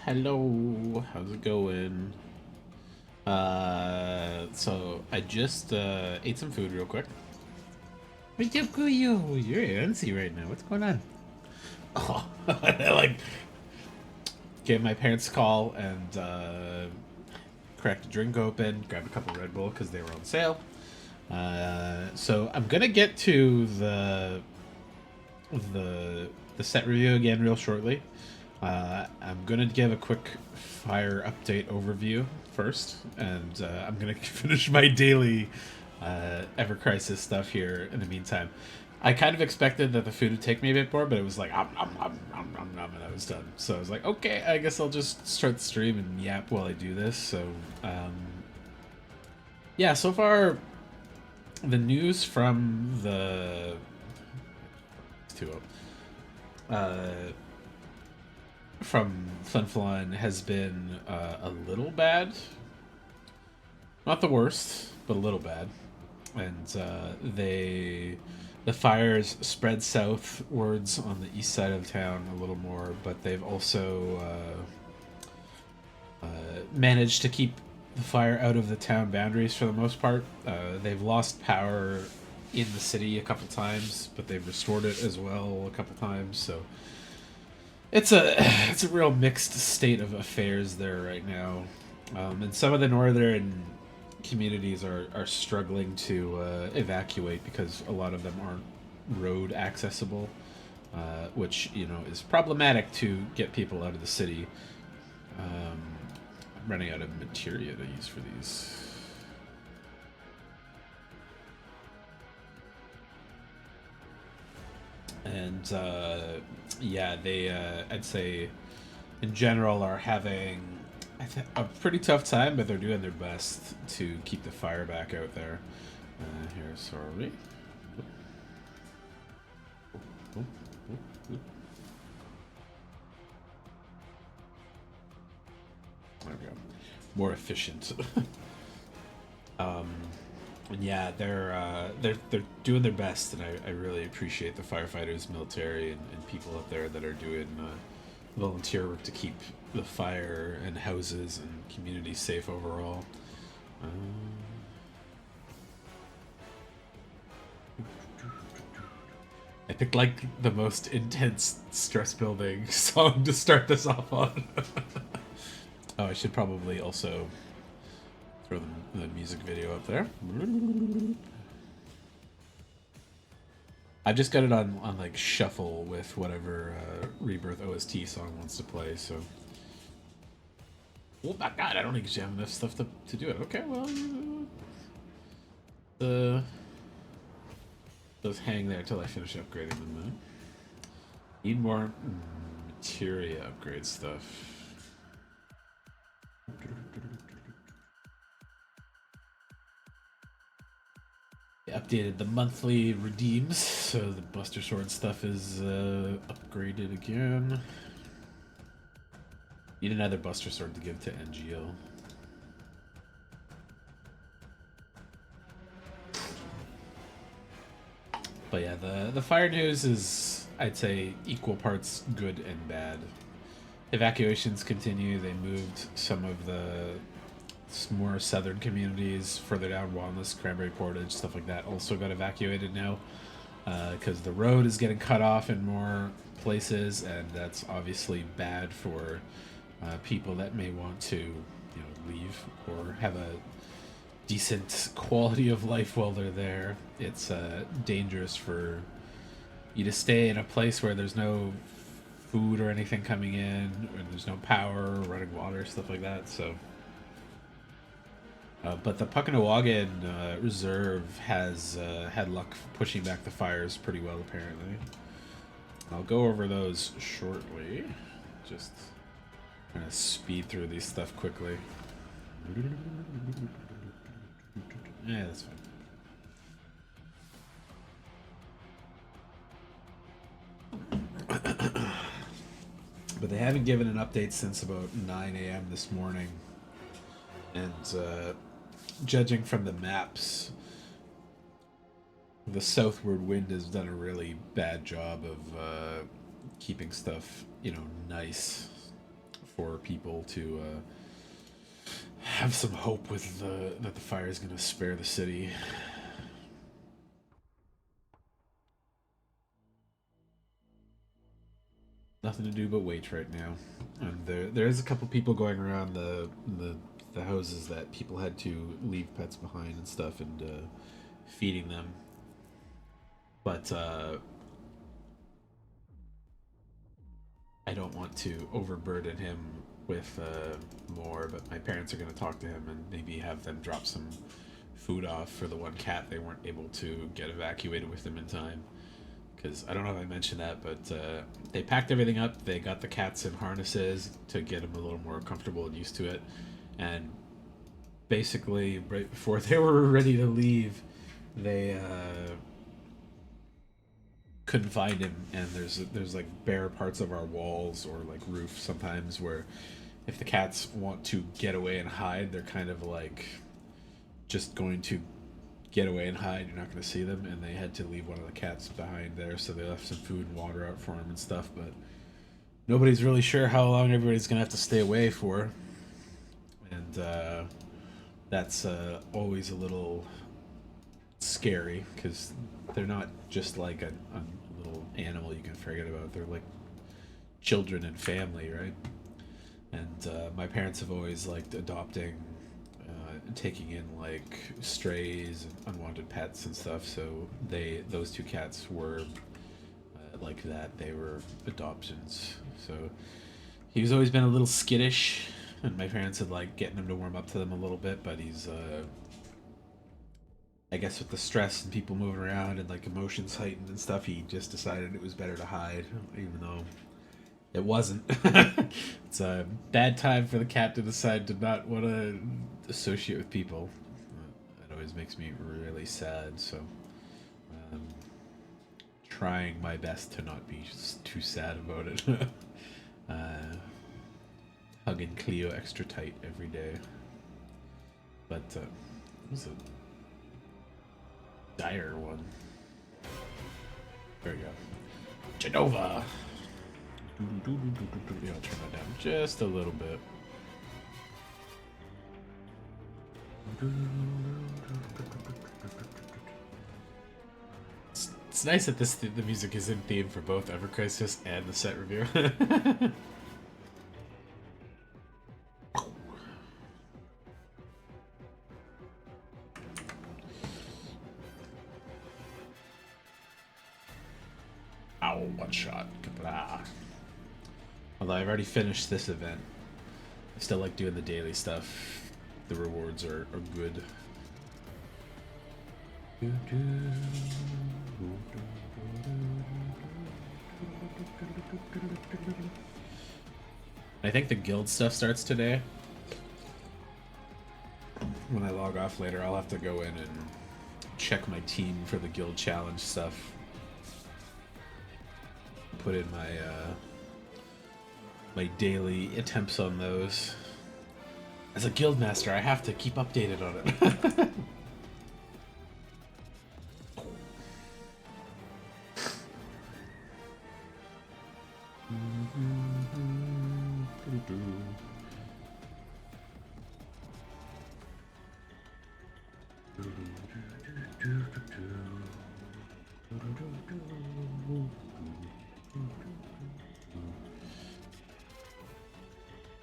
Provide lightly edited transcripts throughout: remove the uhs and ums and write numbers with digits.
Hello, how's it going? So I just ate some food real quick. What's up, Kuyo? You're antsy right now. What's going on? Oh, I like gave my parents a call and cracked a drink open, grabbed a couple Red Bull because they were on sale. So I'm gonna get to the the set review again real shortly. I'm gonna give a quick fire update overview first, and I'm gonna finish my daily Ever Crisis stuff here in the meantime. I kind of expected that the food would take me a bit more, but it was like and I was done. So I was like, okay, I guess I'll just start the stream and yap while I do this. So yeah, so far the news from the 2 from Flin has been a little bad. Not the worst, but a little bad. And the fires spread southwards on the east side of town a little more, but they've also managed to keep the fire out of the town boundaries for the most part. They've lost power in the city a couple times, but they've restored it as well a couple times. So it's a it's a real mixed state of affairs there right now, and some of the northern communities are struggling to evacuate because a lot of them aren't road accessible, which is problematic to get people out of the city. I'm running out of materia to use for these. And yeah, they I'd say in general are having a pretty tough time, but they're doing their best to keep the fire back out there. Here, sorry. There we go. More efficient. And yeah, they're doing their best, and I really appreciate the firefighters, military, and people up there that are doing volunteer work to keep the fire and houses and communities safe overall. I picked like the most intense stress building song to start this off on. Oh, I should probably also throw the music video up there. I've just got it on like shuffle with whatever Rebirth OST song wants to play, so. Oh my god, I don't think you have enough stuff to do it. Okay, well, those hang there till I finish upgrading them, though. Need more materia upgrade stuff. They updated the monthly redeems, so the Buster Sword stuff is upgraded again. Need another Buster Sword to give to NGL. But yeah, the fire news is, I'd say, equal parts good and bad. Evacuations continue. They moved some of the more southern communities further down, Wanless, Cranberry Portage, stuff like that, also got evacuated now because the road is getting cut off in more places, and that's obviously bad for people that may want to leave or have a decent quality of life while they're there. It's dangerous for you to stay in a place where there's no food or anything coming in, or there's no power, running water, stuff like that. So, but the Puckanawagan Reserve has had luck pushing back the fires pretty well, apparently. I'll go over those shortly. Just kind of speed through these stuff quickly. Yeah, that's fine. But they haven't given an update since about 9 a.m. this morning. And judging from the maps, the southward wind has done a really bad job of keeping stuff, nice for people to have some hope with that the fire is going to spare the city. Nothing to do but wait right now. And there's a couple people going around the houses that people had to leave pets behind and stuff, and feeding them. But I don't want to overburden him with more. But my parents are going to talk to him and maybe have them drop some food off for the one cat they weren't able to get evacuated with them in time. Because I don't know if I mentioned that, but they packed everything up. They got the cats in harnesses to get them a little more comfortable and used to it. And basically, right before they were ready to leave, they couldn't find him. And there's like bare parts of our walls or like roof sometimes where if the cats want to get away and hide, they're kind of like just going to get away and hide. You're not going to see them, and they had to leave one of the cats behind there, so they left some food and water out for him and stuff. But nobody's really sure how long everybody's going to have to stay away for, and that's always a little scary because they're not just like a little animal you can forget about. They're like children and family, right? And my parents have always liked adopting, taking in like strays and unwanted pets and stuff. So those two cats were like that. They were adoptions. So he's always been a little skittish, and my parents had like getting him to warm up to them a little bit. But he's, I guess, with the stress and people moving around and like emotions heightened and stuff, he just decided it was better to hide, even though it wasn't. It's a bad time for the cat to decide to not want to associate with people. It always makes me really sad, so trying my best to not be too sad about it. Hugging Cleo extra tight every day. But what was a dire one? There we go. Genova! Yeah, I'll turn that down just a little bit. It's nice that the music is in theme for both Ever Crisis and the set review. Ow, one shot. Kablah. Although I've already finished this event, I still like doing the daily stuff. The rewards are good. I think the guild stuff starts today. When I log off later, I'll have to go in and check my team for the guild challenge stuff. Put in my my daily attempts on those. As a guild master, I have to keep updated on it.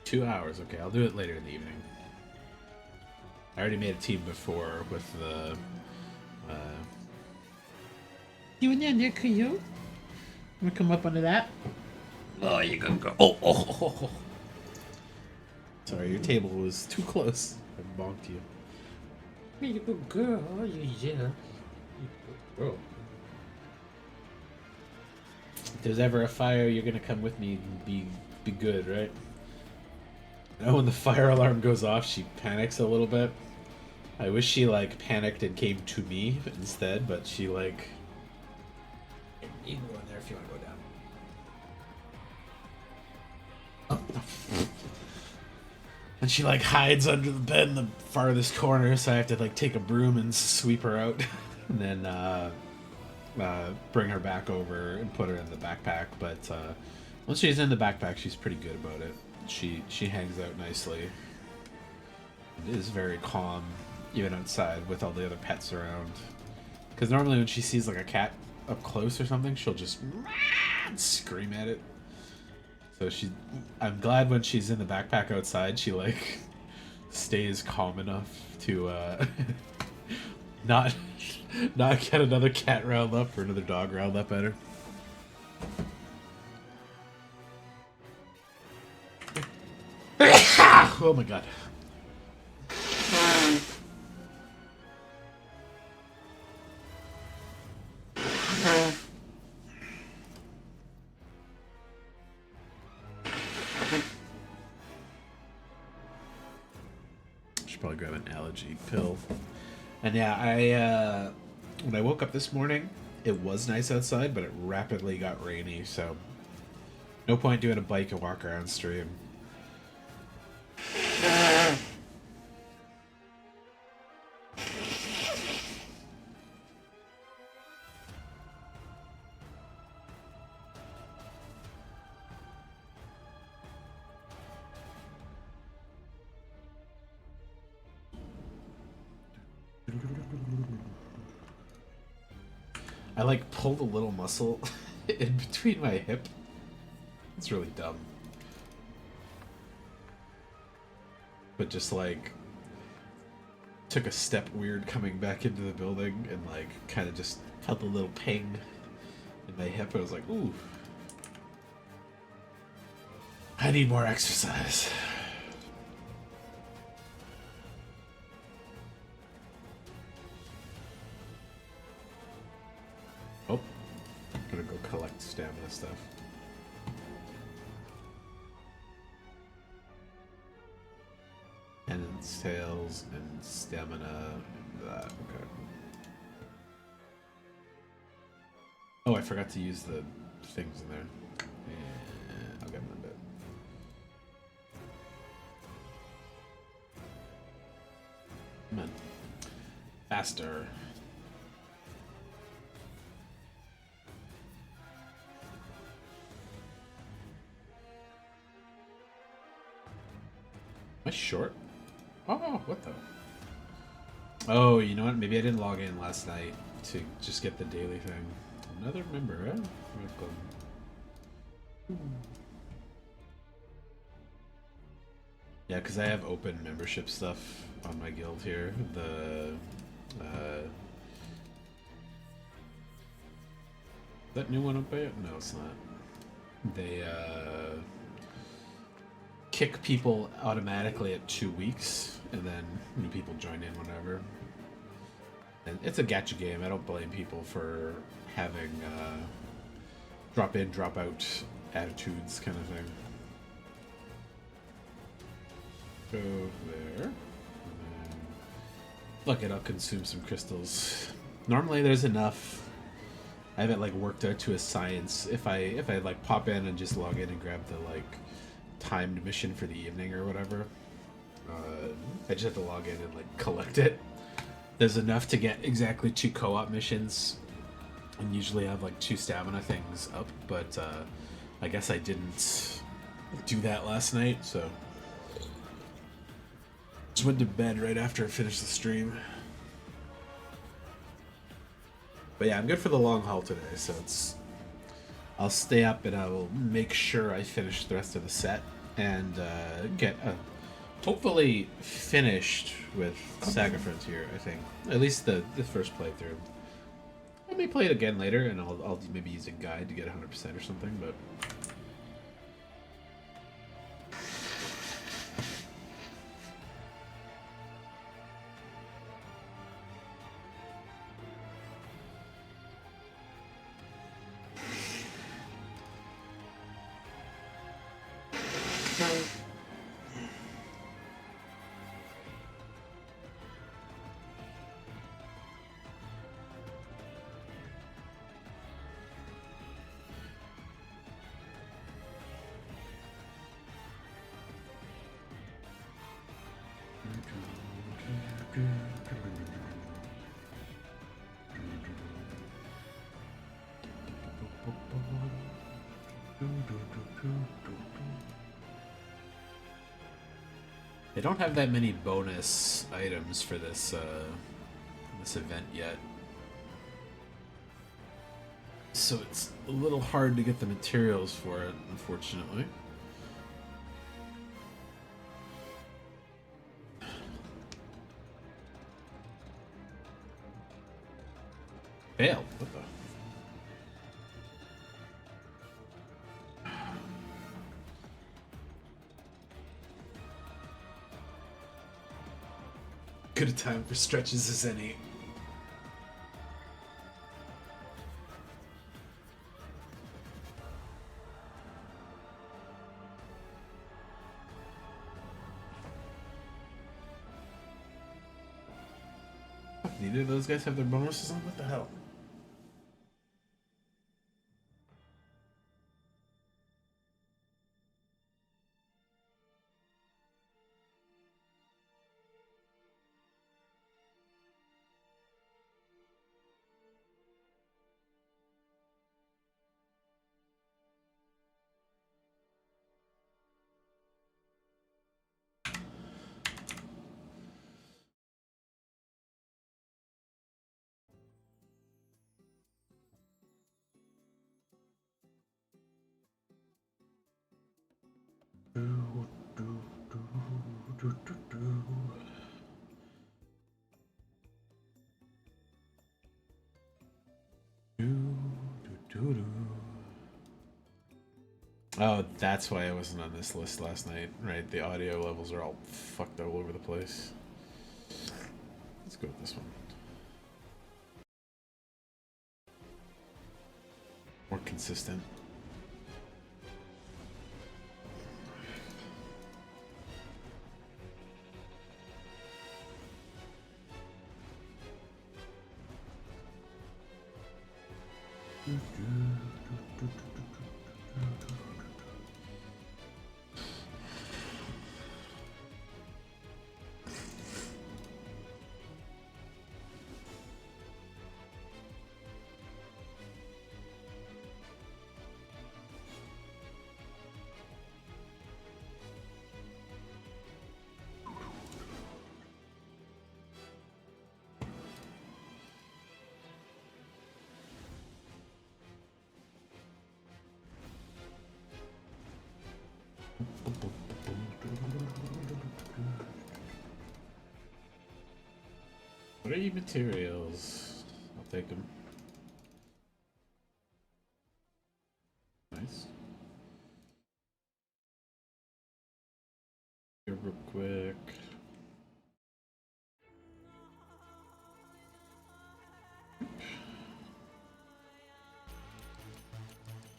$2, okay, I'll do it later in the evening. I already made a team before with the you and then there, can you? Wanna come up under that? Oh, you're gonna go. Oh. Sorry, your table was too close. I bonked you. Hey, you good girl. Oh, yeah. Girl. If there's ever a fire, you're gonna come with me and be good, right? You know, when the fire alarm goes off, she panics a little bit. I wish she like panicked and came to me instead, but she like. You can go in there if you want to go down. Oh. And she like hides under the bed in the farthest corner, so I have to like take a broom and sweep her out, and then bring her back over and put her in the backpack. But once she's in the backpack, she's pretty good about it. she hangs out nicely. It is very calm, even outside with all the other pets around. Because normally when she sees like a cat up close or something, she'll just scream at it. So I'm glad when she's in the backpack outside, she like stays calm enough to not not get another cat riled up or another dog riled up at her. Oh my god. Should probably grab an allergy pill. And yeah, when I woke up this morning, it was nice outside, but it rapidly got rainy, so no point doing a bike and walk around stream. I like pulled a little muscle in between my hip. It's really dumb. But just like took a step weird coming back into the building and like kind of just felt a little ping in my hip. I was like, ooh, I need more exercise. Oh, I'm gonna go collect stamina stuff. Penance, tails, and stamina, and that. Okay. Oh, I forgot to use the things in there. And I'll get them in a bit. Come on. Faster. Am I short? Oh, what the? Oh, you know what? Maybe I didn't log in last night to just get the daily thing. Another member, eh? Yeah, because I have open membership stuff on my guild here. That new one up there? No, it's not. They kick people automatically at 2 weeks, and then new people join in whenever. And it's a gacha game. I don't blame people for having drop in, drop out attitudes kind of thing. Go there. And then, look it, I'll consume some crystals. Normally there's enough. I have it like worked out to a science. If I like pop in and just log in and grab the like timed mission for the evening or whatever, I just have to log in and like collect it. There's enough to get exactly 2 co-op missions, and usually I have like 2 stamina things up, but I guess I didn't do that last night, so just went to bed right after I finished the stream. But yeah, I'm good for the long haul today, so I'll stay up and I will make sure I finish the rest of the set and get hopefully finished with Saga Frontier, I think. At least the first playthrough. I may play it again later, and I'll maybe use a guide to get 100% or something, but... They don't have that many bonus items for this this event yet, so it's a little hard to get the materials for it, unfortunately. Failed. What the? Good a time for stretches as any. Neither of those guys have their bonuses on? What the hell? Oh, that's why I wasn't on this list last night, right? The audio levels are all fucked all over the place. Let's go with this one. More consistent. What are your materials? I'll take them. Nice. Here real quick.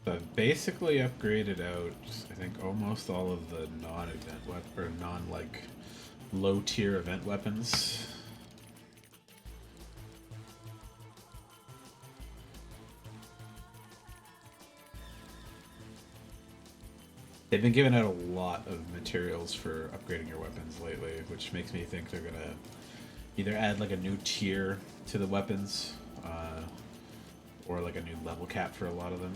So I've basically upgraded out, I think, almost all of the non-event or non-like low-tier event weapons. They've been giving out a lot of materials for upgrading your weapons lately, which makes me think they're gonna either add like a new tier to the weapons, or like a new level cap for a lot of them.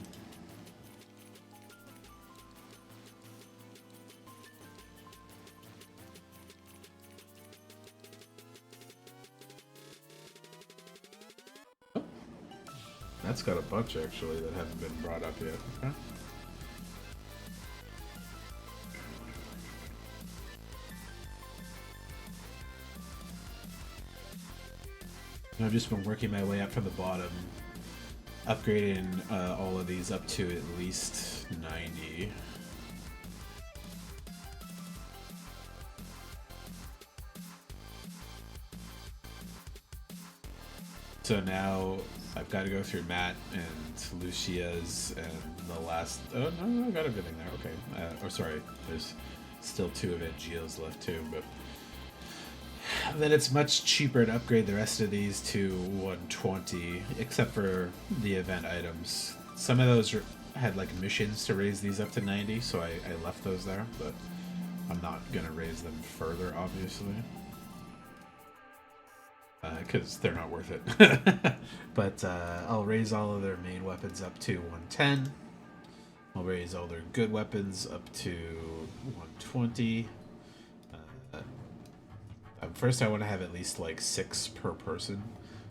Oh. That's got a bunch actually that haven't been brought up yet. Okay. I've just been working my way up from the bottom, upgrading all of these up to at least 90. So now I've got to go through Matt and Lucia's and the last... Oh, no, I got everything there. Okay. Oh, sorry. There's still 2 event Geos left too, but... Then it's much cheaper to upgrade the rest of these to 120, except for the event items. Some of those had like missions to raise these up to 90, so I left those there, but I'm not going to raise them further, obviously. Because they're not worth it. But I'll raise all of their main weapons up to 110. I'll raise all their good weapons up to 120. First, I want to have at least like 6 per person,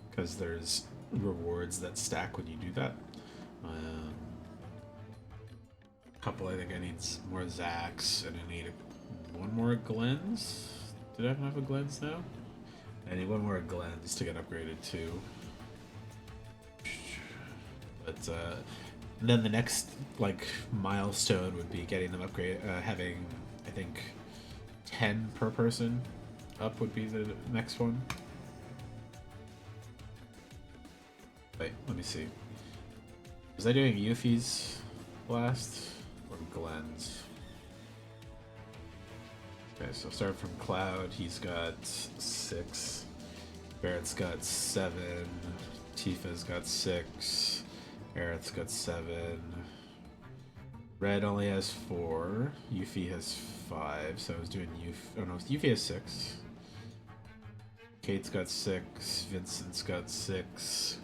because there's rewards that stack when you do that. Couple, I think I need more Zax, and I need one more Glens. Did I have a Glens now? I need one more Glens to get upgraded too. But then the next like milestone would be getting them upgrade, having I think 10 per person up would be the next one. Wait, let me see. Was I doing Yuffie's last or Glenn's? Okay, so start from Cloud. He's got 6. Barrett's got 7. Tifa's got 6. Aerith's got 7. Red only has 4. Yuffie has 5. So I was doing Yuffie. Oh no, Yuffie has 6. Kate's got 6. Vincent's got 6.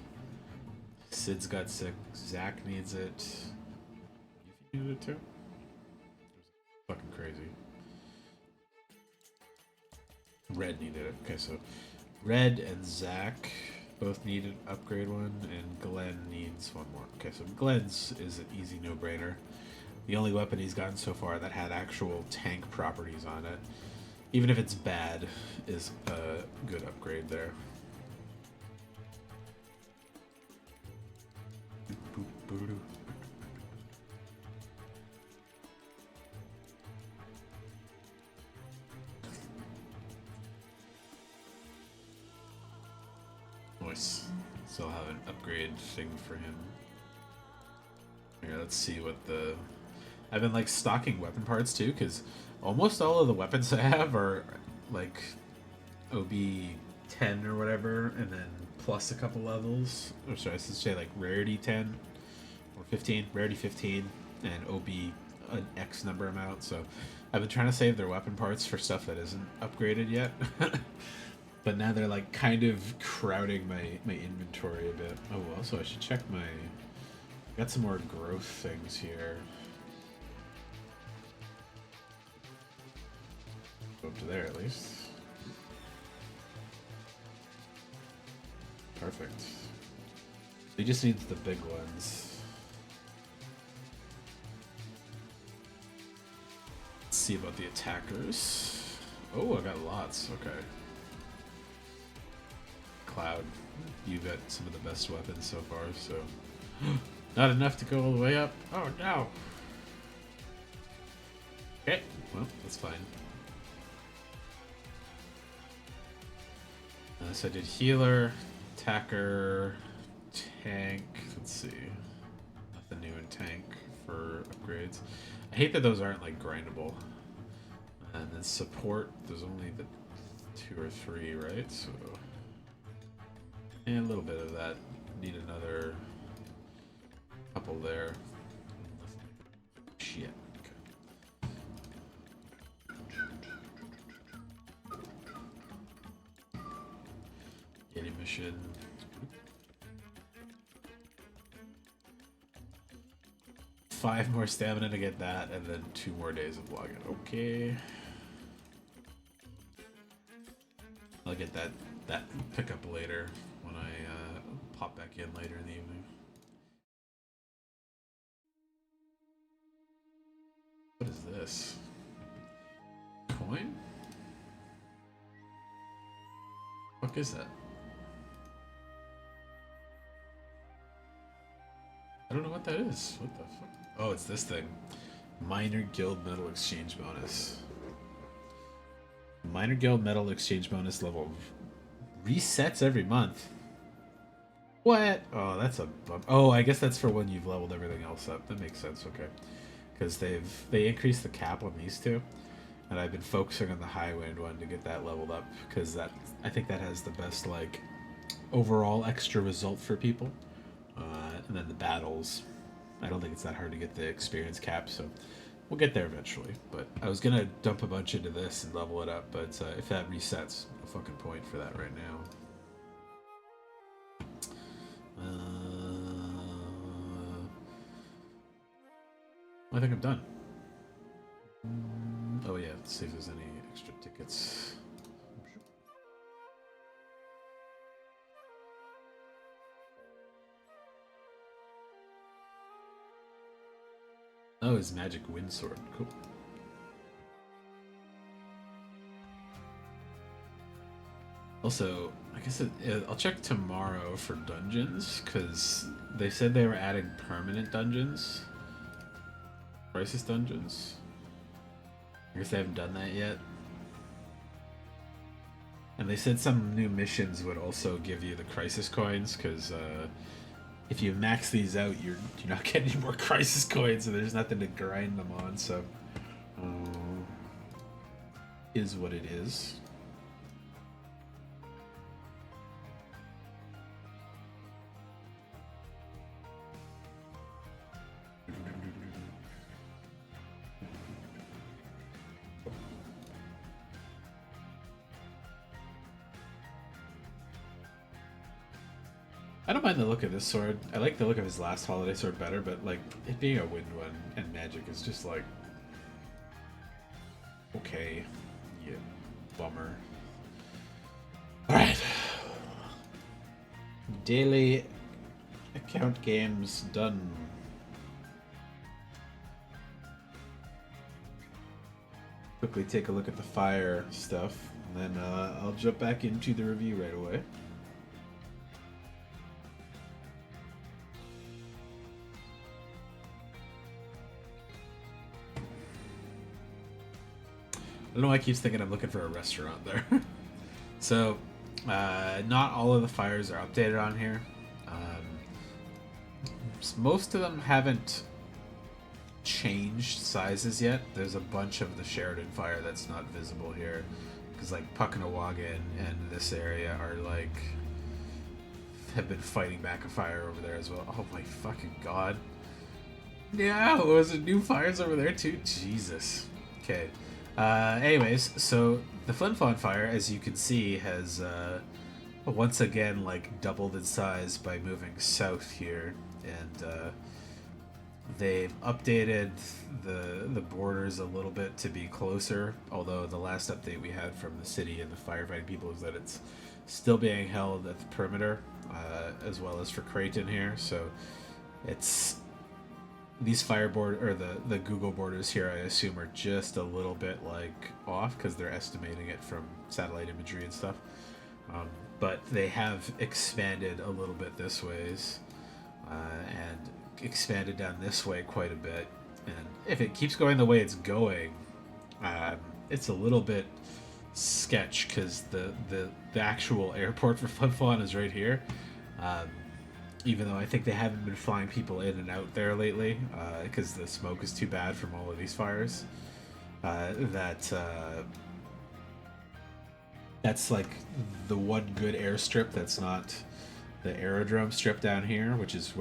Sid's got 6. Zach needs it. Yuffie needed it too? Fucking crazy. Red needed it. Okay, so Red and Zach both need an upgrade one, and Glenn needs one more. Okay, so Glenn's is an easy no-brainer. The only weapon he's gotten so far that had actual tank properties on it, even if it's bad, is a good upgrade there. Nice. Still have an upgrade thing for him. Here, let's see what the... I've been like stocking weapon parts too, because almost all of the weapons I have are like OB 10 or whatever, and then plus a couple levels. Or sorry, I should say like rarity 10 or 15, rarity 15, and OB an X number amount. So I've been trying to save their weapon parts for stuff that isn't upgraded yet. But now they're like kind of crowding my inventory a bit. Oh, also I should check my... Got some more growth things here. Go up to there at least. Perfect. He just needs the big ones. Let's see about the attackers. Oh, I got lots. Okay. Cloud, you got some of the best weapons so far, so... Not enough to go all the way up? Oh no! Okay, well, that's fine. So I did healer, attacker, tank, let's see. Nothing new in tank for upgrades. I hate that those aren't like grindable. And then support, there's only the 2 or 3, right? So... And a little bit of that. Need another couple there. Shit. Okay. Any mission. 5 more stamina to get that, and then 2 more days of login. Okay. I'll get that pickup later when I pop back in later in the evening. What is this? Coin? What is that? I don't know what that is. What the fuck? Oh, it's this thing. Minor Guild Medal Exchange Bonus. Minor Guild Medal Exchange Bonus level resets every month. What? Oh, that's a bum. Oh, I guess that's for when you've leveled everything else up. That makes sense. Okay, because they increased the cap on these two, and I've been focusing on the high wind one to get that leveled up because that I think that has the best like overall extra result for people. And then the battles, I don't think it's that hard to get the experience cap, so we'll get there eventually. But I was gonna dump a bunch into this and level it up, but if that resets, a fucking point for that right now. I think I'm done. Oh yeah, let's see if there's any extra tickets. Oh, his magic wind sword. Cool. Also, I guess I'll check tomorrow for dungeons, because they said they were adding permanent dungeons. Crisis dungeons. I guess they haven't done that yet. And they said some new missions would also give you the crisis coins, because if you max these out, you're not getting any more crisis coins, and there's nothing to grind them on, so... is what it is. I don't mind the look of this sword. I like the look of his last holiday sword better, but like it being a wind one and magic is just like okay. Yeah, bummer. Alright. Daily account games done. Quickly take a look at the fire stuff, and then I'll jump back into the review right away. I don't know why I keep thinking I'm looking for a restaurant there. So, not all of the fires are updated on here. Most of them haven't changed sizes yet. There's a bunch of the Sheridan fire that's not visible here. Because, like, Puckanawagan and this area are, like, have been fighting back a fire over there as well. Oh my fucking god. Yeah, was it new fires over there too? Jesus. Okay. Anyways, so the Flin Flon fire, as you can see, has once again like doubled in size by moving south here, and they've updated the borders a little bit to be closer. Although the last update we had from the city and the firefighting people is that it's still being held at the perimeter, as well as for Creighton here. So it's these fireboard or the Google borders here, I assume, are just a little bit like off because they're estimating it from satellite imagery and stuff. But they have expanded a little bit this ways, and expanded down this way quite a bit. And if it keeps going the way it's going, it's a little bit sketch because the actual airport for Flin Flon is right here. Even though I think they haven't been flying people in and out there lately, because the smoke is too bad from all of these fires. That's like the one good airstrip that's not the aerodrome strip down here, which is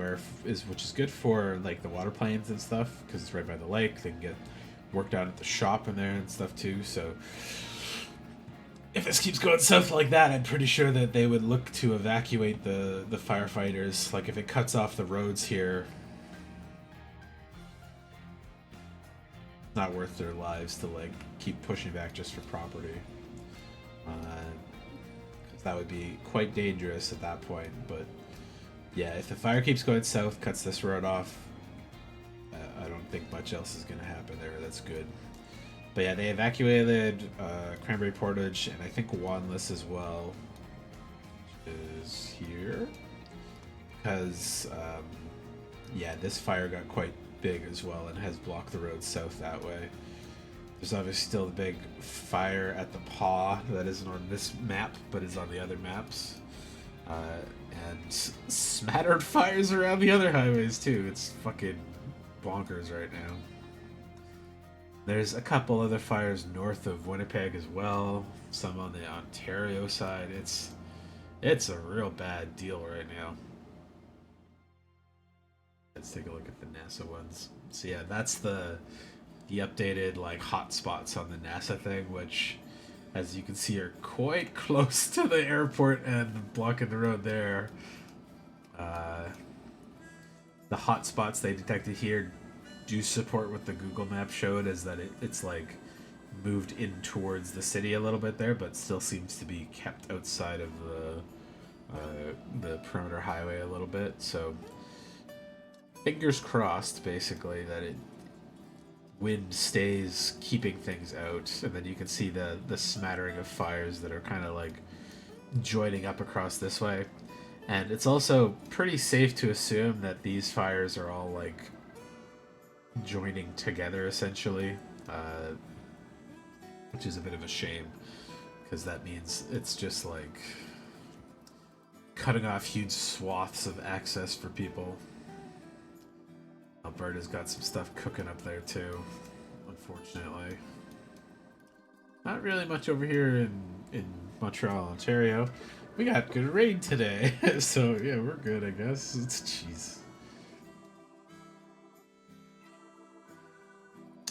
good for like the water planes and stuff, because it's right by the lake. They can get work done at the shop in there and stuff too. So if this keeps going south like that, I'm pretty sure that they would look to evacuate the firefighters. Like, if it cuts off the roads here, it's not worth their lives to, like, keep pushing back just for property. Because that would be quite dangerous at that point. But, yeah, if the fire keeps going south, cuts this road off, I don't think much else is going to happen there. That's good. But yeah, they evacuated Cranberry Portage and I think Wanless as well, which is here. Because, yeah, this fire got quite big as well and has blocked the road south that way. There's obviously still the big fire at the Paw that isn't on this map, but is on the other maps. And smattered fires around the other highways too. It's fucking bonkers right now. There's a couple other fires north of Winnipeg as well. Some on the Ontario side. It's a real bad deal right now. Let's take a look at the NASA ones. So yeah, that's the updated like hotspots on the NASA thing, which, as you can see, are quite close to the airport and blocking the road there. The hotspots they detected here do support what the Google map showed, is that it's like moved in towards the city a little bit there, but still seems to be kept outside of the perimeter highway a little bit. So fingers crossed, basically, that wind stays keeping things out, and then you can see the smattering of fires that are kind of like joining up across this way. And it's also pretty safe to assume that these fires are all like joining together essentially, which is a bit of a shame because that means it's just like cutting off huge swaths of access for people. Alberta's got some stuff cooking up there too, unfortunately. Not really much over here in Montreal, Ontario. We got good rain today, so yeah, we're good, I guess. It's jeez.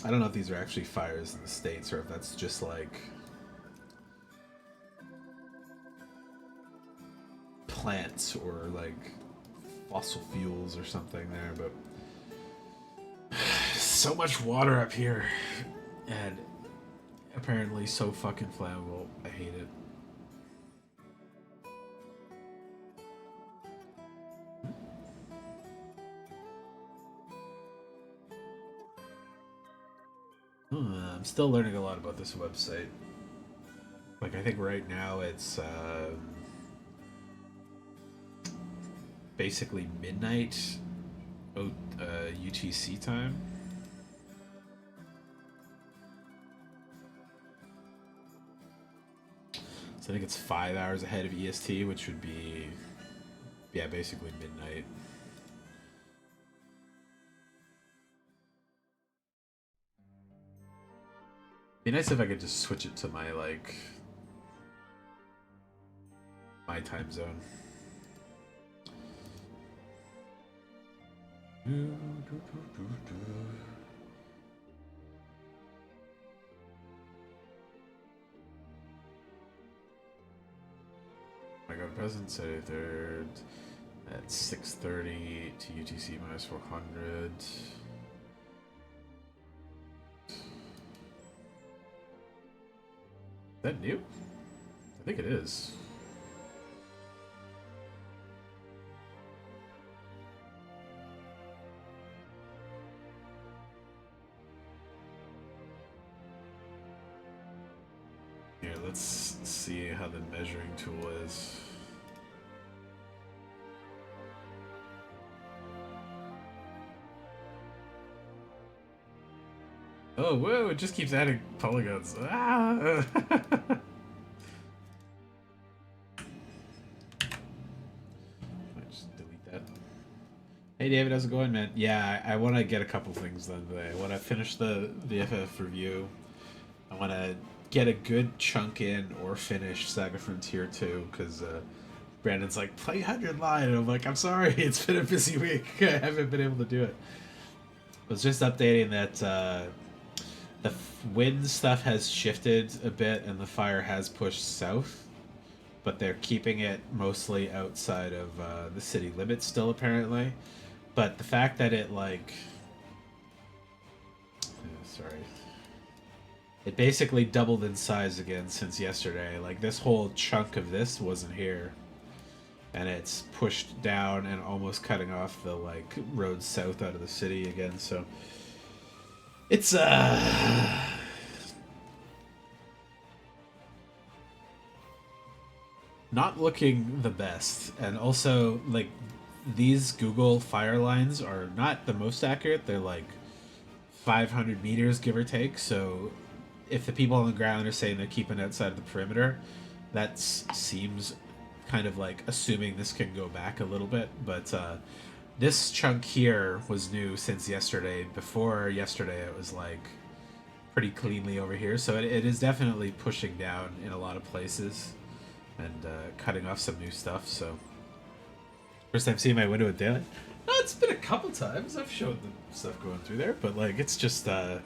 I don't know if these are actually fires in the States or if that's just like plants or like fossil fuels or something there, but so much water up here and apparently so fucking flammable. I hate it. I'm still learning a lot about this website. Like, I think right now it's basically midnight UTC time. So I think it's 5 hours ahead of EST, which would be, yeah, basically midnight. Be nice if I could just switch it to my, like, my time zone. I got a present, say third at 6:30 to UTC minus 400. Is that new? I think it is. Here, let's see how the measuring tool is. Oh, whoa, it just keeps adding polygons. Ah! Just delete that. Hey David, how's it going, man? Yeah, I want to get a couple things done today. I want to finish the FF review. I want to get a good chunk in or finish Saga Frontier 2, because Brandon's like, play 100 line, and I'm like, I'm sorry, it's been a busy week. I haven't been able to do it. I was just updating that the wind stuff has shifted a bit and the fire has pushed south, but they're keeping it mostly outside of the city limits still, apparently. But the fact that it, like... sorry. It basically doubled in size again since yesterday. Like, this whole chunk of this wasn't here. And it's pushed down and almost cutting off the, like, road south out of the city again, so... It's, not looking the best. And also, like, these Google fire lines are not the most accurate. They're, like, 500 meters, give or take. So, if the people on the ground are saying they're keeping outside the perimeter, that seems kind of like assuming this can go back a little bit. But, this chunk here was new since yesterday. Before yesterday, it was like pretty cleanly over here. So it is definitely pushing down in a lot of places and cutting off some new stuff. So first time seeing my window at daylight. Oh, it's been a couple times. I've showed the stuff going through there, but like it's just in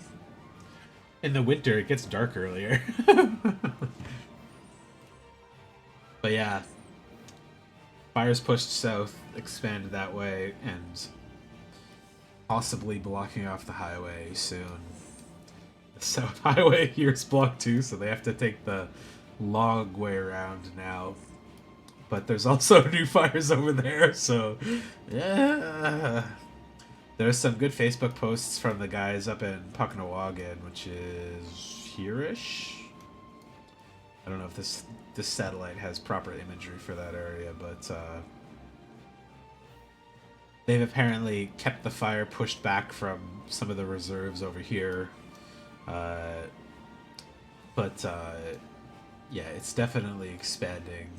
the winter it gets dark earlier. But yeah. Fires pushed south, expanded that way, and possibly blocking off the highway soon. The south highway here is blocked too, so they have to take the long way around now. But there's also new fires over there, so yeah. There's some good Facebook posts from the guys up in Pucknawagan, which is here-ish. I don't know if this satellite has proper imagery for that area, but they've apparently kept the fire pushed back from some of the reserves over here. But yeah, it's definitely expanding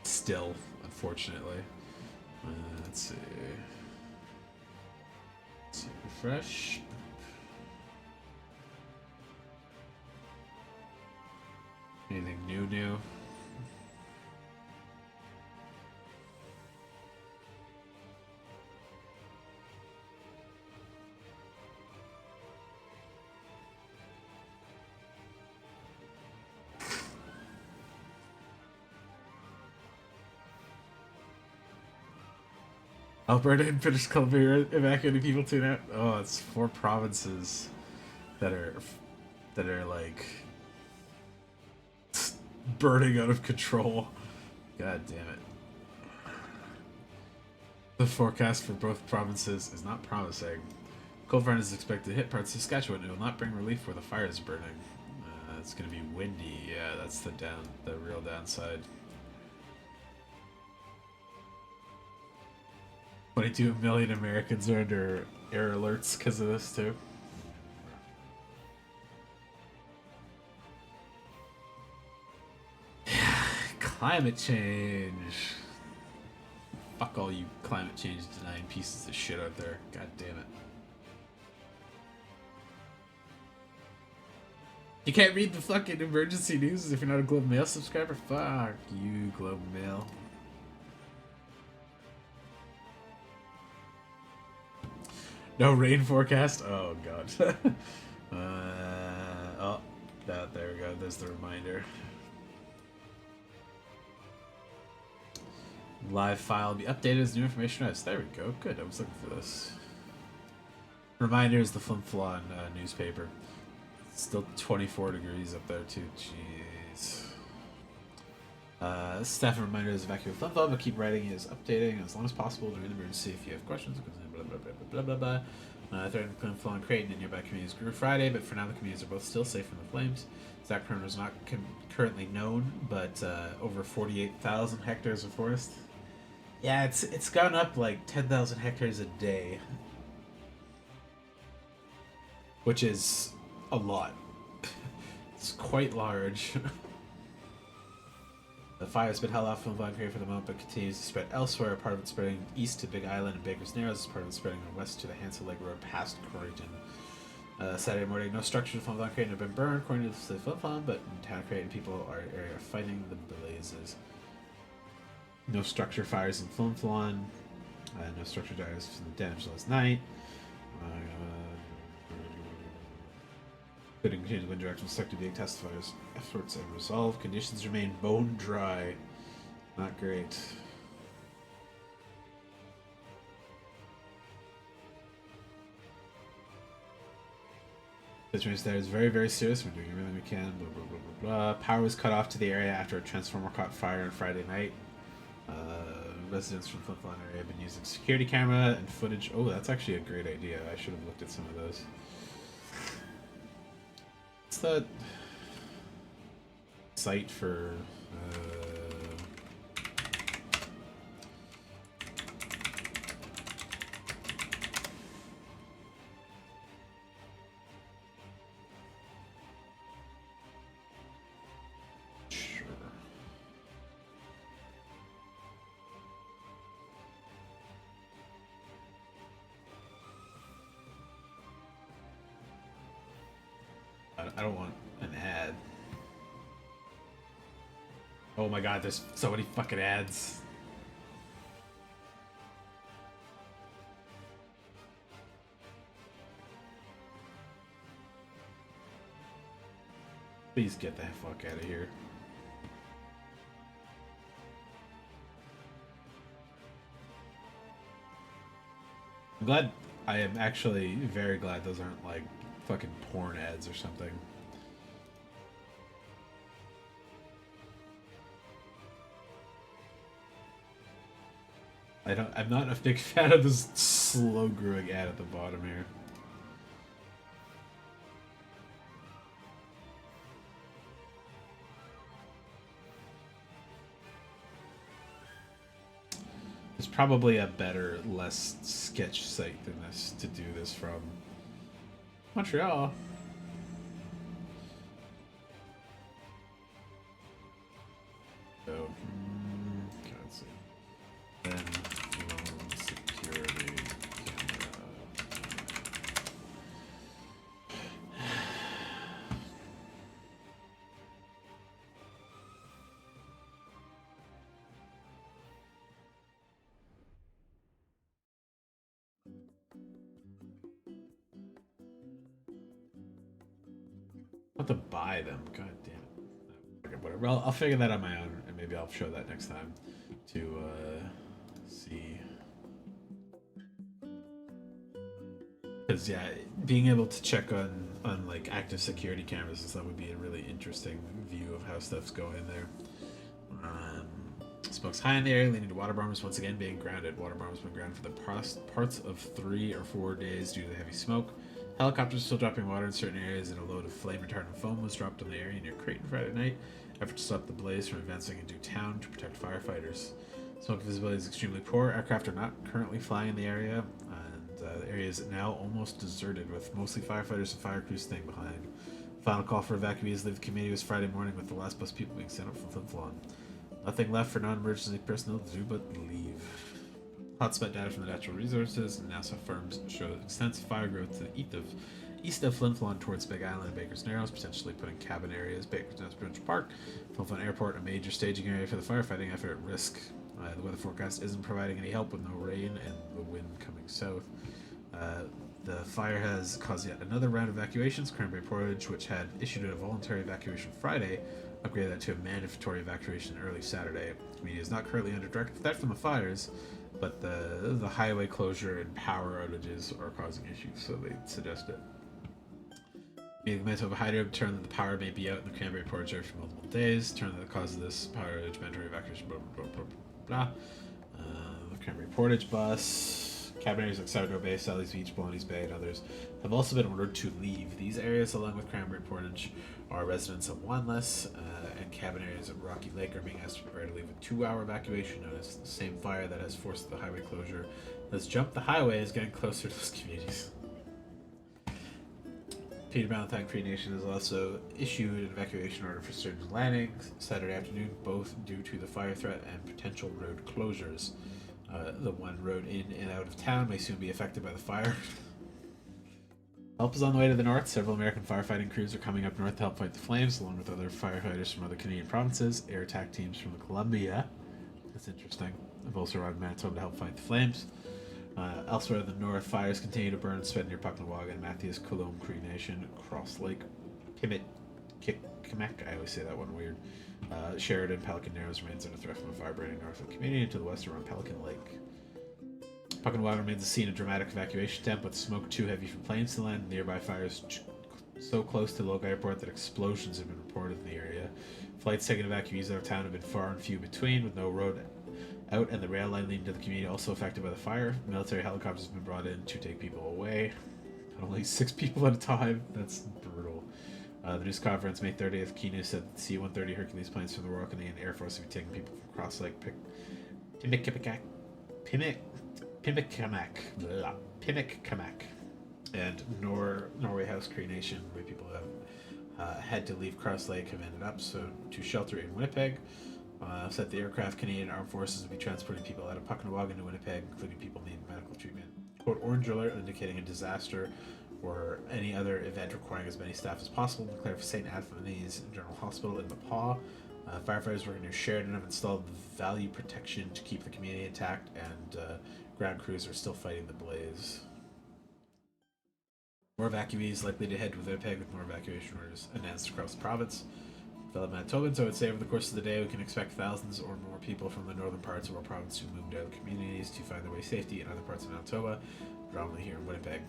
still, unfortunately. Let's see. Refresh. Anything new? Alberta and British Columbia evacuating people to now. Oh, it's 4 provinces that are like burning out of control. God damn it. The forecast for both provinces is not promising. Cold front is expected to hit parts of Saskatchewan. It will not bring relief where the fire is burning. It's going to be windy. Yeah, that's the real downside. 22 million Americans are under air alerts because of this too. Climate change. Fuck all you climate change denying pieces of shit out there. God damn it. You can't read the fucking emergency news if you're not a Globe Mail subscriber? Fuck you, Globe Mail. No rain forecast? Oh, God. Oh, there we go. There's the reminder. Live file will be updated as new information arrives. There we go. Good. I was looking for this. Reminder is the Flim Flon newspaper. It's still 24 degrees up there, too. Jeez. Staff reminder is evacuate Flim Flon, but keep writing is updating as long as possible during the emergency. If you have questions, blah, blah, blah, blah, blah, blah, blah. Threatened Flim Flon Crate and nearby communities grew Friday, but for now the communities are both still safe from the flames. Exact number is not currently known, but over 48,000 hectares of forest. Yeah, it's gone up like 10,000 hectares a day, which is a lot. It's quite large. The fire has been held off from Vancouver for the moment, but continues to spread elsewhere. Part of it spreading east to Big Island and Baker's Narrows. Part of it spreading west to the Hansel Lake Road past Corrigan. Saturday morning, no structures from Vancouver have been burned, according to the Flip Flop, but town created people are area fighting the blazes. No structure fires in Flin Flon. No structure dies from the damage last night. Could continue the wind direction expected being testifiers. Efforts and resolve. Conditions remain bone dry. Not great. Situation there is very, very serious. We're doing everything we can. Blah, blah, blah, blah, blah. Power was cut off to the area after a transformer caught fire on Friday night. Residents from Flin Flon area have been using security camera and footage. Oh, that's actually a great idea. I should have looked at some of those. What's that site for? I don't want an ad. Oh my god, there's so many fucking ads. Please get the fuck out of here. I'm glad. I am actually very glad those aren't like fucking porn ads or something. I'm not a big fan of this slow growing ad at the bottom here. There's probably a better, less sketch site than this to do this from. Montreal. So, let's see. Then security camera. I'll have to buy them. God damn it. Okay, whatever. I'll figure that on my own, and maybe I'll show that next time to see. Because yeah, being able to check on like active security cameras and stuff would be a really interesting view of how stuff's going there. Smoke's high in the air, leading to water bombers once again being grounded. Water bombers been grounded for the parts of 3 or 4 days due to the heavy smoke. Helicopters still dropping water in certain areas, and a load of flame-retardant foam was dropped on the area near Creighton Friday night. Effort to stop the blaze from advancing into town to protect firefighters. Smoke visibility is extremely poor. Aircraft are not currently flying in the area, and the area is now almost deserted, with mostly firefighters and fire crews staying behind. Final call for evacuees to leave the community was Friday morning, with the last bus people being sent up from Flin Flon. Nothing left for non-emergency personnel to do but leave. Hotspot data from the natural resources and NASA firms show extensive fire growth to the east of Flin Flon towards Big Island and Baker's Narrows, potentially putting cabin areas, Baker's Nest Bridge Park, Flin Flon Airport, a major staging area for the firefighting effort, at risk. The weather forecast isn't providing any help with no rain and the wind coming south. The fire has caused yet another round of evacuations. Cranberry Portage, which had issued a voluntary evacuation Friday, upgraded that to a mandatory evacuation early Saturday. The community is not currently under direct threat from the fires, but the highway closure and power outages are causing issues, so they suggest it. The Manitoba Hydro determined that the power may be out in the Cranberry Portage area for multiple days. Determined that the cause of this power outage, mandatory evacuation, blah, blah, blah, blah, blah. The Cranberry Portage bus. Cabin areas like Sourdough Bay, Sally's Beach, Bologna's Bay, and others have also been ordered to leave. These areas, along with Cranberry Portage, are residents of Wanless, and cabin areas at Rocky Lake are being asked to prepare to leave a 2-hour evacuation notice. The same fire that has forced the highway closure has jumped the highway is getting closer to those communities. Peter Valentine Cree Nation has also issued an evacuation order for Sturgeon Landing Saturday afternoon, both due to the fire threat and potential road closures. The one road in and out of town may soon be affected by the fire. Help is on the way to the north. Several American firefighting crews are coming up north to help fight the flames, along with other firefighters from other Canadian provinces. Air attack teams from Columbia, that's interesting, have also arrived in Manitoba to help fight the flames. Elsewhere in the north, fires continue to burn and spread near Pucknawaga, Matthews, Coulombe, Cree Nation, Cross Lake, Pimmet, Kikkamak, I always say that one weird. Sheridan, Pelican Narrows remains under threat from a fire burning north of the community and to the west around Pelican Lake. Pucknawaga remains the scene of dramatic evacuation attempt, with smoke too heavy from planes to land. Nearby fires so close to Logan Airport that explosions have been reported in the area. Flights taking evacuees out of town have been far and few between, with no road out and the rail line leading to the community also affected by the fire. Military helicopters have been brought in to take people away. Only 6 people at a time. That's brutal. The news conference, May 30th, Key News said that C-130 Hercules planes from the Royal Canadian Air Force will be taking people from Cross Lake, Pimmick, and Norway House Cree Nation, where people have had to leave Cross Lake, have ended up to shelter in Winnipeg. Said the aircraft Canadian Armed Forces will be transporting people out of Pucknawaga to Winnipeg, including people needing medical treatment. Quote, orange alert indicating a disaster or any other event requiring as many staff as possible, declared for St. Anthony's General Hospital in Mapaw. Firefighters working near Sheridan have installed value protection to keep the community intact, and ground crews are still fighting the blaze. More evacuees likely to head to Winnipeg, with more evacuation orders announced across the province. Fellow Manitobans, I would say over the course of the day we can expect thousands or more people from the northern parts of our province to move to other communities to find their way safety in other parts of Manitoba, predominantly here in Winnipeg.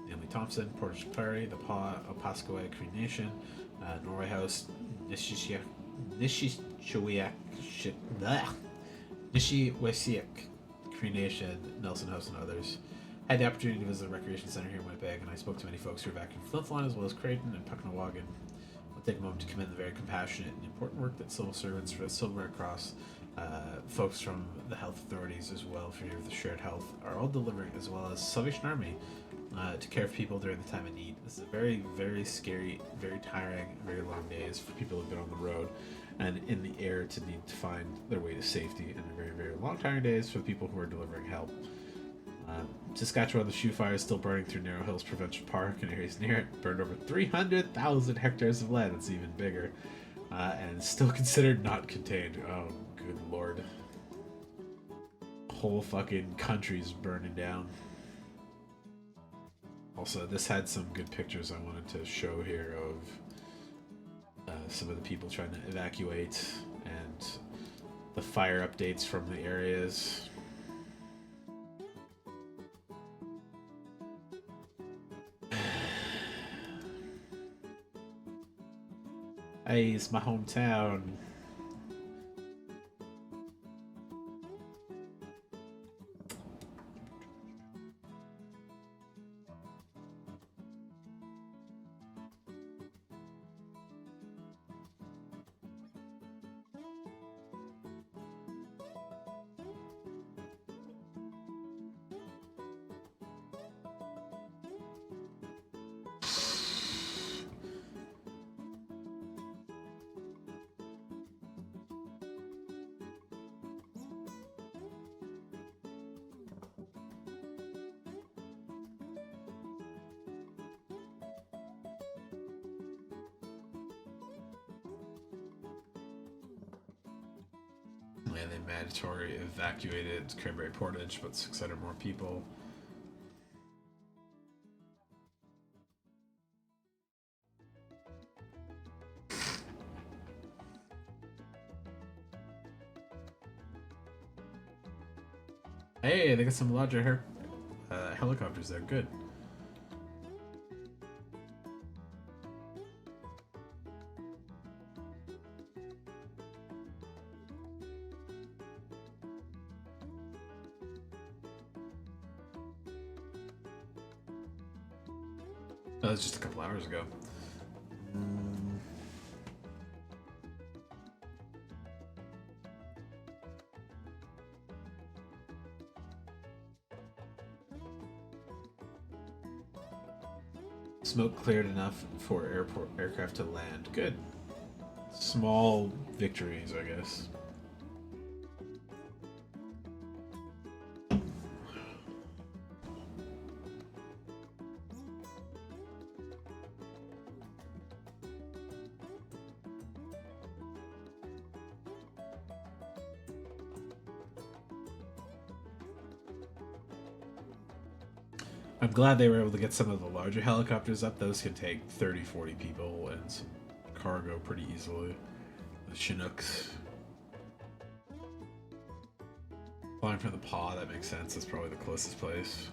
Namely Thompson, Portage Prairie, the Opaskwayak Cree Nation, Norway House, Nishiwesiak Cree Nation, Nelson House, and others. I had the opportunity to visit a recreation center here in Winnipeg, and I spoke to many folks who are back in Flin Flon as well as Creighton and Pucknawagan. I'll take a moment to commend the very compassionate and important work that civil servants for the Silver Red Cross, folks from the health authorities as well for the Shared Health are all delivering, as well as Salvation Army, to care for people during the time of need. This is a very, very scary, very tiring, very long days for people who've been on the road and in the air to need to find their way to safety, and very, very long, tiring days for the people who are delivering help. Saskatchewan, the shoe fire is still burning through Narrow Hills Provincial Park and areas near it. Burned over 300,000 hectares of land. It's even bigger. And still considered not contained. Oh, good lord. Whole fucking country's burning down. Also, this had some good pictures I wanted to show here of some of the people trying to evacuate and the fire updates from the areas. Hey, it's my hometown. And they mandatory evacuated Cranberry Portage, but 600 more people. Hey, they got some larger helicopters there. Good. That was just a couple hours ago. Smoke cleared enough for aircraft to land. Good. Small victories, I guess. I'm glad they were able to get some of the larger helicopters up. Those can take 30, 40 people and some cargo pretty easily. The Chinooks. Flying from the paw, that makes sense. That's probably the closest place.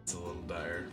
It's a little dire.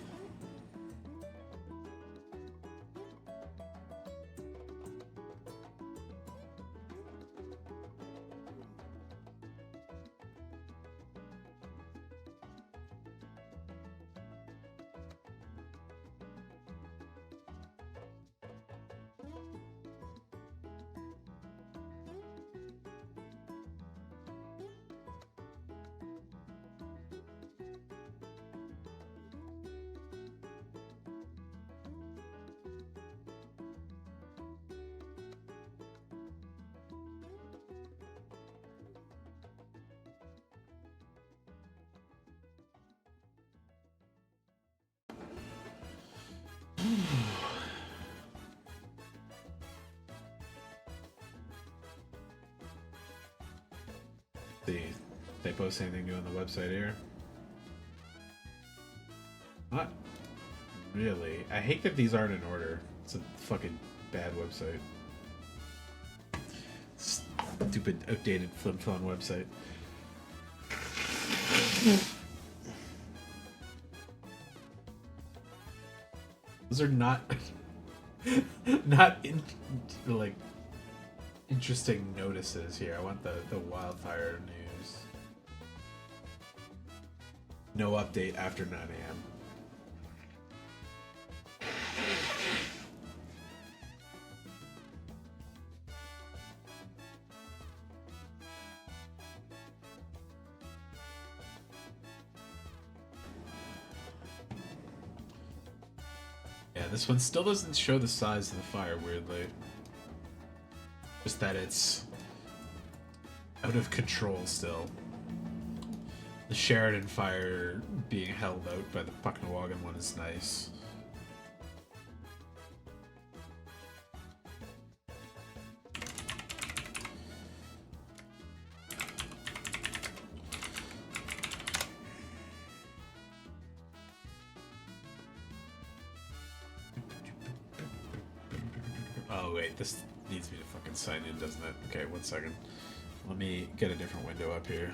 See, they post anything new on the website here? Not really. I hate that these aren't in order. It's a fucking bad website. Stupid, outdated, flim-flon website. Those are not like interesting notices here. I want the wildfire news. No update after 9 a.m. Yeah, this one still doesn't show the size of the fire, weirdly. Just that it's out of control still. The Sheridan fire being held out by the Pucknawagan one is nice. Oh wait, this needs me to fucking sign in, doesn't it? Okay, 1 second. Let me get a different window up here.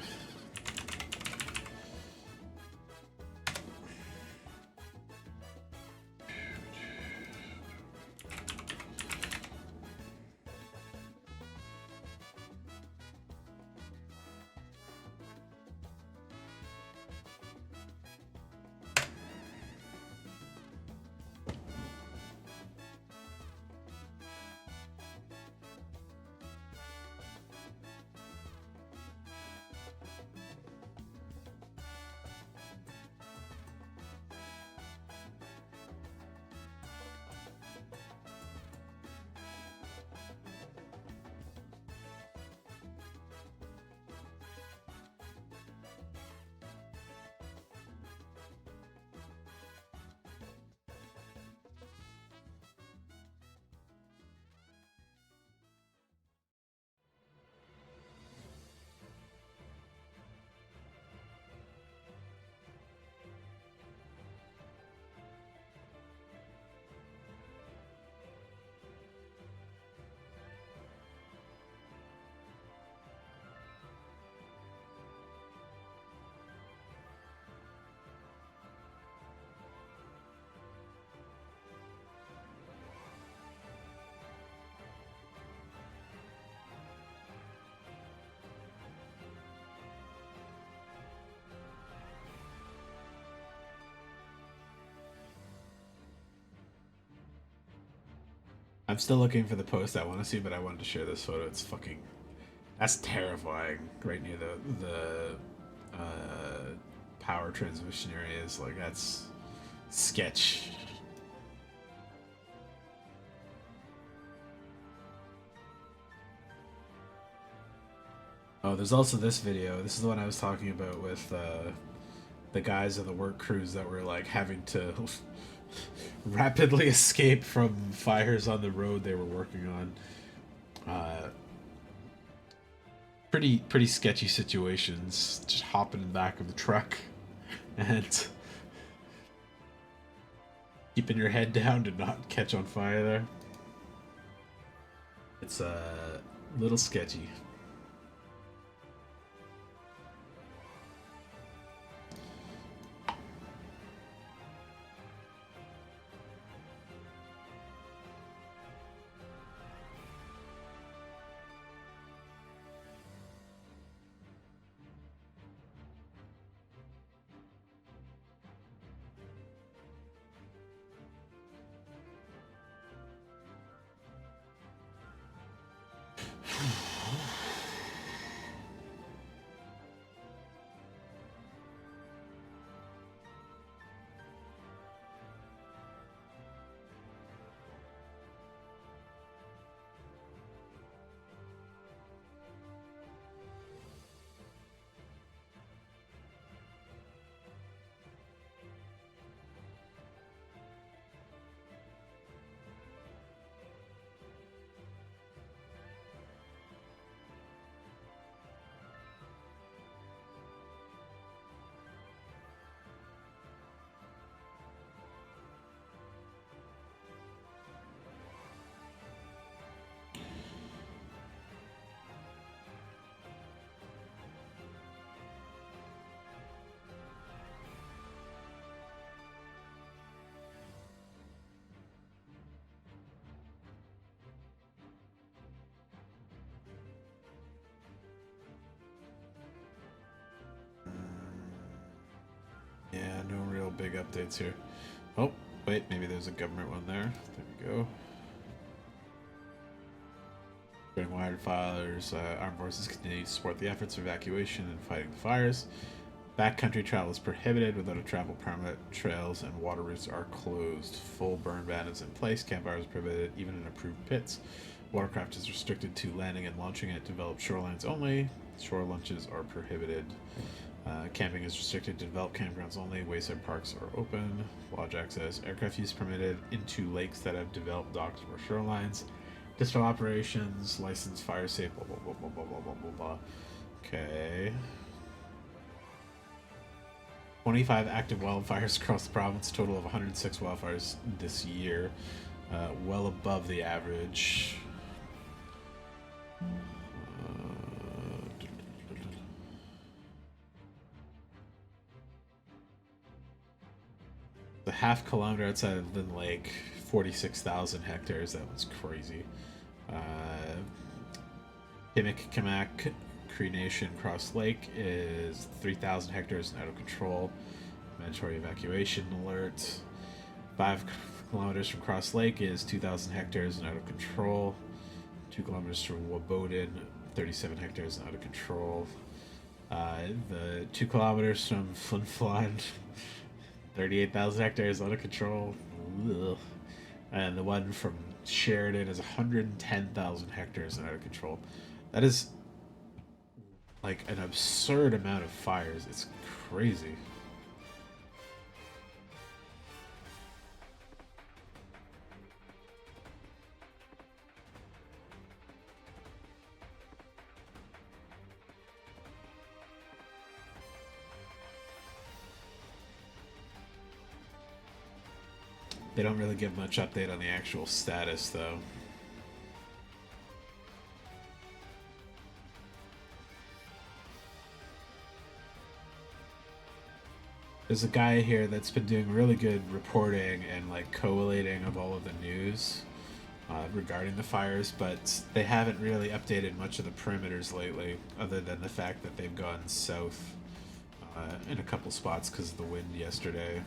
I'm still looking for the post I want to see, but I wanted to share this photo. It's fucking... That's terrifying. Right near the power transmission areas. Like, that's sketch. Oh, there's also this video. This is the one I was talking about with the guys of the work crews that were like having to rapidly escape from fires on the road they were working on. Pretty sketchy situations. Just hopping in the back of the truck and keeping your head down to not catch on fire there. It's a little sketchy. real big updates here. Oh, wait, maybe there's a government one there. There we go. During wildfires, armed forces continue to support the efforts of evacuation and fighting the fires. Backcountry travel is prohibited without a travel permit. Trails and water routes are closed. Full burn ban is in place. Campfires prohibited even in approved pits. Watercraft is restricted to landing and launching at developed shorelines only. Shore lunches are prohibited. Camping is restricted to developed campgrounds only. Wayside parks are open. Lodge access. Aircraft use permitted into lakes that have developed docks or shorelines. Distal operations. Licensed fire safe. Blah, blah, blah, blah, blah, blah, blah, blah. Okay. 25 active wildfires across the province. Total of 106 wildfires this year. Well above the average. The half kilometer outside of Lynn Lake, 46,000 hectares. That was crazy. Kamak Cree Nation Cross Lake is 3,000 hectares and out of control. Mandatory evacuation alert. 5 kilometers from Cross Lake is 2,000 hectares and out of control. 2 kilometers from Waboden, 37 hectares and out of control. The 2 kilometers from Flin Flon, 38,000 hectares out of control. Ugh. And the one from Sheridan is 110,000 hectares and out of control. That is like an absurd amount of fires. It's crazy. They don't really give much update on the actual status, though. There's a guy here that's been doing really good reporting and like collating of all of the news regarding the fires, but they haven't really updated much of the perimeters lately, other than the fact that they've gone south in a couple spots because of the wind yesterday.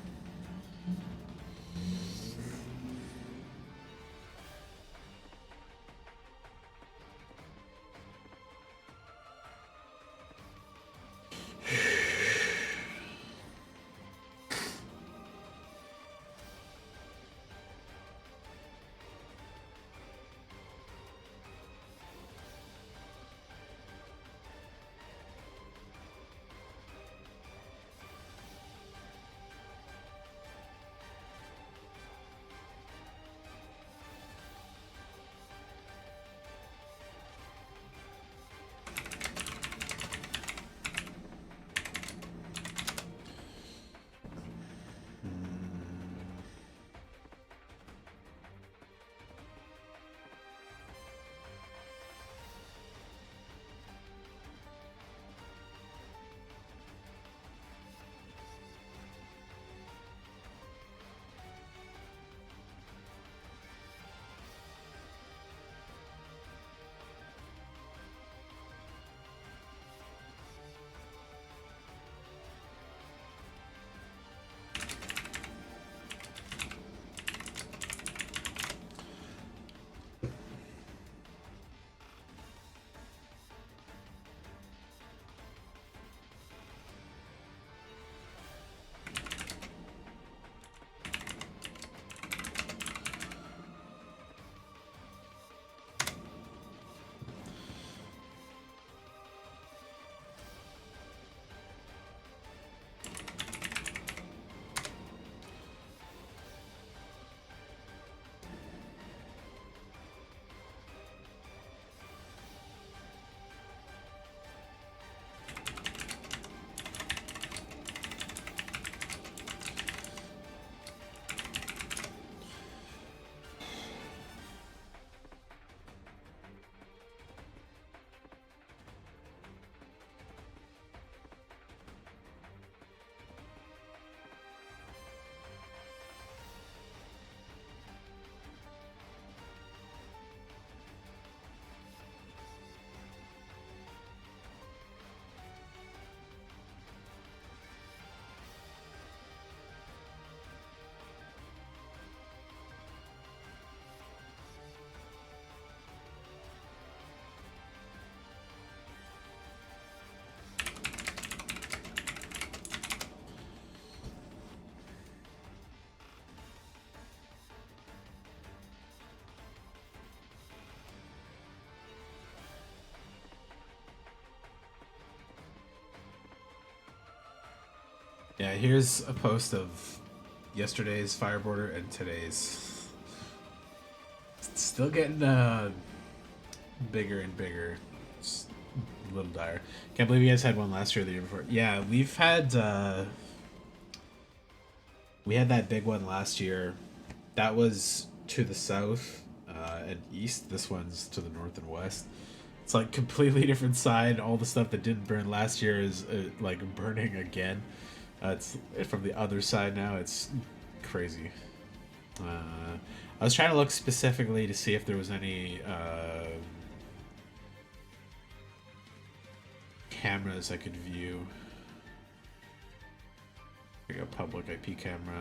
Yeah, here's a post of yesterday's fireboarder and today's. It's still getting bigger and bigger. It's a little dire. Can't believe you guys had one last year or the year before. Yeah, we had that big one last year. That was to the south and east. This one's to the north and west. It's like completely different side. All the stuff that didn't burn last year is like burning again. It's from the other side now. It's crazy. I was trying to look specifically to see if there was any cameras I could view. Here we go, public IP camera.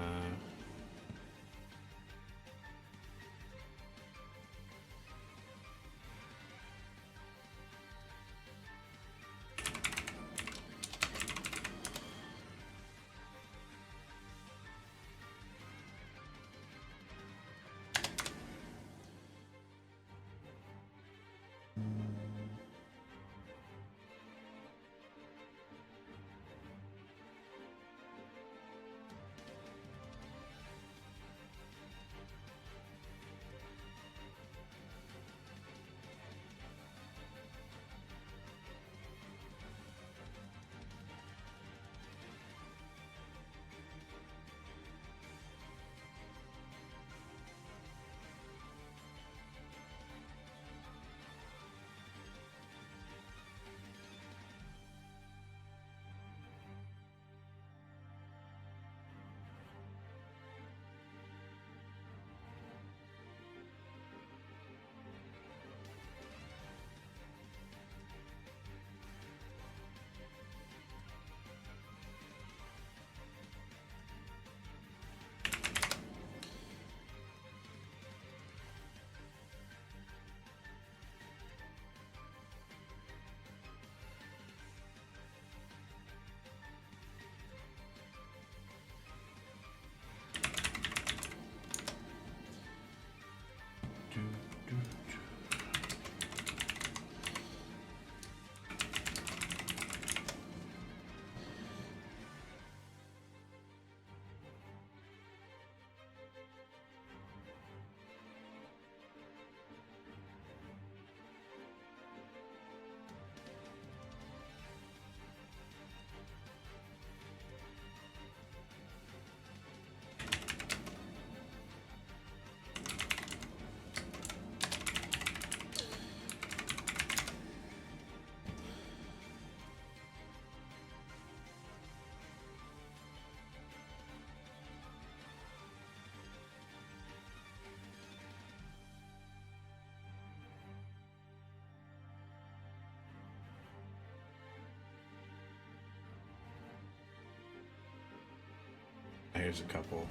Here's a couple.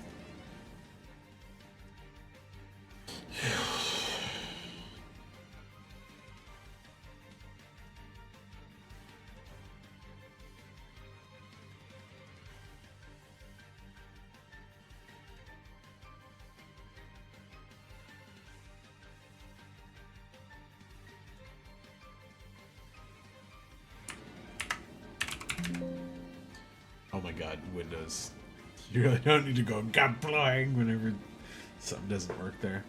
Oh my god, Windows. You really don't need to go gambling whenever something doesn't work there.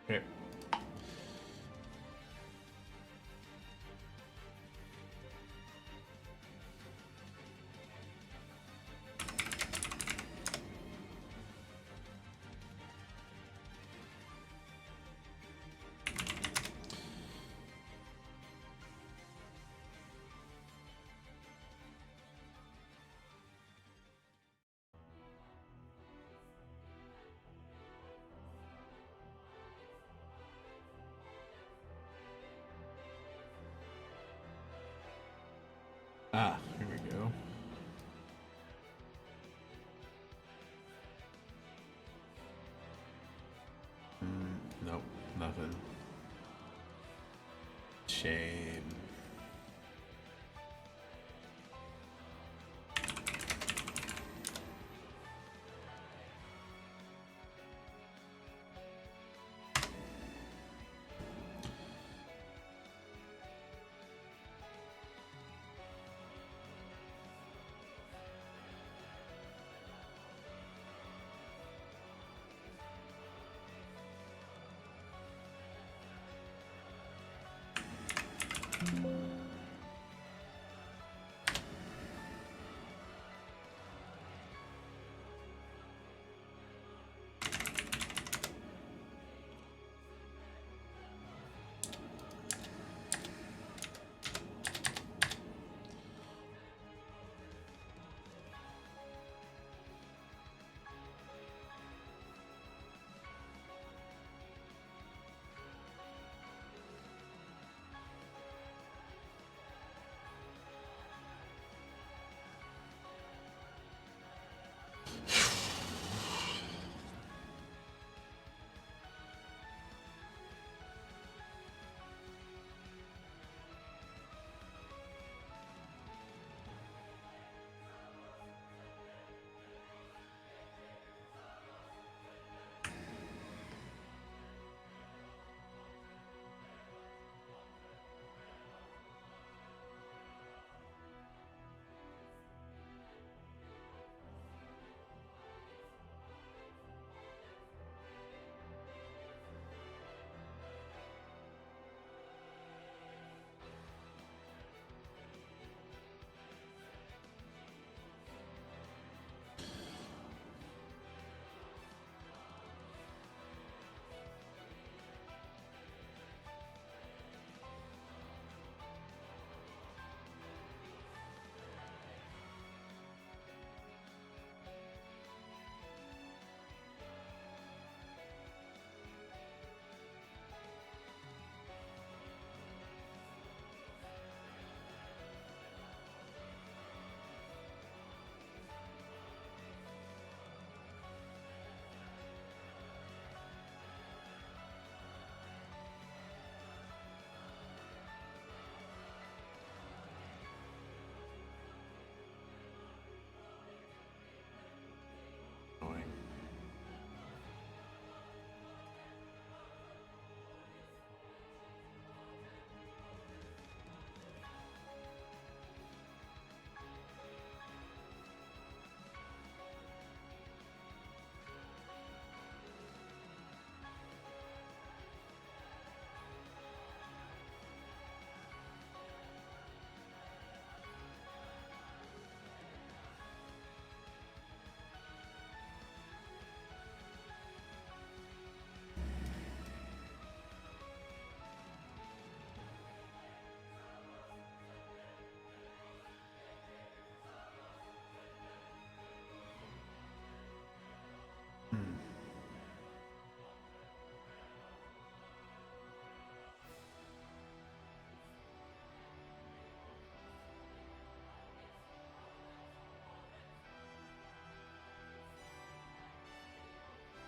Okay. Ah, here we go. Nope, nothing. Shame.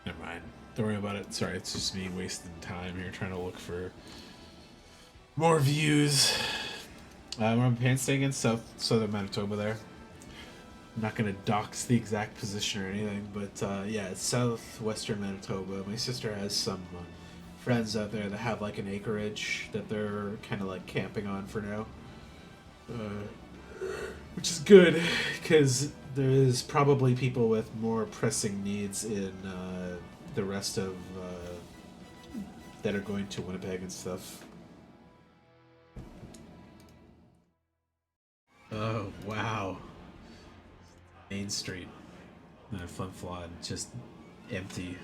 Never mind. Don't worry about it. Sorry, it's just me wasting time here trying to look for more views. We're staying in southern Manitoba there. I'm not going to dox the exact position or anything, but yeah, it's southwestern Manitoba. My sister has some friends out there that have like an acreage that they're kind of like camping on for now. Which is good, because there's probably people with more pressing needs in the rest of that are going to Winnipeg and stuff. Oh wow! Main Street, Flin Flon, just empty.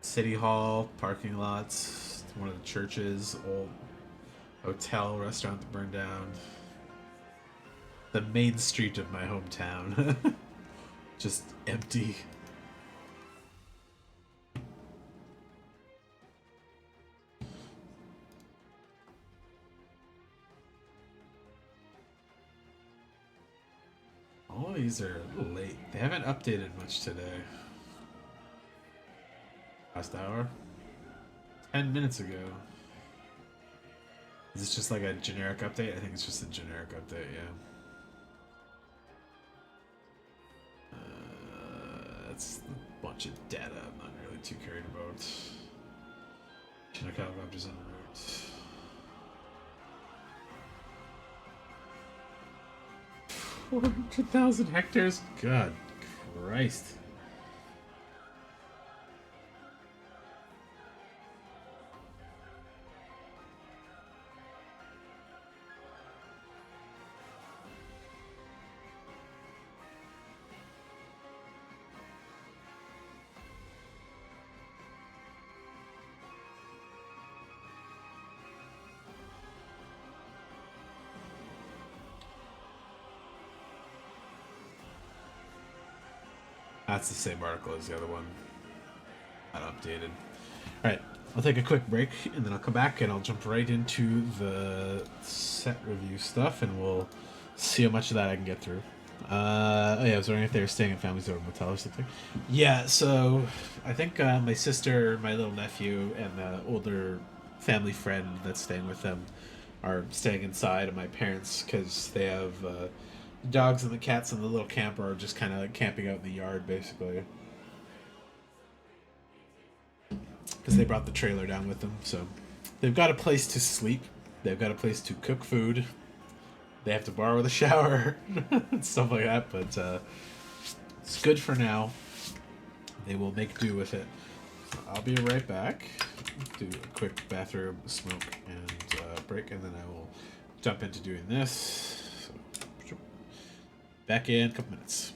City Hall, parking lots, one of the churches, old hotel, restaurant that burned down. The main street of my hometown. Just empty. All these are a little late. They haven't updated much today. Last hour? 10 minutes ago. Is this just like a generic update? I think it's just a generic update, yeah. That's a bunch of data I'm not really too carried about. Chinook helicopters on the route. 400,000 hectares? God Christ. That's the same article as the other one. Not updated. Alright, I'll take a quick break and then I'll come back and I'll jump right into the set review stuff and we'll see how much of that I can get through. Oh yeah, I was wondering if they were staying at family's or motel or something. Yeah, so I think my sister, my little nephew, and the older family friend that's staying with them are staying inside of my parents because they have dogs and the cats and the little camper are just kind of camping out in the yard basically. Because they brought the trailer down with them, so they've got a place to sleep, they've got a place to cook food, they have to borrow the shower and stuff like that, but it's good for now. They will make do with it. So I'll be right back. Do a quick bathroom smoke and break, and then I will jump into doing this. So, back in a couple minutes.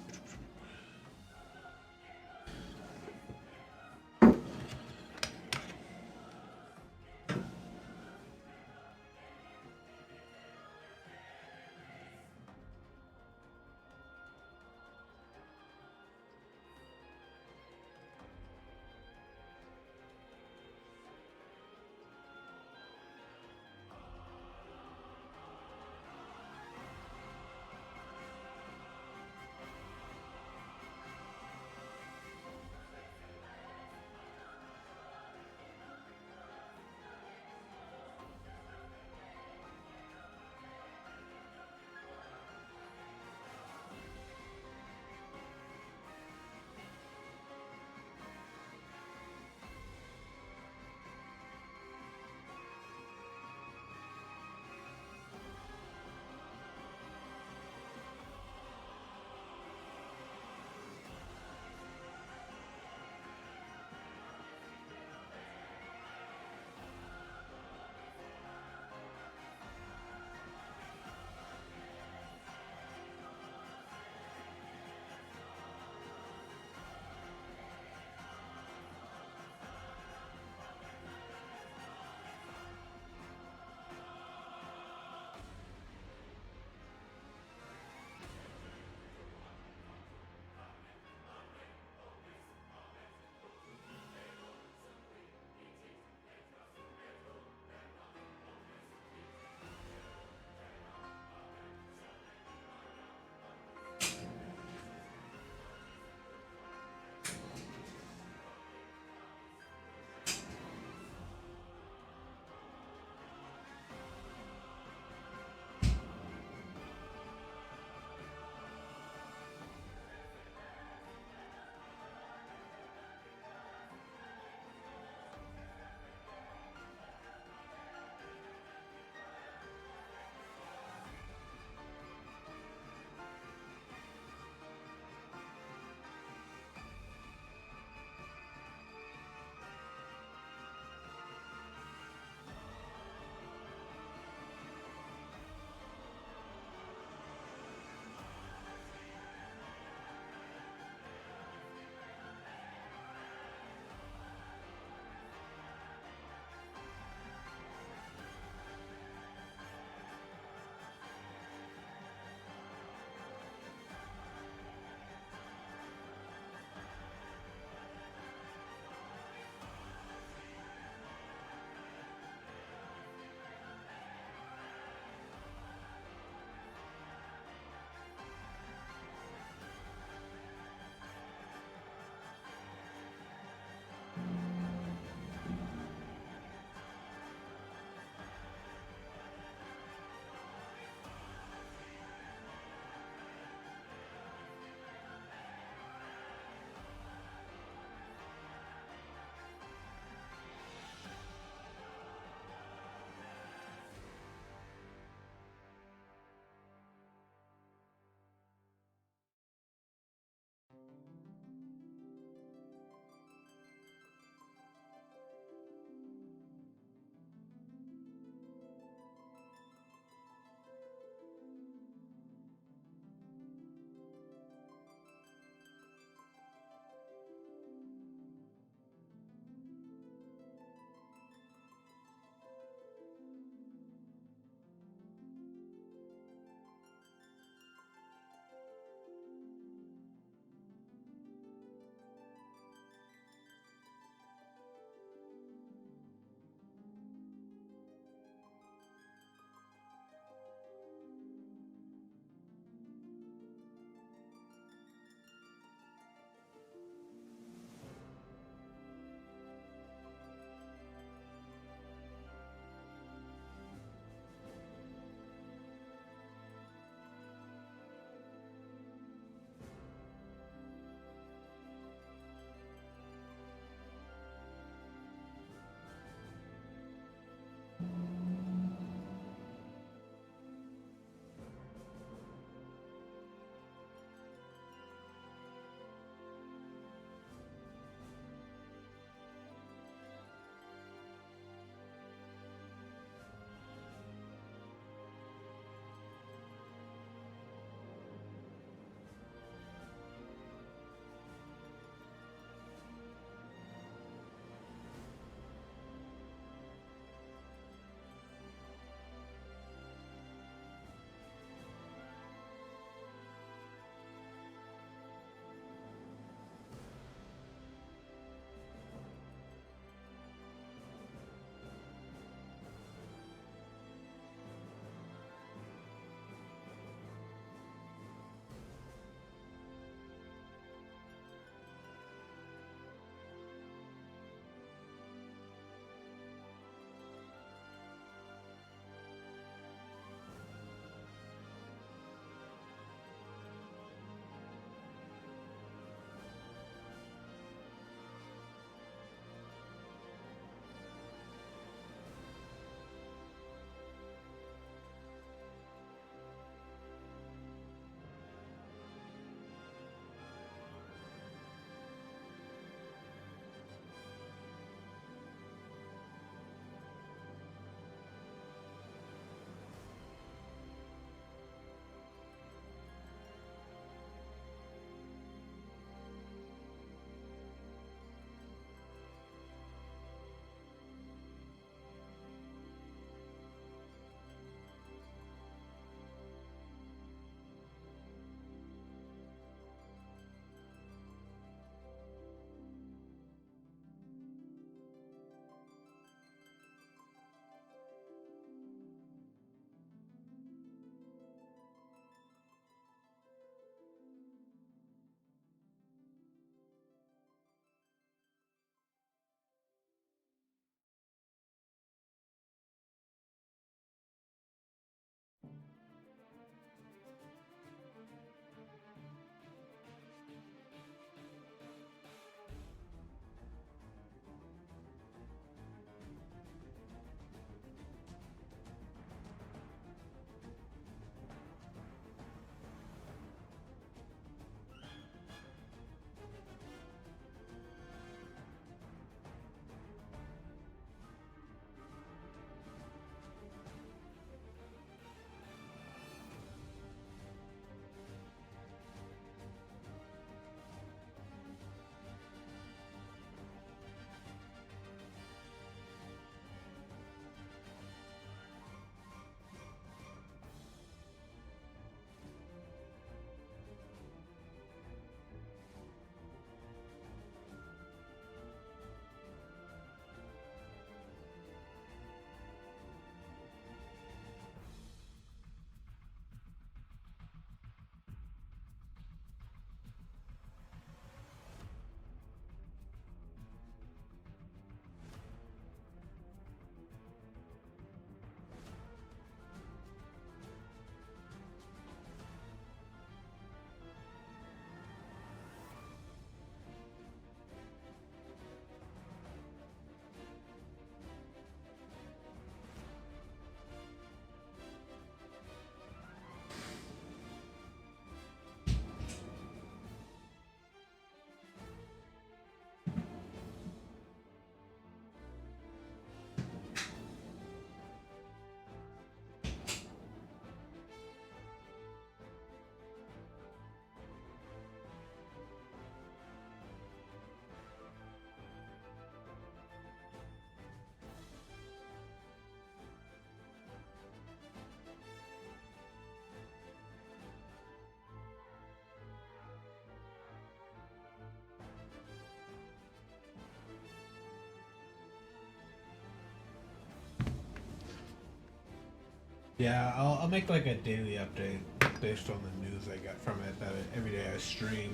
Yeah, I'll make like a daily update based on the news I get from it. That every day I stream.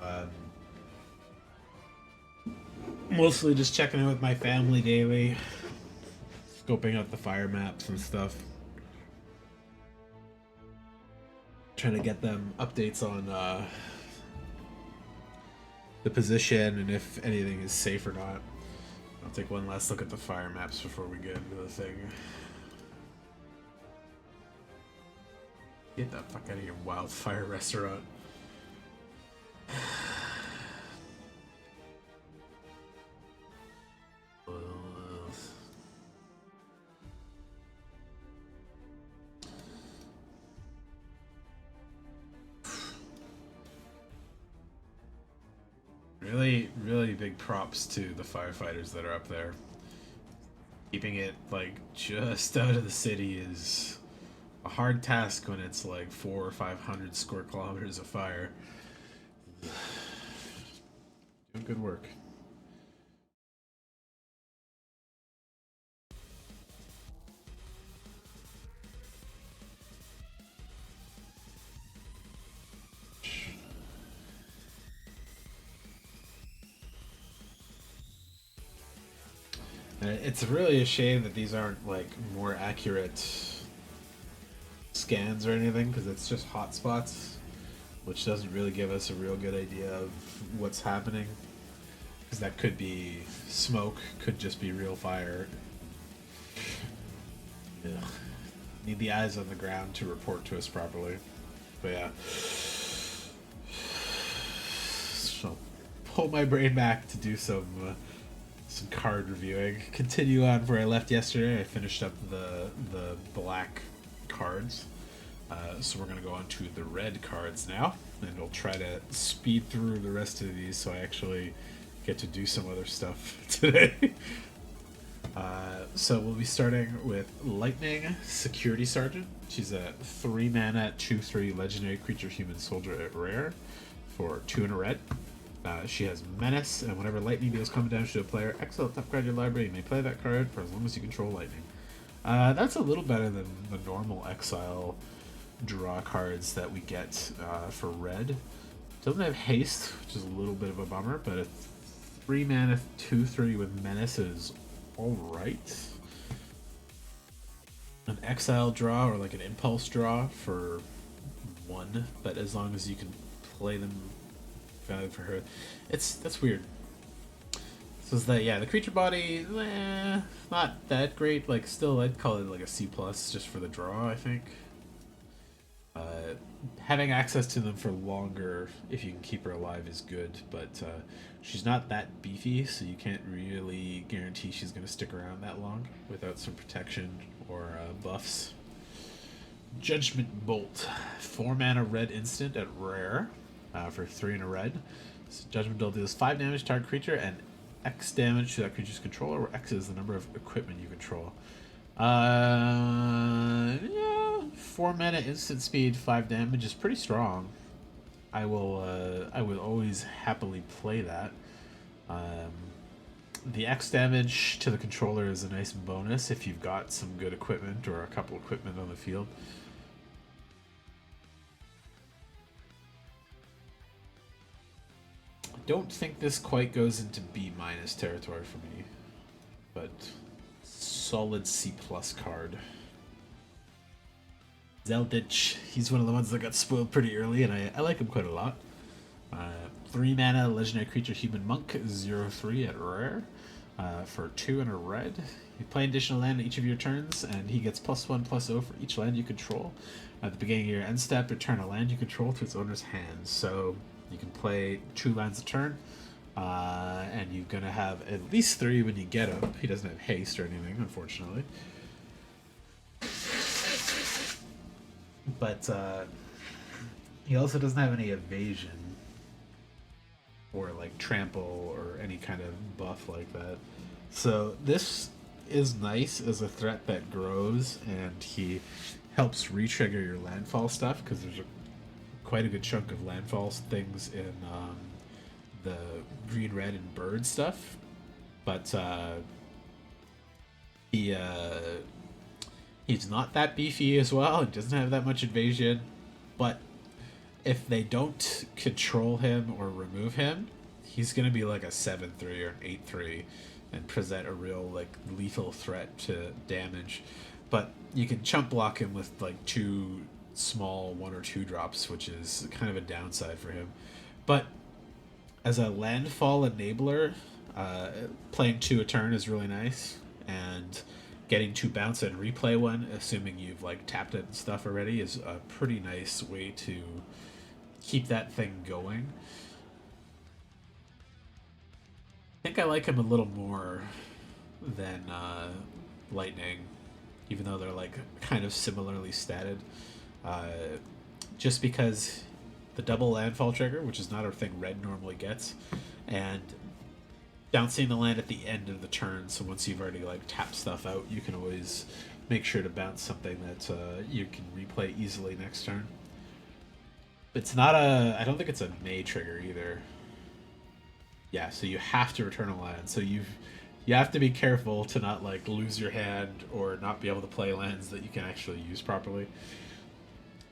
Um, Mostly just checking in with my family daily, scoping out the fire maps and stuff, trying to get them updates on the position and if anything is safe or not. I'll take one last look at the fire maps before we get into the thing. Get the fuck out of here, wildfire restaurant. Really, really big props to the firefighters that are up there. Keeping it like just out of the city is a hard task when it's like 400 or 500 square kilometers of fire. Doing good work. It's really a shame that these aren't like more accurate scans or anything because it's just hotspots, which doesn't really give us a real good idea of what's happening. Because that could be smoke, could just be real fire. Yeah. Need the eyes on the ground to report to us properly. But yeah. So pull my brain back to do some card reviewing. Continue on where I left yesterday. I finished up the black cards. So we're gonna go on to the red cards now, and we'll try to speed through the rest of these so I actually get to do some other stuff today. So we'll be starting with Lightning Security Sergeant. She's a 3 mana 2/3 legendary creature human soldier at rare for 2 and a red. She has Menace, and whenever lightning deals combat damage to a player, exile the top card of your library. You may play that card for as long as you control lightning. That's a little better than the normal exile draw cards that we get for red. Doesn't have haste, which is a little bit of a bummer, but a 3 mana 2/3 with Menace is alright. An exile draw or like an impulse draw for 1, but as long as you can play them value for her. That's weird. So is that, yeah, the creature body, not that great. Like, still, I'd call it like a C plus just for the draw. I think. Having access to them for longer, if you can keep her alive, is good. But she's not that beefy, so you can't really guarantee she's going to stick around that long without some protection or buffs. Judgment Bolt, 4 mana red instant at rare for 3 and a red. So Judgment Bolt deals 5 damage to target creature and X damage to that creature's controller, where X is the number of equipment you control. Yeah, 4 mana instant speed, 5 damage is pretty strong. I would always happily play that. The X damage to the controller is a nice bonus if you've got some good equipment or a couple equipment on the field. I don't think this quite goes into B minus territory for me, but solid C plus card. Zelditch, he's one of the ones that got spoiled pretty early, and I like him quite a lot. 3 mana legendary creature human monk, 0/3 at rare for 2 and a red. You play an additional land on each of your turns, and he gets +1/+0 for each land you control. At the beginning of your end step, return a land you control to its owner's hand. So you can play 2 lands a turn, and you're going to have at least 3 when you get him. He doesn't have haste or anything, unfortunately. But he also doesn't have any evasion or like trample or any kind of buff like that. So this is nice as a threat that grows, and he helps re-trigger your landfall stuff because there's quite a good chunk of landfall things in the green, red, and bird stuff. But he He's not that beefy as well. He doesn't have that much invasion. But if they don't control him or remove him, he's going to be like a 7-3 or an 8-3 and present a real like lethal threat to damage. But you can chump block him with like 2 small 1 or 2 drops, which is kind of a downside for him. But as a landfall enabler, playing 2 a turn is really nice, and getting to bounce and replay one, assuming you've like tapped it and stuff already, is a pretty nice way to keep that thing going. I think I like him a little more than Lightning, even though they're like kind of similarly statted. Just because the double landfall trigger, which is not a thing red normally gets, and bouncing the land at the end of the turn, so once you've already like tapped stuff out, you can always make sure to bounce something that you can replay easily next turn. It's not a... I don't think it's a May trigger either. Yeah, so you have to return a land. So you have to be careful to not like lose your hand or not be able to play lands that you can actually use properly.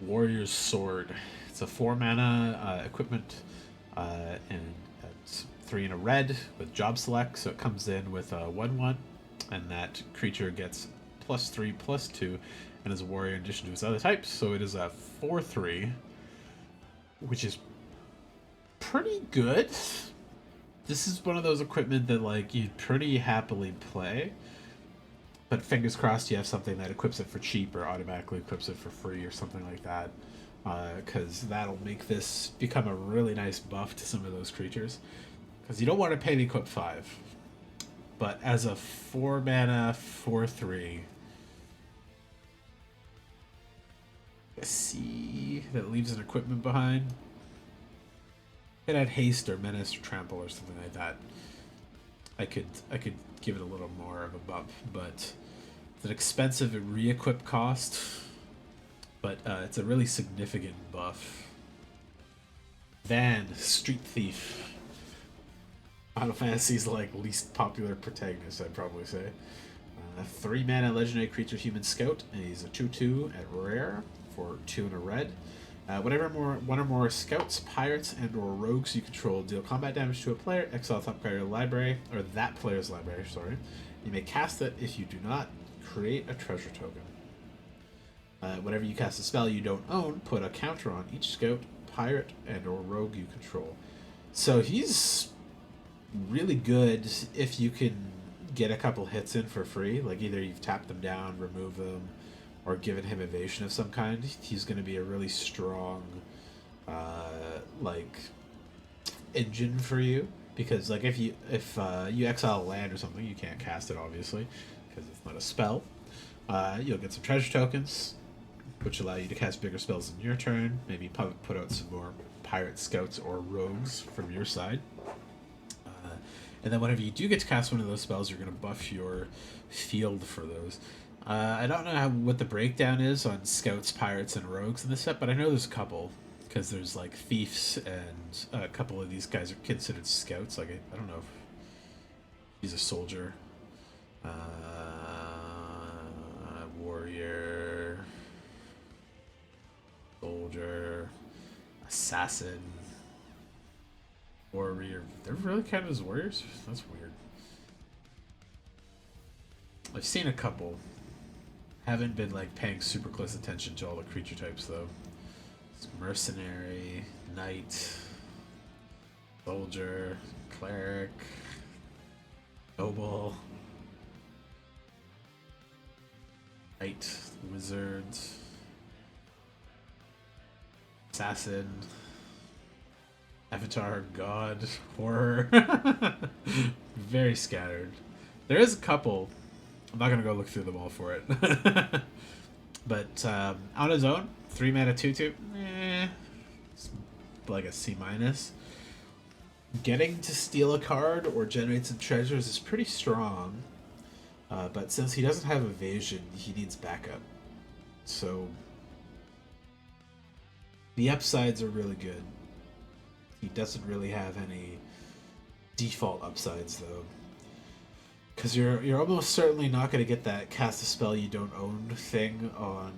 Warrior's Sword. It's a 4 mana equipment, and it's 3 in a red with job select, so it comes in with a 1/1, and that creature gets +3/+2 and is a warrior in addition to its other types, so it is a 4/3, which is pretty good. This is one of those equipment that like you'd pretty happily play, but fingers crossed you have something that equips it for cheap or automatically equips it for free or something like that, because that'll make this become a really nice buff to some of those creatures, because you don't want to pay the equip 5, but as a 4 mana 4/3, see, that leaves an equipment behind. It had haste or menace or trample or something like that. I could give it a little more of a bump, but it's an expensive re-equip cost, but it's a really significant buff. Then Street Thief, Final Fantasy's like least popular protagonist, I'd probably say. 3 mana legendary creature human scout, and he's a 2/2 at rare for 2 in a red. Whenever one or more scouts, pirates, and or rogues you control deal combat damage to a player, exile top card of your library, or that player's library, sorry. You may cast it. If you do not, create a treasure token. Whenever you cast a spell you don't own, put a counter on each scout, pirate, and or rogue you control. So he's really good if you can get a couple hits in for free. Like either you've tapped them down, removed them, or given him evasion of some kind. He's going to be a really strong like engine for you, because like if you exile a land or something, you can't cast it obviously because it's not a spell. You'll get some treasure tokens, which allow you to cast bigger spells in your turn. Maybe put out some more pirate scouts or rogues from your side. And then whenever you do get to cast one of those spells, you're going to buff your field for those. I don't know what the breakdown is on scouts, pirates, and rogues in this set, but I know there's a couple, because there's like thieves, and a couple of these guys are considered scouts. Like I don't know if he's a soldier, warrior, soldier, assassin, warrior. They're really counted as warriors? That's weird. I've seen a couple. Haven't been like paying super close attention to all the creature types though. It's mercenary, knight, soldier, cleric, noble, knight, wizard, assassin, avatar, god, horror. Very scattered. There is a couple. I'm not gonna go look through them all for it. But on his own, 3 mana 2/2, it's like a C-. Getting to steal a card or generate some treasures is pretty strong, but since he doesn't have evasion, he needs backup. So the upsides are really good. He doesn't really have any default upsides though. Because you're almost certainly not going to get that cast a spell you don't own thing on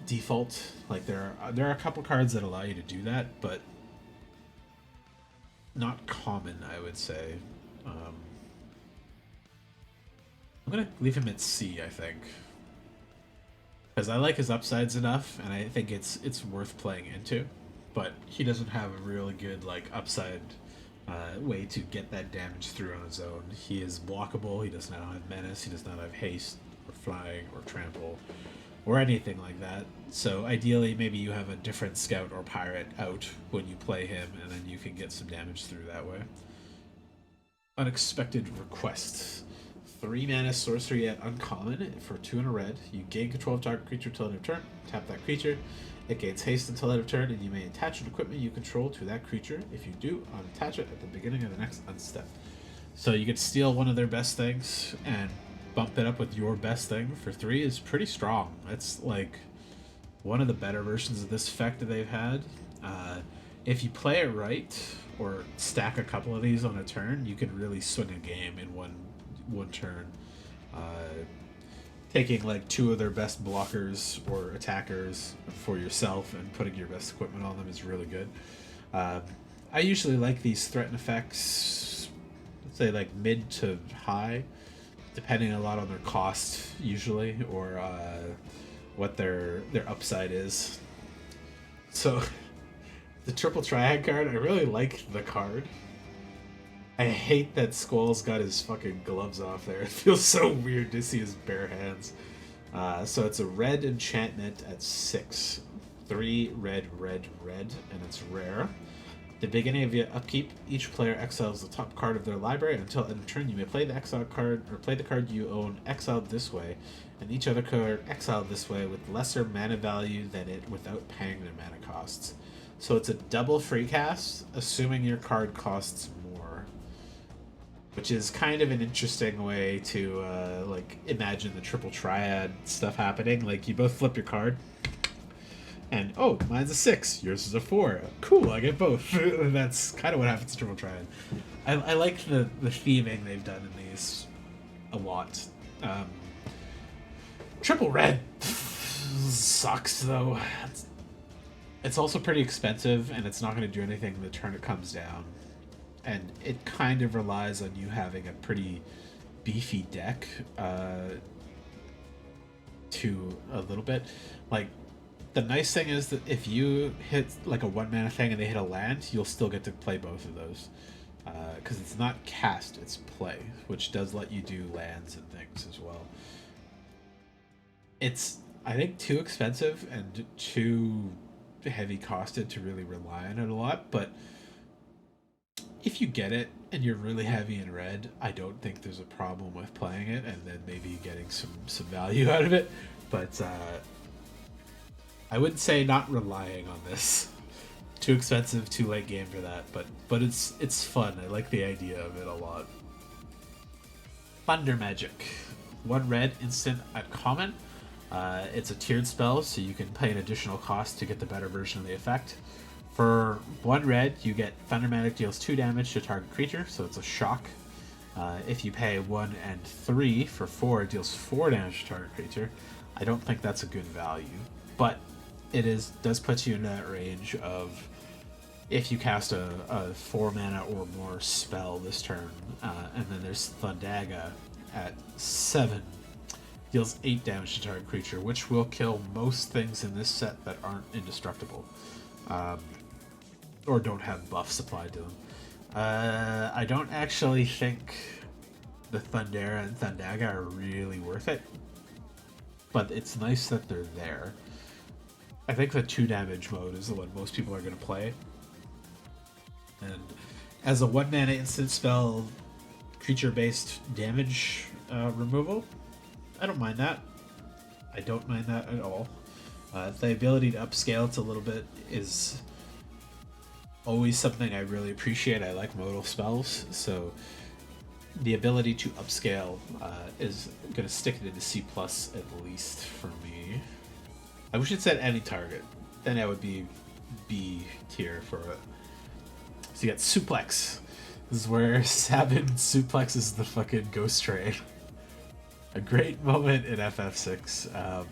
default. Like there are a couple cards that allow you to do that, but not common, I would say. I'm gonna leave him at C, I think, because I like his upsides enough, and I think it's worth playing into. But he doesn't have a really good like upside way to get that damage through on his own. He is blockable. He does not have menace. He does not have haste or flying or trample or anything like that. So ideally, maybe you have a different scout or pirate out when you play him, and then you can get some damage through that way. Unexpected Request. 3 mana sorcery at uncommon for 2 and a red. You gain control of target creature until end of turn. Tap that creature. It gains haste until end of turn, and you may attach an equipment you control to that creature. If you do, unattach it at the beginning of the next unstep. So you get to steal one of their best things and bump it up with your best thing for 3 is pretty strong. It's like one of the better versions of this effect that they've had. If you play it right, or stack a couple of these on a turn, you can really swing a game in one turn. Taking like 2 of their best blockers or attackers for yourself and putting your best equipment on them is really good. I usually like these threaten effects, let's say like mid to high, depending a lot on their cost usually, or what their upside is. So the triple triad card, I really like the card. I hate that Squall's got his fucking gloves off there. It feels so weird to see his bare hands. So it's a red enchantment at 6. 3 red, red, red, and it's rare. At the beginning of your upkeep, each player exiles the top card of their library. Until end of turn, you may play the exiled card, or play the card you own exiled this way, and each other card exiled this way with lesser mana value than it without paying their mana costs. So it's a double free cast, assuming your card costs more. Which is kind of an interesting way to like imagine the triple triad stuff happening. Like you both flip your card, and oh, mine's a 6, yours is a 4. Cool, I get both. That's kind of what happens to triple triad. I like the theming they've done in these a lot. Triple red sucks though. It's also pretty expensive, and it's not going to do anything the turn it comes down. And it kind of relies on you having a pretty beefy deck to a little bit. Like, the nice thing is that if you hit like a 1 mana thing and they hit a land, you'll still get to play both of those. Because it's not cast, it's play, which does let you do lands and things as well. It's, I think, too expensive and too heavy costed to really rely on it a lot, but if you get it and you're really heavy in red, I don't think there's a problem with playing it and then maybe getting some value out of it. But I wouldn't say not relying on this. Too expensive, too late game for that, but it's fun. I like the idea of it a lot. Thunder Magic. 1 red instant at common. It's a tiered spell, so you can pay an additional cost to get the better version of the effect. For 1 red, you get Thunder Magic deals 2 damage to target creature, so it's a shock. If you pay 1 and 3 for 4, it deals 4 damage to target creature. I don't think that's a good value, but it does put you in that range of if you cast a 4 mana or more spell this turn, and then there's Thundaga at 7. Deals 8 damage to target creature, which will kill most things in this set that aren't indestructible. Or don't have buffs applied to them. I don't actually think the Thundera and Thundaga are really worth it, but it's nice that they're there. I think the 2 damage mode is the one most people are going to play. And as a 1 mana instant spell, creature-based damage removal, I don't mind that. I don't mind that at all. The ability to upscale it a little bit is always something I really appreciate. I like modal spells, so the ability to upscale is going to stick it into C+ at least for me. I wish it said any target. Then I would be B tier for it. So you got Suplex. This is where Sabin suplexes the fucking ghost train. A great moment in FF6.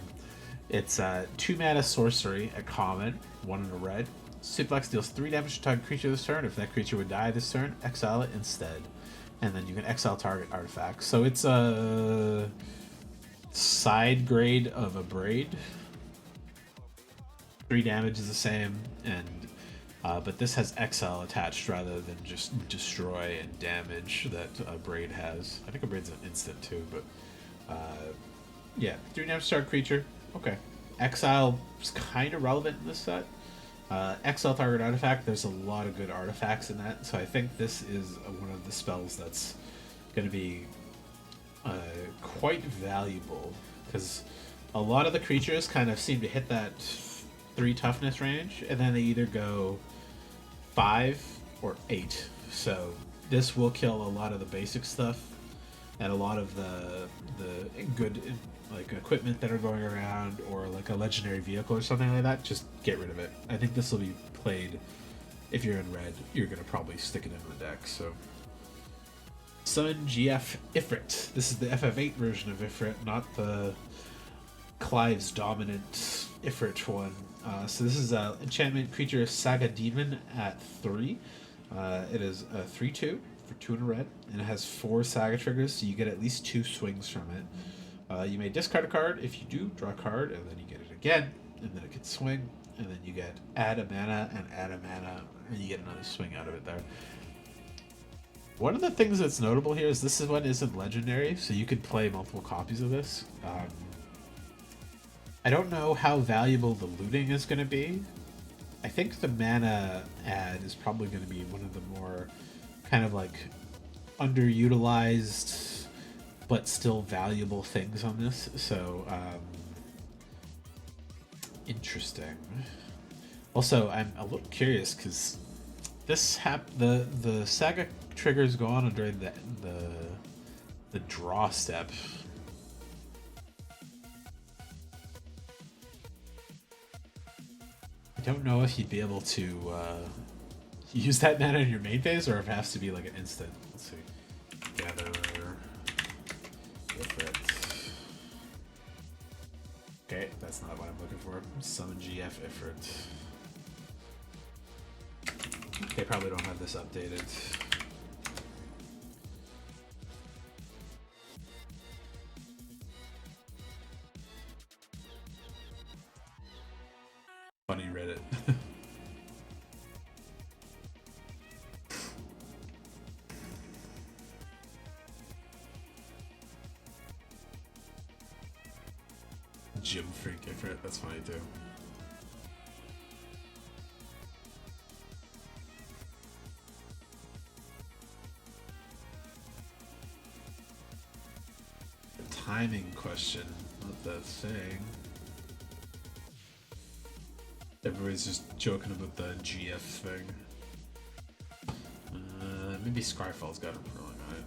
It's 2 mana sorcery, a common, 1 in a red. Suplex deals 3 damage to target creature this turn. If that creature would die this turn, exile it instead. And then you can exile target artifacts. So it's a side grade of a braid. 3 damage is the same, and but this has exile attached rather than just destroy and damage that a braid has. I think a braid's an instant too, but yeah, 3 damage to target creature. Okay, exile is kind of relevant in this set. Exile target artifact. There's a lot of good artifacts in that, so I think this is one of the spells that's going to be quite valuable because a lot of the creatures kind of seem to hit that 3 toughness range, and then they either go 5 or 8. So this will kill a lot of the basic stuff and a lot of the good like equipment that are going around, or like a legendary vehicle or something like that. Just get rid of it. I think this will be played. If you're in red, you're gonna probably stick it in the deck. So summon GF Ifrit. This is the FF8 version of Ifrit, not the Clive's dominant Ifrit one. So this is a enchantment creature, Saga Demon at 3. It is a 3/2 for 2 in a red, and it has 4 Saga triggers, so you get at least 2 swings from it. You may discard a card. If you do, draw a card, and then you get it again, and then it can swing, and then you get add a mana, and you get another swing out of it there. One of the things that's notable here is this one isn't legendary, so you could play multiple copies of this. I don't know how valuable the looting is going to be. I think the mana ad is probably going to be one of the more kind of like underutilized but still valuable things on this. So interesting. Also, I'm a little curious because this the Saga triggers go on during the draw step. I don't know if you'd be able to use that mana in your main phase, or if it has to be like an instant. Let's see. Gather Ifrit. Okay, that's not what I'm looking for. Summon GF Ifrit. They probably don't have this updated. Funny Reddit. Gym Freak Ifrit, that's funny too. The timing question, what that's saying. Everybody's just joking about the GF thing. Maybe Scryfall's got him rolling on it.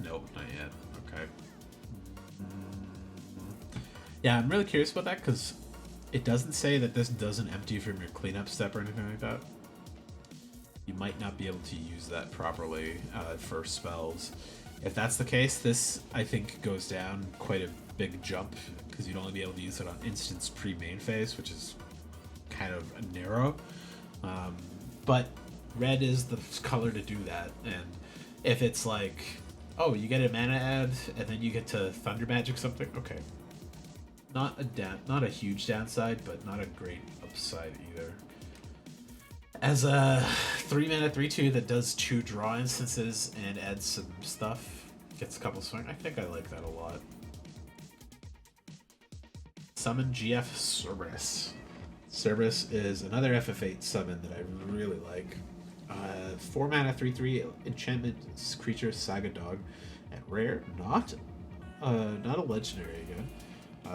Nope, not yet. Okay. Yeah, I'm really curious about that because it doesn't say that this doesn't empty from your cleanup step or anything like that. You might not be able to use that properly for spells. If that's the case, this I think goes down quite a big jump because you'd only be able to use it on instance pre-main phase, which is kind of narrow. But red is the color to do that, and if it's like, oh, you get a mana ad and then you get to Thunder Magic something, okay. Not a huge downside, but not a great upside either. As a 3 mana 3/2 that does 2 draw instances and adds some stuff, gets a couple swing, I think I like that a lot. Summon GF Cerberus. Cerberus is another FF8 summon that I really like. 4 mana 3/3 enchantment creature, Saga Dog, at rare, not a legendary again.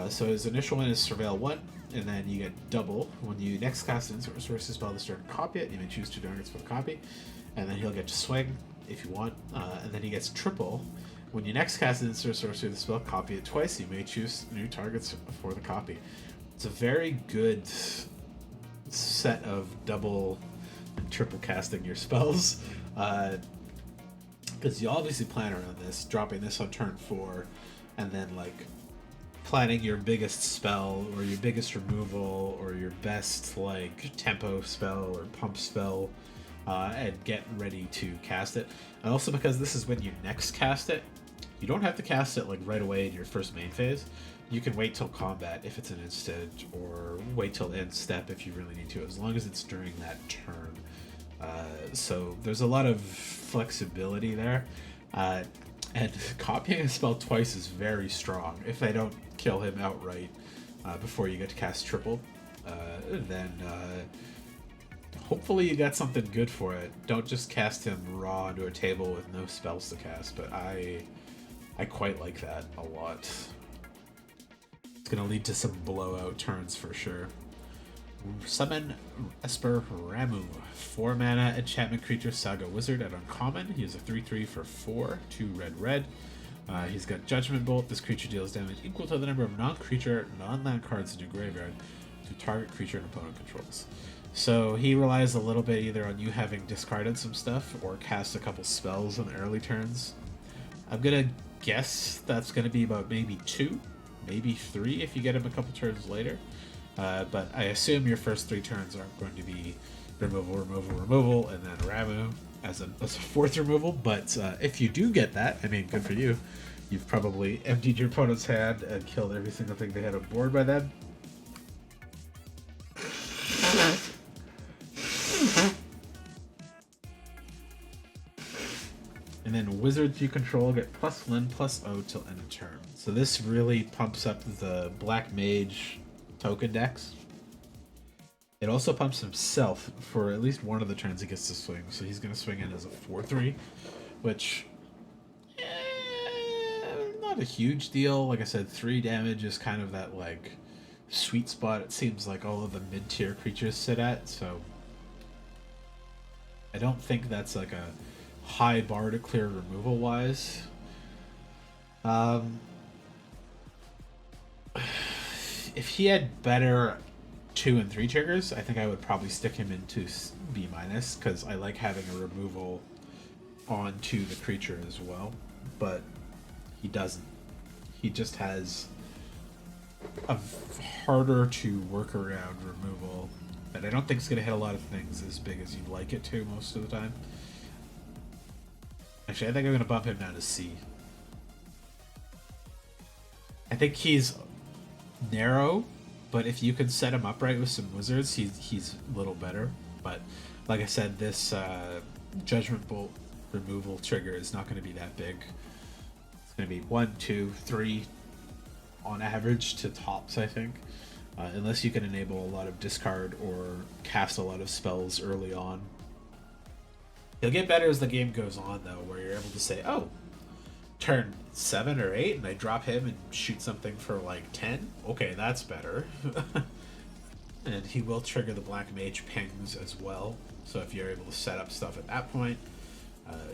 So his initial one is Surveil 1, and then you get double. When you next cast an instant resources spell this turn, copy it. You may choose 2 targets for the copy, and then he'll get to swing if you want. And then he gets triple. When you next cast an instant resource with the spell, copy it twice. You may choose new targets for the copy. It's a very good set of double and triple casting your spells. Because you obviously plan around this, dropping this on turn 4, and then like planning your biggest spell or your biggest removal or your best like tempo spell or pump spell, and get ready to cast it. And also because this is when you next cast it, you don't have to cast it like right away in your first main phase. You can wait till combat if it's an instant, or wait till end step if you really need to, as long as it's during that turn. So there's a lot of flexibility there. And copying a spell twice is very strong. If they don't kill him outright before you get to cast triple, then hopefully you got something good for it. Don't just cast him raw onto a table with no spells to cast, but I quite like that a lot. It's going to lead to some blowout turns for sure. Summon Esper Ramu. 4 mana enchantment creature Saga Wizard at uncommon. He is a 3/3 for 4, 2 red. He's got Judgment Bolt. This creature deals damage equal to the number of non-creature, non-land cards in your graveyard to target creature an opponent controls. So he relies a little bit either on you having discarded some stuff or cast a couple spells in the early turns. I'm gonna guess that's gonna be about maybe 2, maybe 3 if you get him a couple turns later. But I assume your first 3 turns are going to be removal, and then Ramu as a 4th removal. But if you do get that, I mean, good for you. You've probably emptied your opponent's hand and killed every single thing they had on board by then. And then wizards you control get +1/+0 till end of turn. So this really pumps up the Black Mage token decks. It also pumps himself for at least one of the turns he gets to swing. So he's going to swing in as a 4/3, which not a huge deal. Like I said, 3 damage is kind of that like sweet spot it seems like all of the mid-tier creatures sit at. So I don't think that's like a high bar to clear removal wise. If he had better 2 and 3 triggers, I think I would probably stick him into B-, because I like having a removal onto the creature as well. But he doesn't. He just has a harder to work around removal that I don't think is going to hit a lot of things as big as you'd like it to most of the time. Actually, I think I'm going to bump him down to C. I think he's narrow, but if you can set him up right with some wizards, he's a little better. But like I said, this Judgment Bolt removal trigger is not going to be that big. It's going to be 1, 2, 3 on average to tops, I think. Unless you can enable a lot of discard or cast a lot of spells early on. He'll get better as the game goes on, though, where you're able to say, oh, turn 7 or 8 and I drop him and shoot something for like 10. Okay, that's better. And he will trigger the Black Mage pings as well. So if you're able to set up stuff at that point,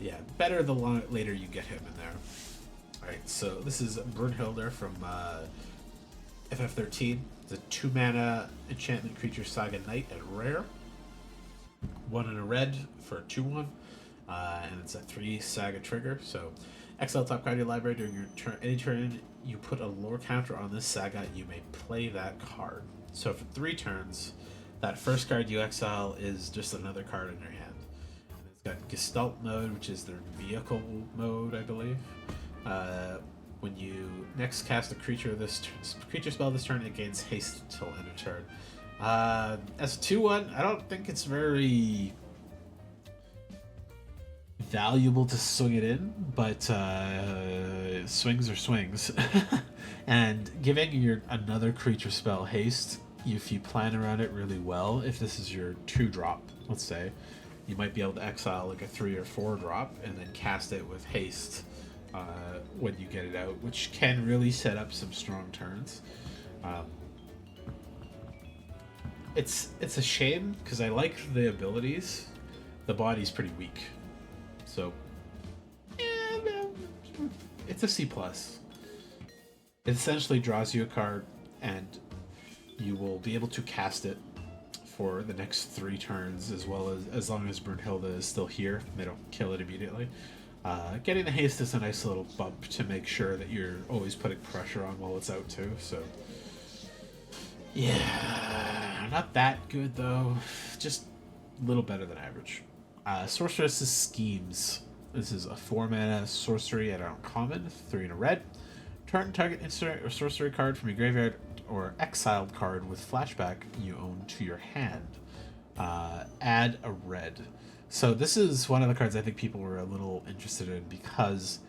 yeah, better the later you get him in there. Alright, so this is Brunhilde from FF13. It's a 2 mana enchantment creature Saga Knight at rare. 1 and a red for a 2/1. And it's a 3 Saga trigger. So exile top card of your library during your turn. Any turn you put a lore counter on this Saga, you may play that card. So for 3 turns, that first card you exile is just another card in your hand. And it's got Gestalt mode, which is their vehicle mode, I believe. When you next cast a creature spell this turn, it gains haste until end of turn. As a 2/1, I don't think it's very valuable to swing it in, but swings are swings. And giving your another creature spell haste, if you plan around it really well, if this is your 2-drop, let's say, you might be able to exile like a 3 or 4-drop and then cast it with haste when you get it out, which can really set up some strong turns. It's a shame because I like the abilities. The body's pretty weak, so it's a C+. It essentially draws you a card, and you will be able to cast it for the next 3 turns, as long as Brunhilde is still here. They don't kill it immediately. Getting the haste is a nice little bump to make sure that you're always putting pressure on while it's out too. So yeah, not that good though. Just a little better than average. Sorceress's Schemes. This is a 4-mana sorcery at uncommon, 3 in a red. Target instant or sorcery card from your graveyard or exiled card with flashback you own to your hand. Add a red. So this is one of the cards I think people were a little interested in because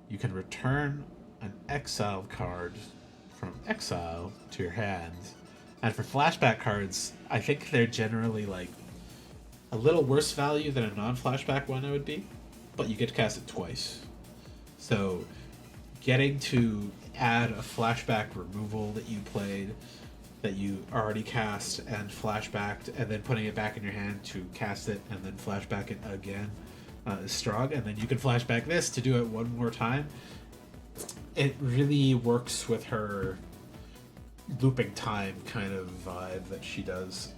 you can return an exiled card from exile to your hand. And for flashback cards, I think they're generally like a little worse value than a non-flashback one would be, but you get to cast it twice. So getting to add a flashback removal that you played, that you already cast and flashbacked, and then putting it back in your hand to cast it and then flashback it again is strong. And then you can flashback this to do it one more time. It really works with her looping time kind of vibe that she does.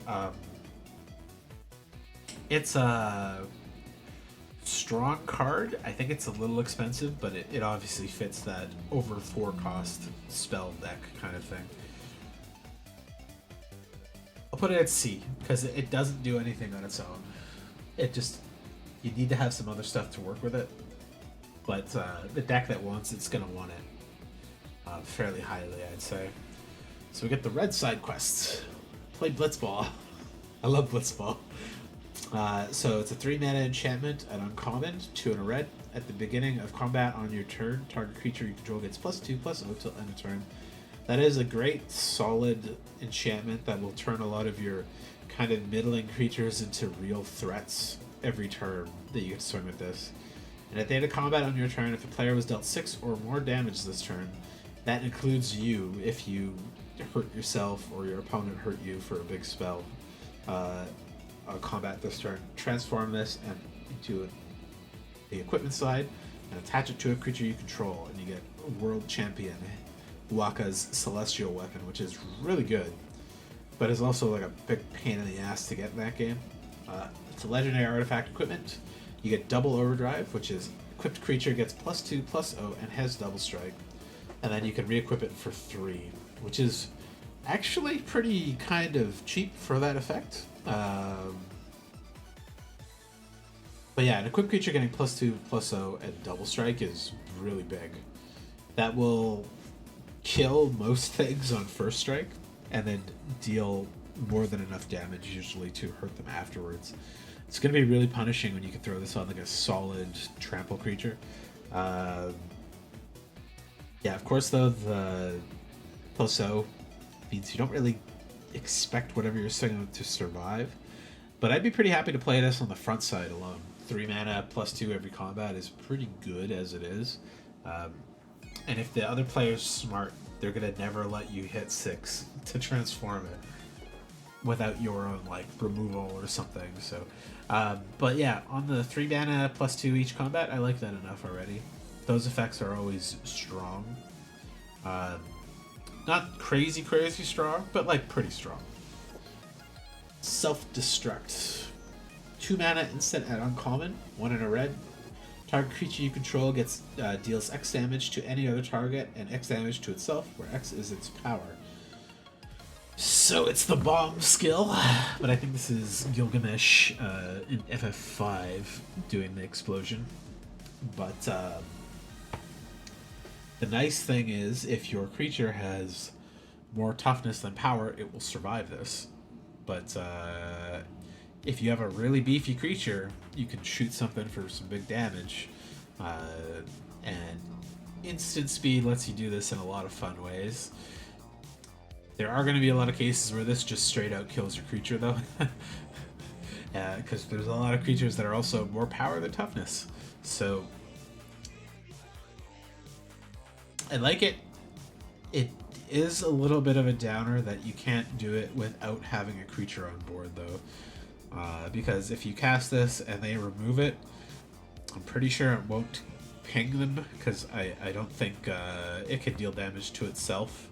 It's a strong card. I think it's a little expensive, but it obviously fits that over 4 cost spell deck kind of thing. I'll put it at C because it doesn't do anything on its own. It just, you need to have some other stuff to work with it, but the deck that wants it's gonna want it fairly highly, I'd say. So we get the red side quests. Play Blitzball. I love Blitzball. So it's a 3-mana enchantment at uncommon, 2 in a red. At the beginning of combat on your turn, target creature you control gets +2/+0 till end of turn. That is a great, solid enchantment that will turn a lot of your kind of middling creatures into real threats every turn that you get to swing with this. And at the end of combat on your turn, if a player was dealt 6 or more damage this turn, that includes you if you hurt yourself or your opponent hurt you for a big spell. Combat this turn, transform this and into the equipment side and attach it to a creature you control, and you get World Champion Waka's Celestial Weapon, which is really good, but is also like a big pain in the ass to get in that game. It's a legendary artifact equipment. You get Double Overdrive, which is equipped creature gets +2/+0 and has double strike, and then you can re-equip it for 3, which is actually pretty kind of cheap for that effect. But yeah, an equipped creature getting +2/+0 and double strike is really big. That will kill most things on first strike and then deal more than enough damage usually to hurt them afterwards. It's going to be really punishing when you can throw this on like a solid trample creature. Yeah, of course though, the +0 means you don't really expect whatever you're swinging to survive, but I'd be pretty happy to play this on the front side alone. 3 mana +2 every combat is pretty good as it is. And if the other player's smart, they're gonna never let you hit 6 to transform it without your own like removal or something. So, but yeah, on the 3 mana +2 each combat, I like that enough already. Those effects are always strong. Not crazy strong, but like pretty strong. Self-destruct. 2 mana instant at uncommon, 1 in a red. Target creature you control gets deals X damage to any other target and X damage to itself, where X is its power. So it's the bomb skill, but I think this is Gilgamesh in FF5 doing the explosion. But the nice thing is, if your creature has more toughness than power, it will survive this. But if you have a really beefy creature, you can shoot something for some big damage. And instant speed lets you do this in a lot of fun ways. There are going to be a lot of cases where this just straight out kills your creature, though. Because there's a lot of creatures that are also more power than toughness. So I like it. It is a little bit of a downer that you can't do it without having a creature on board, though. Because if you cast this and they remove it, I'm pretty sure it won't ping them, because I don't think it can deal damage to itself.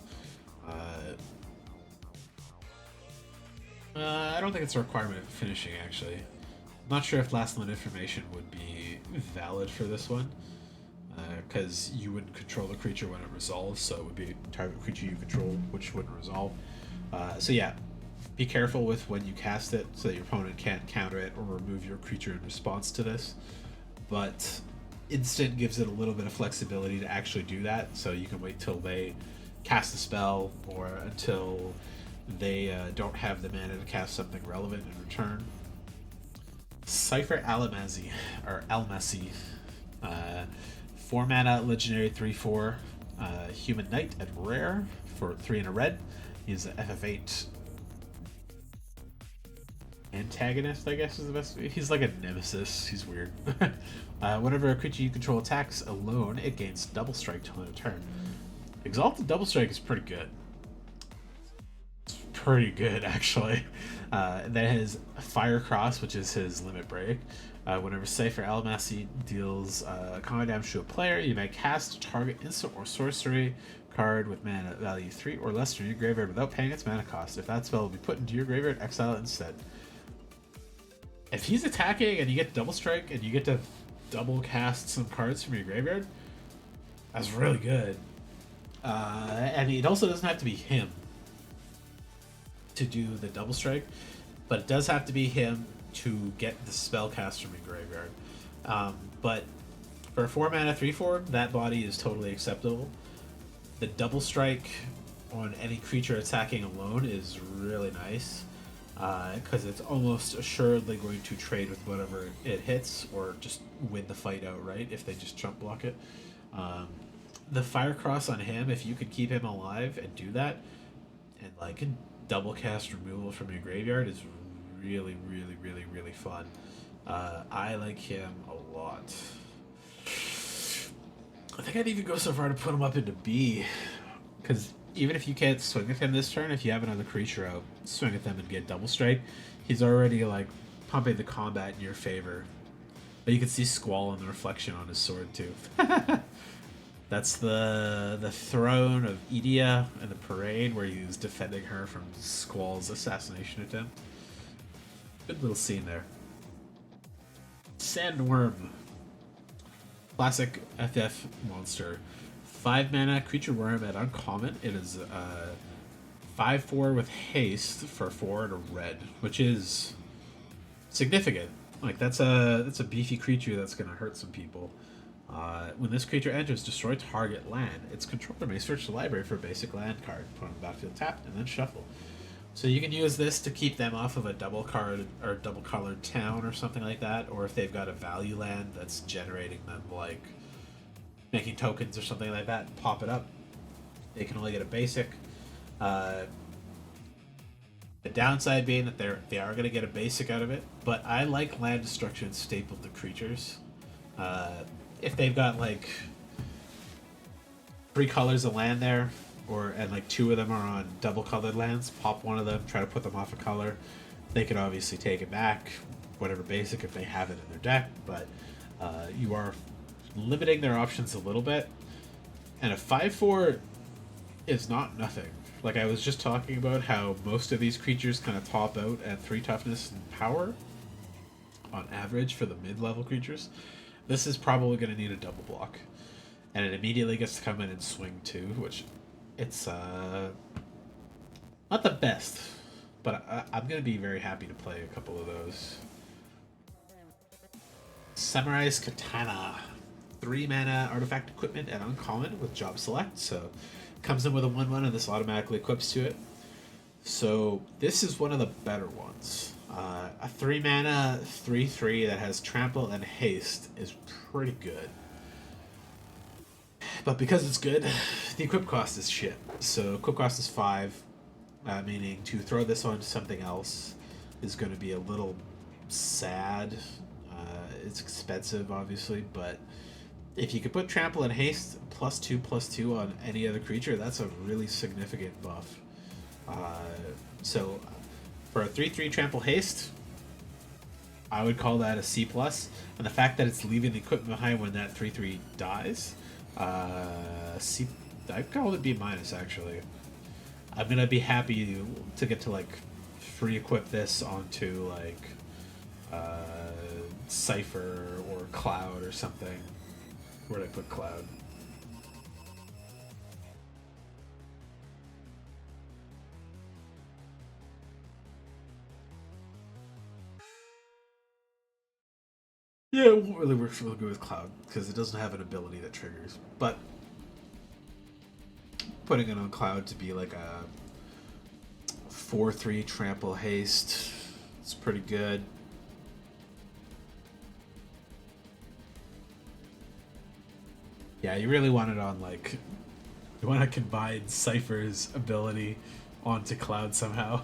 I don't think it's a requirement of finishing, actually. I'm not sure if last line information would be valid for this one, because you wouldn't control the creature when it resolves, so it would be target creature you control, which wouldn't resolve. So yeah, be careful with when you cast it, so that your opponent can't counter it or remove your creature in response to this. But instant gives it a little bit of flexibility to actually do that, so you can wait till they cast a spell or until they don't have the mana to cast something relevant in return. Cypher Alamazi, or Almasi. 4 mana, legendary 3/4, human knight at rare for 3 and a red. He's a FF8 antagonist, I guess is the best. He's like a nemesis. He's weird. Whenever a creature you control attacks alone, it gains double strike till end of turn. Exalted double strike is pretty good. It's pretty good, actually. Then his Fire Cross, which is his limit break. Whenever Cypher Almasi deals combat damage to a player, you may cast a target instant or sorcery card with mana value 3 or less from your graveyard without paying its mana cost. If that spell will be put into your graveyard, exile it instead. If he's attacking and you get double strike and you get to double cast some cards from your graveyard, that's really good. And it also doesn't have to be him to do the double strike, but it does have to be him to get the spell cast from your graveyard. But for a 4 mana 3/4, that body is totally acceptable. The double strike on any creature attacking alone is really nice, because it's almost assuredly going to trade with whatever it hits or just win the fight outright if they just jump block it. The Fire Cross on him, if you could keep him alive and do that, and like double cast removal from your graveyard, is really, really, really, really fun. I like him a lot. I think I'd even go so far to put him up into B, because even if you can't swing at him this turn, if you have another creature out, swing at them and get double strike, he's already like pumping the combat in your favor. But you can see Squall in the reflection on his sword too. That's the throne of Edea in the parade where he was defending her from Squall's assassination attempt. Good little scene there. Sandworm. Classic FF monster. 5 mana creature worm at uncommon. It is 5/4 with haste for 4 and a red, which is significant. Like that's a beefy creature that's gonna hurt some people. When this creature enters, destroy target land. Its controller may search the library for a basic land card, put on the battlefield tapped, and then shuffle. So you can use this to keep them off of a double card or double colored town or something like that, or if they've got a value land that's generating them, like making tokens or something like that, pop it up. They can only get a basic. The downside being that they are going to get a basic out of it, but I like land destruction stapled to creatures. If they've got like 3 colors of land there, and like 2 of them are on double colored lands, pop one of them, try to put them off a color. They can obviously take it back, whatever basic, if they have it in their deck, but you are limiting their options a little bit. And a 5/4 is not nothing. Like I was just talking about how most of these creatures kind of top out at 3 toughness and power on average for the mid-level creatures. This is probably going to need a double block. And it immediately gets to come in and swing too, which it's not the best, but I'm going to be very happy to play a couple of those. Samurai's Katana. 3 mana artifact equipment and uncommon with job select, so comes in with a 1/1 and this automatically equips to it. So this is one of the better ones. A 3 mana 3/3 that has trample and haste is pretty good. But because it's good, the equip cost is shit. So equip cost is 5, meaning to throw this on to something else is going to be a little sad. It's expensive, obviously, but if you could put trample and haste +2/+2 on any other creature, that's a really significant buff. So for a 3/3 trample haste, I would call that a C+. And the fact that it's leaving the equipment behind when that 3/3 dies, C. I'd call it B-, actually. I'm gonna be happy to get to like re-equip this onto like Cypher or Cloud or something. Where'd I put Cloud? Yeah, it won't really work really good with Cloud because it doesn't have an ability that triggers. But putting it on Cloud to be like a 4/3 trample haste, it's pretty good. Yeah, you really want it on like you want to combine Cypher's ability onto Cloud somehow.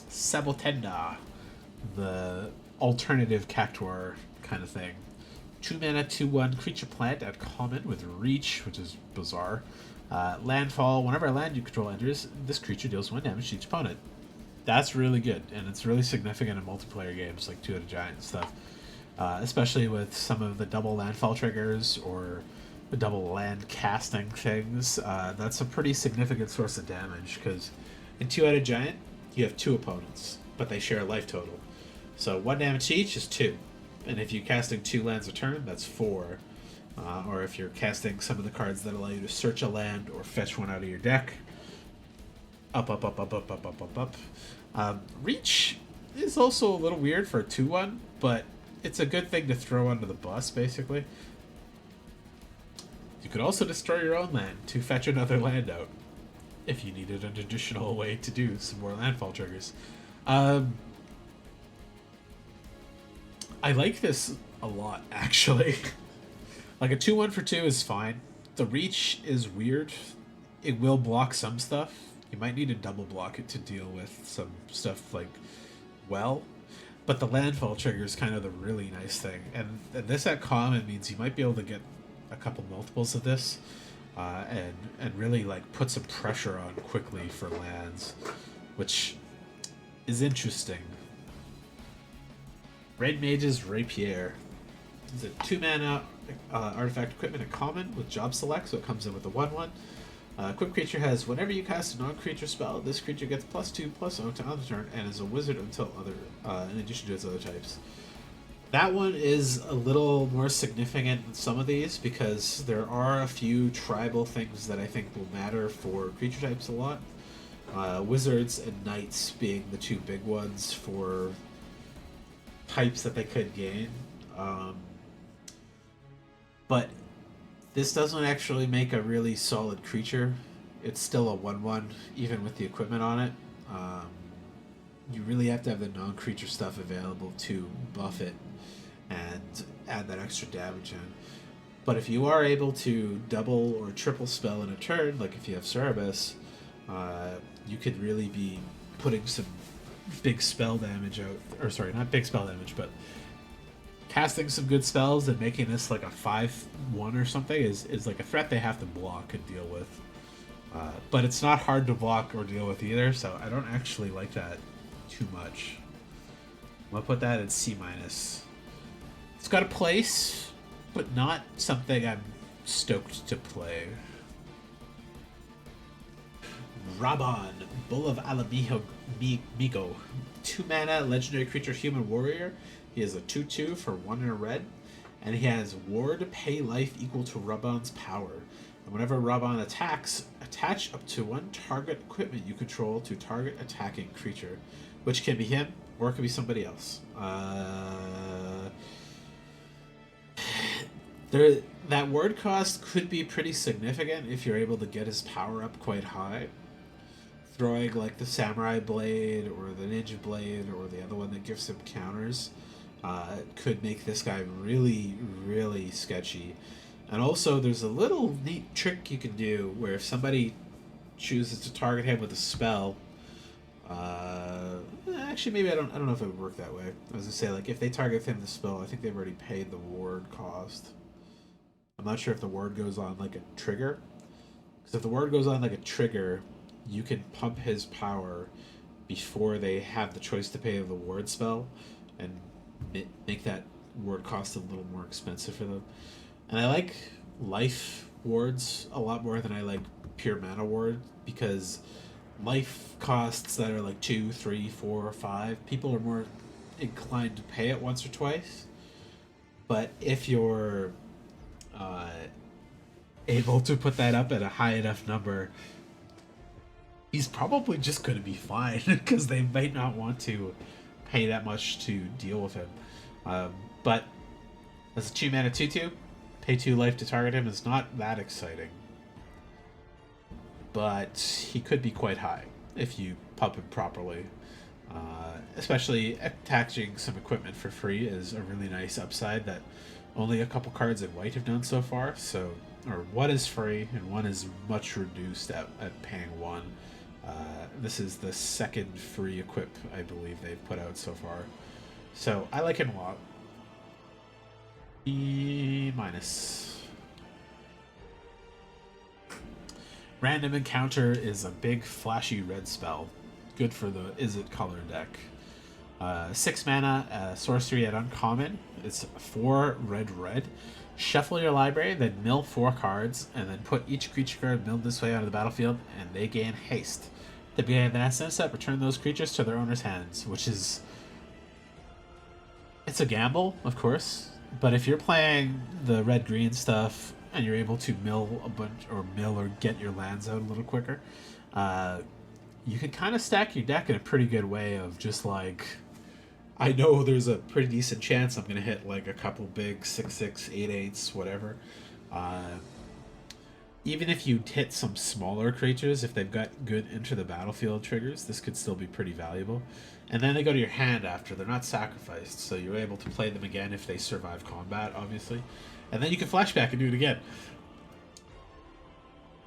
Sabotenda, the alternative Cactuar kind of thing. 2 mana, 2/1 creature plant at common with reach, which is bizarre. Landfall, whenever a land you control enters, this creature deals 1 damage to each opponent. That's really good, and it's really significant in multiplayer games like 2 at a Giant and stuff. Especially with some of the double landfall triggers or the double land casting things. That's a pretty significant source of damage because in 2 at a Giant, you have 2 opponents, but they share a life total. So 1 damage to each is 2. And if you're casting 2 lands a turn, that's 4. Or if you're casting some of the cards that allow you to search a land or fetch one out of your deck, up, up, up, up, up, up, up, up, up. Reach is also a little weird for a 2/1, but it's a good thing to throw under the bus, basically. You could also destroy your own land to fetch another land out, if you needed an additional way to do some more landfall triggers. I like this a lot, actually. Like a 2/1 for 2 is fine. The reach is weird. It will block some stuff. You might need to double block it to deal with some stuff like well. But the landfall trigger is kind of the really nice thing. And this at common means you might be able to get a couple multiples of this and really like put some pressure on quickly for lands, which is interesting. Red Mage's Rapier. It's a 2 mana artifact equipment at common with job select, so it comes in with a 1/1. Quick creature has whenever you cast a non-creature spell, this creature gets +2/+0 to other turn and is a wizard until other in addition to its other types. That one is a little more significant than some of these because there are a few tribal things that I think will matter for creature types a lot. Wizards and knights being the 2 big ones for types that they could gain. But this doesn't actually make a really solid creature. It's still a 1/1, even with the equipment on it. You really have to have the non-creature stuff available to buff it and add that extra damage in. But if you are able to double or triple spell in a turn, like if you have Cerebus, you could really be putting some big spell damage out. Or sorry, not big spell damage, but casting some good spells and making this like a 5/1 or something is like a threat they have to block and deal with. But it's not hard to block or deal with either, so I don't actually like that too much. I'm gonna put that in C-. It's got a place, but not something I'm stoked to play. Raban, Bull of Alamigo, 2 mana, legendary creature, human warrior. He is a 2/2 for 1 and a red, and he has ward pay life equal to Raban's power. And whenever Raban attacks, attach up to 1 target equipment you control to target attacking creature, which can be him or it can be somebody else. That word cost could be pretty significant if you're able to get his power up quite high. Throwing like the Samurai Blade or the Ninja Blade or the other one that gives him counters could make this guy really, really sketchy. And also, there's a little neat trick you can do where if somebody chooses to target him with a spell, actually maybe I don't know if it would work that way. I was gonna say like if they target him with a spell, I think they've already paid the ward cost. I'm not sure if the ward goes on like a trigger, because if the ward goes on like a trigger, you can pump his power before they have the choice to pay the ward spell and make that ward cost a little more expensive for them. And I like life wards a lot more than I like pure mana ward because life costs that are like 2, 3, 4, or 5, people are more inclined to pay it once or twice. But if you're uh, able to put that up at a high enough number, he's probably just going to be fine because they might not want to pay that much to deal with him. But as a 2 mana 2/2, pay 2 life to target him is not that exciting. But he could be quite high if you pump him properly. Especially attaching some equipment for free is a really nice upside that only a couple cards in white have done so far. So, or one is free and one is much reduced at paying 1. This is the second free equip I believe they've put out so far. So I like him a lot. E minus. Random Encounter is a big flashy red spell. Good for the Izzet color deck. 6 mana, sorcery at uncommon. It's 4 red. Shuffle your library, then mill 4 cards, and then put each creature card milled this way onto the battlefield, and they gain haste. At the beginning of the next step, return those creatures to their owner's hands, which is... It's a gamble, of course, but if you're playing the red-green stuff, and you're able to mill a bunch, or get your lands out a little quicker, you can kind of stack your deck in a pretty good way of just like... I know there's a pretty decent chance I'm going to hit like a couple big 6/6, 8/8s, whatever. Even if you hit some smaller creatures, if they've got good into the battlefield triggers, this could still be pretty valuable. And then they go to your hand after. They're not sacrificed, so you're able to play them again if they survive combat, obviously. And then you can flashback and do it again.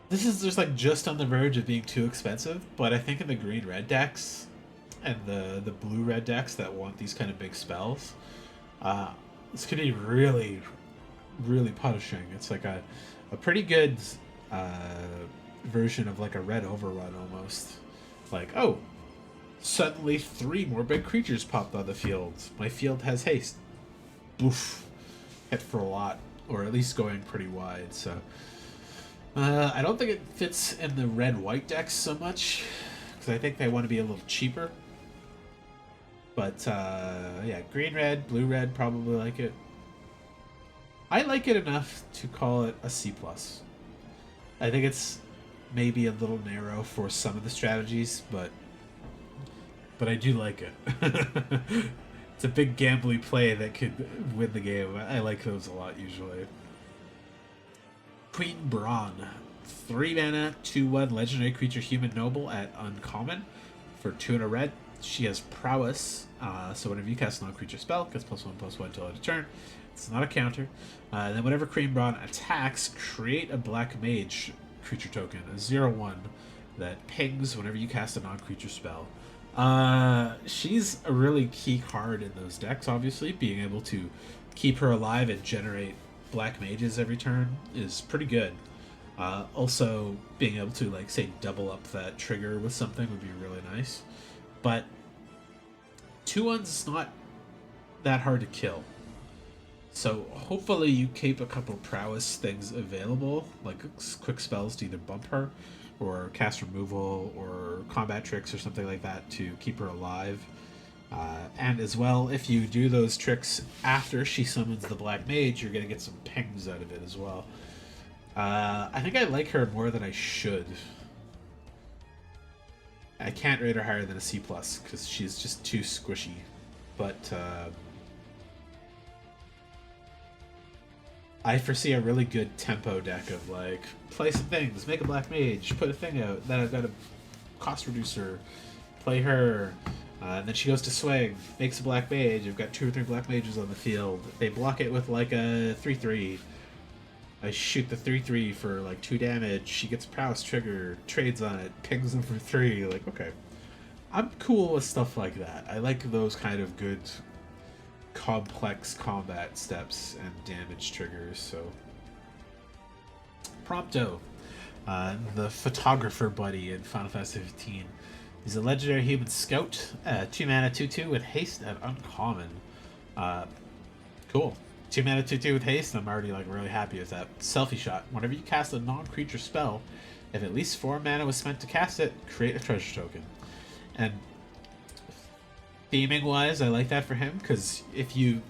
This is just like just on the verge of being too expensive, but I think in the green-red decks and the blue-red decks that want these kind of big spells, this could be really, really punishing. It's like a pretty good version of like a red overrun almost. Like, oh, suddenly 3 more big creatures popped on the field. My field has haste. Boof. Hit for a lot, or at least going pretty wide, so... I don't think it fits in the red-white decks so much, because I think they want to be a little cheaper. But, yeah, green-red, blue-red, probably like it. I like it enough to call it a C+. I think it's maybe a little narrow for some of the strategies, but I do like it. It's a big gambly play that could win the game. I like those a lot, usually. Queen Brawn. 3 mana, 2/1 legendary creature human noble at uncommon for 2 and a red. She has prowess, so whenever you cast a non-creature spell, it gets +1/+1 until end of turn. It's not a counter. Then whenever Queen Brawn attacks, create a black mage creature token, a 0/1 that pings whenever you cast a non-creature spell. She's a really key card in those decks, obviously. Being able to keep her alive and generate black mages every turn is pretty good. Also, being able to, like, say, double up that trigger with something would be really nice. But 2/1's is not that hard to kill. So hopefully you keep a couple prowess things available, like quick spells to either bump her, or cast removal, or combat tricks, or something like that to keep her alive. And as well, if you do those tricks after she summons the Black Mage, you're going to get some pings out of it as well. I think I like her more than I should. I can't rate her higher than a C+, because she's just too squishy. But I foresee a really good tempo deck of, like, play some things, make a Black Mage, put a thing out, then I've got a cost reducer, play her, then she goes to swing, makes a Black Mage, I've got 2 or 3 Black Mages on the field, they block it with, like, a 3/3, I shoot the 3/3 for, like, 2 damage, she gets a prowess trigger, trades on it, pings them for 3, like, okay. I'm cool with stuff like that. I like those kind of good complex combat steps and damage triggers, so... Prompto, the photographer buddy in Final Fantasy 15. He's a legendary human scout, 2 mana 2/2 with haste at uncommon. Cool. 2 mana 2/2 with haste, I'm already, like, really happy with that. Selfie shot. Whenever you cast a non-creature spell, If at least 4 mana was spent to cast it, create a treasure token. And theming wise, I like that for him, because if you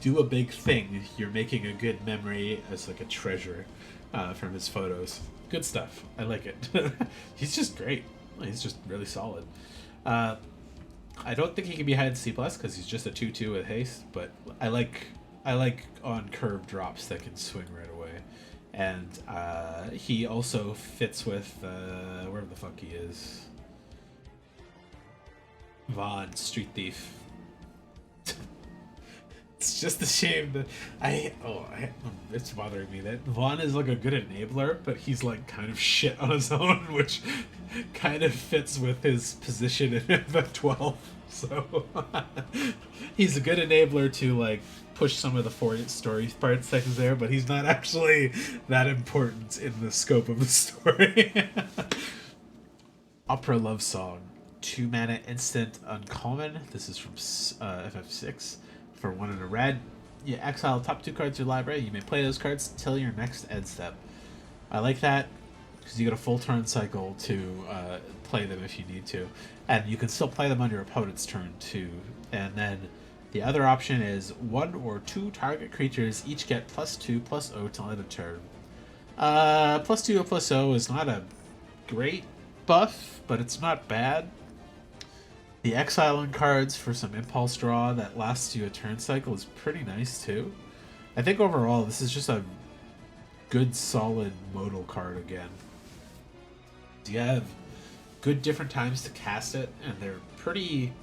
do a big thing, you're making a good memory as like a treasure from his photos. Good stuff. I like it. He's just great. He's just really solid. I don't think he can be high in C plus because he's just a 2/2 with haste, but I like on curve drops that can swing right away, and he also fits with wherever the fuck he is. Vaughn, Street Thief. It's just a shame that it's bothering me that Vaughn is like a good enabler, but he's like kind of shit on his own, which kind of fits with his position in FF12. So he's a good enabler to like push some of the story parts that is there, but he's not actually that important in the scope of the story. Opera Love Song. 2 mana instant uncommon. This is from FF6 for 1 and a red. You exile top 2 cards of your library. You may play those cards till your next end step. I like that because you get a full turn cycle to play them if you need to, and you can still play them on your opponent's turn too. And then the other option is 1 or 2 target creatures each get +2/+0 till end of turn. +2/+0 is not a great buff, but it's not bad. The exiling cards for some impulse draw that lasts you a turn cycle is pretty nice too. I think overall this is just a good solid modal card again. You have good different times to cast it, and they're pretty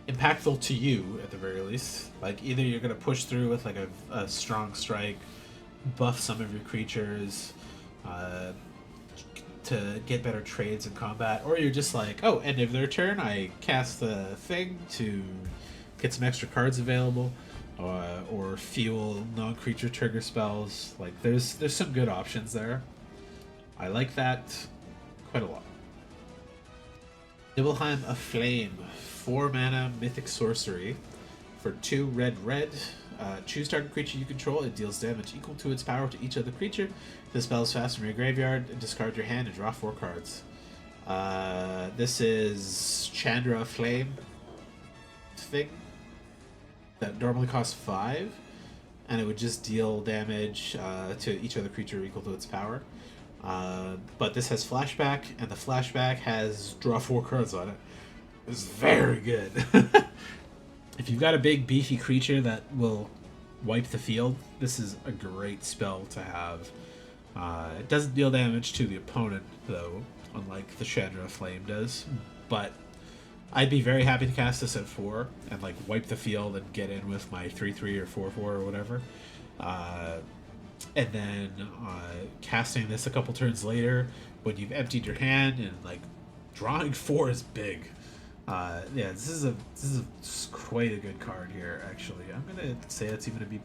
impactful to you at the very least. Like either you're gonna push through with like a strong strike, buff some of your creatures, to get better trades in combat, or you're just like, oh, end of their turn, I cast the thing to get some extra cards available, or fuel non-creature trigger spells. Like there's some good options there. I like that quite a lot. Nibelheim Aflame, 4 mana mythic sorcery for 2 red. Choose target creature you control. It deals damage equal to its power to each other creature. The spell is fast from your graveyard. Discard your hand and draw 4 cards. This is Chandra Flame thing that normally costs 5, and it would just deal damage to each other creature equal to its power. But this has flashback, and the flashback has draw 4 cards on it. It's very good. If you've got a big beefy creature that will wipe the field, this is a great spell to have. It doesn't deal damage to the opponent though, unlike the Chandra Flame does, but I'd be very happy to cast this at 4 and like wipe the field and get in with my 3/3 or 4/4 or whatever. And then casting this a couple turns later when you've emptied your hand, and like drawing 4 is big. Yeah, this is quite a good card here. Actually, I'm gonna say it's even a B+.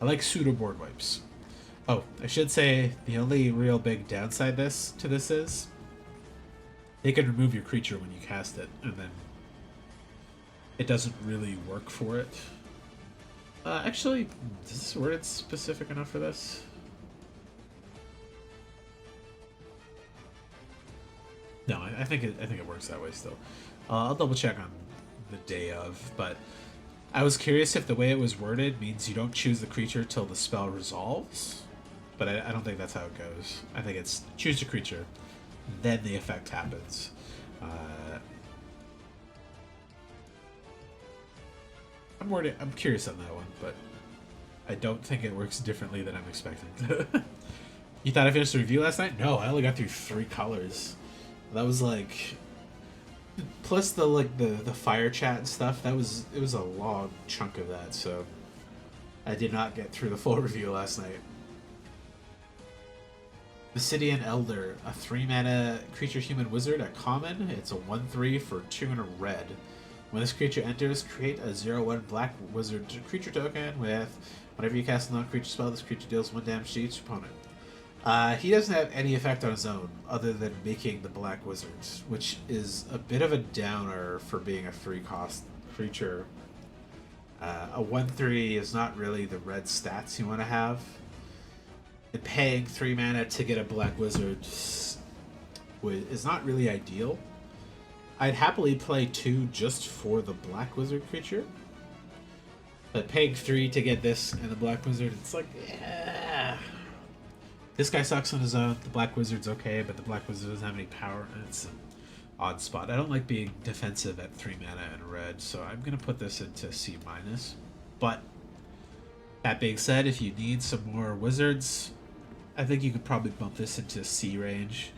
I like pseudo board wipes. Oh, I should say the only real big downside to this is they can remove your creature when you cast it, and then it doesn't really work for it. Actually, is this worded specific enough for this? No, I think it works that way still. I'll double check on the day of, but I was curious if the way it was worded means you don't choose the creature till the spell resolves, but I don't think that's how it goes. I think it's choose a creature, then the effect happens. I'm curious on that one, but I don't think it works differently than I'm expecting. You thought I finished the review last night? No, I only got through 3 colors. That was like, plus the fire chat and stuff. It was a long chunk of that, so I did not get through the full review last night. Obsidian Elder, a 3 mana creature human wizard at common. It's a 1/3 for 2 and a red. When this creature enters, create a 0/1 black wizard creature token with whenever you cast a non-creature spell, this creature deals 1 damage to each opponent. He doesn't have any effect on his own other than making the black wizards, which is a bit of a downer for being a 3-cost creature. A 1/3 is not really the red stats you want to have. And paying 3 mana to get a black wizard is not really ideal. I'd happily play 2 just for the black wizard creature. But paying 3 to get this and the black wizard, it's like, yeah. This guy sucks on his own. The black wizard's okay, but the black wizard doesn't have any power, and it's an odd spot. I don't like being defensive at 3 mana and red, so I'm going to put this into C-. But that being said, if you need some more wizards, I think you could probably bump this into C range.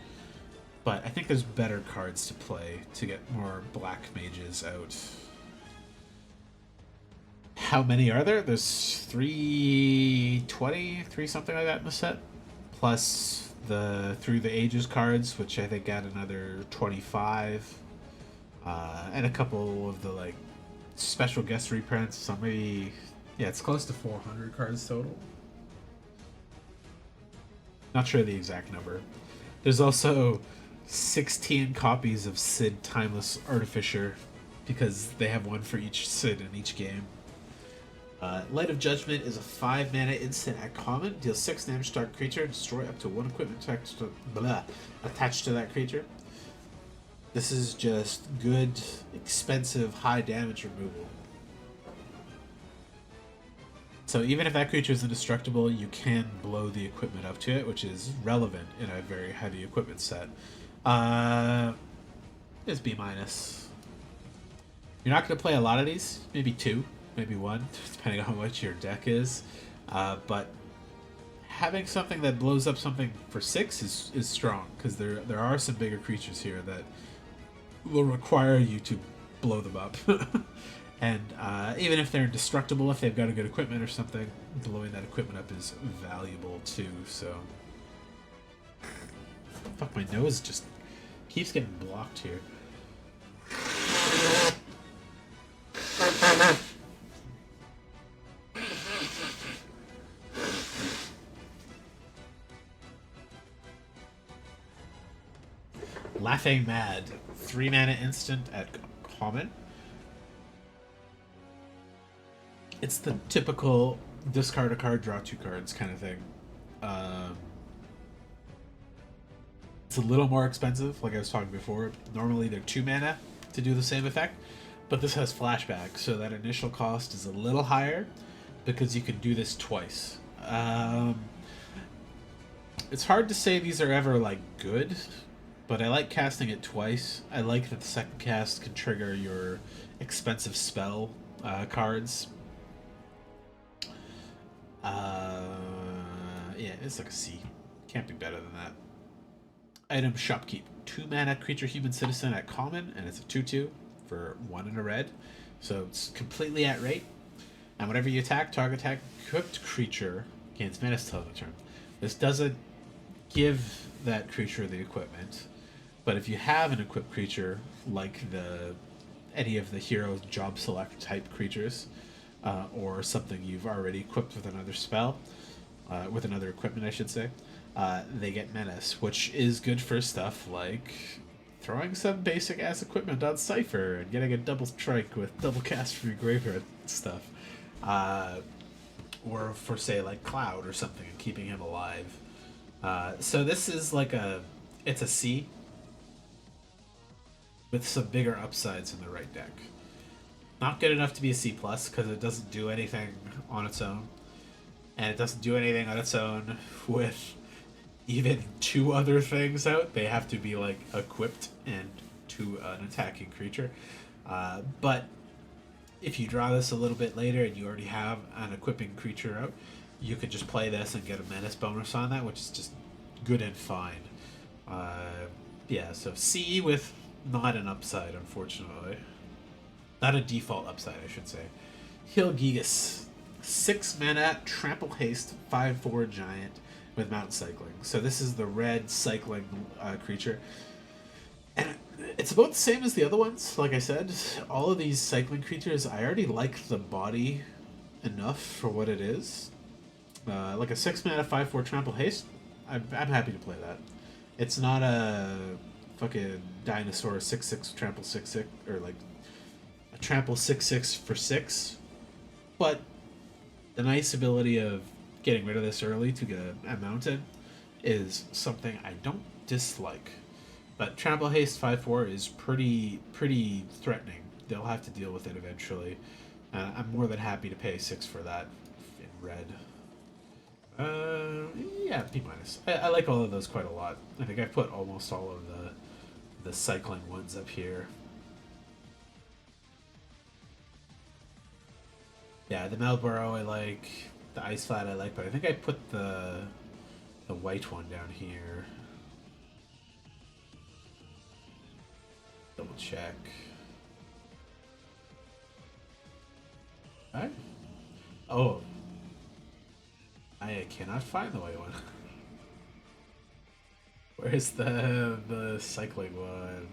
But I think there's better cards to play to get more black mages out. How many are there? There's 320, 3 something like that in the set. Plus the Through the Ages cards, which I think add another 25. And a couple of the like special guest reprints. So maybe, yeah, it's close to 400 cards total. Not sure the exact number. There's also 16 copies of Sid Timeless Artificer, because they have one for each Sid in each game. Light of Judgment is a 5 mana instant at common. Deals 6 damage to target creature. Destroy up to 1 equipment attached to that creature. This is just good, expensive, high damage removal. So even if that creature is indestructible, you can blow the equipment up to it, which is relevant in a very heavy equipment set. It's B-. You're not going to play a lot of these. Maybe 2, maybe 1, depending on how much your deck is. But having something that blows up something for 6 is strong, because there are some bigger creatures here that will require you to blow them up. And even if they're indestructible, if they've got a good equipment or something, blowing that equipment up is valuable too, so... Fuck, my nose just keeps getting blocked here. Laughing Mad. 3 mana instant at common. It's the typical discard a card, draw 2 cards kind of thing. It's a little more expensive, like I was talking before. Normally they're 2 mana to do the same effect, but this has flashback, so that initial cost is a little higher because you can do this twice. It's hard to say these are ever like good, but I like casting it twice. I like that the second cast can trigger your expensive spell cards. Yeah, it's like a C. Can't be better than that. Item Shopkeep. 2 mana creature human citizen at common, and it's a 2/2 for 1 and a red. So it's completely at rate. And whenever you attack, target equipped creature gains menace till the turn. This doesn't give that creature the equipment, but if you have an equipped creature, like any of the hero job select type creatures, or something you've already equipped with another spell, with another equipment, I should say, they get menace, which is good for stuff like throwing some basic ass equipment on Cypher and getting a double strike with double cast from your graveyard stuff, or for say like Cloud or something and keeping him alive. So this is like it's a C with some bigger upsides in the right deck. Not good enough to be a C+, because it doesn't do anything on its own. And it doesn't do anything on its own with even 2 other things out. They have to be like equipped and to an attacking creature. But if you draw this a little bit later and you already have an equipping creature out, you could just play this and get a menace bonus on that, which is just good and fine. Yeah, so C with not an upside, unfortunately. Not a default upside, I should say. Hilgigas. 6 mana, trample haste, 5/4 giant with mountain cycling. So this is the red cycling creature. And it's about the same as the other ones. Like I said, all of these cycling creatures, I already like the body enough for what it is. Like a 6 mana, 5/4 trample haste, I'm happy to play that. It's not a fucking dinosaur 6/6 trample 6/6, or like a trample 6/6 for 6, but the nice ability of getting rid of this early to get a mountain is something I don't dislike. But Trample Haste 5/4 is pretty threatening. They'll have to deal with it eventually. I'm more than happy to pay 6 for that in red. Yeah, B minus. I like all of those quite a lot. I think I've put almost all of the cycling ones up here. Yeah, the Malboro I like, the Ice Flat I like, but I think I put the white one down here. Double check. Alright. Oh. I cannot find the white one. Where's the cycling one?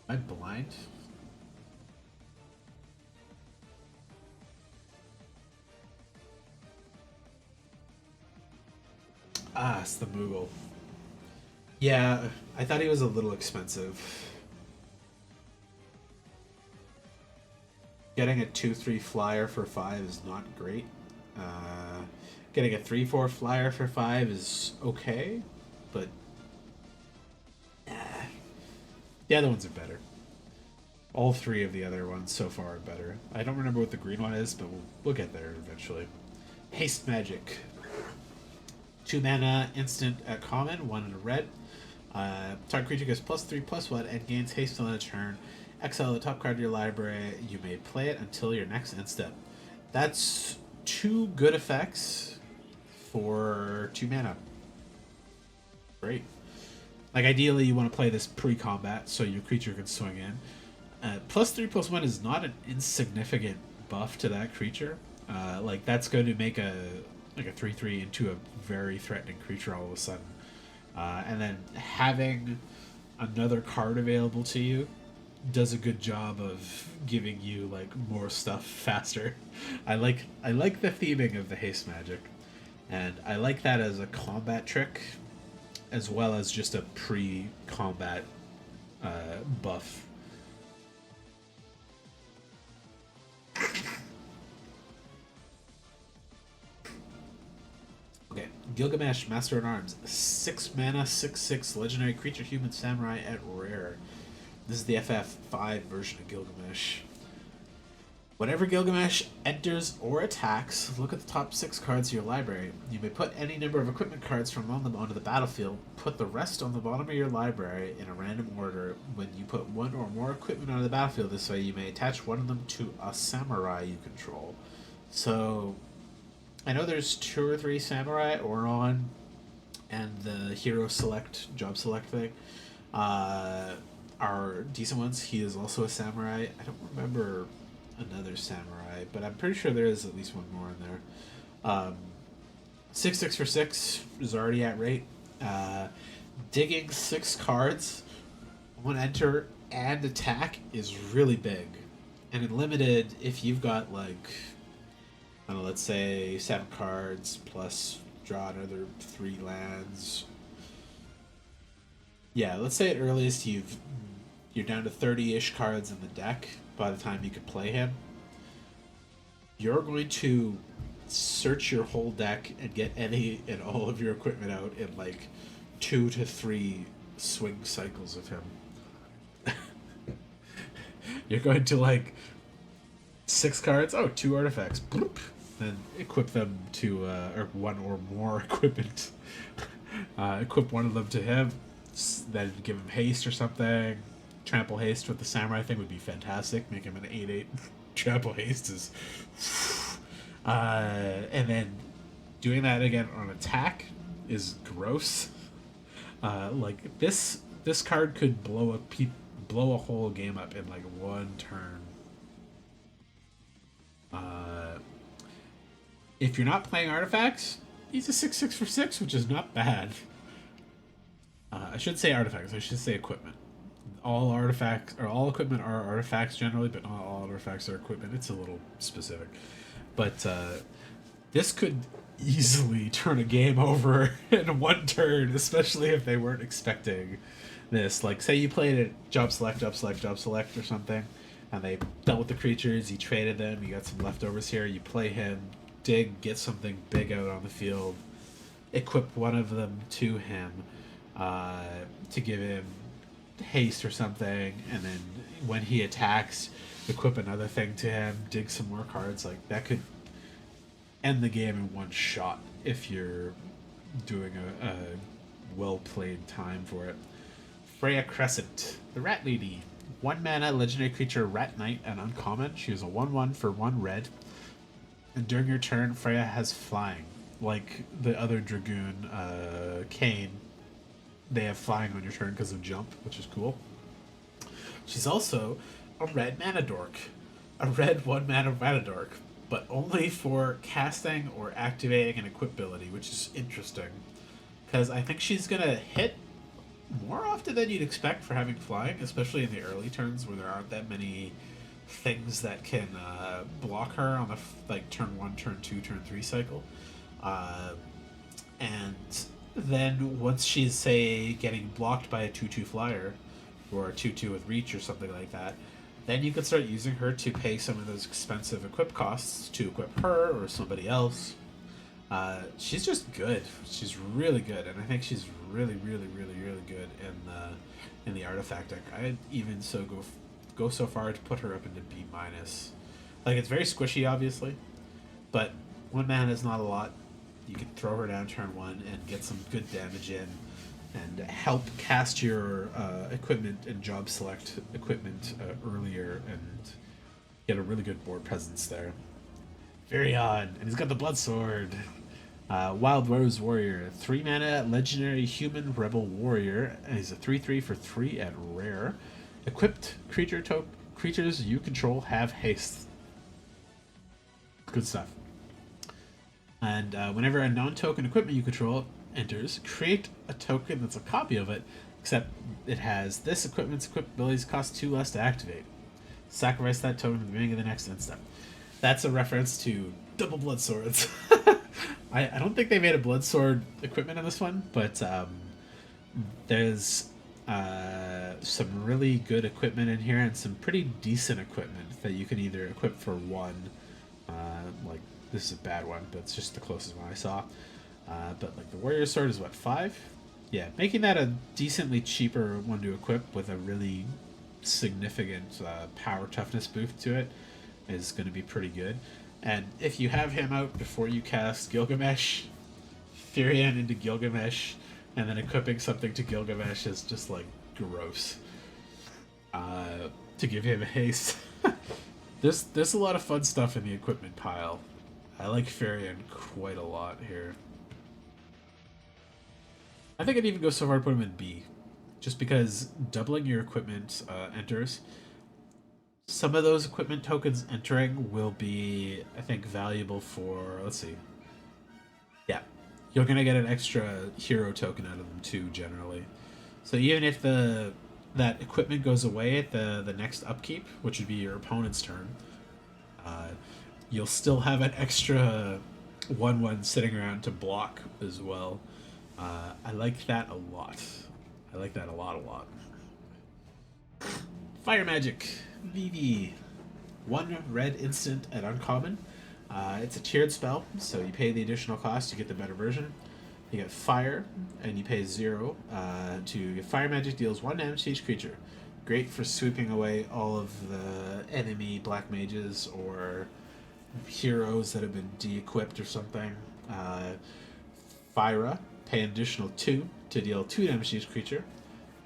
Am I blind? Ah, it's the Moogle. Yeah, I thought he was a little expensive. Getting a 2/3 flyer for 5 is not great. Getting a 3/4 flyer for 5 is okay, but the other ones are better. All 3 of the other ones so far are better. I don't remember what the green one is, but we'll get there eventually. Haste Magic. 2 mana, instant at common, 1 in a red. Target creature gets +3/+1 and gains haste on a turn. Exile the top card of your library. You may play it until your next end step. That's 2 good effects for 2 mana. Great. Like, ideally, you want to play this pre-combat so your creature can swing in. +3/+1 is not an insignificant buff to that creature. Like, that's going to make a 3/3 into a very threatening creature all of a sudden. And then having another card available to you does a good job of giving you like more stuff faster. I like the theming of the haste magic, and I like that as a combat trick as well as just a pre-combat buff. Okay, Gilgamesh, Master at Arms, 6 mana, 6/6 legendary creature, human samurai at rare. This is the FF5 version of Gilgamesh. Whenever Gilgamesh enters or attacks, look at the top 6 cards of your library. You may put any number of equipment cards from among them onto the battlefield. Put the rest on the bottom of your library in a random order. When you put 1 or more equipment onto the battlefield this way, you may attach one of them to a samurai you control. So, I know there's 2 or 3 samurai Oron and the hero select, job select thing are decent ones. He is also a samurai. I don't remember another samurai, but I'm pretty sure there is at least one more in there. 6/6 for 6 is already at rate. Digging 6 cards on enter and attack is really big. And in limited, if you've got like, I don't know, let's say 7 cards plus draw another 3 lands. Yeah, let's say at earliest you're down to 30-ish cards in the deck by the time you could play him. You're going to search your whole deck and get any and all of your equipment out in like 2 to 3 swing cycles of him. You're going to like 6 cards, 2 artifacts, bloop, then equip them to or 1 or more equipment. Equip one of them to him, then give him haste or something. Trample haste with the samurai thing would be fantastic. Make him an 8/8. Trample haste is, and then doing that again on attack is gross. Like this card could blow a whole game up in like 1 turn. If you're not playing artifacts, he's a 6/6 for 6, which is not bad. I should say artifacts. I should say equipment. All artifacts or all equipment are artifacts generally, but not all artifacts are equipment. It's a little specific, but this could easily turn a game over in 1 turn, especially if they weren't expecting this. Like, say you played it job select or something, and they dealt with the creatures. You traded them. You got some leftovers here. You play him, dig, get something big out on the field, equip one of them to him to give him haste or something, and then when he attacks, equip another thing to him, dig some more cards. Like that could end the game in one shot if you're doing a well played time for it. Freya Crescent, the Rat Lady. 1 mana legendary creature, Rat Knight, and uncommon. She is a 1/1 for 1 red. And during your turn, Freya has flying. Like the other Dragoon, Kane, they have flying on your turn because of jump, which is cool. She's also a red mana dork. A red 1 mana mana dork, but only for casting or activating an equip ability, which is interesting. Because I think she's going to hit more often than you'd expect for having flying, especially in the early turns where there aren't that many things that can block her on the like turn 1, turn 2, turn 3 cycle. And then once she's, say, getting blocked by a 2/2 flyer or a 2/2 with reach or something like that, then you could start using her to pay some of those expensive equip costs to equip her or somebody else. She's just good. She's really good, and I think she's really, really, really, really good in the artifact deck. I'd even go so far to put her up into B minus. Like, it's very squishy, obviously, but 1 mana is not a lot. You can throw her down turn 1 and get some good damage in, and help cast your equipment and job select equipment earlier, and get a really good board presence there. Very odd, and he's got the blood sword. Wild Rose Warrior, 3 mana legendary human rebel warrior, and he's a 3/3 for 3 at rare. Equipped creatures you control have haste. Good stuff. And whenever a non-token equipment you control enters, create a token that's a copy of it, except it has this equipment's equip abilities cost 2 less to activate. Sacrifice that token at the beginning of the next instant. That's a reference to double blood swords. I don't think they made a blood sword equipment in this one, but there's some really good equipment in here and some pretty decent equipment that you can either equip for 1. Like, this is a bad one, but it's just the closest one I saw. But like the warrior sword is what, 5? Yeah, making that a decently cheaper one to equip with a really significant power toughness boost to it is going to be pretty good. And if you have him out before you cast Gilgamesh, Firion into Gilgamesh, and then equipping something to Gilgamesh is just like gross. To give him a haste. There's a lot of fun stuff in the equipment pile. I like Firion quite a lot here. I think I'd even go so far to put him in B, just because doubling your equipment enters. Some of those equipment tokens entering will be, I think, valuable for, let's see. Yeah, you're going to get an extra hero token out of them too, generally. So even if that equipment goes away at the next upkeep, which would be your opponent's turn, you'll still have an extra 1/1 sitting around to block as well. I like that a lot. I like that a lot. Fire Magic. VV. 1 red instant at uncommon. It's a tiered spell, so you pay the additional cost to get the better version. You get fire, and you pay 0 to Fire Magic deals 1 damage to each creature. Great for sweeping away all of the enemy black mages or heroes that have been de-equipped or something. Fyra, pay an additional 2 to deal 2 damage to each creature.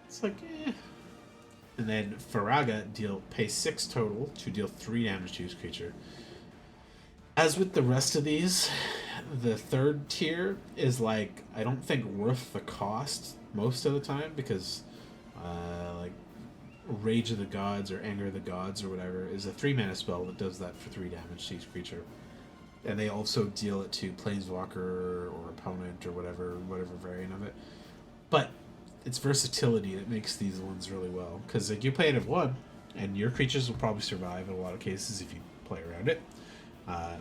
It's like, eh. And then Faraga, pay 6 total to deal 3 damage to each creature. As with the rest of these, the third tier is like, I don't think worth the cost most of the time, because like Rage of the Gods or Anger of the Gods or whatever is a 3 mana spell that does that for 3 damage to each creature. And they also deal it to Planeswalker or opponent or whatever variant of it. But it's versatility that makes these ones really well, because like, you play it at 1, and your creatures will probably survive in a lot of cases if you play around it.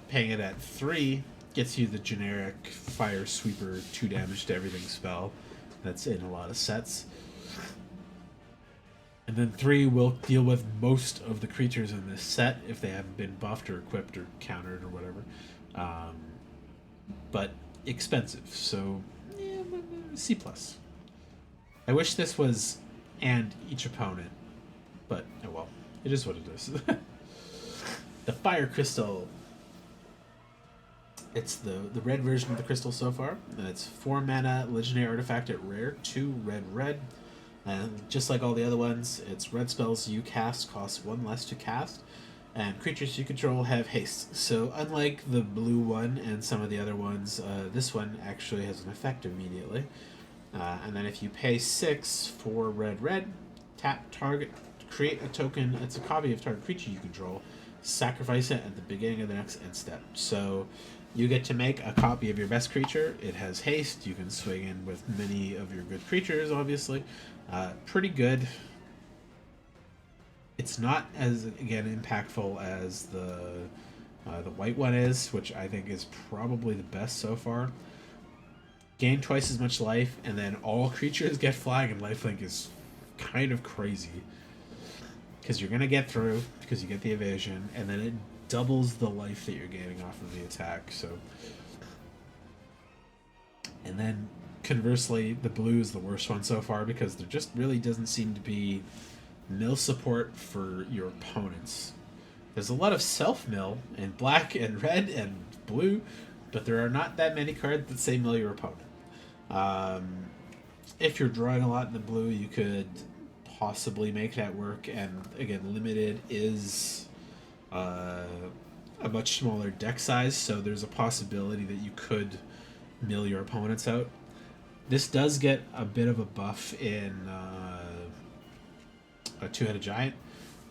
Paying it at 3 gets you the generic Fire Sweeper 2 damage to everything spell that's in a lot of sets. And then 3 will deal with most of the creatures in this set if they haven't been buffed or equipped or countered or whatever. Um, but expensive, so yeah, C plus. I wish this was and each opponent, but oh well, it is what it is. The Fire Crystal. It's the red version of the crystal so far. And it's 4 mana, legendary artifact at rare, 2 red. And just like all the other ones, it's red spells you cast cost 1 less to cast, and creatures you control have haste. So unlike the blue one and some of the other ones, this one actually has an effect immediately. And then if you pay 6 for red, tap target, create a token. It's a copy of target creature you control. Sacrifice it at the beginning of the next end step. So you get to make a copy of your best creature. It has haste. You can swing in with many of your good creatures, obviously. Pretty good. It's not as, again, impactful as the white one is, which I think is probably the best so far. Gain twice as much life, and then all creatures get flying, and lifelink is kind of crazy. Because you're going to get through, because you get the evasion, and then it doubles the life that you're gaining off of the attack. So, and then conversely, the blue is the worst one so far because there just really doesn't seem to be mill support for your opponents. There's a lot of self-mill in black and red and blue, but there are not that many cards that say mill your opponent. If you're drawing a lot in the blue, you could possibly make that work, and again, limited is a much smaller deck size, so there's a possibility that you could mill your opponents out. This does get a bit of a buff in a two-headed giant,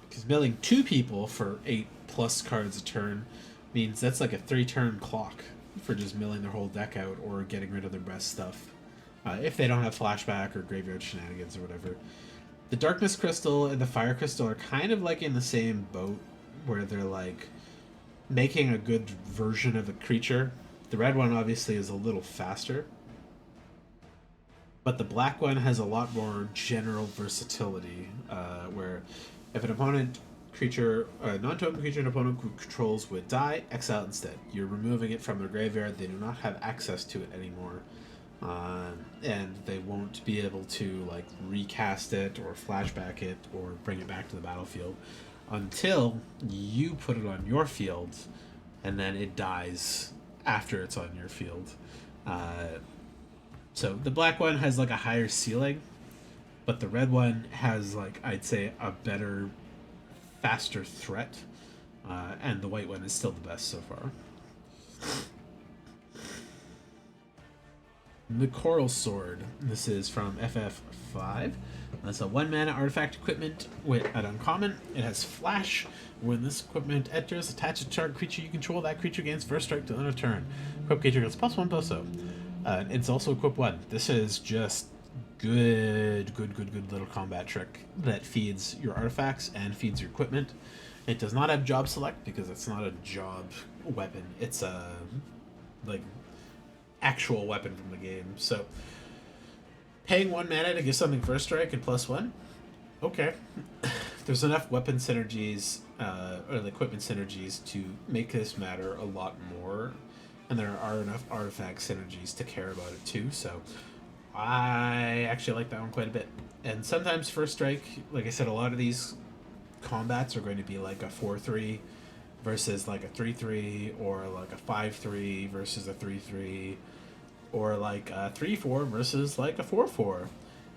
because milling 2 people for 8+ cards a turn means that's like a 3-turn clock for just milling their whole deck out or getting rid of their best stuff. If they don't have flashback or graveyard shenanigans or whatever. The Darkness Crystal and the Fire Crystal are kind of like in the same boat, where they're like making a good version of a creature. The red one obviously is a little faster, but the black one has a lot more general versatility, where if an opponent creature, a non-token creature an opponent controls would die, exile instead. You're removing it from their graveyard. They do not have access to it anymore. And they won't be able to like recast it or flashback it or bring it back to the battlefield until you put it on your field, and then it dies after it's on your field. So the black one has like a higher ceiling, but the red one has like, I'd say, a better, faster threat, and the white one is still the best so far. The Coral Sword. This is from FF5. That's a 1-mana artifact equipment with an uncommon. It has flash. When this equipment enters, attach a target creature you control. That creature gains first strike to end of turn. Equip creature gets +1/+0. It's also equip 1. This is just good little combat trick that feeds your artifacts and feeds your equipment. It does not have job select because it's not a job weapon. It's a like actual weapon from the game. So paying 1 mana to give something first strike and +1, okay. There's enough weapon synergies or the equipment synergies to make this matter a lot more, and there are enough artifact synergies to care about it too. So I actually like that one quite a bit. And sometimes first strike, like I said, a lot of these combats are going to be like a 4/3 versus like a 3/3, or like a 5/3 versus a 3/3, or like a 3/4 versus like a 4/4.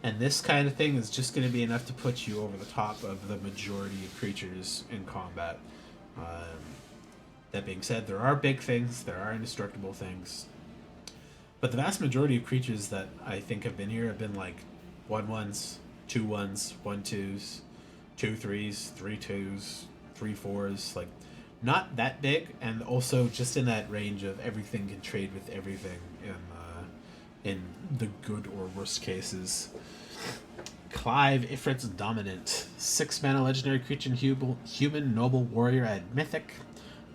And this kind of thing is just going to be enough to put you over the top of the majority of creatures in combat. That being said, there are big things, there are indestructible things, but the vast majority of creatures that I think have been here have been like 1/1s, 2/1s, 1/2s, 2/3s, 3/2s, 3/4s, like not that big, and also just in that range of everything can trade with everything in the good or worst cases. Clive, Ifrit's Dominant. 6 mana legendary creature, human noble warrior at Mythic.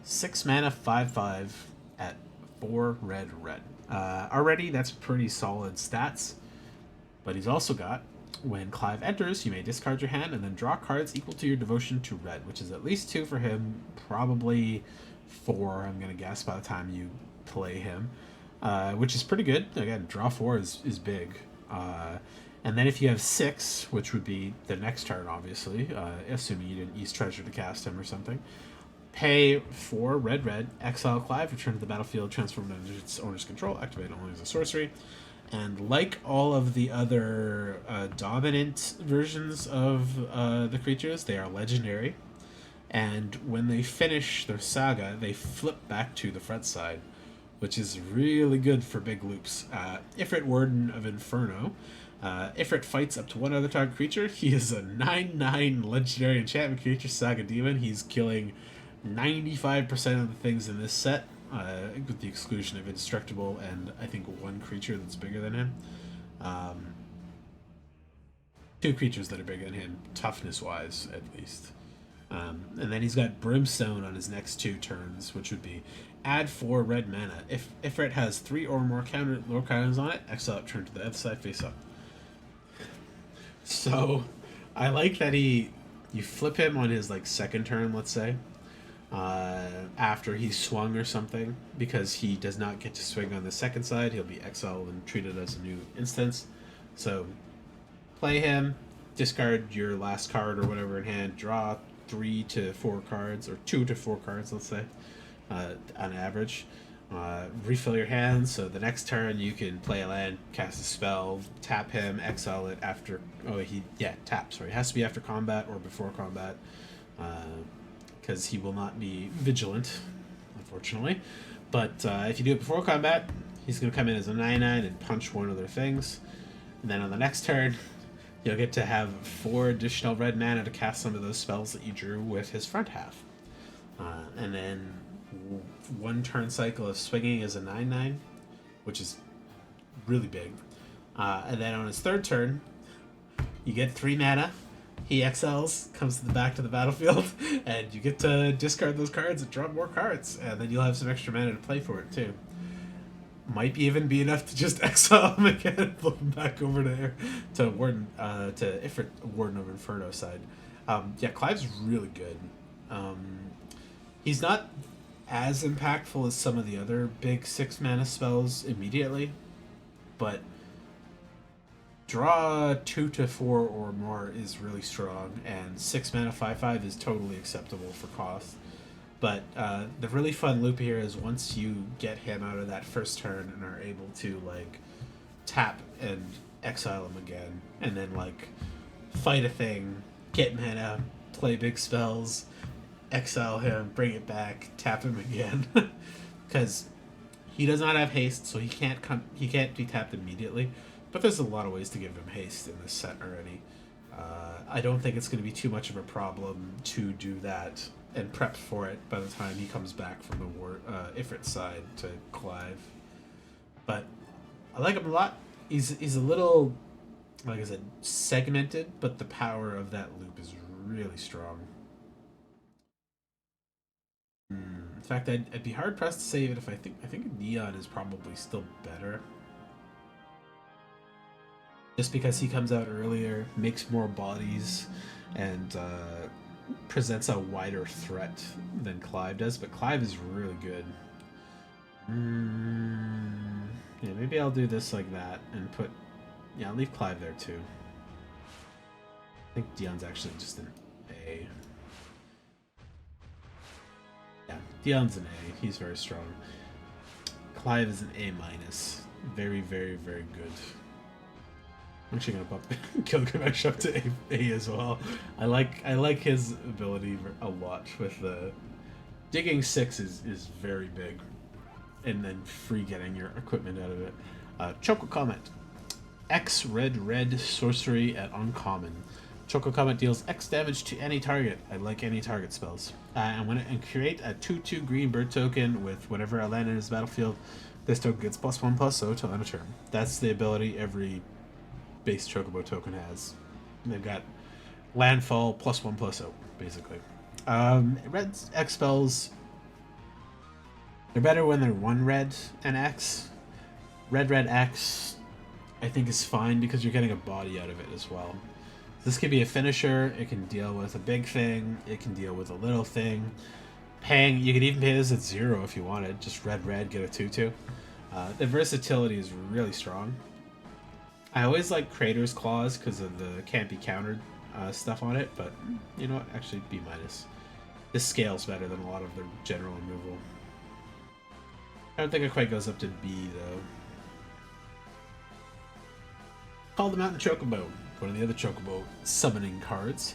6 mana 5/5 at 4 red. Already that's pretty solid stats, but he's also got When Clive enters, you may discard your hand and then draw cards equal to your devotion to red, which is at least 2 for him, probably 4, I'm going to guess, by the time you play him, which is pretty good. Again, draw 4 is big. And then if you have 6, which would be the next turn, obviously, assuming you didn't use Treasure to cast him or something, pay 4 red, exile Clive, return to the battlefield, transform it under its owner's control, activate only as a sorcery. And like all of the other dominant versions of the creatures, they are legendary. And when they finish their saga, they flip back to the front side, which is really good for big loops. Ifrit, Warden of Inferno. Ifrit fights up to one other target creature. He is a 9/9 legendary enchantment creature, Saga Demon. He's killing 95% of the things in this set, with the exclusion of Indestructible and I think 1 creature that's bigger than him. 2 creatures that are bigger than him, toughness-wise, at least. And then he's got Brimstone on his next 2 turns, which would be add 4 red mana. If Ifrit has 3 or more lower counters on it, exile it, turn to the other side, face up. So, I like that you flip him on his like second turn, let's say, after he's swung or something, because he does not get to swing on the second side. He'll be exiled and treated as a new instance. So, play him, discard your last card or whatever in hand, draw 3 to 4 cards, or 2 to 4 cards, let's say, on average. Refill your hand, so the next turn you can play a land, cast a spell, tap him, exile it after... tap, sorry. It has to be after combat or before combat, because he will not be vigilant, unfortunately. But if you do it before combat, he's going to come in as a 9/9 and punch 1 of their things. And then on the next turn, you'll get to have 4 additional red mana to cast some of those spells that you drew with his front half. And then 1 turn cycle of swinging is a 9/9, which is really big. And then on his third turn, you get 3 mana. He exiles, comes to the back to the battlefield, and you get to discard those cards and draw more cards. And then you'll have some extra mana to play for it too. Might even be enough to just exile him again and flip him back over to Warden, to Ifrit, Warden of Inferno side. Clive's really good. He's not as impactful as some of the other big 6 mana spells immediately, but draw 2 to 4 or more is really strong, and 6 mana 5/5 is totally acceptable for cost. But the really fun loop here is once you get him out of that first turn and are able to like tap and exile him again, and then like fight a thing, get mana, play big spells, exile him, bring it back, tap him again, because he does not have haste, so he can't be tapped immediately. But there's a lot of ways to give him haste in this set already. I don't think it's going to be too much of a problem to do that and prep for it by the time he comes back from the Ifrit side to Clive. But I like him a lot. He's a little, like I said, segmented, but the power of that loop is really strong. In fact, I'd be hard pressed to say it if I think Neon is probably still better. Just because he comes out earlier, makes more bodies, and presents a wider threat than Clive does. But Clive is really good. Yeah, maybe I'll do this like that and put... Yeah, I'll leave Clive there too. I think Dion's actually just an A. Yeah, Dion's an A. He's very strong. Clive is an A-. Very, very, very good. I'm actually gonna bump Gilgamesh up to A as well. I like his ability a lot with the digging 6 is very big, and then free getting your equipment out of it. Choco comment: X red sorcery at uncommon. Choco comment deals X damage to any target. I like any target spells. And create a 2/2 green bird token with whenever I land in his battlefield. This token gets +1/+0 till end of turn. That's the ability every base Chocobo token has. And they've got landfall +1/+0, basically. Red X spells, they're better when they're 1 red and X. Red X I think is fine because you're getting a body out of it as well. This could be a finisher. It can deal with a big thing. It can deal with a little thing. Paying, you could even pay this at 0 if you wanted. Just red, get a 2/2. The versatility is really strong. I always like Crater's Claws because of the can't be countered stuff on it, but you know what? Actually, B minus. This scales better than a lot of the general removal. I don't think it quite goes up to B though. Call the Mountain Chocobo, one of the other Chocobo summoning cards.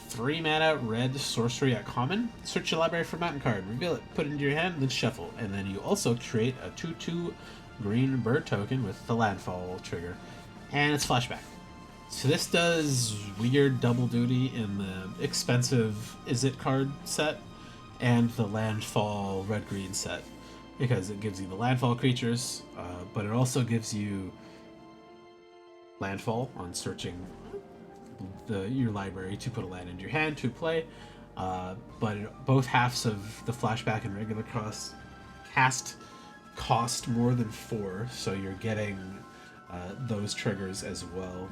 3 mana, red sorcery at common. Search your library for Mountain card, reveal it, put it into your hand, then shuffle. And then you also create a 2/2 green bird token with the landfall trigger. And it's flashback. So this does weird double duty in the expensive Is It card set and the landfall red-green set. Because it gives you the landfall creatures, but it also gives you landfall on searching your library to put a land into your hand to play. But both halves of the flashback and regular cast cost more than 4, so you're getting those triggers as well.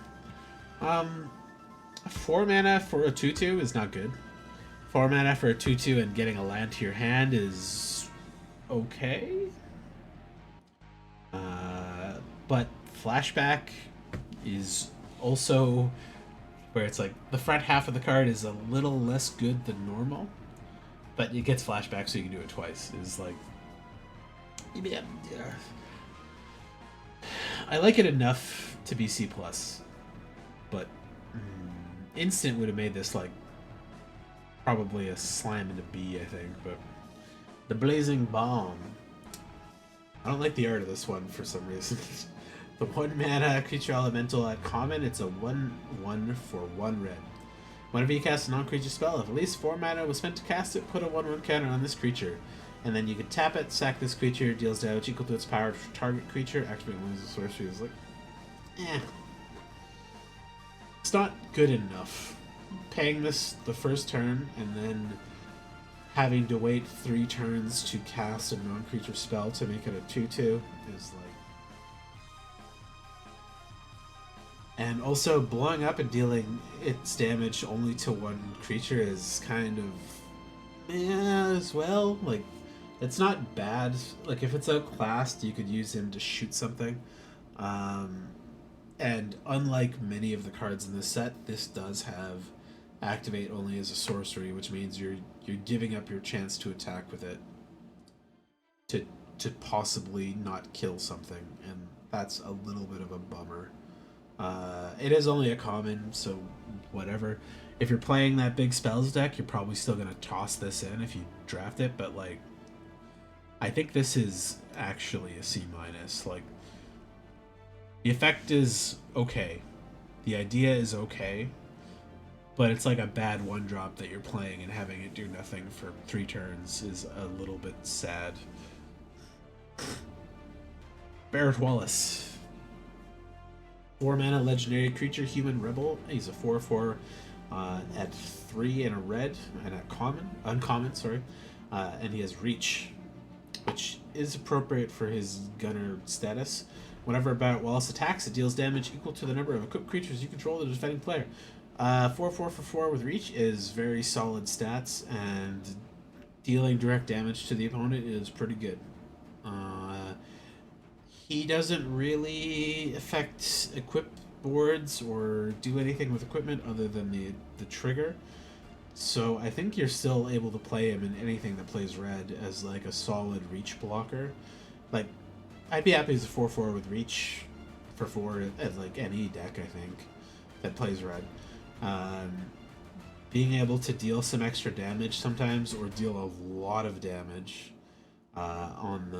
4 mana for a 2/2 is not good. 4 mana for a 2/2 and getting a land to your hand is okay. But flashback is also where it's like the front half of the card is a little less good than normal, but it gets flashback so you can do it twice. Is like, yeah. I like it enough to be C+, but instant would have made this like probably a slam into B, I think. But the Blazing Bomb, I don't like the art of this one for some reason. The 1 mana creature elemental at common, it's a 1/1 for 1 red. Whenever you cast a non-creature spell, if at least 4 mana was spent to cast it, put a 1/1 counter on this creature. And then you can tap it, sack this creature, deals damage equal to its power for target creature, activate one of the sorcery. Is like, it's not good enough. Paying this the first turn and then having to wait 3 turns to cast a non-creature spell to make it a 2/2 is like... And also blowing up and dealing its damage only to 1 creature is kind of as well. Like, it's not bad. Like, if it's outclassed, you could use him to shoot something. And unlike many of the cards in this set, this does have activate only as a sorcery, which means you're giving up your chance to attack with it to possibly not kill something, and that's a little bit of a bummer. It is only a common, so whatever. If you're playing that big spells deck, you're probably still gonna toss this in if you draft it, but like, I think this is actually a C minus. Like, the effect is okay, the idea is okay, but it's like a bad 1-drop that you're playing and having it do nothing for 3 turns is a little bit sad. Barrett Wallace, 4 mana legendary creature, human rebel. He's a 4/4 at 3 and a red and at uncommon, sorry. And he has reach, which is appropriate for his gunner status. Whenever Barrett Wallace attacks, it deals damage equal to the number of equipped creatures you control to the defending player. 4/4 for 4 with reach is very solid stats, and dealing direct damage to the opponent is pretty good. He doesn't really affect equip boards or do anything with equipment other than the trigger. So I think you're still able to play him in anything that plays red as like a solid reach blocker. Like, I'd be happy as a 4/4 with reach for 4 as like any deck, I think, that plays red. Being able to deal some extra damage sometimes, or deal a lot of damage on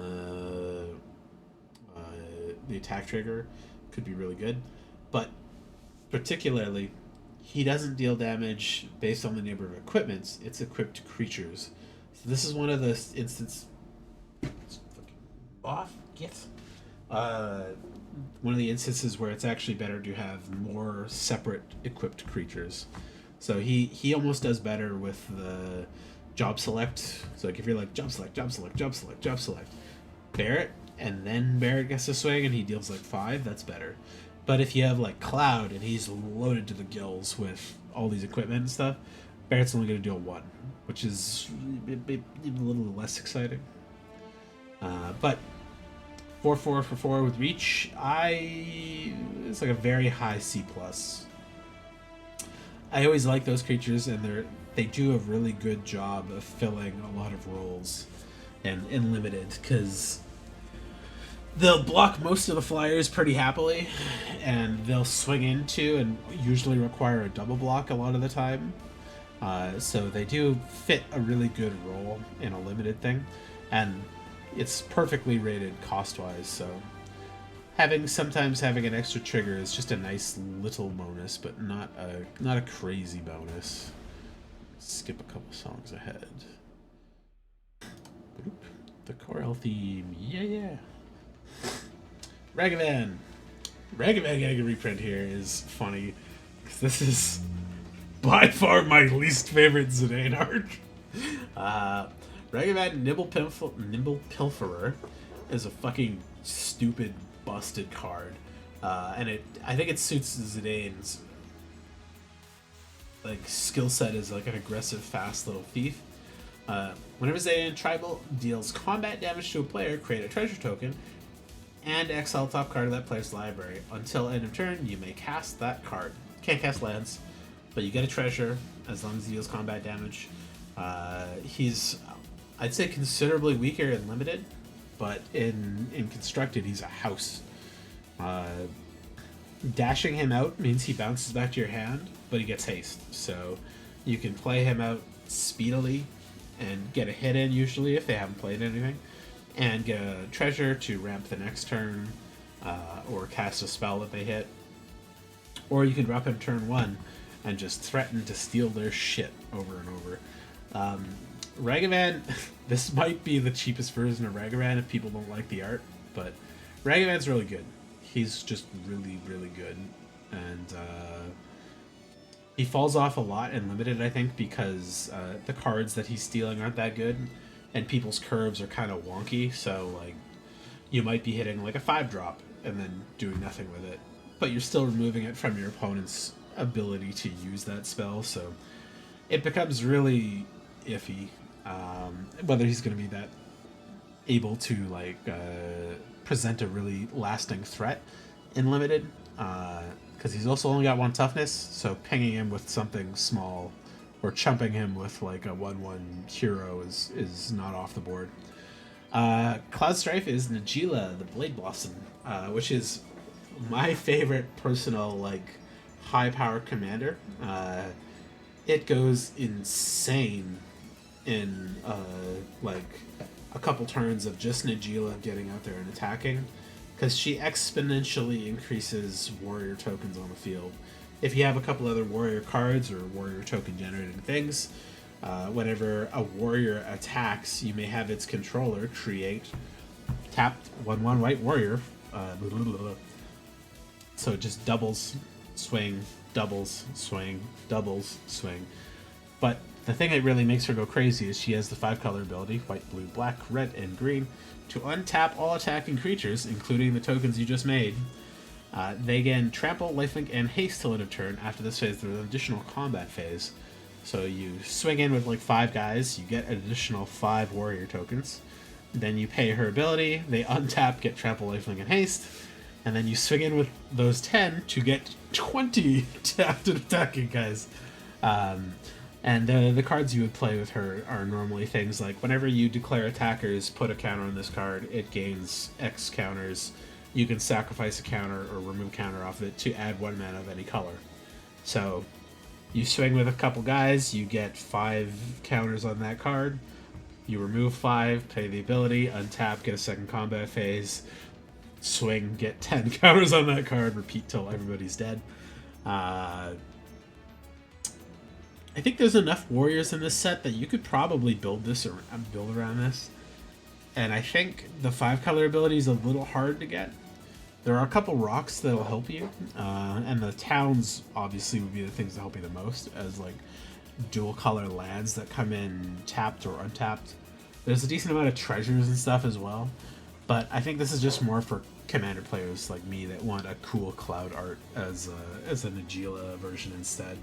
the attack trigger could be really good. But particularly, he doesn't deal damage based on the number of equipments, it's equipped creatures. So this is one of the instances... one of the instances where it's actually better to have more separate equipped creatures. So he almost does better with the job select. So like if you're like job select, Barrett, and then Barrett gets to swing and he deals like 5, that's better. But if you have like Cloud and he's loaded to the gills with all these equipment and stuff, Barrett's only going to deal 1, which is a little less exciting. But 4/4 for 4 with reach, it's like a very high C+. I always like those creatures, and they do a really good job of filling a lot of roles in limited, because they'll block most of the flyers pretty happily, and they'll swing into and usually require a double block a lot of the time. So they do fit a really good role in a limited thing, and it's perfectly rated cost-wise, so sometimes having an extra trigger is just a nice little bonus, but not a crazy bonus. Skip a couple songs ahead. Boop. The Corel theme, yeah. Ragavan getting a reprint here is funny, because this is by far my least favorite Zidane art. Ragavan Nimble Pilferer is a fucking stupid, busted card, and I think it suits Zidane's like skill set as like an aggressive, fast little thief. Whenever Zidane Tribal deals combat damage to a player, create a treasure token and exile top card of that player's library. Until end of turn, you may cast that card. Can't cast lands, but you get a treasure as long as he deals combat damage. He's, I'd say, considerably weaker in limited, but in constructed, he's a house. Dashing him out means he bounces back to your hand, but he gets haste. So you can play him out speedily and get a hit in, usually, if they haven't played anything, and get a treasure to ramp the next turn, or cast a spell that they hit. Or you can drop him turn 1 and just threaten to steal their shit over and over. Ragavan, this might be the cheapest version of Ragavan if people don't like the art, but Ragavan's really good. He's just really, really good. And he falls off a lot in limited, I think, because the cards that he's stealing aren't that good, and people's curves are kind of wonky, so like you might be hitting like a 5-drop and then doing nothing with it, but you're still removing it from your opponent's ability to use that spell, so it becomes really iffy whether he's going to be that able to like present a really lasting threat in limited, because he's also only got 1 toughness, so pinging him with something small or chumping him with like a 1/1 hero is not off the board. Cloud Strife is Najila, the Blade Blossom, which is my favorite personal like high power commander. It goes insane in like a couple turns of just Najila getting out there and attacking, because she exponentially increases warrior tokens on the field. If you have a couple other warrior cards or warrior token generating things, whenever a warrior attacks, you may have its controller create tapped 1/1 white warrior. So it just doubles, swing, doubles, swing, doubles, swing. But the thing that really makes her go crazy is she has the 5-color ability, white, blue, black, red, and green, to untap all attacking creatures, including the tokens you just made. They gain trample, lifelink, and haste till end of turn. After this phase, there's an additional combat phase. So you swing in with like 5 guys, you get an additional 5 warrior tokens. Then you pay her ability, they untap, get trample, lifelink, and haste. And then you swing in with those 10 to get 20 tapped and attacking guys. And the cards you would play with her are normally things like, whenever you declare attackers, put a counter on this card, it gains X counters. You can sacrifice a counter or remove a counter off of it to add 1 mana of any color. So you swing with a couple guys, you get 5 counters on that card. You remove 5, pay the ability, untap, get a second combat phase, swing, get 10 counters on that card, repeat till everybody's dead. I think there's enough warriors in this set that you could probably build around this. And I think the 5-color ability is a little hard to get. There are a couple rocks that'll help you, and the towns obviously would be the things that help you the most, as like dual color lands that come in tapped or untapped. There's a decent amount of treasures and stuff as well, But I think this is just more for Commander players like me that want a cool cloud art as a Nagila version instead.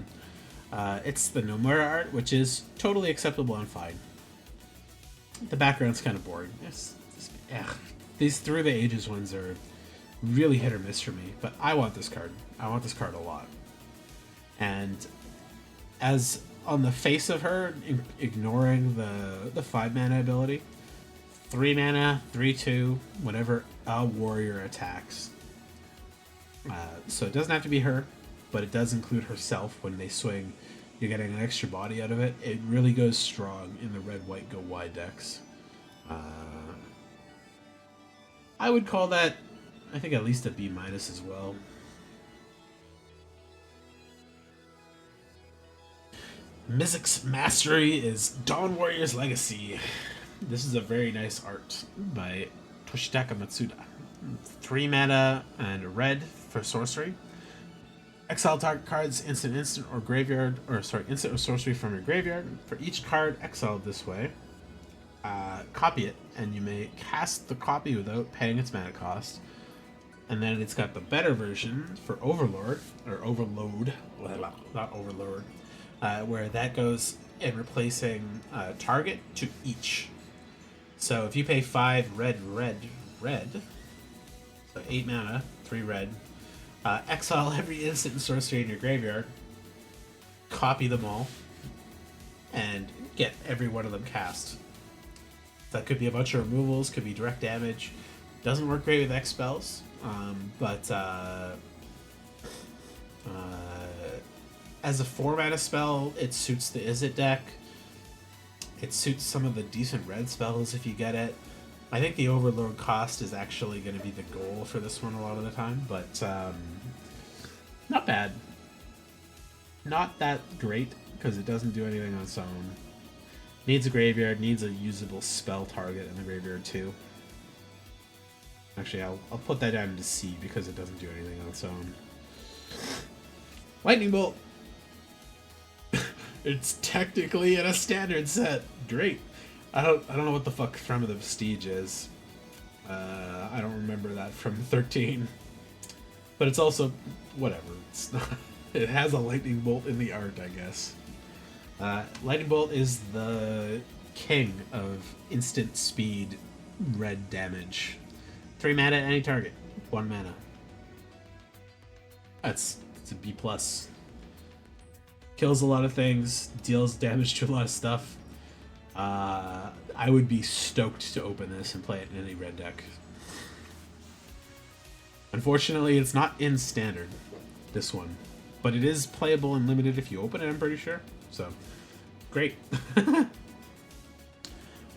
It's the Nomura art, which is totally acceptable and fine. The background's kind of boring. These Through the Ages ones are really hit or miss for me, but I want this card. I want this card a lot. And as on the face of her, ignoring the 5 mana ability, 3 mana, 3/2, whenever a warrior attacks. So it doesn't have to be her, but it does include herself when they swing. You're getting an extra body out of it. It really goes strong in the red, white, go wide decks. I would call that, I think, at least a B- as well. Mizik's Mastery is Dawn Warrior's Legacy. This is a very nice art by Toshitaka Matsuda. 3 mana and a red for sorcery. Exile target cards, instant, or graveyard, instant or sorcery from your graveyard. For each card exiled this way, copy it, and you may cast the copy without paying its mana cost. And then it's got the better version for Overlord, or Overload, not Overlord, where that goes in replacing target to each. So if you pay 5 red, so 8 mana, 3 red, exile every instant and sorcery in your graveyard, copy them all, and get every one of them cast. That could be a bunch of removals, could be direct damage. Doesn't work great with X spells, but as a 4 mana spell, it suits the Izzet deck. It suits some of the decent red spells if you get it. I think the Overlord cost is actually going to be the goal for this one a lot of the time, but not bad. Not that great, because it doesn't do anything on its own. Needs a graveyard, needs a usable spell target in the graveyard too. Actually, I'll put that down to C because it doesn't do anything on its own. Lightning Bolt! It's technically in a standard set. Great. I don't know what the fuck Throne of the Vestige is. I don't remember that from 13. But it's also whatever. It's not, it has a lightning bolt in the art, I guess. Lightning Bolt is the king of instant speed red damage. 3 mana at any target. 1 mana. It's a B+. Kills a lot of things, deals damage to a lot of stuff. I would be stoked to open this and play it in any red deck. Unfortunately, it's not in standard, this one. But it is playable and limited if you open it, I'm pretty sure. So, great.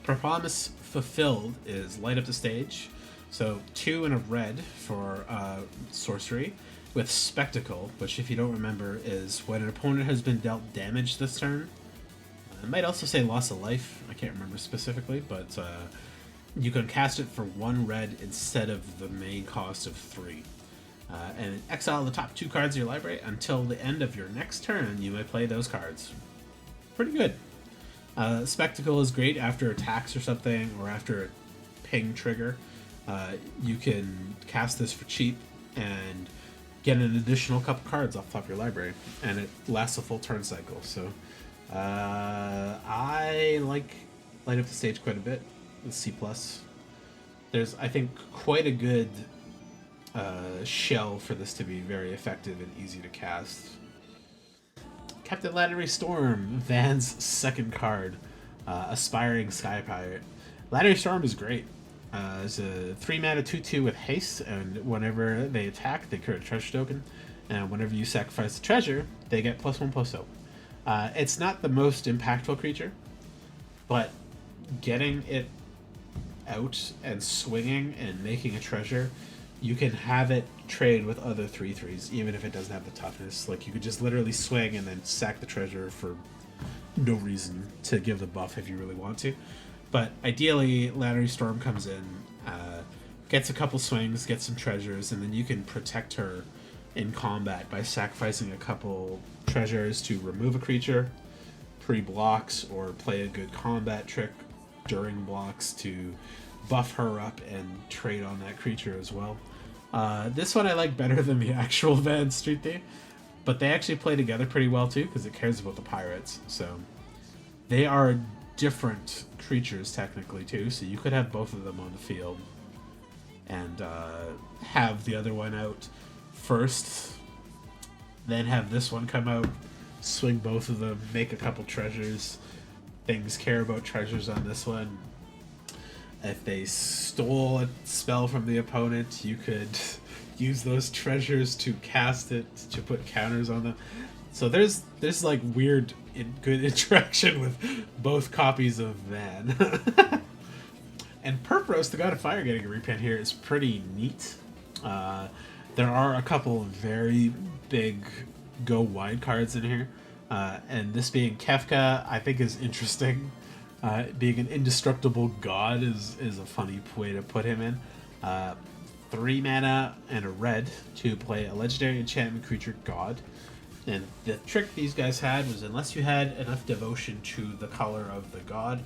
Promise Fulfilled is light up the stage. So 2 and a red for sorcery. With Spectacle, which if you don't remember is when an opponent has been dealt damage this turn. It might also say loss of life, I can't remember specifically, but you can cast it for 1 red instead of the main cost of 3. And exile the top 2 cards of your library until the end of your next turn. You may play those cards. Pretty good. Spectacle is great after attacks or something, or after a ping trigger. You can cast this for cheap and get an additional couple cards off the top of your library, and it lasts a full turn cycle. So I like Light Up the Stage quite a bit with C+. There's, I think, quite a good shell for this to be very effective and easy to cast. Captain Laddery Storm, Van's second card, Aspiring Sky Pirate. Laddery Storm is great. It's a 3 mana 2/2 with haste, and whenever they attack, they create a treasure token. And whenever you sacrifice the treasure, they get +1/+0. It's not the most impactful creature, but getting it out and swinging and making a treasure, you can have it trade with other 3/3s, even if it doesn't have the toughness. Like, you could just literally swing and then sack the treasure for no reason to give the buff if you really want to. But ideally, Laddery Storm comes in, gets a couple swings, gets some treasures, and then you can protect her in combat by sacrificing a couple treasures to remove a creature, pre-blocks, or play a good combat trick during blocks to buff her up and trade on that creature as well. This one I like better than the actual Van Street Thief, but they actually play together pretty well too because it cares about the pirates. So they are different creatures technically too, so you could have both of them on the field and have the other one out first, then have this one come out, swing both of them, make a couple treasures. Things care about treasures on this one. If they stole a spell from the opponent, you could use those treasures to cast it to put counters on them. So there's like weird good interaction with both copies of Van. And Purpose, the God of Fire, getting a reprint here is pretty neat. There are a couple of very big go wide cards in here, and this being Kefka, I think is interesting. Being an indestructible god is a funny way to put him in. 3 mana and a red to play a legendary enchantment creature god. And the trick these guys had was unless you had enough devotion to the color of the god,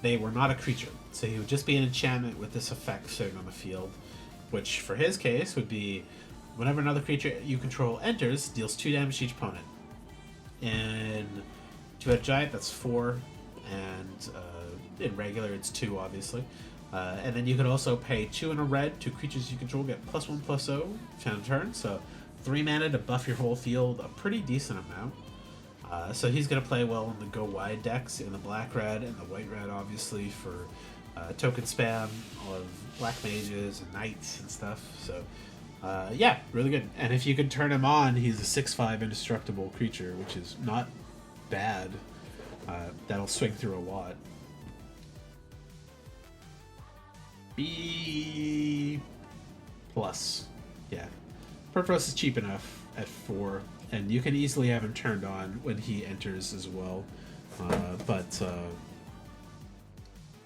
they were not a creature. So he would just be an enchantment with this effect sitting on the field, which for his case would be whenever another creature you control enters, deals 2 damage to each opponent. And 2-headed giant, that's 4. And in regular it's 2 obviously, and then you could also pay 2 and a red to creatures you control get +1/+0 turn, so 3 mana to buff your whole field, a pretty decent amount. So he's going to play well in the go wide decks, in the black red and the white red obviously for token spam of black mages and knights and stuff. So yeah, really good. And if you can turn him on, he's a 6/5 indestructible creature, which is not bad. That'll swing through a lot. B+. Yeah. Purpose is cheap enough at 4, and you can easily have him turned on when he enters as well. But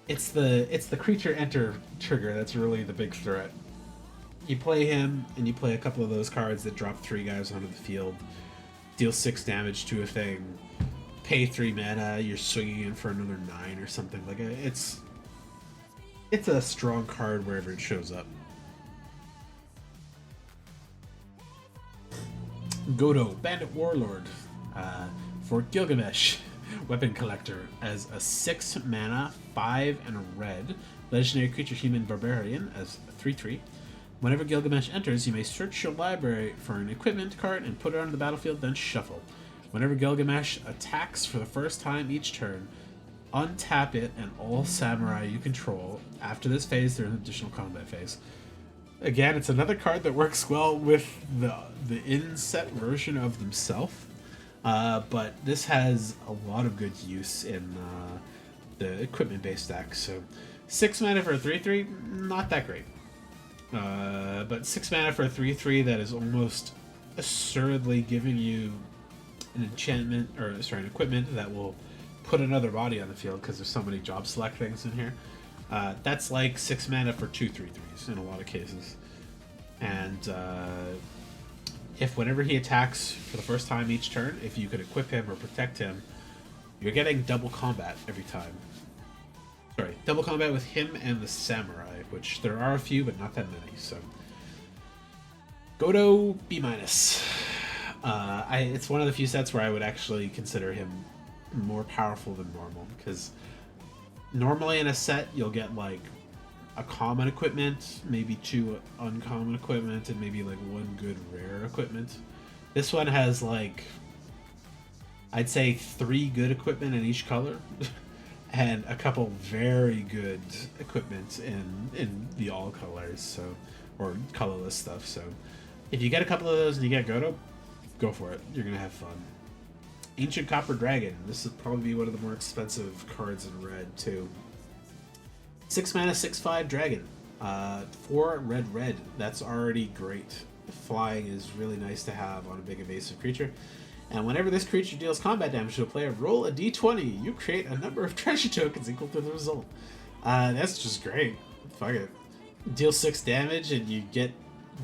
it's the creature enter trigger that's really the big threat. You play him, and you play a couple of those cards that drop 3 guys onto the field, deal 6 damage to a thing, pay 3 mana, you're swinging in for another 9 or something. Like it's a strong card wherever it shows up. Godo, Bandit Warlord, for Gilgamesh, Weapon Collector, as a 6 mana, 5 and a red, legendary creature human barbarian as a 3/3. Whenever Gilgamesh enters, you may search your library for an equipment card and put it onto the battlefield, then shuffle. Whenever Gilgamesh attacks for the first time each turn, untap it and all samurai you control. After this phase, there's an additional combat phase. Again, it's another card that works well with the in-set version of themselves, but this has a lot of good use in the equipment-based deck. So 6 mana for a 3/3, not that great. But 6 mana for a 3/3 that is almost assuredly giving you an enchantment, or sorry, an equipment that will put another body on the field because there's so many job select things in here. That's like 6 mana for 2 3/3s in a lot of cases. And if whenever he attacks for the first time each turn, if you could equip him or protect him, you're getting double combat every time. Sorry, double combat with him and the samurai, which there are a few, but not that many. So Godo B-. It's one of the few sets where I would actually consider him more powerful than normal, because normally in a set you'll get like a common equipment, maybe 2 uncommon equipment, and maybe like 1 good rare equipment. This one has like, I'd say 3 good equipment in each color and a couple very good equipment in the all colors, so, or colorless stuff. So if you get a couple of those and you get Godo, go for it. You're gonna have fun. Ancient Copper Dragon. This would probably be one of the more expensive cards in red too. 6 mana, 6/5 dragon. 4 red. That's already great. Flying is really nice to have on a big evasive creature. And whenever this creature deals combat damage to a player, roll a d20. You create a number of treasure tokens equal to the result. That's just great. Fuck it. Deal 6 damage and you get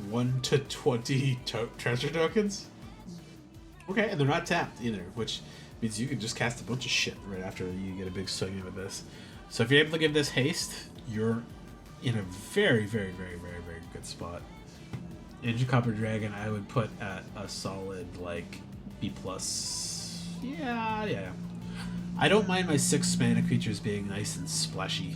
1 to 20 treasure tokens. Okay, and they're not tapped either, which means you can just cast a bunch of shit right after you get a big swing with this. So if you're able to give this haste, you're in a very, very, very, very, very good spot. Ancient Copper Dragon, I would put at a solid like B plus. Yeah, yeah. I don't mind my 6 mana creatures being nice and splashy.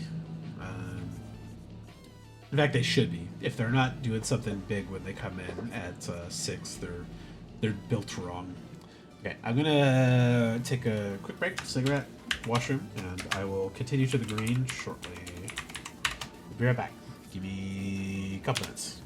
In fact, they should be. If they're not doing something big when they come in at 6, they're built wrong. Okay, I'm gonna take a quick break, cigarette, washroom, and I will continue to the green shortly. We'll be right back. Give me a couple minutes.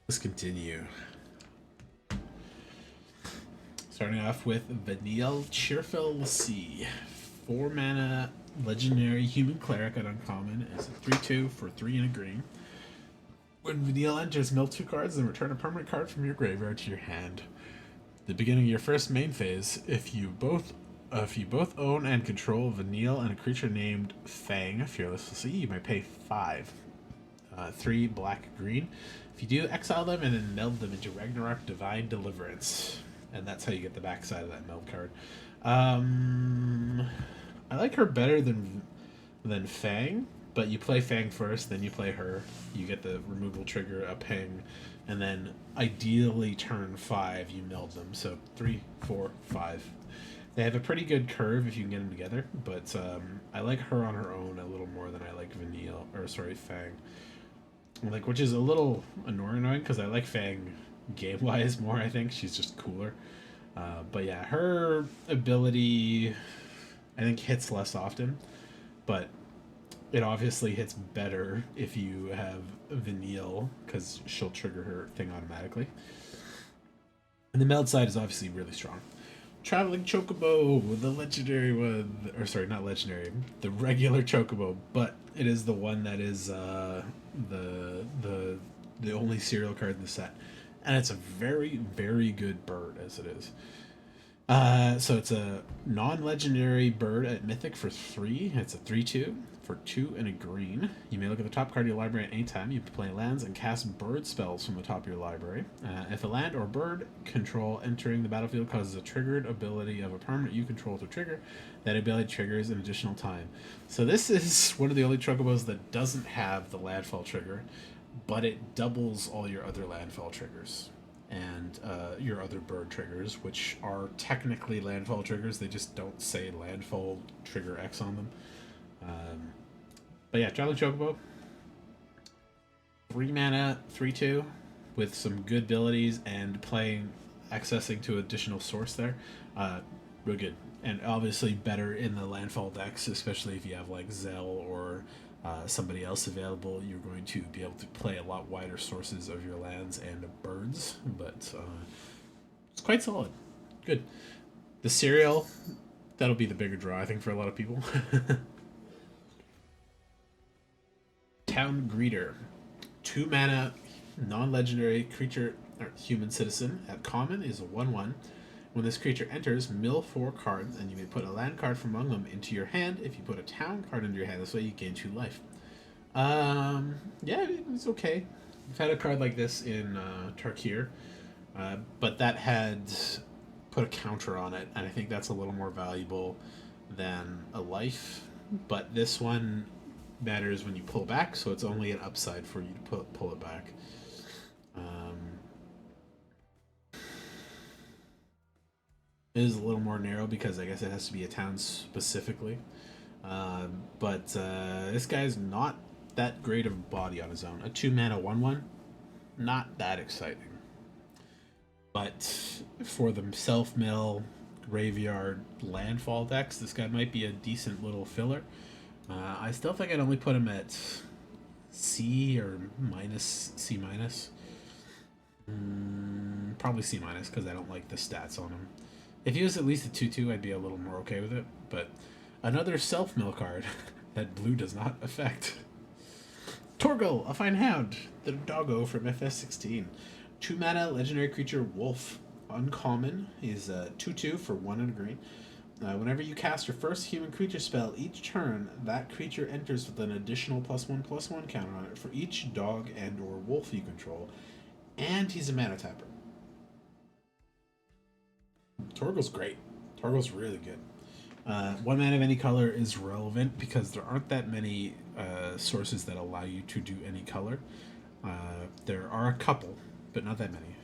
Let's continue. Starting off with Vanille Cheerful Sea. 4 mana legendary human cleric at uncommon is a 3/2 for 3 and a green. When Vanille enters, mill 2 cards and return a permanent card from your graveyard to your hand. The beginning of your first main phase, if you both own and control Vanille and a creature named Fang, Fearless Sea, you may pay 5. 3 black green. If you do, exile them and then meld them into Ragnarok Divine Deliverance. And that's how you get the backside of that meld card. I like her better than Fang, but you play Fang first, then you play her. You get the removal trigger, a ping, and then ideally turn 5 you meld them. So 3, 4, 5. They have a pretty good curve if you can get them together, but I like her on her own a little more than I like Fang. Like, which is a little annoying because I like Fang game wise more. I think she's just cooler. But yeah, her ability I think hits less often, but it obviously hits better if you have Vanille because she'll trigger her thing automatically. And the meld side is obviously really strong. Traveling Chocobo, the legendary one, or sorry, not legendary, the regular Chocobo, but it is the one that is the only serial card in the set, and it's a very, very good bird as it is. So it's a non-legendary bird at Mythic for 3. It's a 3/2 for 2 and a green. You may look at the top card of your library at any time. You can play lands and cast bird spells from the top of your library. If a land or bird control entering the battlefield causes a triggered ability of a permanent you control to trigger, that ability triggers an additional time. So this is one of the only Chocobos that doesn't have the landfall trigger, but it doubles all your other landfall triggers and your other bird triggers, which are technically landfall triggers. They just don't say landfall trigger X on them. But yeah, Traveling Chocobo, 3 mana, 3/2, with some good abilities and accessing to additional source there. Real good. And obviously better in the landfall decks, especially if you have like Zell or somebody else available. You're going to be able to play a lot wider sources of your lands and birds, but it's quite solid. Good. The cereal, that'll be the bigger draw, I think, for a lot of people. Town Greeter. 2 mana, non-legendary creature, or human citizen, at common is a 1/1. When this creature enters, mill 4 cards, and you may put a land card from among them into your hand. If you put a town card into your hand, this way you gain 2 life. Yeah, it's okay. I've had a card like this in Tarkir, but that had put a counter on it, and I think that's a little more valuable than a life. But this one matters when you pull back, so it's only an upside for you to pull it back. It is a little more narrow because I guess it has to be a town specifically. But this guy's not that great of a body on his own. A 2 mana 1/1, not that exciting. But for the self mill, graveyard, landfall decks, this guy might be a decent little filler. I still think I'd only put him at C or C minus. Probably C minus because I don't like the stats on him. If he was at least a 2/2, I'd be a little more okay with it. But another self-mill card that blue does not affect. Torgal, a fine hound, the doggo from FS16. 2 mana, legendary creature, wolf. Uncommon is 2/2 for 1 and a green. Whenever you cast your first human creature spell each turn, that creature enters with an additional +1/+1 counter on it for each dog and or wolf you control. And he's a mana tapper. Torgal's great. Torgal's really good. 1 mana of any color is relevant because there aren't that many sources that allow you to do any color. There are a couple, but not that many.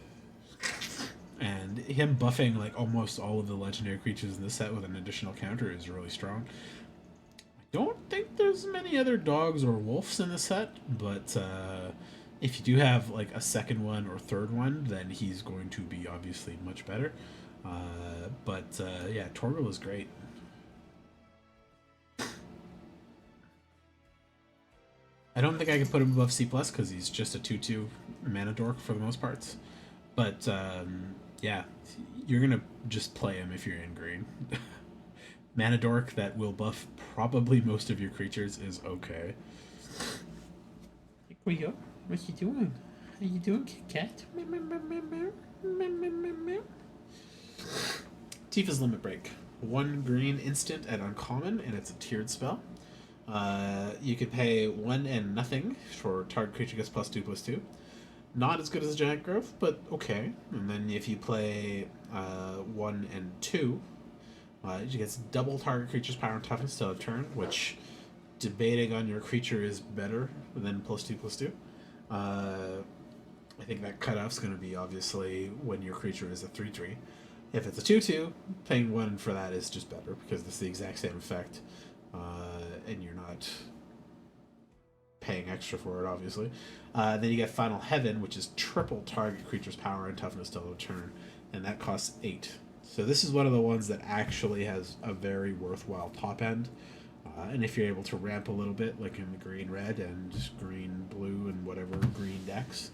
And him buffing like almost all of the legendary creatures in the set with an additional counter is really strong. I don't think there's many other dogs or wolves in the set, but if you do have like a second one or third one, then he's going to be obviously much better. Yeah, Torgal is great. I don't think I can put him above C plus because he's just a 2/2 mana dork for the most parts. But yeah, you're gonna just play him if you're in green. Mana dork that will buff probably most of your creatures is okay. Here we go. What you doing? How you doing, Kit Kat? Tifa's Limit Break. 1 green instant at uncommon, and it's a tiered spell. You can pay 1 and nothing for target creature gets +2/+2. Not as good as Giant Growth, but okay. And then if you play 1 and 2, it gets double target creature's power and toughness till a turn, which debating on your creature is better than +2/+2. I think that cutoff's going to be obviously when your creature is a 3/3. If it's a 2/2, paying 1 for that is just better because it's the exact same effect, and you're not paying extra for it, obviously. Then you get Final Heaven, which is triple target creature's power and toughness till a turn, and that costs 8. So this is one of the ones that actually has a very worthwhile top end. And if you're able to ramp a little bit, like in the green-red and green-blue and whatever green decks,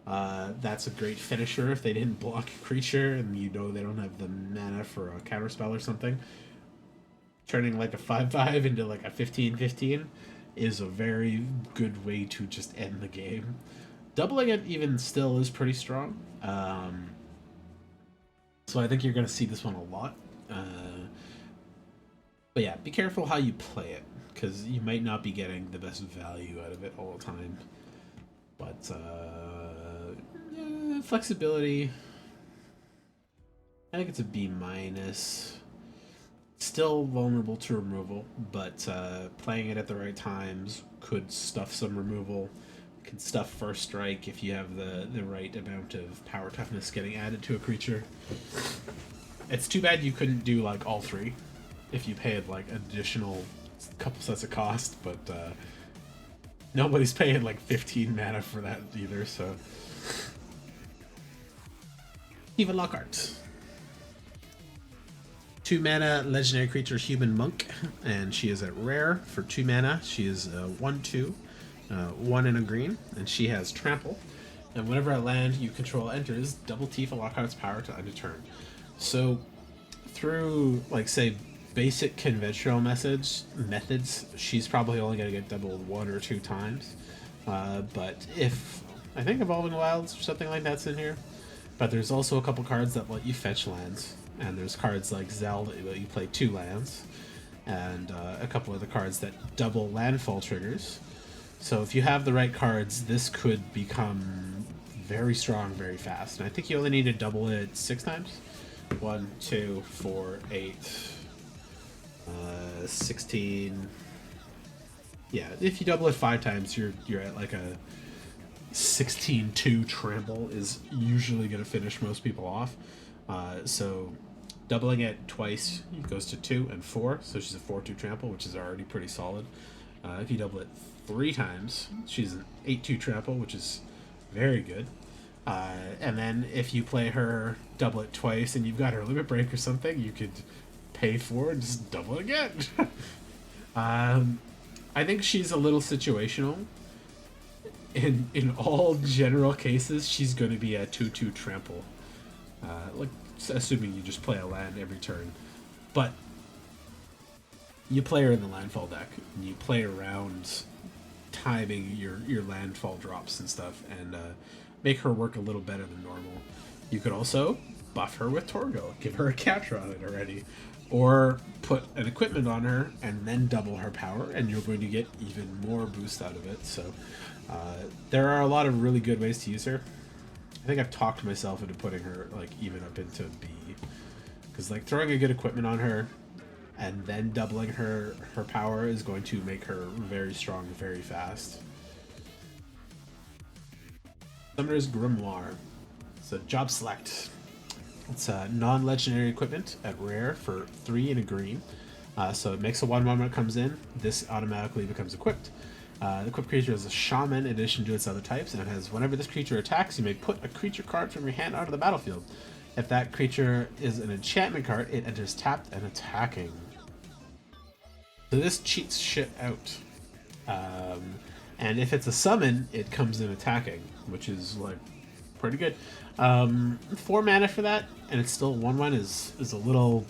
that's a great finisher if they didn't block a creature and you know they don't have the mana for a counterspell or something. Turning like a 5/5 into like a 15/15 is a very good way to just end the game. Doubling it even still is pretty strong. So I think you're going to see this one a lot. But yeah, be careful how you play it, because you might not be getting the best value out of it all the time. But yeah, flexibility, I think it's a B minus. Still vulnerable to removal, but playing it at the right times could stuff some removal. Can stuff first strike if you have the right amount of power toughness getting added to a creature. It's too bad you couldn't do like all 3 if you paid like additional couple sets of cost, but nobody's paying like 15 mana for that either, so. Even Lockhart. 2 mana legendary creature human monk, and she is at rare for 2 mana. She is 1/2, 1 and a green, and she has trample. And whenever a land you control enters, double Tifa Lockhart's power to end a turn. So through like say basic conventional methods, she's probably only going to get doubled 1 or 2 times. But if I think Evolving Wilds or something like that's in here, but there's also a couple cards that let you fetch lands. And there's cards like Zelda that let you play 2 lands, and a couple of the cards that double landfall triggers. So if you have the right cards, this could become very strong very fast. And I think you only need to double it 6 times. 1, 2, 4, 8, 16. Yeah, if you double it 5 times, you're at like a 16/2 trample is usually going to finish most people off. So doubling it twice, it goes to 2 and 4, so she's a 4/2 trample, which is already pretty solid. If you double it 3 times, she's an 8/2 trample, which is very good. And then if you play her, double it twice, and you've got her limit break or something, you could pay 4 and just double it again. I think she's a little situational. In all general cases, she's going to be a 2/2 trample. Like, assuming you just play a land every turn. But you play her in the landfall deck, and you play around timing your landfall drops and stuff, and make her work a little better than normal. You could also buff her with Torgo, give her a catcher on it already, or put an equipment on her and then double her power, and you're going to get even more boost out of it. So there are a lot of really good ways to use her. I think I've talked myself into putting her like even up into B, because like throwing a good equipment on her and then doubling her power is going to make her very strong very fast. Summoner's Grimoire. It's a job select. It's a non-legendary equipment at rare for 3 and a green. So it makes a 1/1 when it comes in. This automatically becomes equipped. The equipped creature is a shaman in addition to its other types, and it has whenever this creature attacks, you may put a creature card from your hand onto the battlefield. If that creature is an enchantment card, it enters tapped and attacking. So this cheats shit out. And if it's a summon, it comes in attacking, which is like pretty good. 4 mana for that, and it's still 1/1 is a little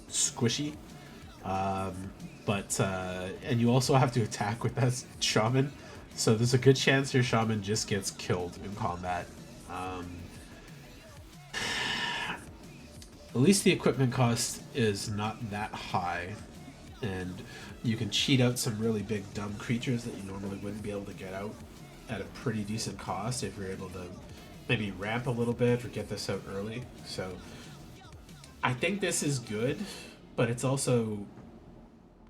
squishy. But and you also have to attack with that shaman, so there's a good chance your shaman just gets killed in combat. At least the equipment cost is not that high, and you can cheat out some really big dumb creatures that you normally wouldn't be able to get out at a pretty decent cost if you're able to maybe ramp a little bit or get this out early. So I think this is good, but it's also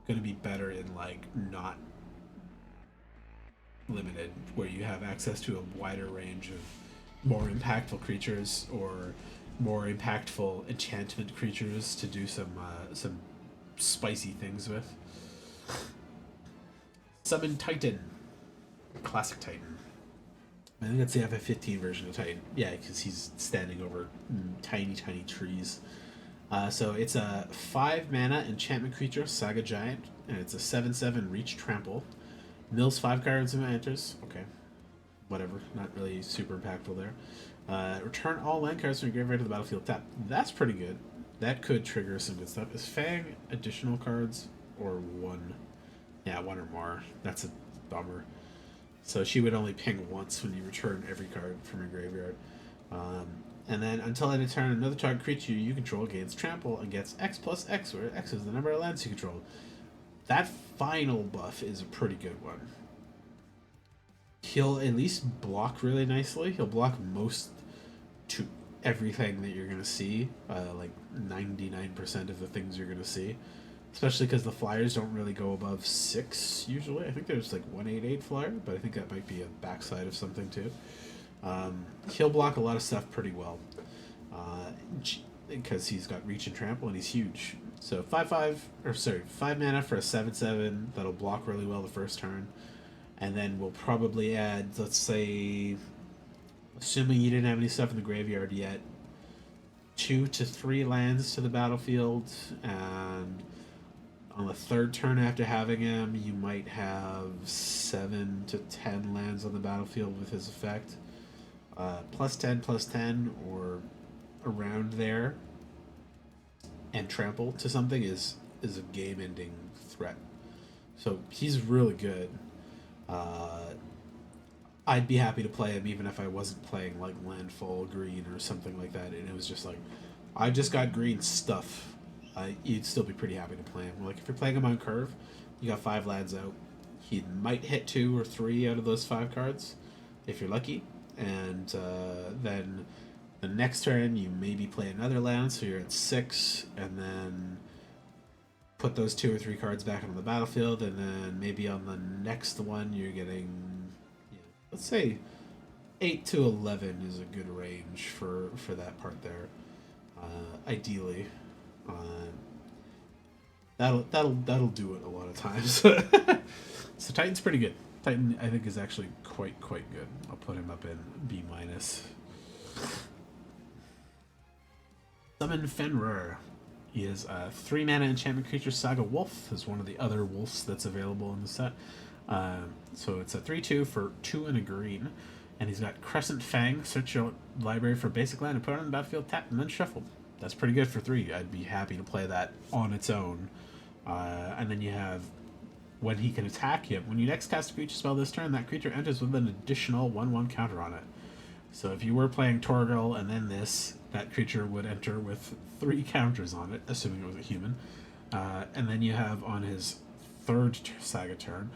going to be better in like not limited, where you have access to a wider range of more impactful creatures or more impactful enchantment creatures to do some spicy things with. Summon Titan, classic Titan. I think that's the FF15 version of Titan. Yeah, because he's standing over tiny trees. So it's a 5 mana enchantment creature, Saga Giant, and it's a 7/7 reach trample. Mills 5 cards when it enters. Okay. Whatever. Not really super impactful there. Return all land cards from your graveyard to the battlefield tap. That's pretty good. That could trigger some good stuff. Is Fang additional cards or one? Yeah, one or more. That's a bummer. So she would only ping once when you return every card from your graveyard. And then until end of turn, another target creature you control gains trample and gets X plus X, where X is the number of lands you control. That final buff is a pretty good one. He'll at least block really nicely. He'll block most to everything that you're going to see, like 99% of the things you're going to see. Especially because the flyers don't really go above 6 usually. I think there's like 188 flyer, but I think that might be a backside of something too. He'll block a lot of stuff pretty well, because he's got reach and trample and he's huge. So 5 mana for a 7/7 that'll block really well the first turn, and then we'll probably add, let's say, assuming you didn't have any stuff in the graveyard yet, 2 to 3 lands to the battlefield, and on the third turn after having him, you might have 7 to 10 lands on the battlefield with his effect. +10/+10 or around there, and trample to something is a game-ending threat. So he's really good. I'd be happy to play him even if I wasn't playing like Landfall Green or something like that, and it was just like, I just got green stuff. You'd still be pretty happy to play him. Like if you're playing him on curve, you got 5 lands out. He might hit 2 or 3 out of those 5 cards if you're lucky, and then the next turn you maybe play another land, so you're at 6, and then put those 2 or 3 cards back on the battlefield, and then maybe on the next one you're getting, let's say 8 to 11 is a good range for that part there. Ideally, that'll do it a lot of times. So Titan's pretty good. Titan, I think, is actually quite good. I'll put him up in B-. Summon Fenrir. He is a 3 mana enchantment creature, Saga Wolf. Is one of the other wolves that's available in the set. So it's a 3/2 for 2 and a green. And he's got Crescent Fang. Search your library for basic land and put it on the battlefield, tap, and then shuffle. That's pretty good for 3. I'd be happy to play that on its own. And then you have, when he can attack him, when you next cast a creature spell this turn, that creature enters with an additional 1/1 counter on it. So if you were playing Torgal and then this, that creature would enter with 3 counters on it, assuming it was a human. And then you have on his third Saga turn,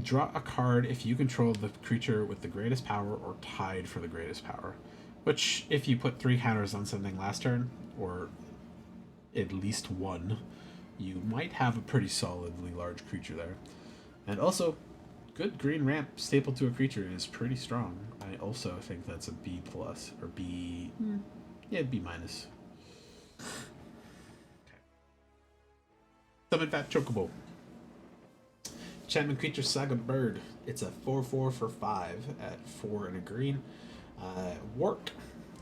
draw a card if you control the creature with the greatest power or tied for the greatest power. Which, if you put 3 counters on something last turn, or at least 1, you might have a pretty solidly large creature there. And also, good green ramp stapled to a creature is pretty strong. I also think that's a B+, or B... Yeah, B-. Okay. Summon Fat Chocobo. Enchantment creature, Saga Bird. It's a 4/4 for 5 at 4 and a green. Work.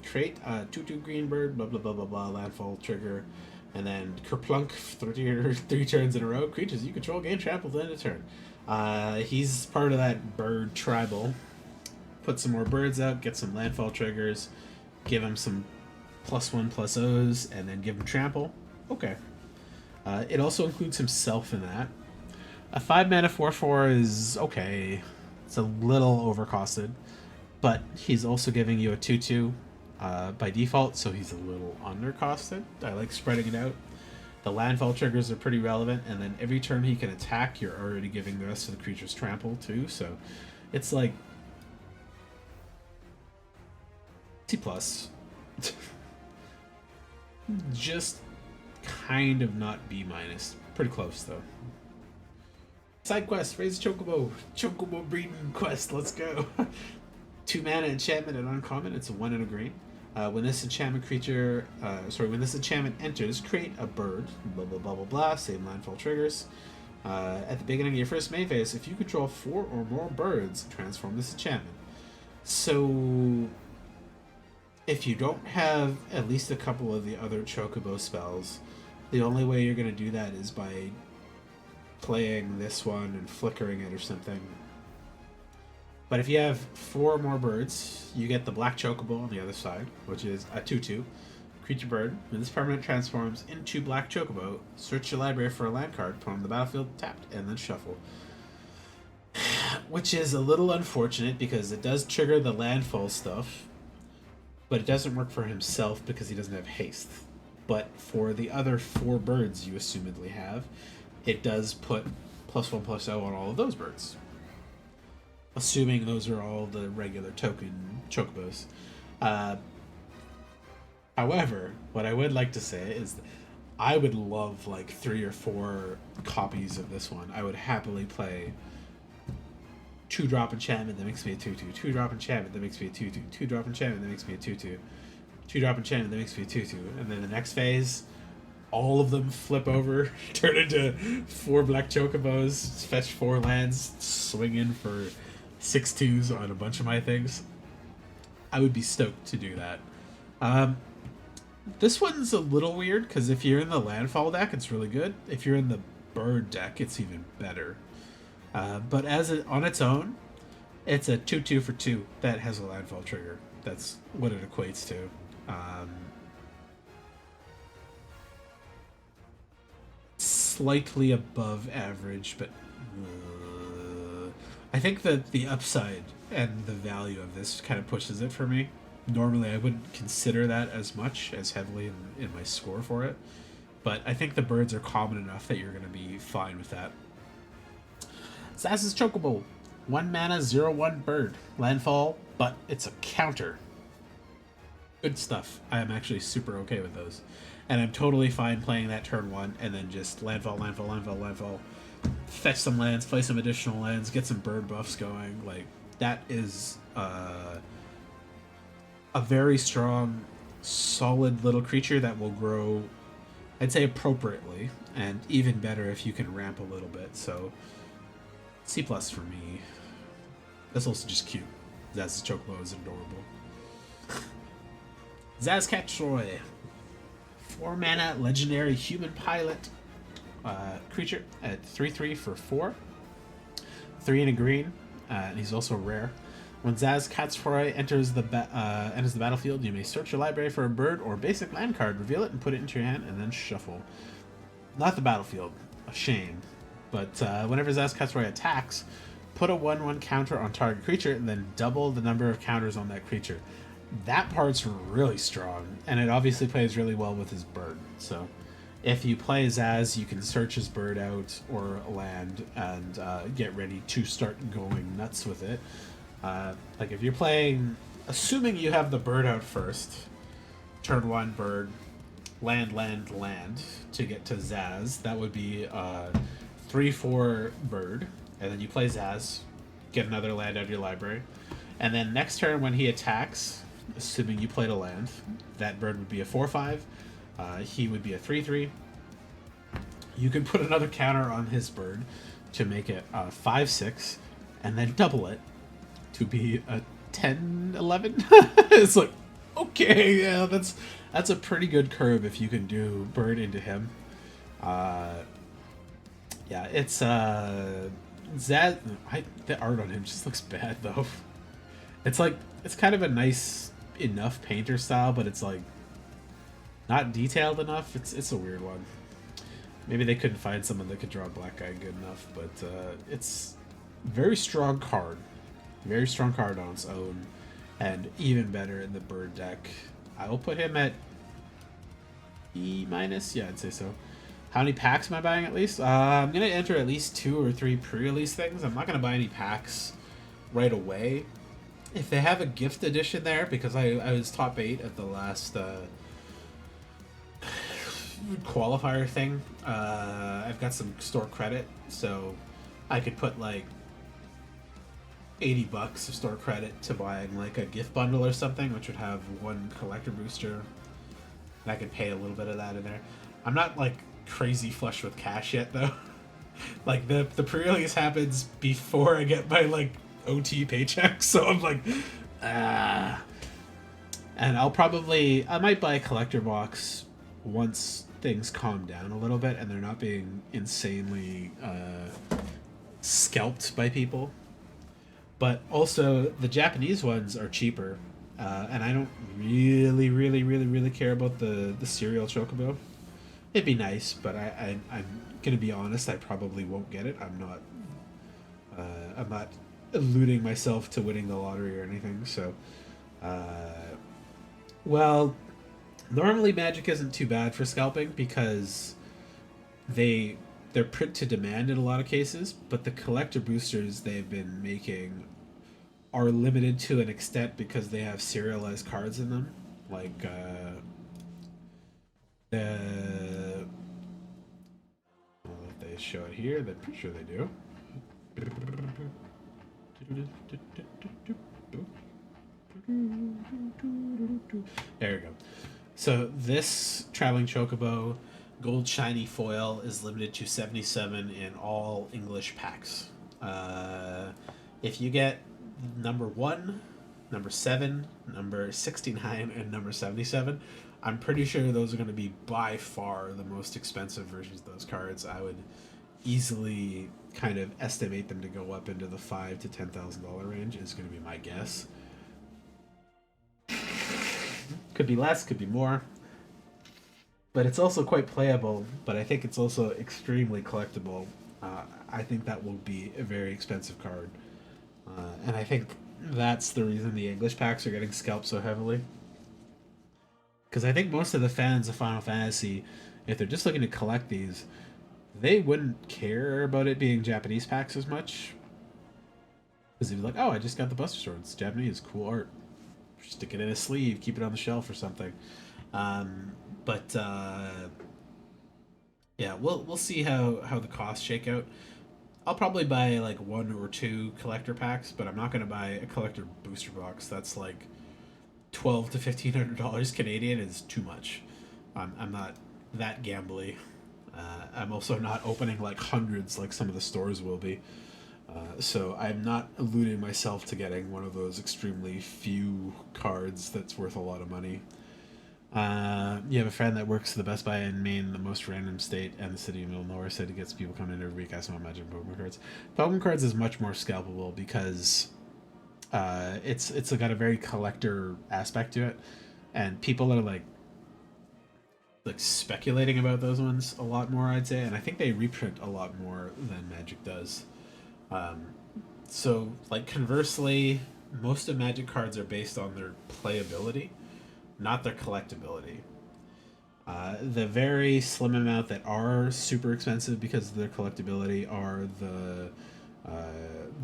Trait, 2/2 green bird, blah blah blah blah blah, landfall trigger, and then Kerplunk, 3 turns in a row. Creatures you control gain trample to end a turn. He's part of that bird tribal. Put some more birds out, get some landfall triggers, give him some +1/+Os, and then give him trample. Okay. It also includes himself in that. A 5 mana 4/4 is okay. It's a little overcosted, but he's also giving you a 2/2 by default, so he's a little undercosted. I like spreading it out. The landfall triggers are pretty relevant, and then every turn he can attack, you're already giving the rest of the creatures trample too, so it's like C+. Just kind of not B-. Pretty close, though. Side quest, raise Chocobo. Chocobo breeding quest, let's go. 2 mana enchantment and uncommon, it's a 1 and a green. When this enchantment enters, create a bird, blah blah blah blah blah, same landfall triggers. At the beginning of your first main phase, if you control 4 or more birds, transform this enchantment. So, if you don't have at least a couple of the other Chocobo spells, the only way you're going to do that is by playing this one and flickering it or something. But if you have 4 more birds, you get the black Chocobo on the other side, which is a 2/2. Creature bird. When this permanent transforms into black Chocobo, search your library for a land card, put on the battlefield, tapped, and then shuffle. Which is a little unfortunate because it does trigger the landfall stuff, but it doesn't work for himself because he doesn't have haste. But for the other 4 birds you assumedly have, it does put +1/+0 on all of those birds. Assuming those are all the regular token Chocobos. However, what I would like to say is I would love like 3 or 4 copies of this one. I would happily play 2-drop enchantment that makes me a 2/2, 2-drop enchantment that makes me a 2/2, 2-drop enchantment that makes me a 2/2, 2-drop enchantment that makes me a 2/2, and then the next phase, all of them flip over, turn into 4 black Chocobos, fetch 4 lands, swing in for 6/2s on a bunch of my things. I would be stoked to do that. This one's a little weird because if you're in the landfall deck, it's really good. If you're in the bird deck, it's even better. But on its own, it's a 2/2 for 2 that has a landfall trigger. That's what it equates to. Slightly above average, but I think that the upside and the value of this kind of pushes it for me. Normally, I wouldn't consider that as much, as heavily in my score for it, but I think the birds are common enough that you're going to be fine with that. Zaz's Chocobo. 1 mana, 0/1 bird. Landfall, but it's a counter. Good stuff. I am actually super okay with those. And I'm totally fine playing that turn 1 and then just landfall, landfall, landfall, landfall. Fetch some lands, play some additional lands, get some bird buffs going. Like, that is a very strong, solid little creature that will grow, I'd say, appropriately, and even better if you can ramp a little bit. So, C+ for me. That's also just cute. Zaz's Chocobo is adorable. Zaz Catroy. 4 mana, legendary human pilot creature at 3/3 for 4. 3 and a green, and he's also rare. When Zaz Catroy enters the battlefield, you may search your library for a bird or basic land card, reveal it, and put it into your hand, and then shuffle. Not the battlefield. A shame. But whenever Zaz Catroy attacks, put a 1/1 counter on target creature, and then double the number of counters on that creature. That part's really strong, and it obviously plays really well with his bird. So if you play Zaz, you can search his bird out or land and get ready to start going nuts with it. Like if you're playing, assuming you have the bird out first, turn 1 bird, land, land, land to get to Zaz, that would be 3/4 bird, and then you play Zaz, get another land out of your library, and then next turn when he attacks, assuming you played a land, that bird would be a 4/5, he would be a 3/3. You could put another counter on his bird to make it 5/6, and then double it to be a 10/11. It's like, okay, yeah, that's a pretty good curve if you can do bird into him. Yeah, it's Zaz, the art on him just looks bad though. It's like it's kind of a nice enough painter style, but it's like not detailed enough. It's a weird one. Maybe they couldn't find someone that could draw a black guy good enough, but it's very strong card. Very strong card on its own, and even better in the bird deck. I will put him at E minus. Yeah, I'd say so. How many packs am I buying at least? I'm going to enter at least 2 or 3 pre-release things. I'm not going to buy any packs right away. If they have a gift edition there, because I was top 8 at the last qualifier thing, I've got some store credit, so I could put like $80 of store credit to buying like a gift bundle or something, which would have 1 collector booster, and I could pay a little bit of that in there. I'm not like crazy flush with cash yet though. Like the pre-release happens before I get my like OT paycheck, so I'm like, ah. And I might buy a collector box once things calm down a little bit and they're not being insanely scalped by people. But also the Japanese ones are cheaper, and I don't really care about the serial chocobo. It'd be nice, but I'm gonna be honest. I probably won't get it. I'm not eluding myself to winning the lottery or anything. So, well, normally Magic isn't too bad for scalping because they're print to demand in a lot of cases. But the collector boosters they've been making are limited to an extent because they have serialized cards in them, like the if they show it here, then pretty sure they do. There we go. So this traveling chocobo gold shiny foil is limited to 77 in all English packs. If you get number 1, number 7, number 69, and number 77, I'm pretty sure those are going to be by far the most expensive versions of those cards. I would easily kind of estimate them to go up into the $5,000 to $10,000 range is going to be my guess. Could be less, could be more. But it's also quite playable, but I think it's also extremely collectible. I think that will be a very expensive card. And I think that's the reason the English packs are getting scalped so heavily. Because I think most of the fans of Final Fantasy, if they're just looking to collect these, they wouldn't care about it being Japanese packs as much. Because they'd be like, oh, I just got the Buster Sword. It's Japanese, cool art. Stick it in a sleeve, keep it on the shelf or something. Yeah, we'll see how the costs shake out. I'll probably buy like 1 or 2 collector packs, but I'm not going to buy a collector booster box. That's like $1,200 to $1,500 Canadian is too much. I'm not that gambly. I'm also not opening like hundreds like some of the stores will be. So I'm not eluding myself to getting one of those extremely few cards that's worth a lot of money. You have a friend that works at the Best Buy in Maine, the most random state, and the city of middle of nowhere, said he gets people coming in every week asking about Magic Pokemon cards. Pokemon cards is much more scalpable because it's got a very collector aspect to it, and people are like speculating about those ones a lot more, I'd say, and I think they reprint a lot more than Magic does. So, like, conversely, most of Magic cards are based on their playability, not their collectability. The very slim amount that are super expensive because of their collectability are the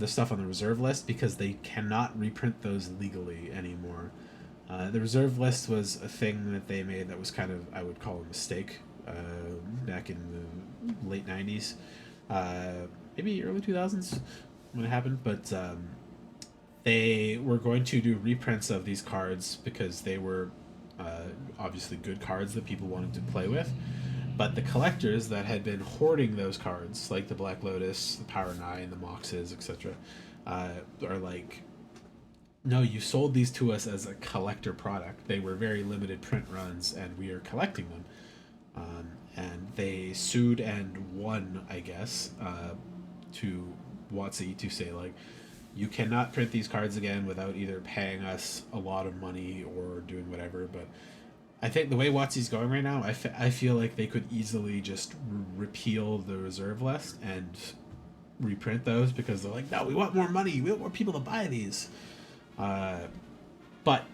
stuff on the reserve list because they cannot reprint those legally anymore. The reserve list was a thing that they made that was kind of, I would call a mistake, back in the late 90s. Maybe early 2000s when it happened, but they were going to do reprints of these cards because they were obviously good cards that people wanted to play with. But the collectors that had been hoarding those cards, like the Black Lotus, the Power 9, the Moxes, etc., are like, no, you sold these to us as a collector product. They were very limited print runs, and we are collecting them. And they sued and won, I guess, to WotC to say like, you cannot print these cards again without either paying us a lot of money or doing whatever. But I think the way WotC's going right now, I feel like they could easily just repeal the reserve list and reprint those, because they're like, no, we want more money, we want more people to buy these. But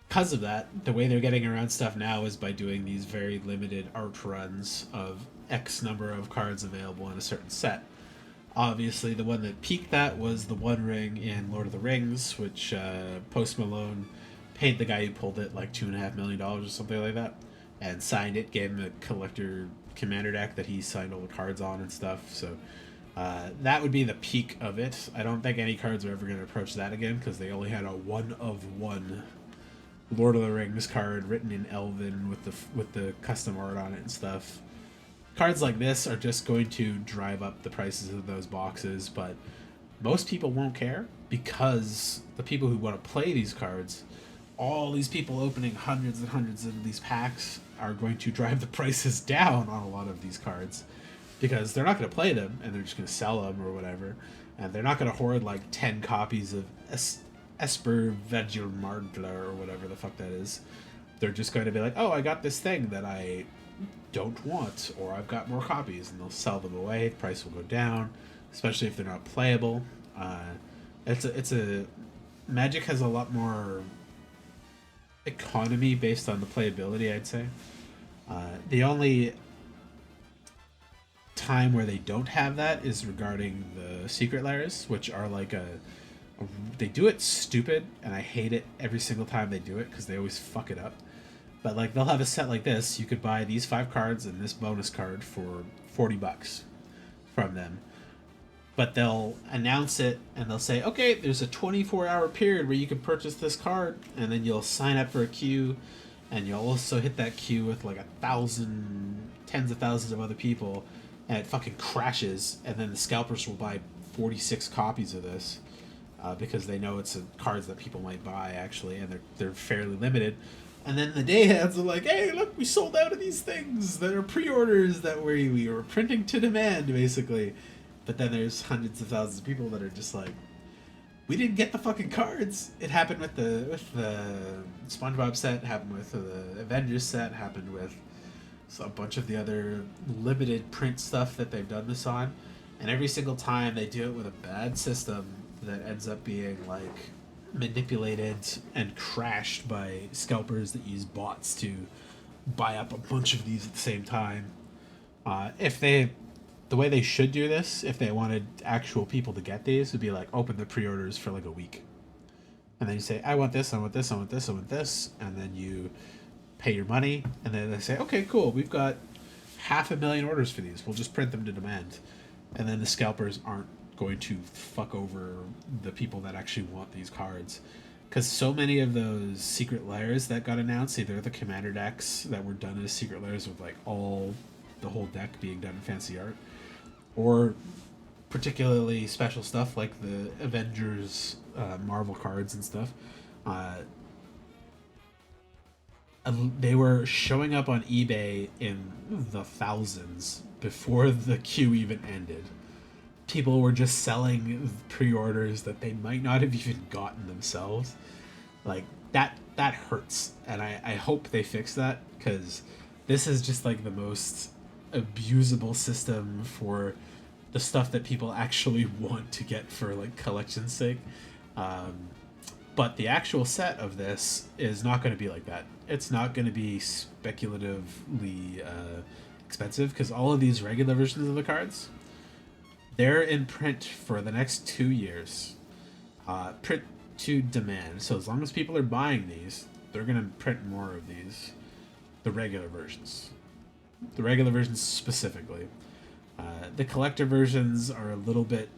because of that, the way they're getting around stuff now is by doing these very limited art runs of X number of cards available in a certain set. Obviously, the one that peaked that was the One Ring in Lord of the Rings, which Post Malone paid the guy who pulled it like $2.5 million or something like that, and signed it, gave him a collector commander deck that he signed all the cards on and stuff. So that would be the peak of it. I don't think any cards are ever going to approach that again, because they only had a 1/1 Lord of the Rings card written in Elven with the custom art on it and stuff. Cards like this are just going to drive up the prices of those boxes, but most people won't care, because the people who want to play these cards, all these people opening hundreds and hundreds of these packs, are going to drive the prices down on a lot of these cards, because they're not going to play them and they're just going to sell them or whatever, and they're not going to hoard like 10 copies of Esper Vegelmardla or whatever the fuck that is. They're just going to be like, oh, I got this thing that I don't want, or I've got more copies, and they'll sell them away. The price will go down, especially if they're not playable. It's a Magic has a lot more economy based on the playability, I'd say. The only time where they don't have that is regarding the secret layers, which are like they do it stupid, and I hate it every single time they do it, because they always fuck it up. But like, they'll have a set like this. You could buy these 5 cards and this bonus card for $40 from them. But they'll announce it and they'll say, okay, there's a 24-hour period where you can purchase this card, and then you'll sign up for a queue, and you'll also hit that queue with like 1,000, tens of thousands of other people, and it fucking crashes, and then the scalpers will buy 46 copies of this. Because they know it's cards that people might buy, actually, and they're fairly limited. And then the day hands are like, hey, look, we sold out of these things that are pre-orders that we were printing to demand, basically. But then there's hundreds of thousands of people that are just like, we didn't get the fucking cards. It happened with the SpongeBob set, happened with the Avengers set, happened with a bunch of the other limited print stuff that they've done this on. And every single time they do it with a bad system that ends up being like manipulated and crashed by scalpers that use bots to buy up a bunch of these at the same time. The way they should do this, if they wanted actual people to get these, would be like, open the pre-orders for like a week, and then you say, I want this, I want this, I want this, I want this, and then you pay your money, and then they say, okay, cool, we've got 500,000 orders for these, we'll just print them to demand. And then the scalpers aren't going to fuck over the people that actually want these cards, because so many of those secret layers that got announced, either the commander decks that were done as secret layers with like the whole deck being done in fancy art, or particularly special stuff like the Avengers Marvel cards and stuff, they were showing up on eBay in the thousands before the queue even ended. People were just selling pre-orders that they might not have even gotten themselves. Like, that hurts, and I hope they fix that, because this is just like the most abusable system for the stuff that people actually want to get for like collection's sake. But the actual set of this is not going to be like that. It's not going to be speculatively expensive, because all of these regular versions of the cards, they're in print for the next 2 years. Print to demand. So as long as people are buying these, they're going to print more of these. The regular versions. The regular versions specifically. The collector versions are a little bit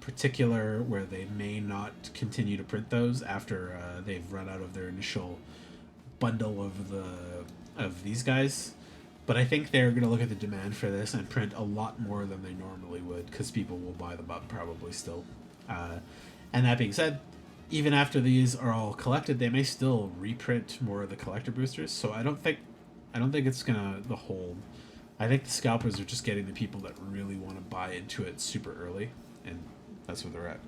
particular, where they may not continue to print those after they've run out of their initial bundle of these guys. But I think they're going to look at the demand for this and print a lot more than they normally would, because people will buy them up probably still. And that being said, even after these are all collected, they may still reprint more of the collector boosters. So I don't think it's gonna hold I think the scalpers are just getting the people that really want to buy into it super early, and that's where they're at.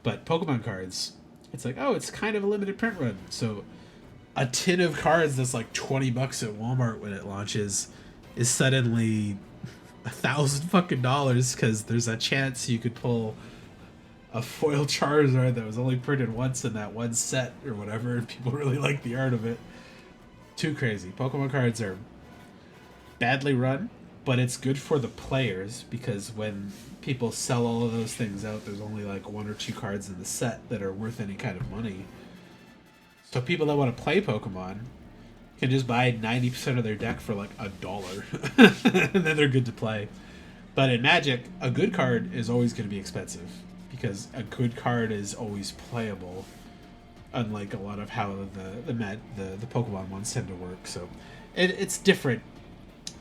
But Pokemon cards, it's like, oh, it's kind of a limited print run. So a tin of cards that's like $20 at Walmart when it launches is suddenly $1,000 because there's a chance you could pull a foil Charizard that was only printed once in that one set or whatever, and people really like the art of it. Too crazy. Pokemon cards are badly run, but it's good for the players because when people sell all of those things out, there's only like one or two cards in the set that are worth any kind of money. So people that want to play Pokemon can just buy 90% of their deck for like $1, and then they're good to play. But in Magic, a good card is always going to be expensive because a good card is always playable, unlike a lot of how the Pokemon ones tend to work. So it's different.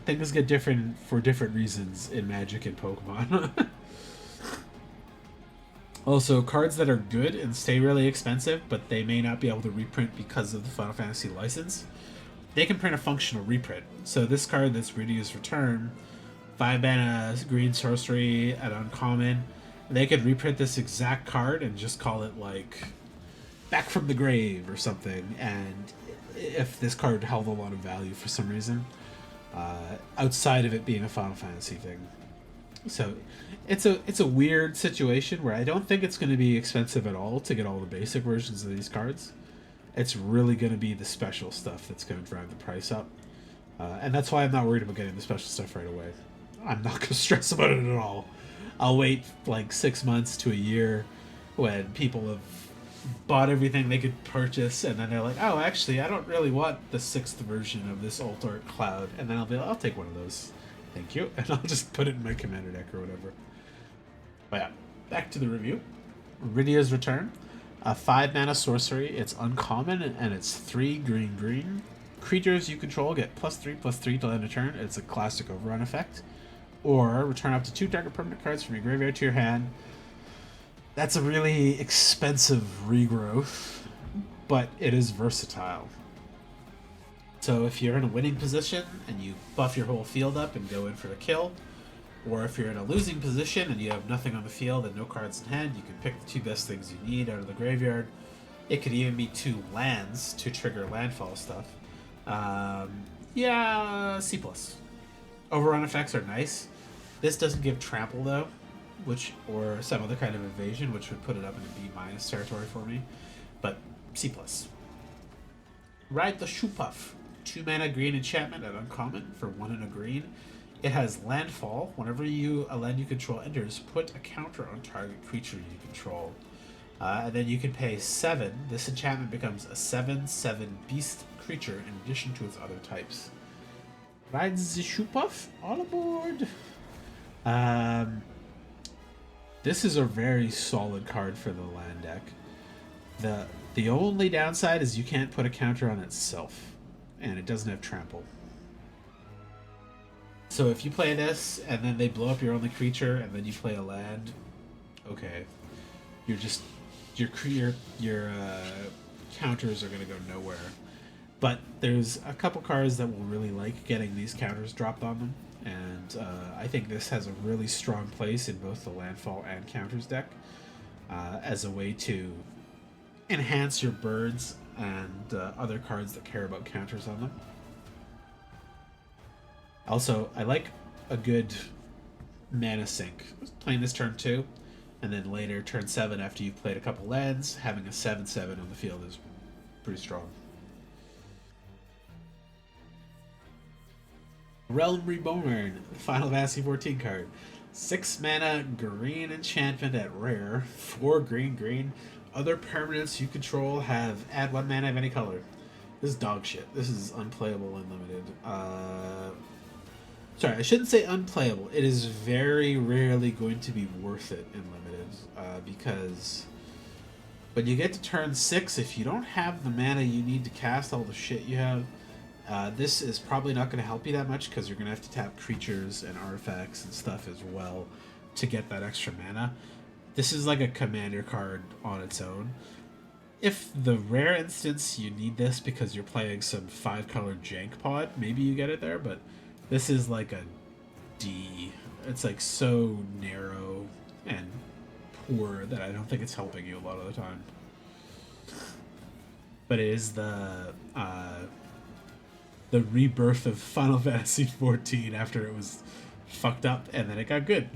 Things get different for different reasons in Magic and Pokemon. Also, cards that are good and stay really expensive, but they may not be able to reprint because of the Final Fantasy license, they can print a functional reprint. So this card that's Rydia's Return, 5 mana green sorcery at uncommon, they could reprint this exact card and just call it like Back from the Grave or something, and if this card held a lot of value for some reason, outside of it being a Final Fantasy thing. So it's a weird situation where I don't think it's going to be expensive at all to get all the basic versions of these cards. It's really going to be the special stuff that's going to drive the price up. And that's why I'm not worried about getting the special stuff right away. I'm not going to stress about it at all. I'll wait like 6 months to a year when people have bought everything they could purchase, and then they're like, oh, actually, I don't really want the 6th version of this Alt Art Cloud. And then I'll be like, I'll take one of those. Thank you. And I'll just put it in my commander deck or whatever. But yeah, back to the review. Rydia's Return. A 5 mana sorcery. It's uncommon and it's 3 green. Creatures you control get +3/+3 till end of turn. It's a classic overrun effect. Or return up to 2 target permanent cards from your graveyard to your hand. That's a really expensive regrowth, but it is versatile. So if you're in a winning position and you buff your whole field up and go in for the kill, or if you're in a losing position and you have nothing on the field and no cards in hand, you can pick the 2 best things you need out of the graveyard. It could even be 2 lands to trigger landfall stuff. Yeah, C+. Overrun effects are nice. This doesn't give trample though, or some other kind of evasion, which would put it up into B- territory for me. But C+. Ride the Shoopuf. 2 mana green enchantment at uncommon for 1 and a green. It has landfall. Whenever a land you control enters, put a counter on target creature you control. And then you can pay 7. This enchantment becomes a 7/7 beast creature in addition to its other types. Ride the Shoopuf. All aboard. This is a very solid card for the land deck. The only downside is you can't put a counter on itself, and it doesn't have trample. So if you play this and then they blow up your only creature and then you play a land, okay, your counters are gonna go nowhere. But there's a couple cards that will really like getting these counters dropped on them, and I think this has a really strong place in both the landfall and counters deck as a way to enhance your birds and other cards that care about counters on them. Also, I like a good mana sink. Playing this turn 2, and then later turn 7 after you've played a couple lands, having a 7/7 on the field is pretty strong. Realm Reborn, Final Fantasy 14 card. 6 mana green enchantment at rare, 4 green. Other permanents you control have add 1 mana of any color. This is dog shit. This is unplayable in limited. Sorry, I shouldn't say unplayable. It is very rarely going to be worth it in limited, because when you get to turn 6, if you don't have the mana you need to cast all the shit you have, this is probably not going to help you that much because you're going to have to tap creatures and artifacts and stuff as well to get that extra mana. This is like a commander card on its own. If the rare instance you need this because you're playing some 5-color jank pod, maybe you get it there, but this is like a D. It's like so narrow and poor that I don't think it's helping you a lot of the time. But it is the rebirth of Final Fantasy XIV after it was fucked up and then it got good.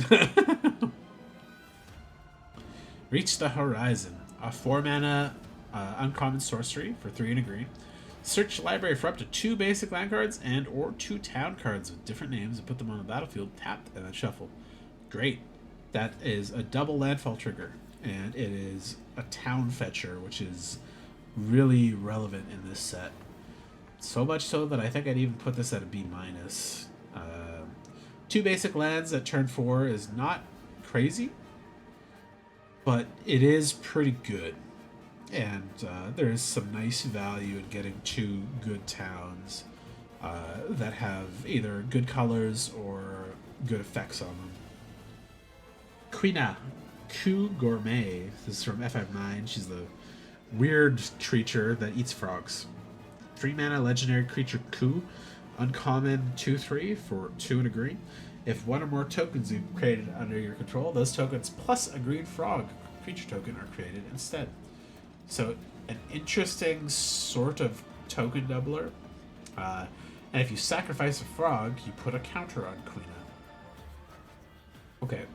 Reach the Horizon, a 4-mana uncommon sorcery for 3 and a green. Search your library for up to 2 basic land cards and or 2 town cards with different names and put them on the battlefield tapped and then shuffle. Great. That is a double landfall trigger, and it is a town fetcher, which is really relevant in this set. So much so that I think I'd even put this at a B minus. 2 basic lands at turn 4 is not crazy, but it is pretty good. And there is some nice value in getting 2 good towns that have either good colors or good effects on them. Quina, Ku Gourmet. This is from FF9. She's the weird creature that eats frogs. 3-mana legendary creature Ku, uncommon 2/3 for 2 and a green. If one or more tokens you've created under your control, those tokens plus a green frog creature token are created instead. So, an interesting sort of token doubler. And if you sacrifice a frog, you put a counter on Quina. Okay.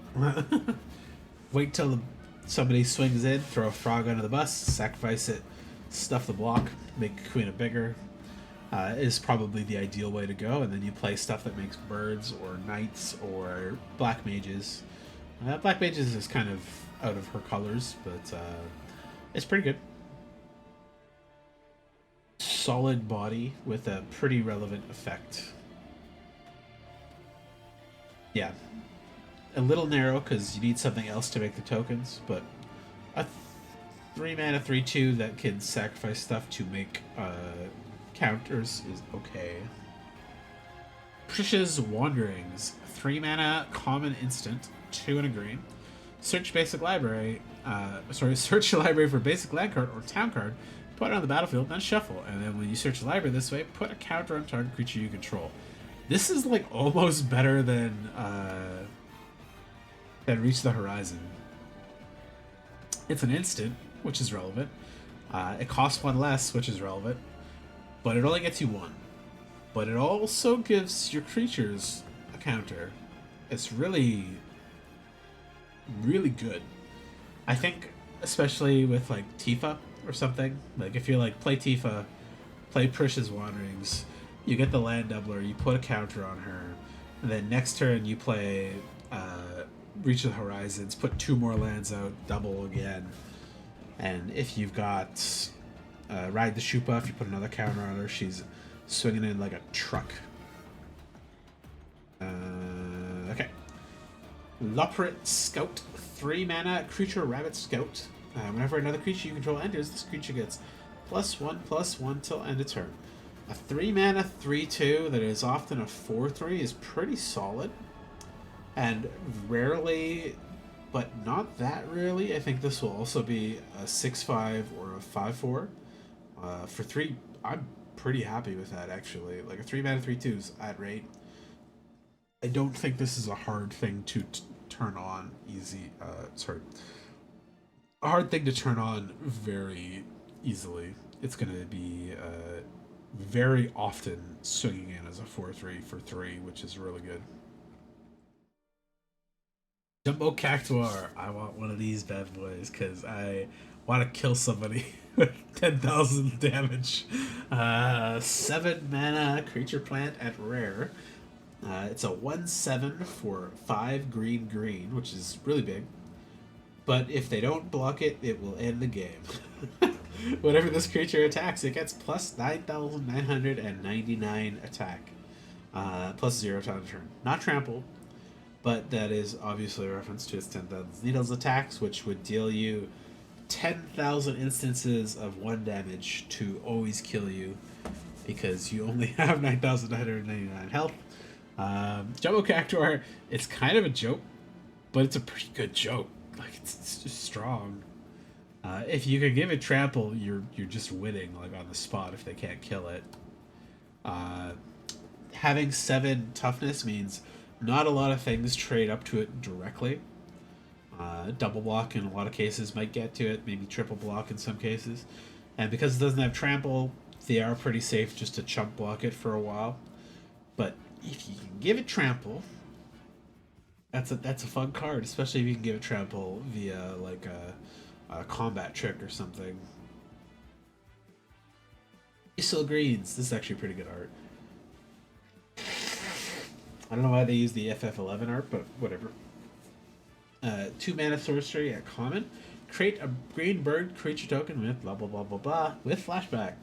Wait till somebody swings in, throw a frog under the bus, sacrifice it, stuff the block, make Quina bigger. Is probably the ideal way to go, and then you play stuff that makes birds or knights or black mages. Black mages is kind of out of her colors, but it's pretty good. Solid body with a pretty relevant effect. Yeah. A little narrow because you need something else to make the tokens, but a 3-mana 3/2 that can sacrifice stuff to make counters is okay. Prisha's Wanderings, 3-mana common instant, 2 and a green. Search basic library. Search your library for basic land card or town card. Put it on the battlefield, then shuffle. And then when you search the library this way, put a counter on target creature you control. This is like almost better than Reach the Horizon. It's an instant, which is relevant. It costs 1 less, which is relevant. But it only gets you 1. But it also gives your creatures a counter. It's really, really good. I think, especially with like Tifa or something, like if you're like, play Tifa, play Prisha's Wanderings, you get the land doubler, you put a counter on her, and then next turn you play Reach of the Horizons, put 2 more lands out, double again. And if you've got Ride the Shupa, if you put another counter on her, she's swinging in like a truck. Okay. Loprit Scout, 3-mana creature rabbit scout. Whenever another creature you control enters, this creature gets +1/+1 till end of turn. A 3-mana 3/2 that is often a 4/3 is pretty solid. And rarely, but not that rarely, I think this will also be a 6/5 or a 5/4. For 3, I'm pretty happy with that, actually. Like a 3-mana 3/2's at rate. I don't think this is a hard thing to turn on easy. A hard thing to turn on very easily. It's going to be very often swinging in as a 4/3 for 3, which is really good. Jumbo Cactuar. I want one of these bad boys because I want to kill somebody with 10,000 damage. 7-mana creature plant at rare. It's a 1/7 for 5 green, which is really big. But if they don't block it, it will end the game. Whenever this creature attacks, it gets plus 9,999 attack. Plus 0 time turn. Not trampled, but that is obviously a reference to its 10,000 Needles attacks, which would deal you 10,000 instances of 1 damage to always kill you, because you only have 9,999 health. Jumbo Cactuar, it's kind of a joke, but it's a pretty good joke. Like, it's just strong. If you can give it trample, you're just winning, like, on the spot if they can't kill it. Having 7 toughness means Not a lot of things trade up to it directly. Double block in a lot of cases might get to it, maybe triple block in some cases. And because it doesn't have trample, they are pretty safe just to chump block it for a while. But if you can give it trample, that's a fun card, especially if you can give it trample via like a combat trick or something. Isle Greens. This is actually pretty good art. I don't know why they use the FF11 art, but whatever. 2 mana sorcery at common. Create a green bird creature token with blah blah blah blah blah with flashback.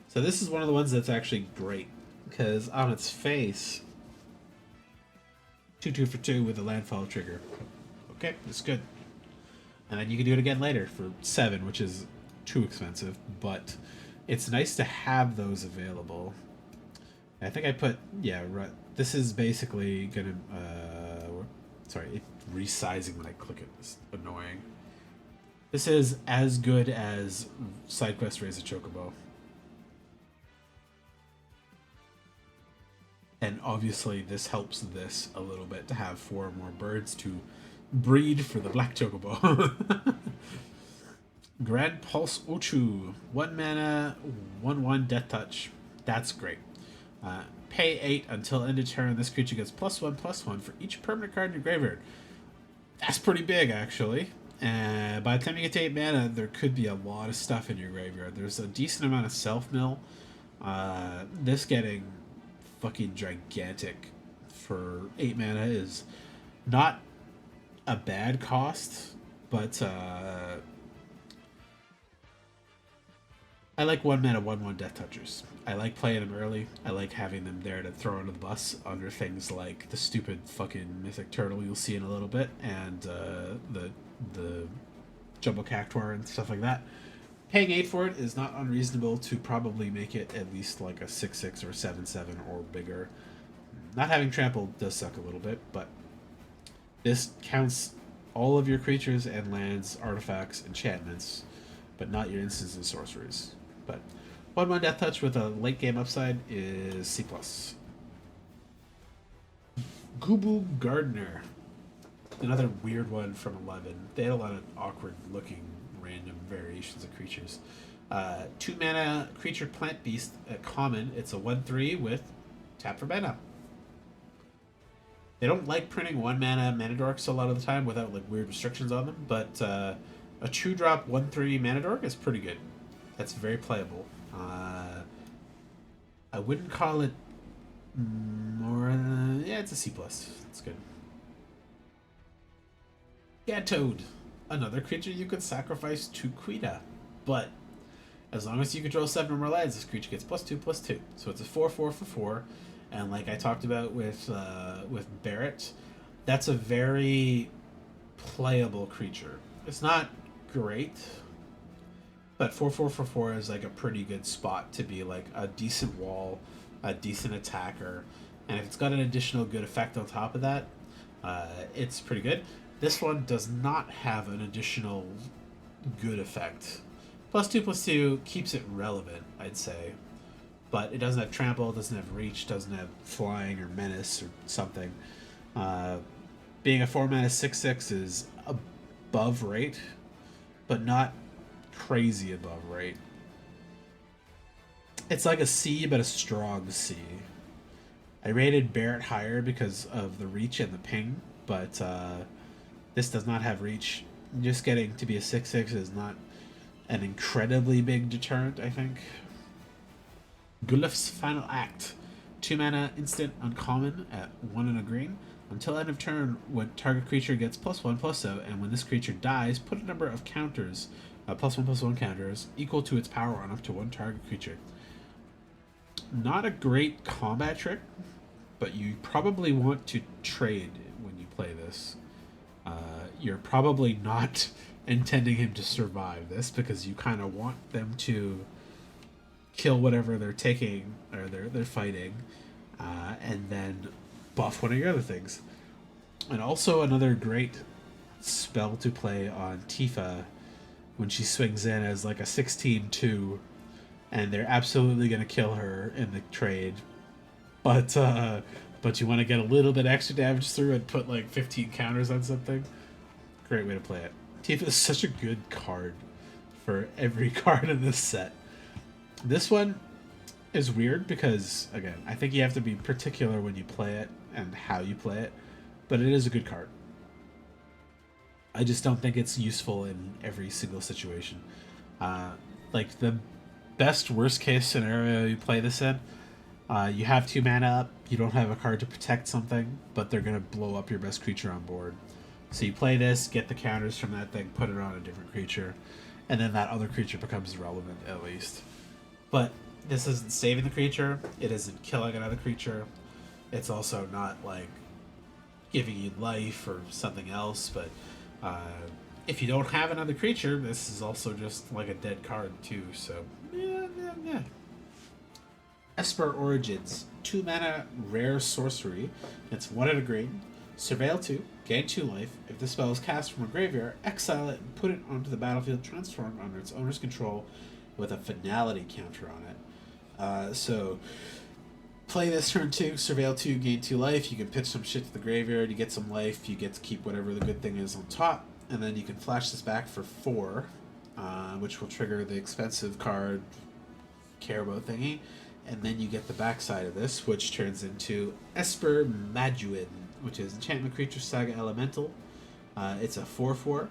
So this is one of the ones that's actually great because on its face, 2/2 for 2 with a landfall trigger. Okay, that's good. And then you can do it again later for 7, which is too expensive, but it's nice to have those available. I think I put, yeah, right. This is basically gonna, sorry, resizing when I click it is annoying. This is as good as SideQuest Raise a Chocobo. And obviously this helps this a little bit to have 4 more birds to breed for the Black Chocobo. Grand Pulse Uchu. 1 mana, 1/1 Death Touch. That's great. Pay 8 until end of turn. This creature gets +1/+1 for each permanent card in your graveyard. That's pretty big, actually. By the time you get to 8 mana, there could be a lot of stuff in your graveyard. There's a decent amount of self-mill. This getting fucking gigantic for 8 mana is not a bad cost, but I like 1 mana 1/1 Death Touchers. I like playing them early. I like having them there to throw under the bus under things like the stupid fucking Mythic Turtle you'll see in a little bit, and the Jumbo Cactuar and stuff like that. Paying 8 for it is not unreasonable to probably make it at least like a 6/6 or 7/7 or bigger. Not having trample does suck a little bit, but this counts all of your creatures and lands, artifacts, enchantments, but not your instants and sorceries. But 1/1 Death Touch with a late game upside is C+. Gubu Gardener. Another weird one from 11. They had a lot of awkward looking random variations of creatures. 2 mana creature plant beast at common. It's a 1/3 with tap for mana. They don't like printing 1 mana mana dorks a lot of the time without like weird restrictions on them, but a 2-drop 1/3 mana dork is pretty good. That's very playable. I wouldn't call it more. Yeah, it's a C+. It's good. Toad, another creature you could sacrifice to Quita, but as long as you control 7 or more lands, this creature gets +2/+2. So it's a 4/4 for 4, and like I talked about with Barrett, that's a very playable creature. It's not great, but 4/4 for 4 is like a pretty good spot to be like a decent wall, a decent attacker, and if it's got an additional good effect on top of that, it's pretty good. This one does not have an additional good effect. +2/+2 keeps it relevant, I'd say, but it doesn't have trample, doesn't have reach, doesn't have flying or menace or something. Being a 4 mana 6/6 is above rate, but not crazy above rate. It's like a C, but a strong C. I rated Barrett higher because of the reach and the ping, but this does not have reach. Just getting to be a 6/6 is not an incredibly big deterrent, I think. Guluf's Final Act. 2 mana instant uncommon at 1 and a green. Until end of turn, when target creature gets +1/+0, and when this creature dies, put a number of counters, +1/+1 counters, equal to its power on up to 1 target creature. Not a great combat trick, but you probably want to trade when you play this. You're probably not intending him to survive this because you kind of want them to kill whatever they're taking or they're fighting, and then buff one of your other things. And also another great spell to play on Tifa when she swings in as like a 16/2, and they're absolutely going to kill her in the trade. But but you want to get a little bit extra damage through and put like 15 counters on something, great way to play it. Tifa is such a good card for every card in this set. This one is weird because, again, I think you have to be particular when you play it and how you play it, but it is a good card. I just don't think it's useful in every single situation. Like the best worst case scenario you play this in, you have 2 mana up, you don't have a card to protect something, but they're going to blow up your best creature on board. So you play this, get the counters from that thing, put it on a different creature, and then that other creature becomes irrelevant at least. But this isn't saving the creature, it isn't killing another creature, it's also not like giving you life or something else, but if you don't have another creature, this is also just like a dead card too, so yeah. Esper Origins, 2 mana rare sorcery. It's 1 and a green. Surveil 2, gain 2 life. If the spell is cast from a graveyard, exile it and put it onto the battlefield transformed under its owner's control with a finality counter on it. So play this turn 2, Surveil 2, gain 2 life. You can pitch some shit to the graveyard, you get some life, you get to keep whatever the good thing is on top, and then you can flash this back for 4, which will trigger the expensive card Carabo thingy. And then you get the backside of this, which turns into Esper Maduin, which is enchantment creature Saga Elemental. It's a 4/4.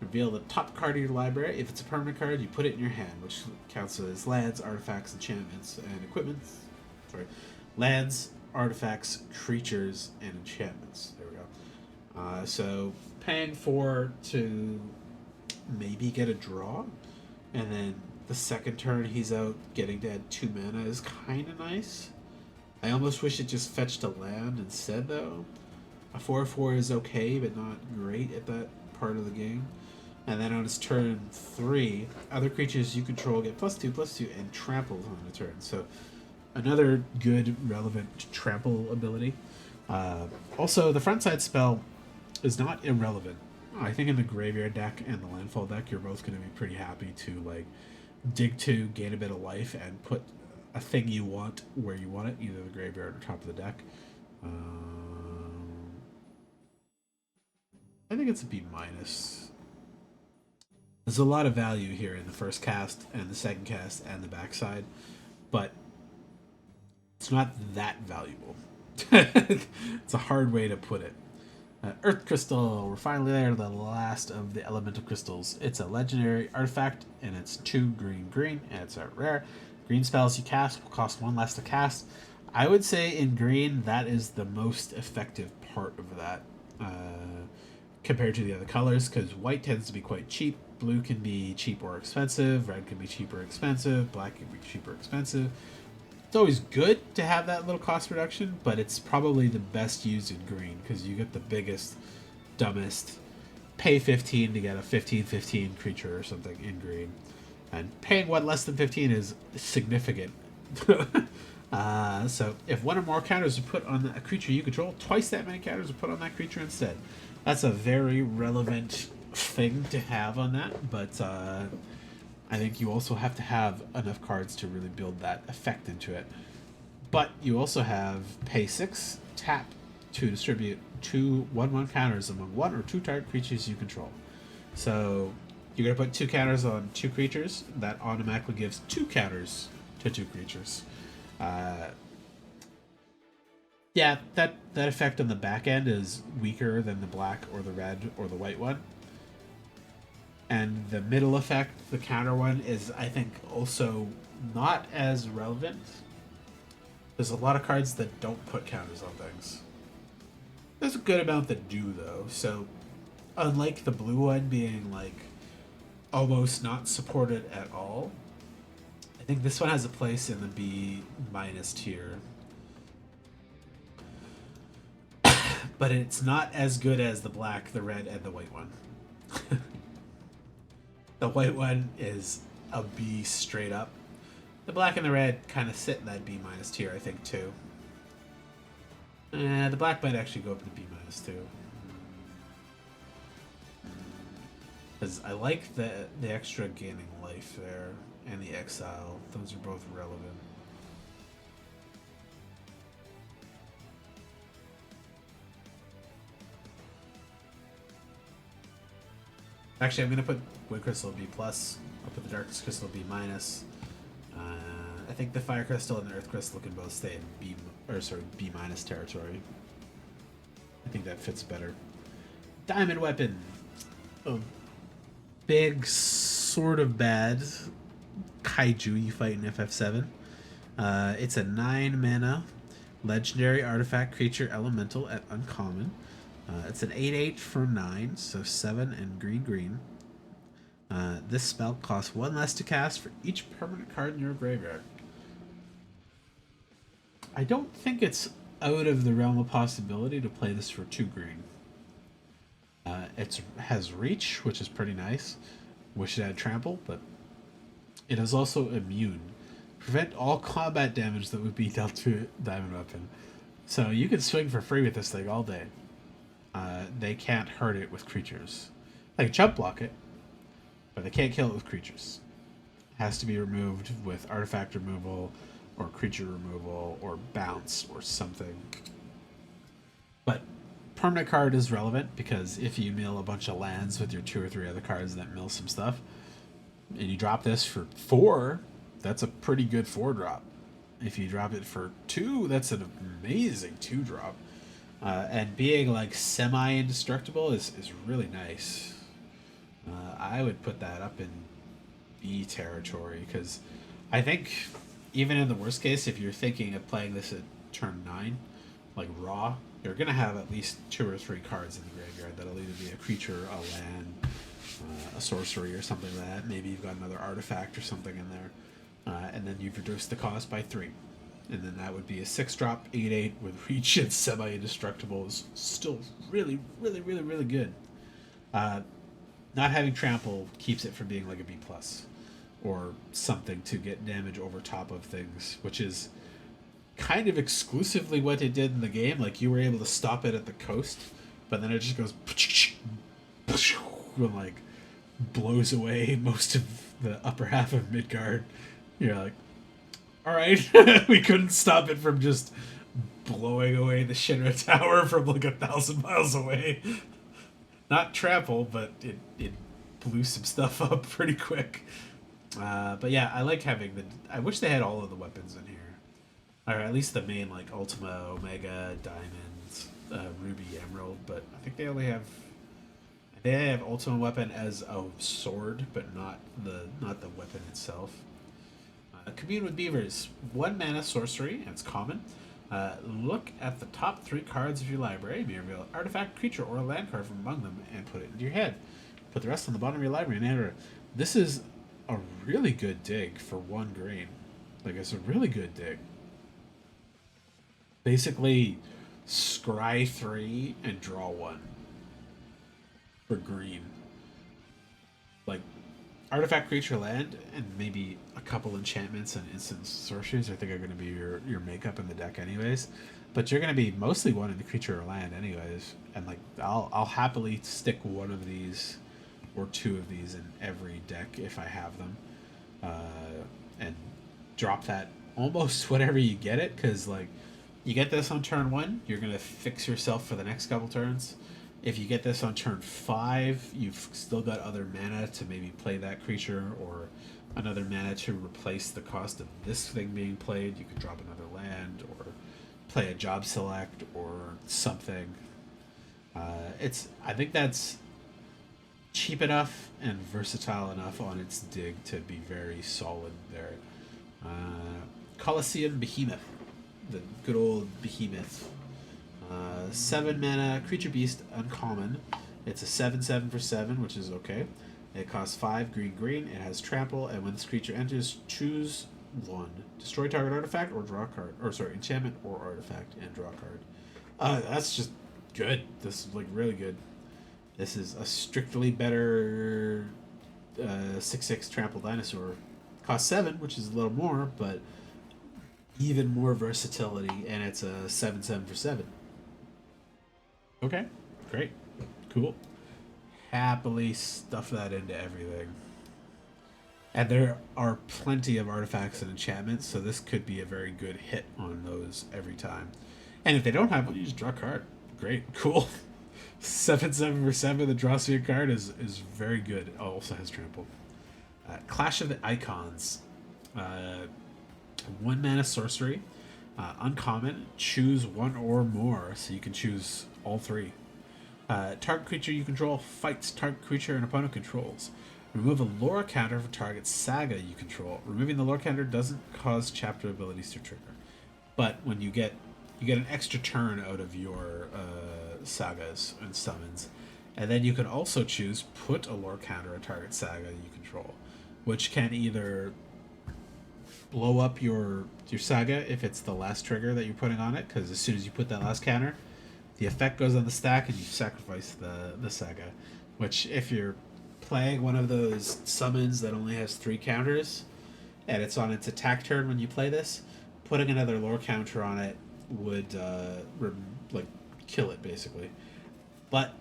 Reveal the top card of your library. If it's a permanent card, you put it in your hand, which counts as lands, artifacts, enchantments, and equipment. Sorry. Lands, artifacts, creatures, and enchantments. There we go. So paying 4 to maybe get a draw, and then the second turn he's out, getting to add 2 mana is kind of nice. I almost wish it just fetched a land instead, though. A 4/4 is okay, but not great at that part of the game. And then on his turn 3, other creatures you control get +2/+2 and trampled on the turn. So another good, relevant trample ability. Also, the frontside spell is not irrelevant. I think in the graveyard deck and the landfall deck, you're both going to be pretty happy to like dig 2, gain a bit of life, and put a thing you want where you want it, either the graveyard or top of the deck. I think it's a B-. There's a lot of value here in the first cast and the second cast and the backside, but it's not that valuable. It's a hard way to put it. Earth Crystal, we're finally there, the last of the elemental crystals. It's a legendary artifact, and it's 2 green, and it's a rare. Green spells you cast will cost 1 less to cast. I would say in green, that is the most effective part of that compared to the other colors, because white tends to be quite cheap, blue can be cheap or expensive, red can be cheap or expensive, black can be cheap or expensive. It's always good to have that little cost reduction, but it's probably the best used in green because you get the biggest, dumbest, pay 15 to get a 15/15 creature or something in green. And paying 1 less than 15 is significant. So if 1 or more counters are put on a creature you control, twice that many counters are put on that creature instead. That's a very relevant thing to have on that, but I think you also have to have enough cards to really build that effect into it. But you also have pay 6, tap to distribute 2 1/1 counters among 1 or 2 target creatures you control. So you're going to put 2 counters on 2 creatures. That automatically gives 2 counters to 2 creatures. Yeah, that effect on the back end is weaker than the black or the red or the white one. And the middle effect, the counter one, is, I think, also not as relevant. There's a lot of cards that don't put counters on things. There's a good amount that do, though. So, unlike the blue one being, like, almost not supported at all, I think this one has a place in the B- tier. But it's not as good as the black, the red, and the white one. The white one is a B straight up. The black and the red kind of sit in that B- tier, I think, too. The black might actually go up to B- too. Because I like the extra gaining life there, and the exile. Those are both relevant. Actually, I'm gonna put Wood Crystal B plus. I'll put the Darkness Crystal B minus. I think the Fire Crystal and the Earth Crystal can both stay in B minus territory. I think that fits better. Diamond Weapon. A big, sort of bad kaiju you fight in FF7. It's a 9 mana legendary artifact creature elemental at uncommon. It's an 8/8 for 9, so 7 and green green. This spell costs 1 less to cast for each permanent card in your graveyard. I don't think it's out of the realm of possibility to play this for 2 green. It has reach, which is pretty nice. Wish it had trample, but it is also immune. Prevent all combat damage that would be dealt to Diamond Weapon. So you can swing for free with this thing all day. They can't hurt it with creatures. They can jump block it, but they can't kill it with creatures. It has to be removed with artifact removal, or creature removal, or bounce, or something. But permanent card is relevant, because if you mill a bunch of lands with your 2 or 3 other cards that mill some stuff, and you drop this for 4, that's a pretty good 4-drop. If you drop it for 2, that's an amazing 2-drop. And being like semi-indestructible is really nice. I would put that up in B territory, because I think even in the worst case, if you're thinking of playing this at turn 9, like raw, you're going to have at least 2 or 3 cards in the graveyard that'll either be a creature, a land, a sorcery, or something like that. Maybe you've got another artifact or something in there. And then you've reduced the cost by 3. And then that would be a 6-drop, 8/8 with reach and semi-indestructible is still really, really, really, really good. Not having trample keeps it from being like a B+, or something to get damage over top of things, which is kind of exclusively what it did in the game. Like, you were able to stop it at the coast, but then it just goes and like blows away most of the upper half of Midgard. You're like, alright, we couldn't stop it from just blowing away the Shinra Tower from like 1,000 miles away. Not trample, but it blew some stuff up pretty quick. But yeah, I like having I wish they had all of the weapons in here. Or at least the main, like Ultima, Omega, Diamond, Ruby, Emerald, but I think they only have... They have Ultima Weapon as a sword, but not the weapon itself. Commune with Beavers. 1 mana sorcery, and it's common. Look at the top 3 cards of your library. You may reveal an artifact, creature, or a land card from among them and put it into your hand. Put the rest on the bottom of your library and enter it. This is a really good dig for 1 green. Like, it's a really good dig. Basically, scry 3 and draw 1 for green. Like, artifact, creature, land, and maybe a couple enchantments and instant sorceries I think are going to be your makeup in the deck anyways. But you're going to be mostly wanting the creature or land anyways. And like, I'll happily stick 1 of these or 2 of these in every deck if I have them. And drop that almost whenever you get it, because like, you get this on turn 1, you're going to fix yourself for the next couple turns. If you get this on turn 5, you've still got other mana to maybe play that creature, or another mana to replace the cost of this thing being played. You could drop another land, or play a job select, or something. I think that's cheap enough and versatile enough on its dig to be very solid there. Colosseum Behemoth. The good old Behemoth. 7 mana, creature beast, uncommon. It's a 7/7 for 7, which is okay. It costs 5 green green. It has trample, and when this creature enters, choose 1. Destroy target artifact or draw a card. Or sorry, enchantment or artifact and draw a card. That's just good. This is like really good. This is a strictly better 6/6 trample dinosaur. Costs 7, which is a little more, but even more versatility, and it's a 7/7 for 7. Okay, great, cool. Happily stuff that into everything. And there are plenty of artifacts and enchantments, so this could be a very good hit on those every time. And if they don't have one, you just draw a card. Great, cool. 7/7 for 7 that draws me a card is very good. Oh, also has trample. Clash of the Icons. 1 mana sorcery. Uncommon. Choose one or more, so you can choose all 3. Target creature you control fights target creature an opponent controls. Remove a lore counter for target saga you control. Removing the lore counter doesn't cause chapter abilities to trigger, but when you get an extra turn out of your sagas and summons, and then you can also choose put a lore counter on target saga you control, which can either blow up your saga if it's the last trigger that you're putting on it, because as soon as you put that last counter, the effect goes on the stack and you sacrifice the saga, which if you're playing one of those summons that only has 3 counters and it's on its attack turn when you play this, putting another lore counter on it would like kill it basically. But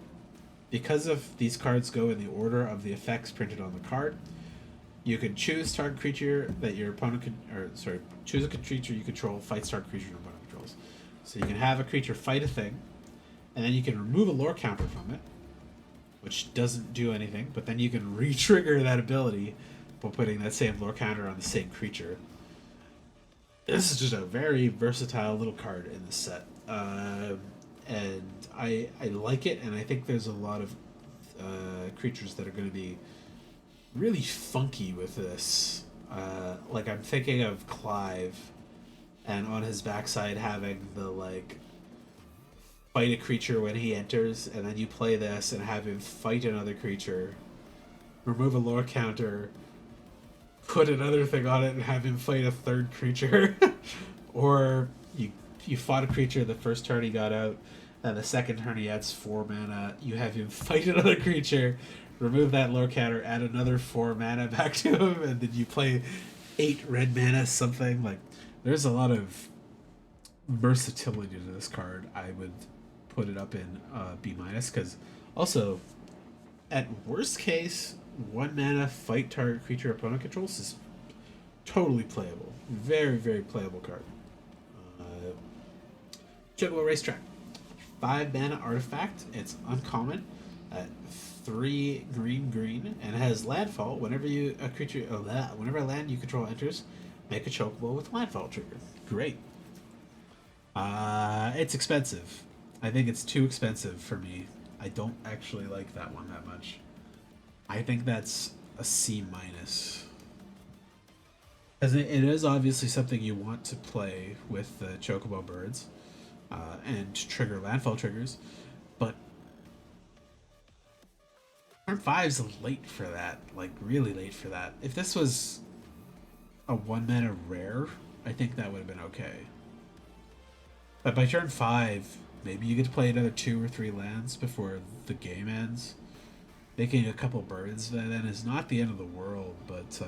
because of these cards go in the order of the effects printed on the card, you can choose target creature that your opponent choose a creature you control fights target creature your opponent controls. So you can have a creature fight a thing, and then you can remove a lore counter from it, which doesn't do anything, but then you can re-trigger that ability by putting that same lore counter on the same creature. This is just a very versatile little card in this set. And I like it, and I think there's a lot of creatures that are going to be really funky with this. Like I'm thinking of Clive, and on his backside having the like fight a creature when he enters, and then you play this and have him fight another creature, remove a lore counter, put another thing on it, and have him fight a third creature. Or you fought a creature the first turn he got out, and the second turn he adds 4 mana. You have him fight another creature, remove that lore counter, add another 4 mana back to him, and then you play 8 red mana something. Like, there's a lot of versatility to this card. I would put it up in B-, because also, at worst case, 1 mana fight target creature opponent controls is totally playable. Very, very playable card. Juggalo Racetrack. 5 mana artifact. It's uncommon. 3 green, and it has landfall. Whenever whenever a land you control enters, make a chocobo with landfall trigger. Great. It's expensive. I think it's too expensive for me. I don't actually like that one that much. I think that's a C-. As it is obviously something you want to play with the chocobo birds and trigger landfall triggers, but turn 5's late for that, like really late for that. If this was a 1 mana rare, I think that would have been okay. But by turn 5, maybe you get to play another 2 or 3 lands before the game ends. Making a couple birds then is not the end of the world, but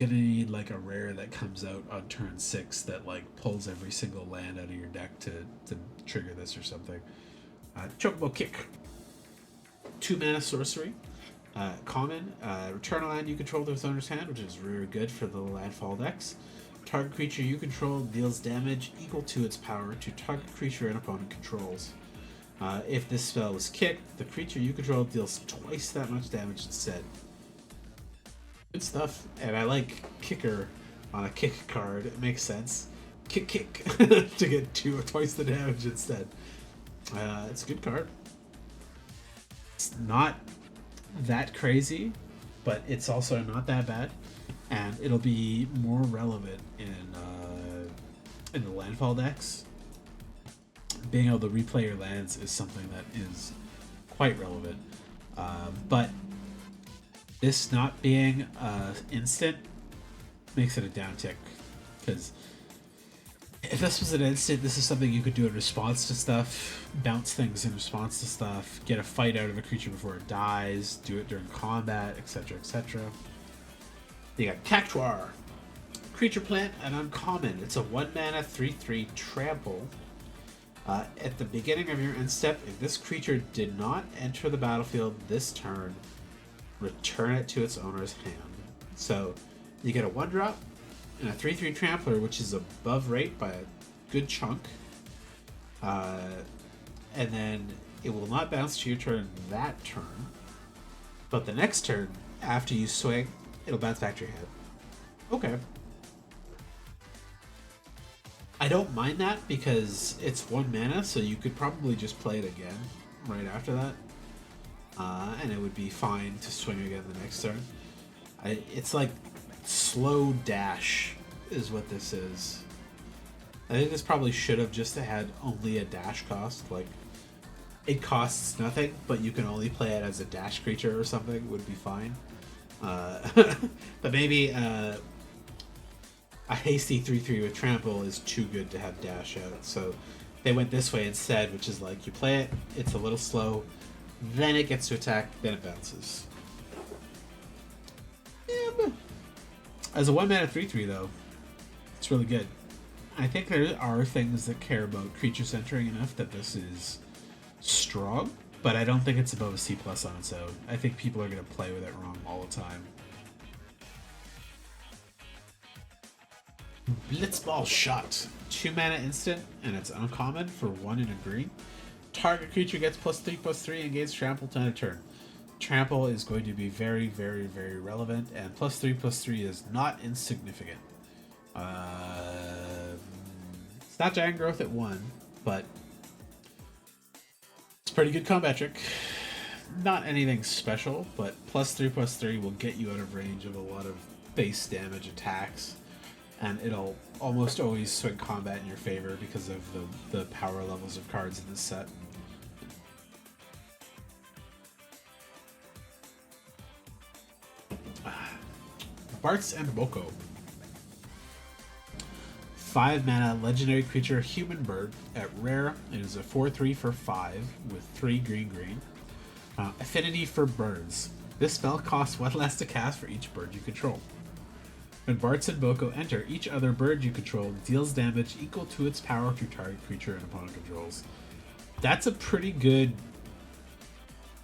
gonna need like a rare that comes out on turn 6 that like pulls every single land out of your deck to trigger this or something. Chocobo Kick. 2 mana sorcery. Common. Return a land you control to its owner's hand, which is very good for the landfall decks. Target creature you control deals damage equal to its power to target creature an opponent controls. If this spell is kicked, the creature you control deals twice that much damage instead. Good stuff, and I like Kicker on a kick card. It makes sense. Kick to get twice the damage instead. It's a good card. It's not that crazy, but it's also not that bad, and it'll be more relevant in the landfall decks. Being able to replay your lands is something that is quite relevant, but this not being instant makes it a downtick, because if this was an instant, this is something you could do in response to stuff, bounce things in response to stuff, get a fight out of a creature before it dies, do it during combat, etc., etc. You got Cactuar. Creature plant, an uncommon. It's a 1 mana 3/3 trample. At the beginning of your end step, if this creature did not enter the battlefield this turn, return it to its owner's hand. So you get a 1-drop and a 3/3 trampler, which is above rate by a good chunk. Uh, and then it will not bounce to your turn that turn. But the next turn, after you swing, it'll bounce back to your hand. Okay. I don't mind that because it's 1 mana, so you could probably just play it again right after that. And it would be fine to swing again the next turn. It's like slow dash is what this is. I think this probably should have just had only a dash cost. Like, it costs nothing, but you can only play it as a dash creature or something would be fine. But maybe a hasty 3/3 with trample is too good to have dash out. So they went this way instead, which is like you play it, it's a little slow, then it gets to attack, then it bounces. Yeah, as a 1 mana 3/3 though, it's really good. I think there are things that care about creature centering enough that this is strong, but I don't think it's above a C+ on its own. I think people are going to play with it wrong all the time. Blitzball Shot. 2 mana instant, and it's uncommon for 1 and a green. Target creature gets +3/+3 and gains trample to end a turn. Trample is going to be very, very, very relevant, and +3/+3 is not insignificant. It's not giant growth at 1, but it's pretty good combat trick. Not anything special, but +3/+3 will get you out of range of a lot of base damage attacks, and it'll almost always swing combat in your favor because of the power levels of cards in this set. Bart's and Boko. 5 mana legendary creature human bird. At rare, it is a 4/3 for 5 with 3 green. Affinity for birds. This spell costs 1 less to cast for each bird you control. When Bart's and Boko enter, each other bird you control deals damage equal to its power to target creature and opponent controls. That's a pretty good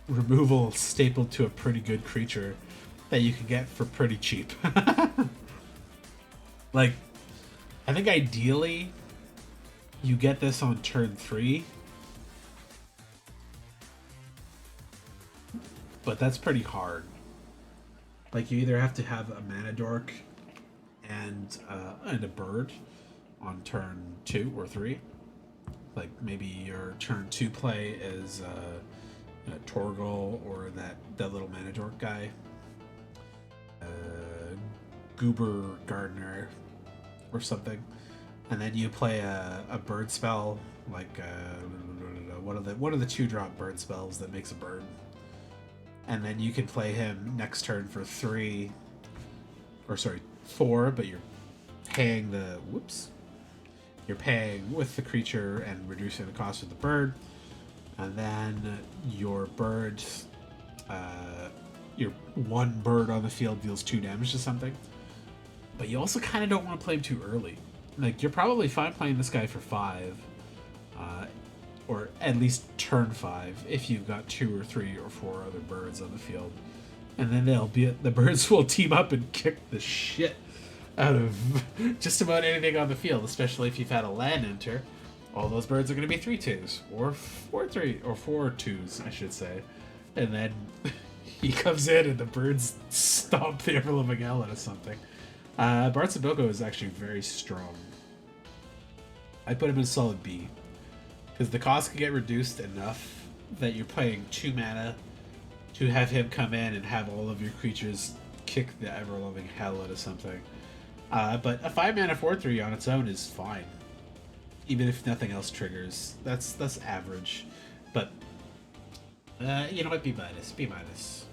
removal stapled to a pretty good creature that you can get for pretty cheap. Like, I think ideally you get this on turn 3, but that's pretty hard. Like, you either have to have a mana dork and a bird on turn 2 or 3. Like, maybe your turn 2 play is Torgal or that little mana dork guy, Goober Gardener or something, and then you play a bird spell like one of the 2-drop bird spells that makes a bird, and then you can play him next turn for 4, but you're paying you're paying with the creature and reducing the cost of the bird, and then your bird, your 1 bird on the field deals 2 damage to something. But you also kind of don't want to play him too early. Like, you're probably fine playing this guy for 5, or at least turn 5 if you've got 2 or 3 or 4 other birds on the field, and then the birds will team up and kick the shit out of just about anything on the field. Especially if you've had a land enter, all those birds are going to be 3/2s or 4/3 or 4/2s, I should say, and then he comes in and the birds stomp the ever-living hell out of something. Bart's and Boko is actually very strong. I put him in a solid B, because the cost can get reduced enough that you're paying 2 mana to have him come in and have all of your creatures kick the ever-loving hell out of something. But a 5 mana 4/3 on its own is fine, even if nothing else triggers. That's average, but you know what? B minus.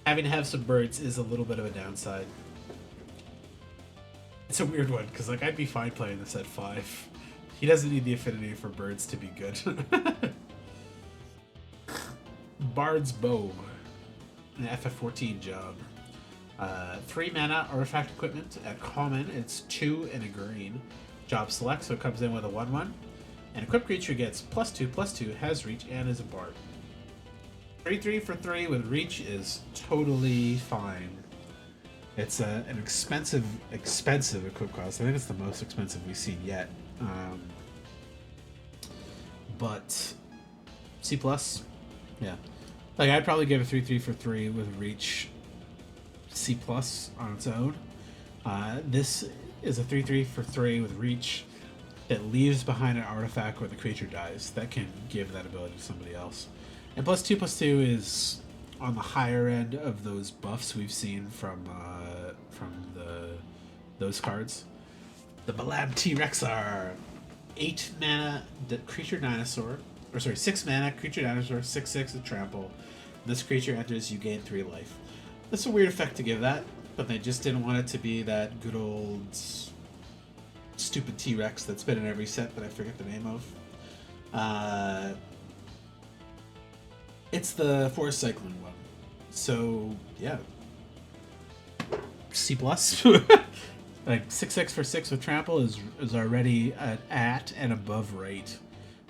Having to have some birds is a little bit of a downside. It's a weird one, because like, I'd be fine playing this at 5. He doesn't need the affinity for birds to be good. Bard's Bow. An FF14 job. 3 mana artifact equipment. At common, it's 2 and a green. Job select, so it comes in with a 1/1. And equipped creature gets +2/+2, has reach, and is a bard. 3/3 for 3 with reach is totally fine. It's an expensive equip cost. I think it's the most expensive we've seen yet. but C plus, yeah. Like I'd probably give a 3/3 for 3 with reach C plus on its own. This is a 3/3 for 3 with reach that leaves behind an artifact where the creature dies. That can give that ability to somebody else. And +2/+2 is on the higher end of those buffs we've seen from those cards. The Balab T-Rexar, 8 mana creature dinosaur, or sorry, 6 mana creature dinosaur, 6/6 with trample. This creature enters, you gain 3 life. That's a weird effect to give that, but they just didn't want it to be that good old stupid T-Rex that's been in every set that I forget the name of. It's the forest cycling one. So yeah, C plus. Like 6/6 for 6 with trample is already at and above rate,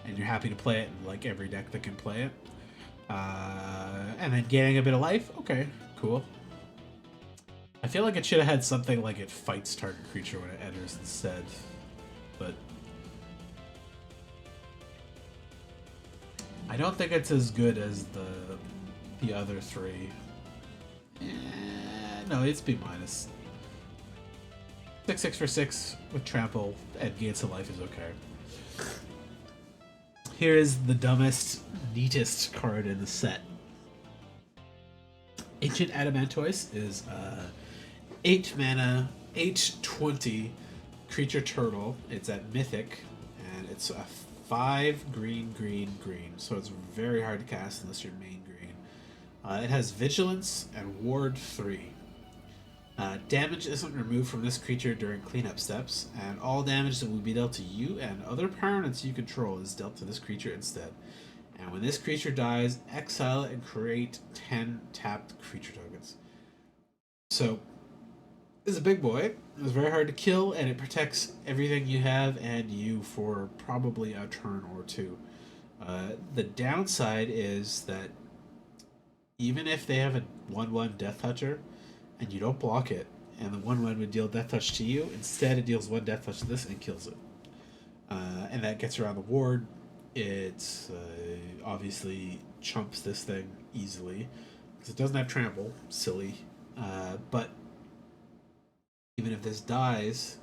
and you're happy to play it in like every deck that can play it. And then gaining a bit of life, okay, cool. I feel like it should have had something like it fights target creature when it enters instead, but I don't think it's as good as the other 3. No, it's B minus. 6/6 for 6 with trample and gains of life is okay. Here is the dumbest, neatest card in the set. Ancient Adamantoise is 8 mana, 8/20 creature turtle. It's at Mythic, and it's a 5 green. So it's very hard to cast unless you're main green. It has Vigilance and Ward 3. Damage isn't removed from this creature during cleanup steps, and all damage that will be dealt to you and other permanents you control is dealt to this creature instead. And when this creature dies, exile it and create 10 tapped creature tokens. So, this is a big boy. It's very hard to kill, and it protects everything you have and you for probably a turn or 2. The downside is that even if they have a 1/1 Death Toucher, and you don't block it, and the 1/1 would deal Death Touch to you, instead it deals 1 Death Touch to this and kills it. And that gets around the ward. It obviously chumps this thing easily, because it doesn't have trample, silly. But even if this dies,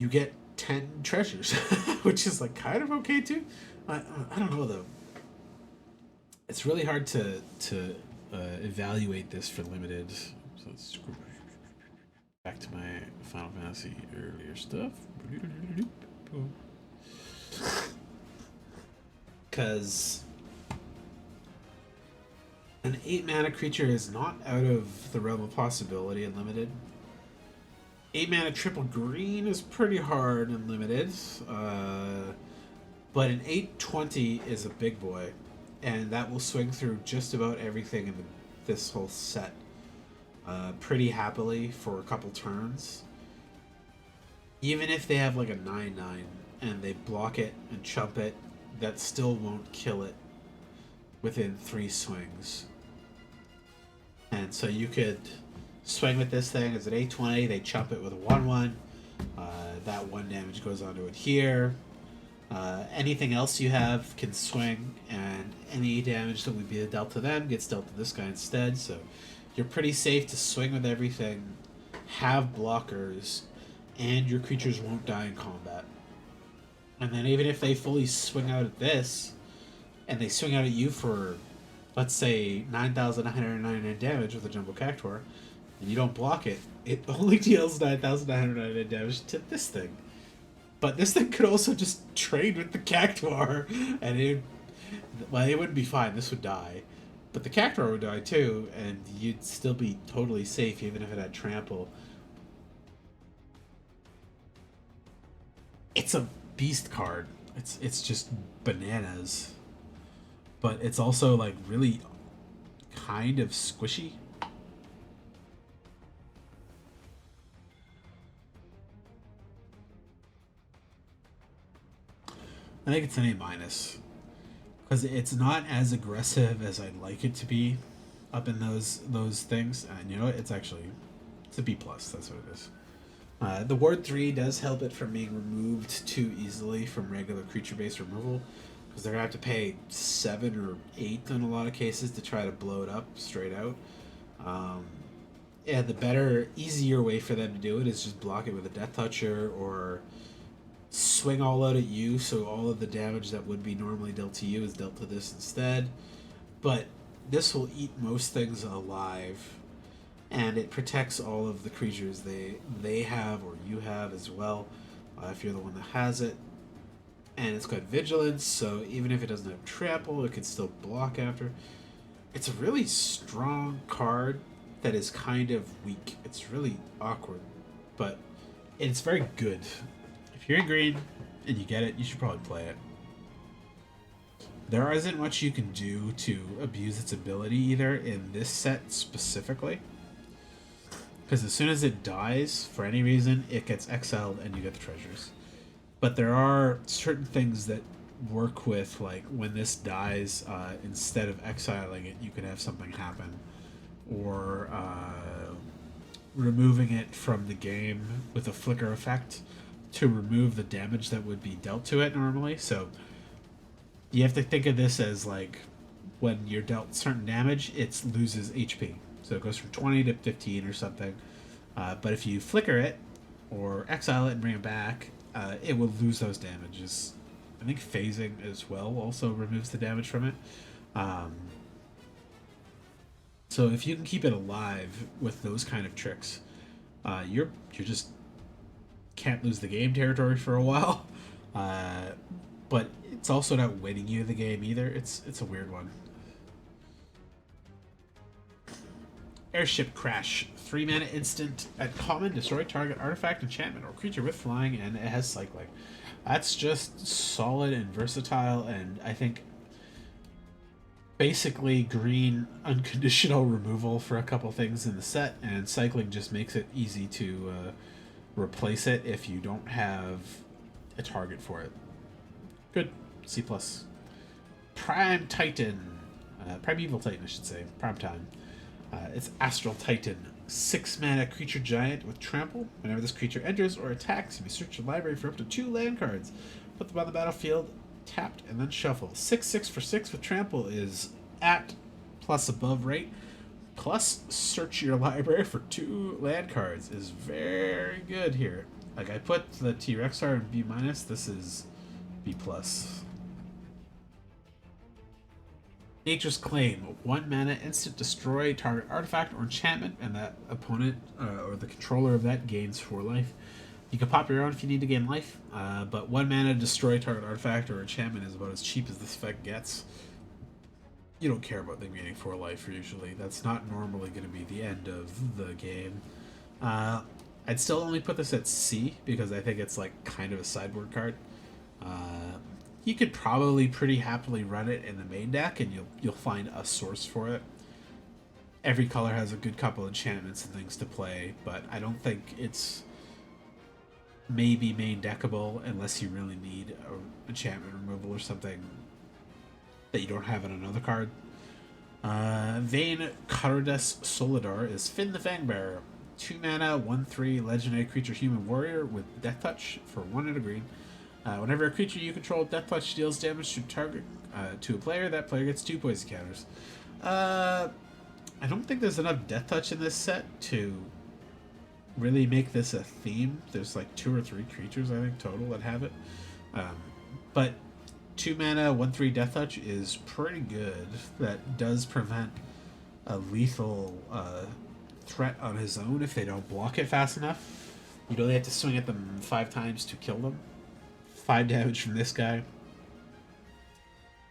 you get 10 treasures, which is like kind of okay too. I don't know though. It's really hard to evaluate this for limited. So let's screw back to my Final Fantasy earlier stuff. Because an 8 mana creature is not out of the realm of possibility in limited. 8 mana triple green is pretty hard in limited. But an 8/20 is a big boy, and that will swing through just about everything in this whole set pretty happily for a couple turns. Even if they have like a 9/9 and they block it and chump it, that still won't kill it within 3 swings. And so you could swing with this thing as an 8/20, they chump it with a 1/1. That 1 damage goes onto it here. Anything else you have can swing, and any damage that would be dealt to them gets dealt to this guy instead. So you're pretty safe to swing with everything, have blockers, and your creatures won't die in combat. And then even if they fully swing out at this, and they swing out at you for, let's say, 9,999 damage with a Jumbo Cactuar, and you don't block it, it only deals 9,999 damage to this thing. But this thing could also just trade with the Cactuar, and it wouldn't be fine. This would die. But the Cactuar would die too, and you'd still be totally safe even if it had trample. It's a beast card. It's just bananas. But it's also like really kind of squishy. I think it's an A minus, because it's not as aggressive as I'd like it to be up in those things. And you know what? It's a B plus. That's what it is. The Ward 3 does help it from being removed too easily from regular creature-based removal, because they're going to have to pay 7 or 8 in a lot of cases to try to blow it up straight out. Um, yeah, the better, easier way for them to do it is just block it with a Death Toucher or swing all out at you, so all of the damage that would be normally dealt to you is dealt to this instead. But this will eat most things alive, and it protects all of the creatures they have or you have as well, if you're the one that has it. And it's got vigilance, so even if it doesn't have trample, it can still block after. It's a really strong card that is kind of weak. It's really awkward, but it's very good. If you're in green and you get it, you should probably play it. There isn't much you can do to abuse its ability either in this set specifically, because as soon as it dies for any reason, it gets exiled and you get the treasures. But there are certain things that work with, like when this dies, instead of exiling it, you can have something happen, or removing it from the game with a flicker effect to remove the damage that would be dealt to it normally. So you have to think of this as like when you're dealt certain damage, it loses HP. So it goes from 20 to 15 or something. But if you flicker it or exile it and bring it back, it will lose those damages. I think phasing as well also removes the damage from it. So if you can keep it alive with those kind of tricks, you're just can't lose the game territory for a while. But it's also not winning you the game either. It's a weird one. Airship Crash. 3 mana instant at common, destroy target artifact, enchantment, or creature with flying, and it has cycling. That's just solid and versatile, and I think basically green unconditional removal for a couple things in the set, and cycling just makes it easy to replace it if you don't have a target for it. Good. C+. Prime Titan. Primeval Titan, I should say. Prime Time. It's Astral Titan. 6 mana creature giant with trample. Whenever this creature enters or attacks, you may search your library for up to 2 land cards. Put them on the battlefield, tapped, and then shuffle. 6/6 for 6 with trample is at plus above rate. Plus search your library for 2 land cards is very good here. Like I put the T-Rex star in B-. This is B+. Nature's Claim. 1 mana instant destroy target artifact or enchantment, and that opponent or the controller of that gains 4 life. You can pop your own if you need to gain life, but 1 mana destroy target artifact or enchantment is about as cheap as this effect gets. You don't care about them gaining 4 life usually. That's not normally going to be the end of the game. I'd still only put this at C because I think it's like kind of a sideboard card. You could probably pretty happily run it in the main deck, and you'll find a source for it. Every color has a good couple enchantments and things to play, but I don't think it's maybe main deckable unless you really need an enchantment removal or something that you don't have in another card. Vayne Caradas Solidar is Finn the Fangbearer. 2 mana, 1/3 legendary creature human warrior with Death Touch for 1 and a green. Whenever a creature you control Death Touch deals damage to target to a player, that player gets 2 poison counters. I don't think there's enough Death Touch in this set to really make this a theme. There's like 2 or 3 creatures, I think, total that have it. But 2 mana, 1/3 Death Touch is pretty good. That does prevent a lethal threat on his own if they don't block it fast enough. You'd only have to swing at them 5 times to kill them. 5 damage from this guy.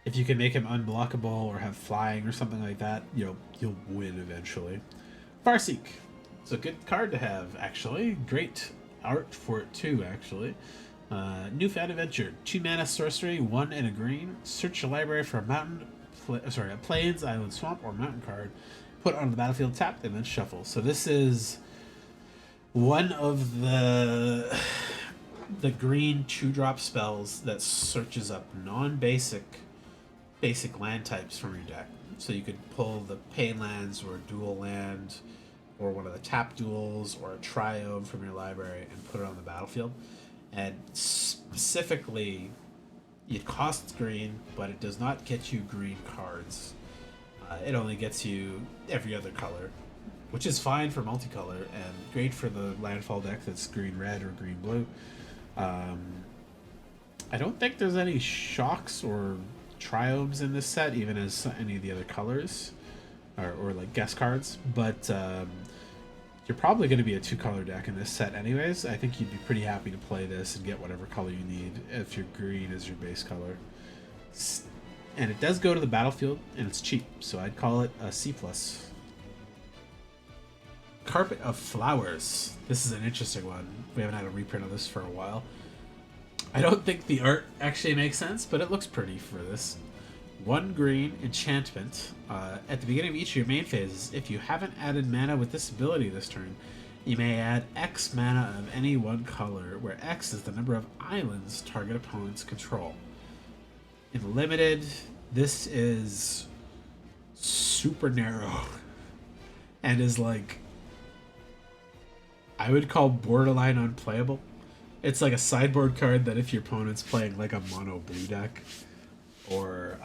If you can make him unblockable or have flying or something like that, you'll win eventually. Farseek. It's a good card to have, actually. Great art for it too, actually. Newfound Adventure. 2 mana sorcery, 1 and a green. Search your library for a plains, island, swamp, or mountain card. Put it on the battlefield tapped and then shuffle. So this is one of the green 2-drop spells that searches up basic land types from your deck. So you could pull the Pain lands or dual land or one of the tap duels or a triome from your library and put it on the battlefield. And specifically, it costs green, but it does not get you green cards. It only gets you every other color, which is fine for multicolor and great for the landfall deck that's green-red or green-blue. I don't think there's any shocks or triomes in this set, even as any of the other colors, or like guest cards, but you're probably going to be a two-color deck in this set anyways. I think you'd be pretty happy to play this and get whatever color you need if your green is your base color. And it does go to the battlefield, and it's cheap, so I'd call it a C+. Carpet of Flowers. This is an interesting one. We haven't had a reprint of this for a while. I don't think the art actually makes sense, but it looks pretty for this. 1 green enchantment. At the beginning of each of your main phases, if you haven't added mana with this ability this turn, you may add X mana of any one color, where X is the number of islands target opponents control. In Limited, this is super narrow and is like, I would call borderline unplayable. It's like a sideboard card that if your opponent's playing like a mono blue deck, or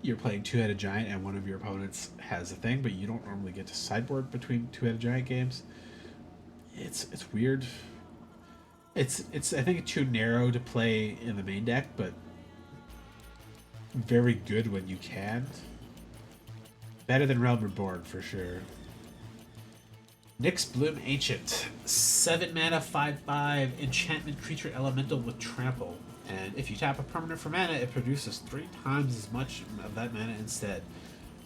you're playing Two-Headed Giant and one of your opponents has a thing, but you don't normally get to sideboard between Two-Headed Giant games. It's weird. It's I think it's too narrow to play in the main deck, but very good when you can. Better than Realm Reborn for sure. Nyx Bloom Ancient. 7 mana, 5/5 enchantment creature elemental with trample. And if you tap a permanent for mana, it produces 3 times as much of that mana instead.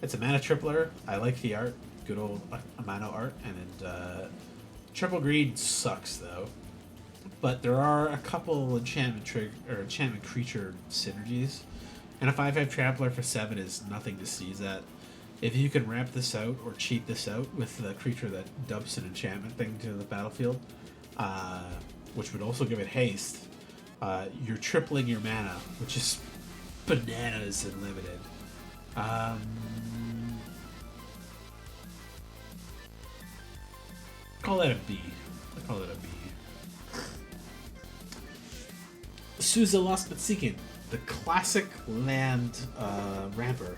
It's a mana tripler. I like the art. Good old Amano art. And triple green sucks though. But there are a couple enchantment creature synergies. And a 5/5 trampler for 7 is nothing to sneeze at. If you can ramp this out or cheat this out with the creature that dumps an enchantment thing to the battlefield, which would also give it haste, you're tripling your mana, which is bananas and limited. Call that a B. I call it a B. Souza Lost But Seeking, the classic land ramper.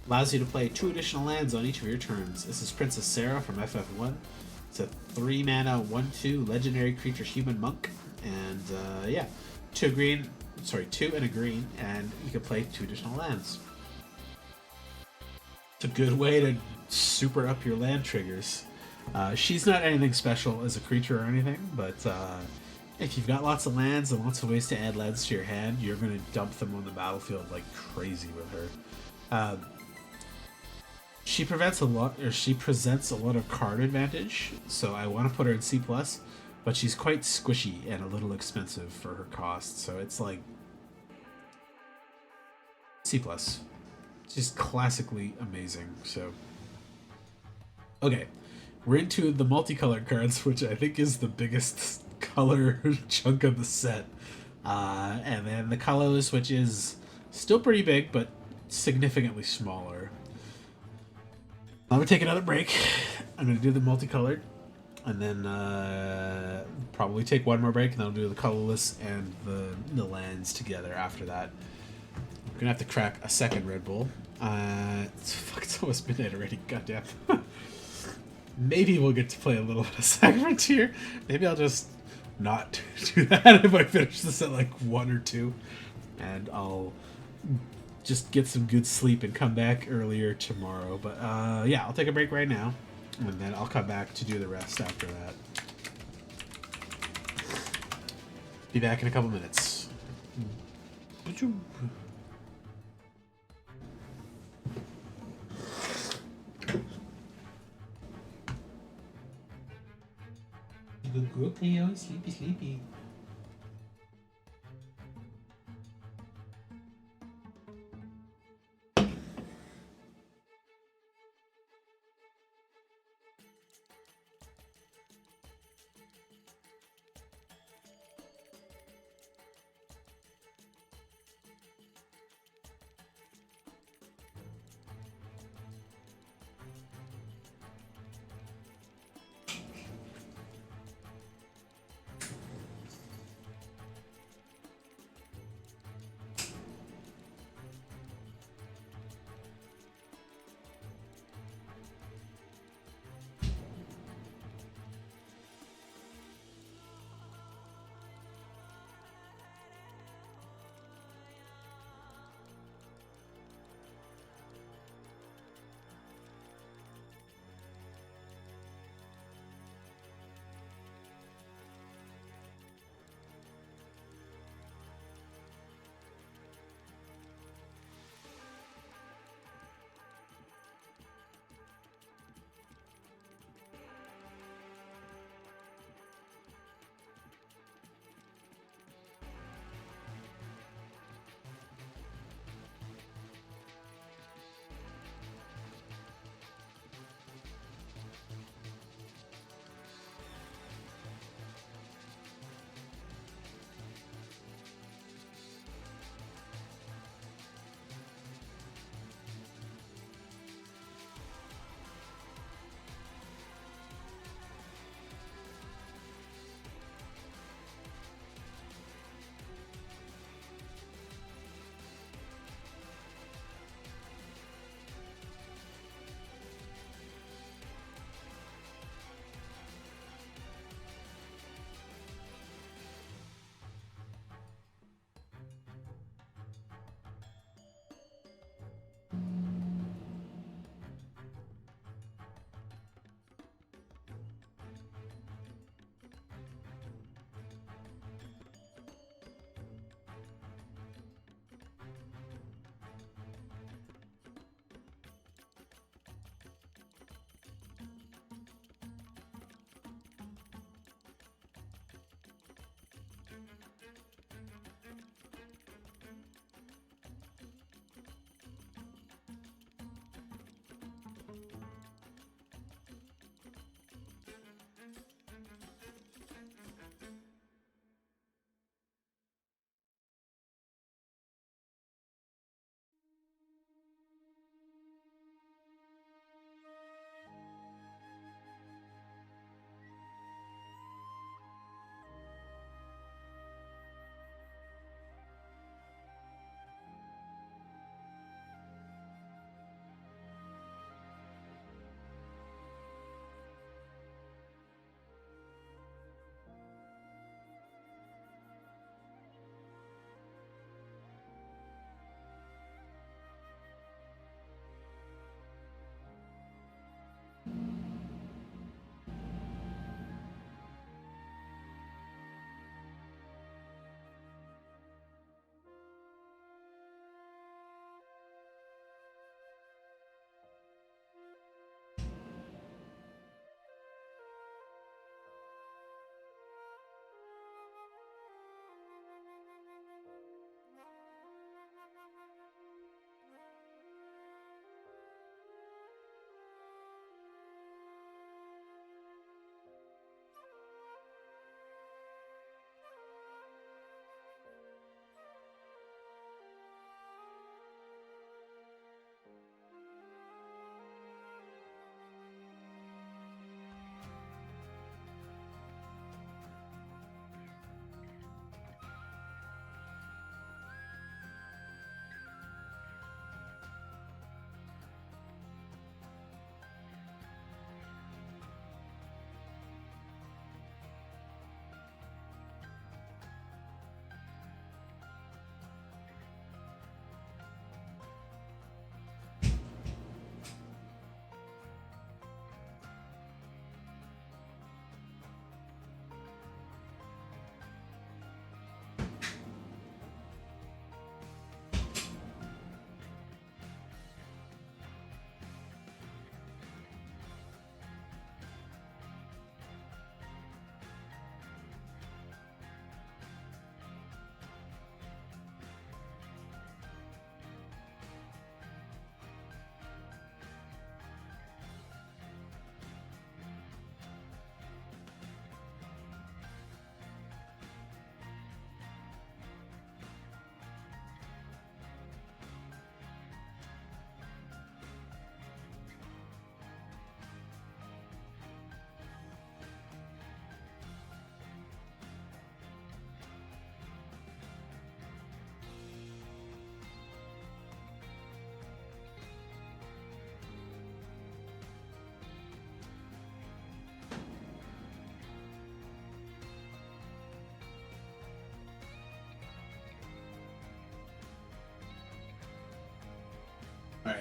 Allows you to play 2 additional lands on each of your turns. This is Princess Sarah from FF1. It's a 3 mana, 1/2 legendary creature human monk. And yeah, 2 and a green, and you can play 2 additional lands. It's a good way to super up your land triggers. She's not anything special as a creature or anything, but if you've got lots of lands and lots of ways to add lands to your hand, you're going to dump them on the battlefield like crazy with her. She presents a lot of card advantage, so I want to put her in C+, but she's quite squishy and a little expensive for her cost, so it's like C+. She's classically amazing, so. Okay, we're into the multicolored cards, which I think is the biggest color chunk of the set. And then the colorless, which is still pretty big, but significantly smaller. I'm going to take another break. I'm going to do the multicolored, and then probably take one more break, and then I'll do the colorless and the lands together after that. I'm going to have to crack a second Red Bull. It's almost midnight already, goddamn. Maybe we'll get to play a little bit of Saga Frontier. Maybe I'll just not do that if I finish this at like 1 or 2, and I'll just get some good sleep and come back earlier tomorrow. But yeah, I'll take a break right now, and then I'll come back to do the rest after that. Be back in a couple minutes. Good, Cleo. Sleepy, sleepy.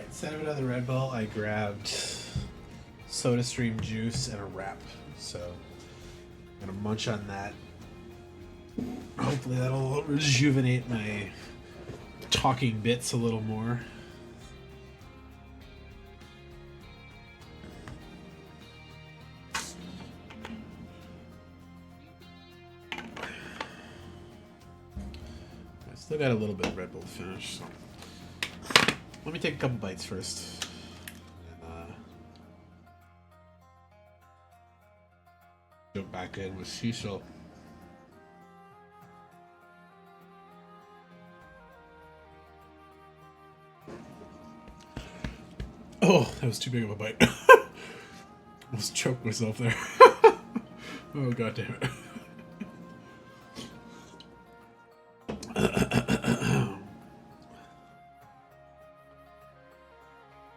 instead of another Red Bull, I grabbed Soda Stream juice and a wrap. So I'm gonna munch on that. Hopefully that'll rejuvenate my talking bits a little more. I still got a little bit of Red Bull to finish. So. Let me take a couple bites first. And, jump back in with Cecil. Oh, that was too big of a bite. Almost choked myself there. Oh, god damn it.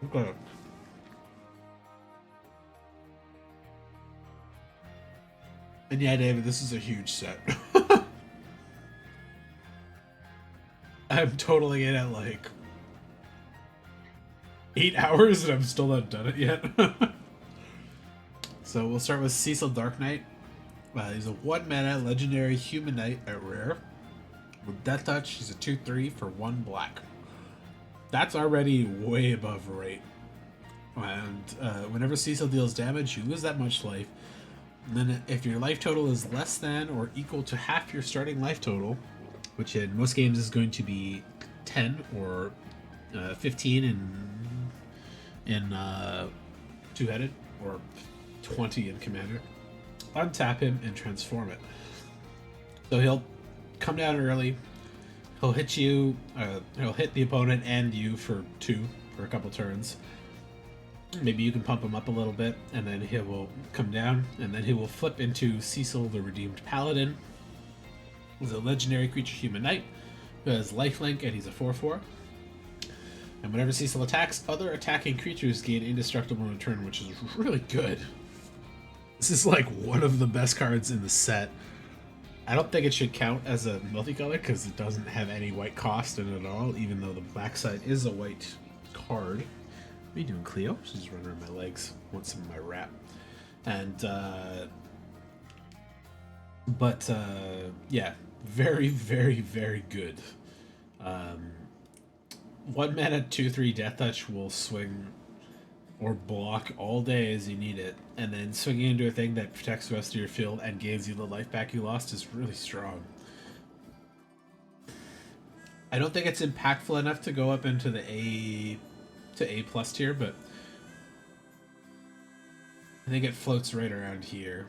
Okay. And yeah, David, this is a huge set. I'm totaling it at like 8 hours and I'm still not done it yet. So we'll start with Cecil Dark Knight. He's a 1 mana legendary human knight at rare. With Death Touch, he's a 2/3 for 1 black. That's already way above rate. And whenever Cecil deals damage, you lose that much life. And then if your life total is less than or equal to half your starting life total, which in most games is going to be 10 or 15 in two-headed, or 20 in Commander, untap him and transform it. So he'll come down early. He'll hit you. He'll hit the opponent and you for 2 for a couple turns. Maybe you can pump him up a little bit, and then he will come down, and then he will flip into Cecil the Redeemed Paladin. He's a legendary creature human knight who has lifelink, and he's a 4/4. And whenever Cecil attacks, other attacking creatures gain indestructible in turn, which is really good. This is like one of the best cards in the set. I don't think it should count as a multicolor because it doesn't have any white cost in it at all, even though the backside is a white card. What are you doing, Cleo? She's running around my legs. Wants some of my wrap. And, yeah, very, very, very good. 1 mana 2/3 Death Touch will swing or block all day as you need it, and then swinging into a thing that protects the rest of your field and gives you the life back you lost is really strong. I don't think it's impactful enough to go up into the A plus tier, but I think it floats right around here.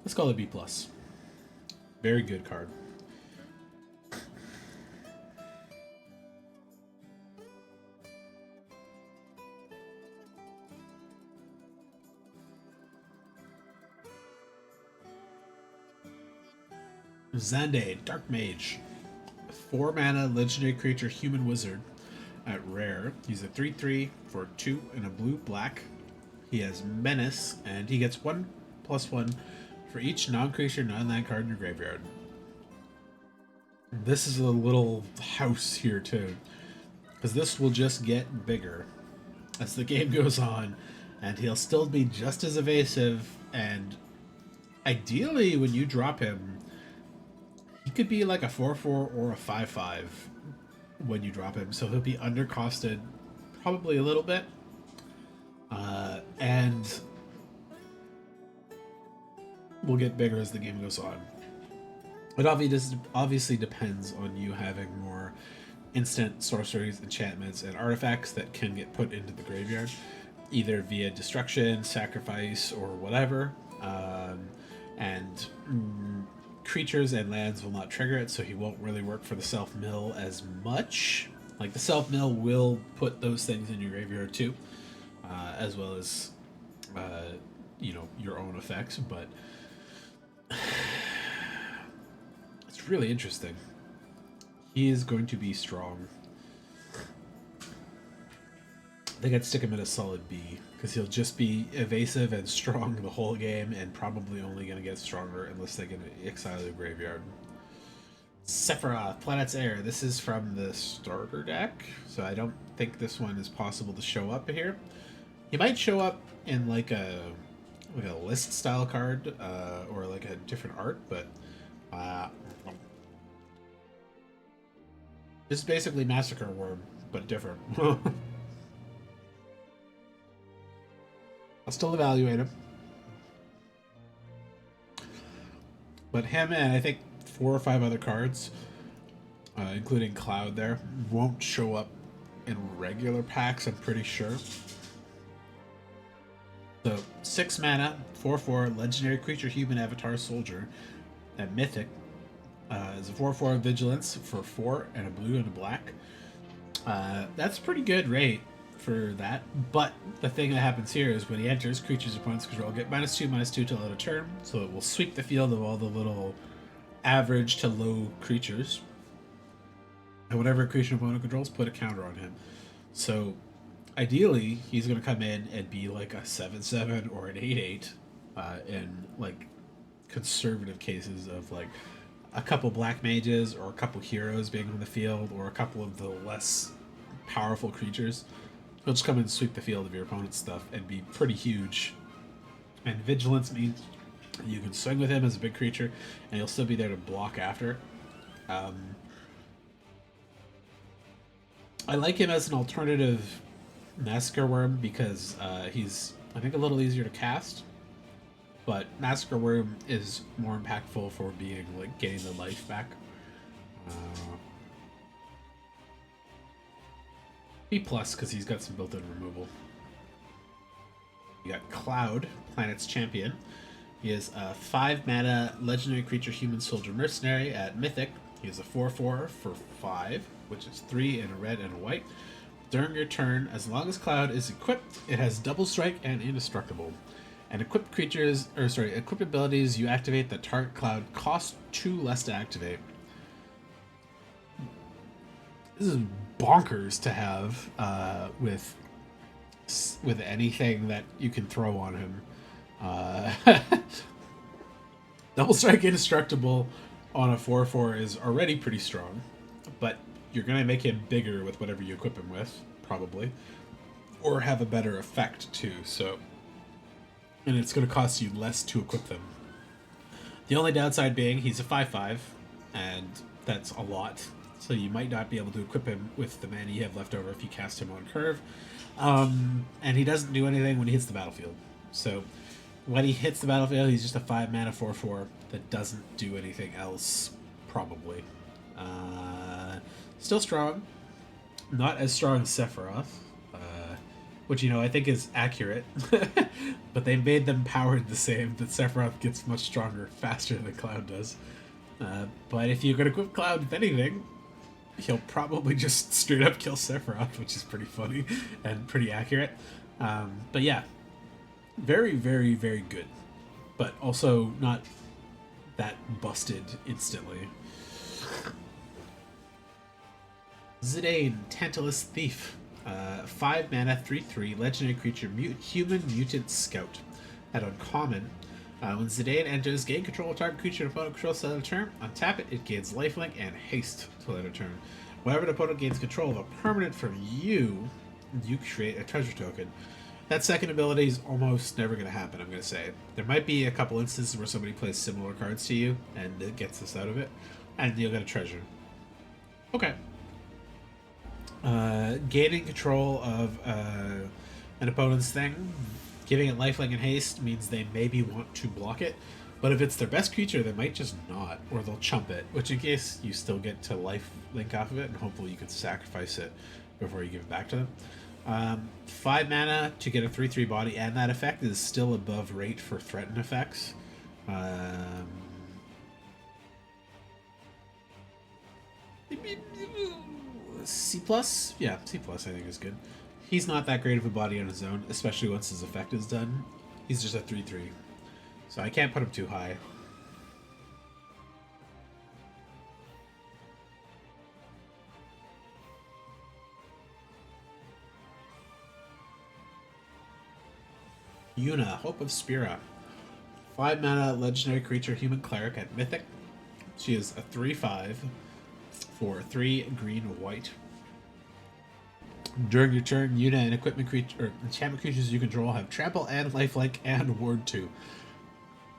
Let's call it B plus. Very good card. Zande, Dark Mage. 4 mana legendary creature human wizard at rare. He's a 3/3 for 2 and a blue black. He has Menace, and he gets 1/1 for each non-creature, non-land card in your graveyard. This is a little house here too, because this will just get bigger as the game goes on, and he'll still be just as evasive, and ideally when you drop him, he could be like a 4/4 or a 5/5 when you drop him, so he'll be undercosted probably a little bit, and will get bigger as the game goes on. It obviously depends on you having more instant sorceries, enchantments, and artifacts that can get put into the graveyard, either via destruction, sacrifice, or whatever. And creatures and lands will not trigger it, so he won't really work for the self-mill as much. Like, the self-mill will put those things in your graveyard too, as well as, your own effects, but it's really interesting. He is going to be strong. think I'd stick him at a solid B, because he'll just be evasive and strong the whole game, and probably only going to get stronger unless they get exile the graveyard. Sephiroth, Planet's Heir. This is from the starter deck, so I don't think this one is possible to show up here. He might show up in like a list style card, or like a different art, but this is basically Massacre Worm, but different. I'll still evaluate him. But him and I think 4 or 5 other cards, including Cloud there, won't show up in regular packs, I'm pretty sure. So 6 mana, 4/4, legendary creature, human avatar, soldier, at Mythic. Is a 4/4 vigilance for 4 and a blue and a black. That's pretty good rate for that, but the thing that happens here is when he enters, creatures opponents control get -2/-2 till end of turn, so it will sweep the field of all the little average to low creatures, and whatever creature opponent controls, put a counter on him. So ideally he's going to come in and be like a 7/7 or an 8/8 in like conservative cases of like a couple black mages or a couple heroes being on the field or a couple of the less powerful creatures. He'll just come and sweep the field of your opponent's stuff and be pretty huge. And vigilance means you can swing with him as a big creature and he'll still be there to block after. I like him as an alternative Massacre Worm because he's, I think, a little easier to cast. But Massacre Worm is more impactful for being like getting the life back. B+ because he's got some built-in removal. You got Cloud, Planet's Champion. He is a 5 mana legendary creature, human soldier mercenary at Mythic. He is a 4/4 for 5, which is 3 in a red and a white. During your turn, as long as Cloud is equipped, it has double strike and indestructible. And equipped creatures, equipped abilities you activate that target Cloud cost 2 less to activate. This is bonkers to have with anything that you can throw on him. Double strike indestructible on a 4/4 is already pretty strong, but you're gonna make him bigger with whatever you equip him with, probably, or have a better effect too. So, and it's gonna cost you less to equip them. The only downside being he's a 5/5, and that's a lot. So you might not be able to equip him with the mana you have left over if you cast him on curve. And he doesn't do anything when he hits the battlefield. So when he hits the battlefield, he's just a 5 mana 4/4 that doesn't do anything else, probably. Still strong. Not as strong as Sephiroth, which, you know, I think is accurate. But they made them powered the same, that Sephiroth gets much stronger faster than Cloud does. But if you're going to equip Cloud with anything, he'll probably just straight up kill Sephiroth, which is pretty funny and pretty accurate. But yeah, very, very, very good. But also not that busted instantly. Zidane, Tantalus Thief. 5 mana, 3/3, legendary creature, human mutant scout. At uncommon, when Zidane enters, gain control of target creature and opponent controls till end of turn. Untap it, it gains lifelink and haste till end of turn. Whenever the opponent gains control of a permanent from you, you create a treasure token. That second ability is almost never going to happen, I'm going to say. There might be a couple instances where somebody plays similar cards to you, and it gets this out of it, and you'll get a treasure. Okay. Gaining control of an opponent's thing, giving it lifelink and haste means they maybe want to block it, but if it's their best creature, they might just not, or they'll chump it, which in case you still get to lifelink off of it, and hopefully you can sacrifice it before you give it back to them. 5 mana to get a 3/3 body, and that effect is still above rate for threaten effects. C+? Yeah, C+, I think is good. He's not that great of a body on his own, especially once his effect is done. He's just a 3/3. So I can't put him too high. Yuna, Hope of Spira. 5 mana legendary creature, human cleric at Mythic. She is a 3/5 for 3 green white. During your turn, Yuna and equipment creature or enchantment creatures you control have trample and lifelink and ward 2.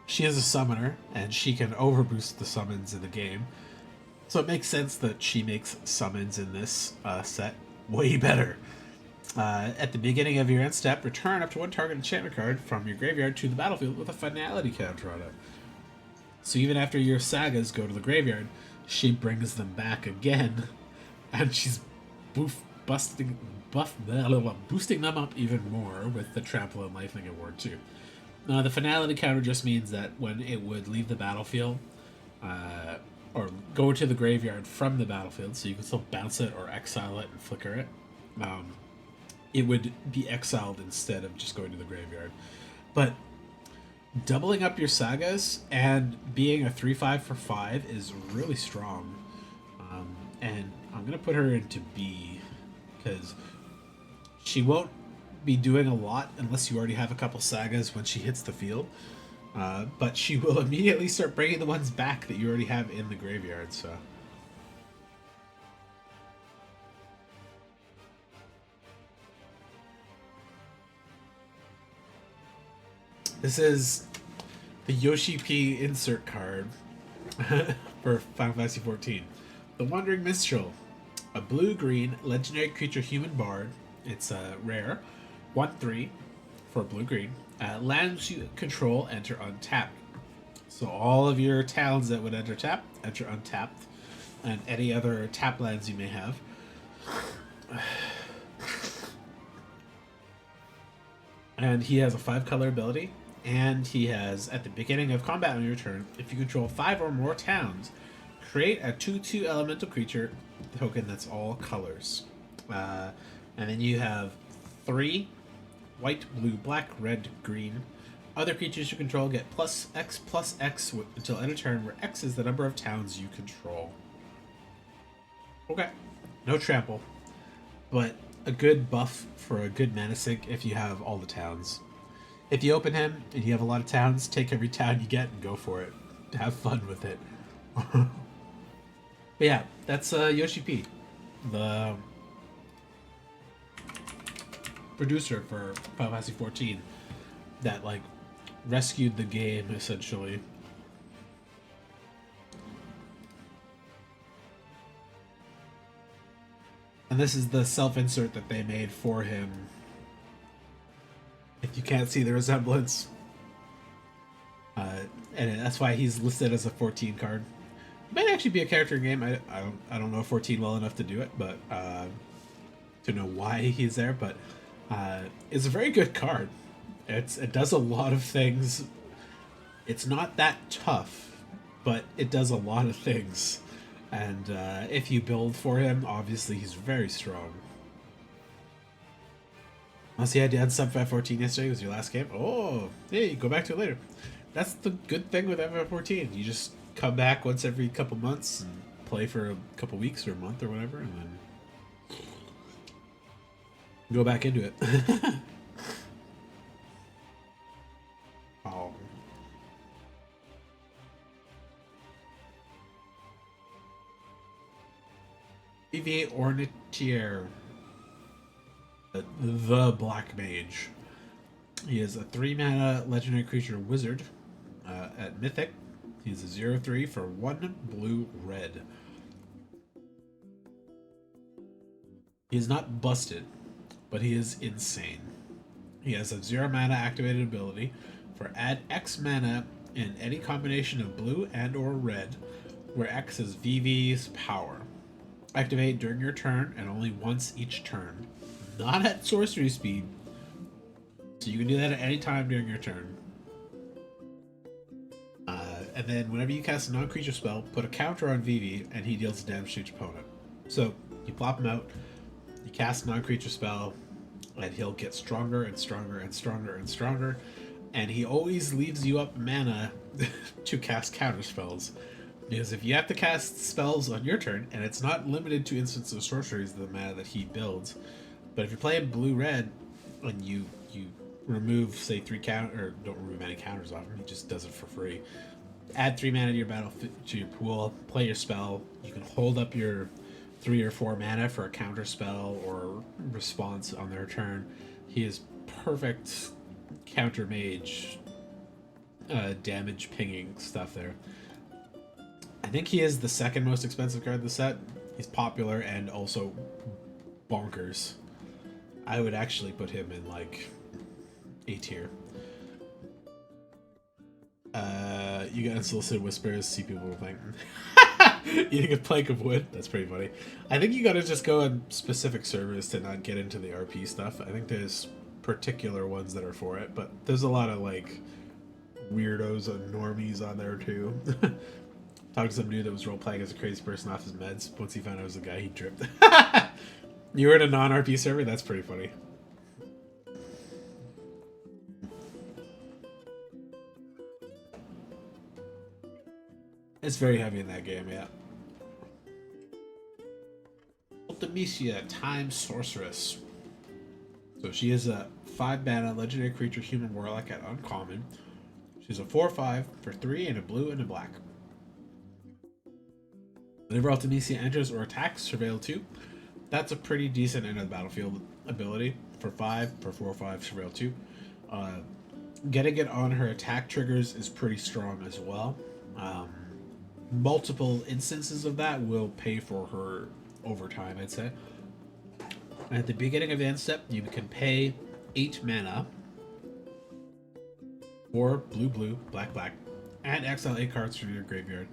She is a summoner, and she can overboost the summons in the game. So it makes sense that she makes summons in this set way better. At the beginning of your end step, return up to 1 target enchantment card from your graveyard to the battlefield with a finality counter on it. So even after your sagas go to the graveyard, she brings them back again, and she's boosting them up even more with the trample and lifelink award too. Now the finality counter just means that when it would leave the battlefield, or go to the graveyard from the battlefield, so you can still bounce it or exile it and flicker it, it would be exiled instead of just going to the graveyard. But doubling up your sagas and being a 3/5 for 5 is really strong. And I'm going to put her into B, because she won't be doing a lot unless you already have a couple sagas when she hits the field. But she will immediately start bringing the ones back that you already have in the graveyard, so... This is the Yoshi P insert card for Final Fantasy XIV. The Wandering Minstrel. A blue-green legendary creature human bard. It's rare. 1/3 for blue-green. Lands you control enter untapped. So all of your towns that would enter untapped. And any other tap lands you may have. And he has a 5-color ability. And he has, at the beginning of combat on your turn, if you control 5 or more towns, create a 2/2 elemental creature token that's all colors. And then you have 3 white, blue, black, red, green. Other creatures you control get +X until end of turn, where X is the number of towns you control. Okay. No trample. But a good buff for a good mana sink if you have all the towns. If you open him and you have a lot of towns, take every town you get and go for it. Have fun with it. But yeah, that's Yoshi P, the producer for Final Fantasy XIV, that like rescued the game essentially. And this is the self-insert that they made for him. If you can't see the resemblance. And that's why he's listed as a 14 card. He might actually be a character in game. I don't know 14 well enough to do it, but to know why he's there. But it's a very good card. It does a lot of things. It's not that tough, but it does a lot of things. And if you build for him, obviously he's very strong. Unless you had to add sub 514 yesterday was your last game. Oh, hey, go back to it later. That's the good thing with FF14. You just come back once every couple months and play for a couple weeks or a month or whatever, and then go back into it. Oh. Vivier Ornitier. The Black Mage. He is a 3-mana legendary creature wizard at Mythic. He's a 0/3 for 1 blue red. He is not busted, but he is insane. He has a 0-mana activated ability for add X mana in any combination of blue and or red, where X is VV's power. Activate during your turn and only once each turn. Not at sorcery speed. So you can do that at any time during your turn. And then whenever you cast a non-creature spell, put a counter on VV and he deals damage to each opponent. So you plop him out, you cast a non-creature spell, and he'll get stronger and stronger and stronger and stronger. And he always leaves you up mana to cast counter spells. Because if you have to cast spells on your turn, and it's not limited to instants of sorceries, the mana that he builds, but if you're playing blue-red and you remove, say, 3 count, or don't remove any counters off him. He just does it for free. Add 3 mana to your to your pool. Play your spell. You can hold up your 3 or 4 mana for a counter spell or response on their turn. He is perfect counter mage, damage pinging stuff there. I think he is the second most expensive card in the set. He's popular and also bonkers. I would actually put him in like A tier. You got Unsolicited Whispers, see people playing. Eating a plank of wood. That's pretty funny. I think you gotta just go on specific servers to not get into the RP stuff. I think there's particular ones that are for it, but there's a lot of like weirdos and normies on there too. Talked to some dude that was role playing as a crazy person off his meds. Once he found out it was the guy, he tripped. You were in a non-RP server? That's pretty funny. It's very heavy in that game, yeah. Ultimisia, Time Sorceress. So she is a 5 mana legendary creature, human warlock at uncommon. She's a 4/5 for 3 and a blue and a black. Whenever Ultimisia enters or attacks, surveil 2. That's a pretty decent end of the battlefield ability for 5 for 4/5 surveil 2. Getting it on her attack triggers is pretty strong as well. Multiple instances of that will pay for her over time, I'd say. At the beginning of the end step, you can pay 8 mana for blue, black, and exile 8 cards from your graveyard.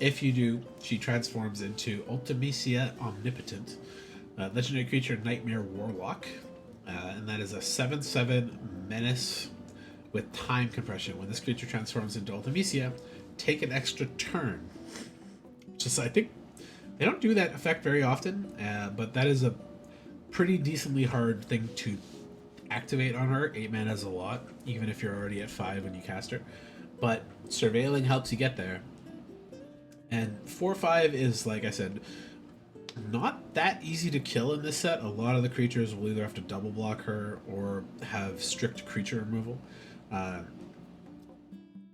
If you do, she transforms into Ultimisia Omnipotent, legendary creature Nightmare Warlock, and that is a 7/7 menace with time compression. When this creature transforms into Ultimisia, take an extra turn. Just, I think they don't do that effect very often, but that is a pretty decently hard thing to activate on her. 8 mana is a lot, even if you're already at 5 when you cast her. But surveilling helps you get there. And 4/5 is, like I said, not that easy to kill in this set. A lot of the creatures will either have to double block her or have strict creature removal.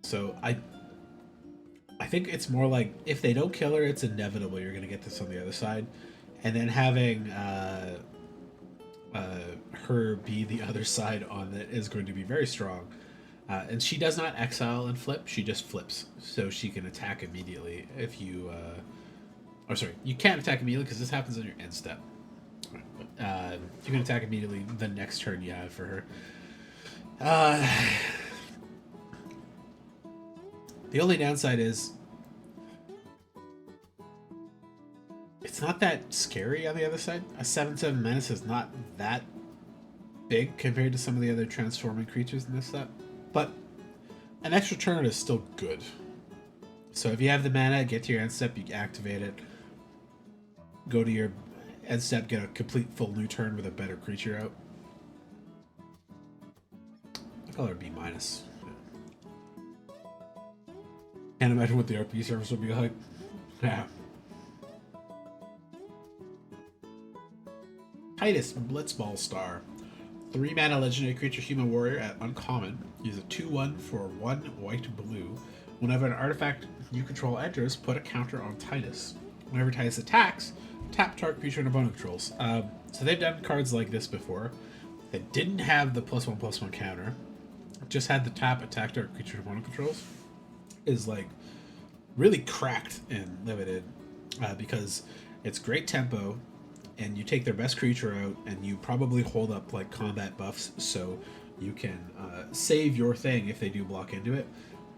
So I think it's more like if they don't kill her, it's inevitable you're going to get this on the other side. And then having her be the other side on it is going to be very strong. And she does not exile and flip, she just flips. So she can attack immediately if you... oh, sorry, you can't attack immediately because this happens on your end step. You can attack immediately the next turn you have for her. The only downside is it's not that scary on the other side. A 7/7 menace is not that big compared to some of the other transforming creatures in this set. But an extra turn is still good. So if you have the mana, get to your end step, you activate it. Go to your end step, get a complete full new turn with a better creature out. I call her B-. Can't imagine what the RP service would be like. Yeah. Titus, Blitzball Star. 3 mana legendary creature human warrior at uncommon. Use a 2/1 for 1 white blue. Whenever an artifact you control enters, put a counter on Titus. Whenever Titus attacks, tap target creature and opponent controls. So they've done cards like this before that didn't have the +1/+1 counter. Just had the tap attack target creature and opponent controls. Is like really cracked and limited because it's great tempo and you take their best creature out and you probably hold up like combat buffs so you can save your thing if they do block into it.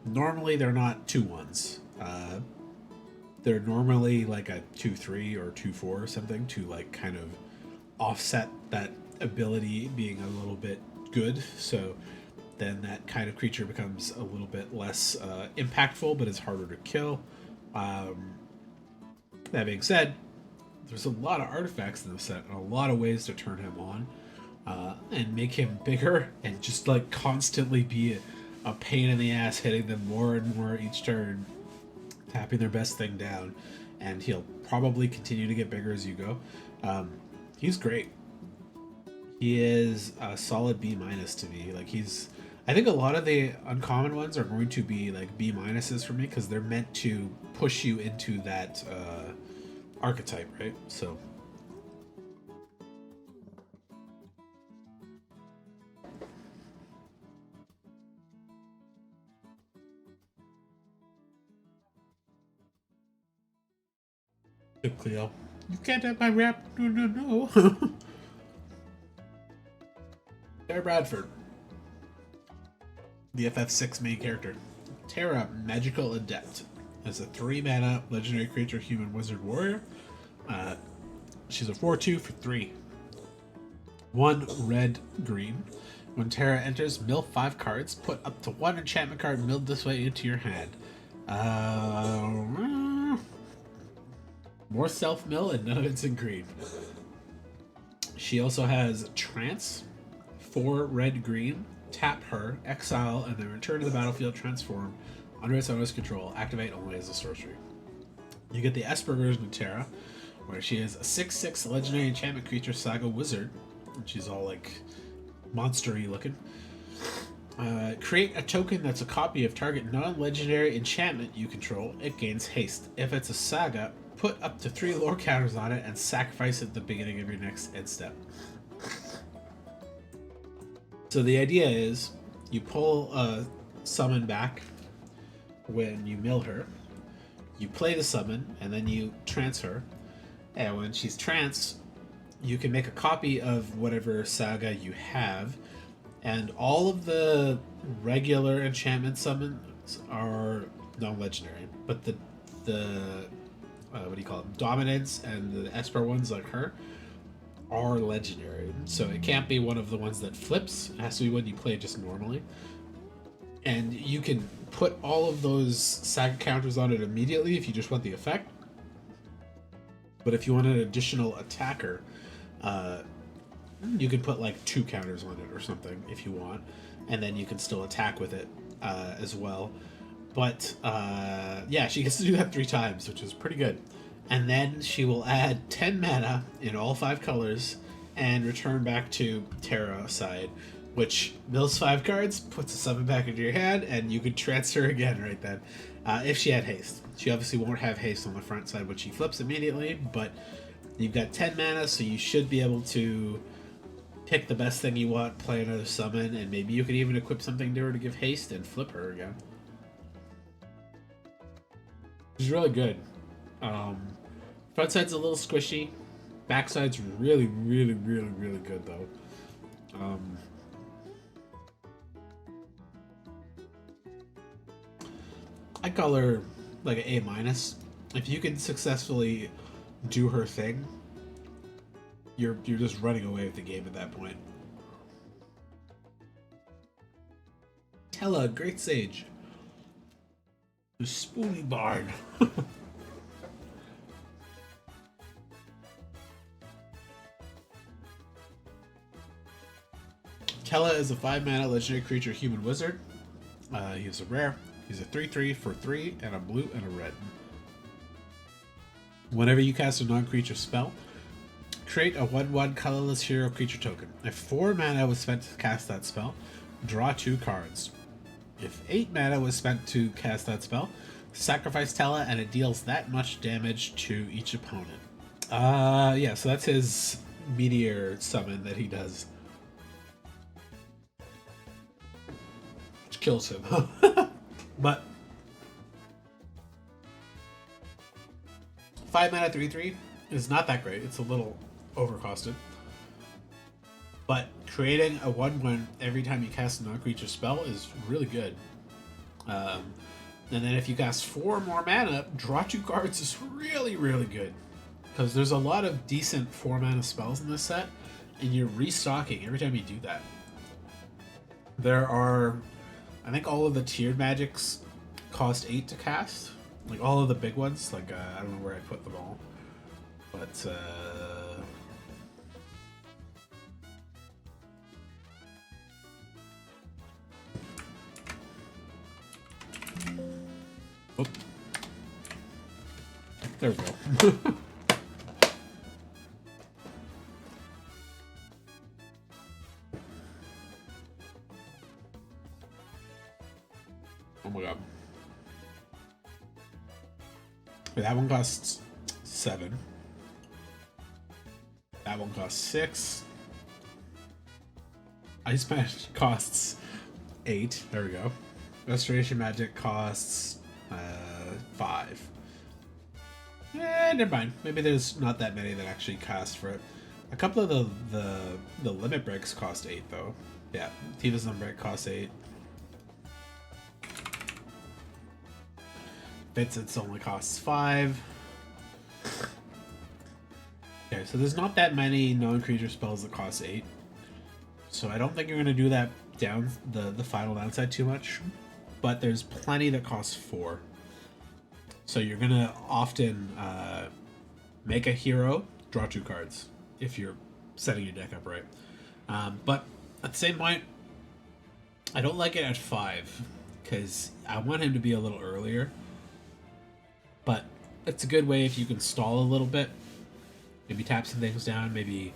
Normally they're not 2/1s. They're normally like a 2/3 or 2/4 or something to like kind of offset that ability being a little bit good. So then that kind of creature becomes a little bit less impactful, but is harder to kill. That being said, there's a lot of artifacts in the set and a lot of ways to turn him on and make him bigger and just like constantly be a pain in the ass, hitting them more and more each turn, tapping their best thing down, and he'll probably continue to get bigger as you go. He's great. He is a solid B minus to me. Like he's, I think a lot of the uncommon ones are going to be like B minuses for me because they're meant to push you into that archetype, right? So. Cleo. You can't have my rap. No, no, no. Tara Bradford, the FF6 main character. Tara, Magical Adept, is a 3-mana legendary creature, human wizard warrior. She's a 4/2 for 3. 1 red green. When Tara enters, mill 5 cards. Put up to 1 enchantment card milled this way into your hand. More self mill and none of it's in green. She also has Trance, 4 red green. Tap her, exile, and then return to the battlefield. Transform under its owner's control. Activate only as a sorcery. You get the Esper version of Terra, where she is a 6/6 legendary enchantment creature, Saga Wizard. And she's all like monster-y looking. Create a token that's a copy of target non-legendary enchantment you control. It gains haste. If it's a Saga, put up to 3 lore counters on it and sacrifice it at the beginning of your next end step. So the idea is you pull a summon back when you mill her, you play the summon, and then you trance her. And when she's tranced, you can make a copy of whatever Saga you have, and all of the regular enchantment summons are non-legendary, but the what do you call it? Dominance and the Esper ones like her are legendary. So it can't be one of the ones that flips. It has to be one you play just normally. And you can put all of those Saga counters on it immediately if you just want the effect. But if you want an additional attacker, you can put like 2 counters on it or something if you want. And then you can still attack with it as well. But yeah, she gets to do that 3 times, which is pretty good. And then she will add 10 mana in all 5 colors and return back to Terra side, which mills 5 cards, puts a summon back into your hand, and you could transfer again right then. If she had haste. She obviously won't have haste on the front side when she flips immediately, but you've got 10 mana, so you should be able to pick the best thing you want, play another summon, and maybe you could even equip something to her to give haste and flip her again. Which is really good. Front side's a little squishy. Back side's really, really, really, really good though. I call her like an A minus. If you can successfully do her thing, you're just running away with the game at that point. Tella, Great Sage. The Spoony Bard. Tella is a 5-mana legendary creature human wizard. He's a rare. He's a 3/3 for 3 and a blue and a red. Whenever you cast a non-creature spell, create a 1/1 colorless hero creature token. If 4 mana was spent to cast that spell, draw 2 cards. If 8 mana was spent to cast that spell, sacrifice Tella and it deals that much damage to each opponent. Yeah, so that's his meteor summon that he does. Which kills him. But 5 mana 3/3 is not that great. It's a little overcosted. But creating a 1/1 every time you cast a non-creature spell is really good. And then if you cast 4 more mana, draw 2 cards is really, really good. Because there's a lot of decent 4 mana spells in this set, and you're restocking every time you do that. There are, I think all of the tiered magics cost 8 to cast. Like all of the big ones, like I don't know where I put them all. But oh. There we go. That one costs 7. That one costs 6. Ice Magic costs 8. There we go. Restoration Magic costs 5. Never mind. Maybe there's not that many that actually cast for it. A couple of the limit breaks cost 8 though. Yeah, Tiva's Unbreak costs 8. Vincent's only costs 5. Okay, so there's not that many non-creature spells that cost 8. So I don't think you're gonna do that down the final downside too much. But there's plenty that cost 4. So you're gonna often make a hero, draw 2 cards if you're setting your deck up right. But at the same point, I don't like it at 5 because I want him to be a little earlier. But it's a good way if you can stall a little bit. Maybe tap some things down, maybe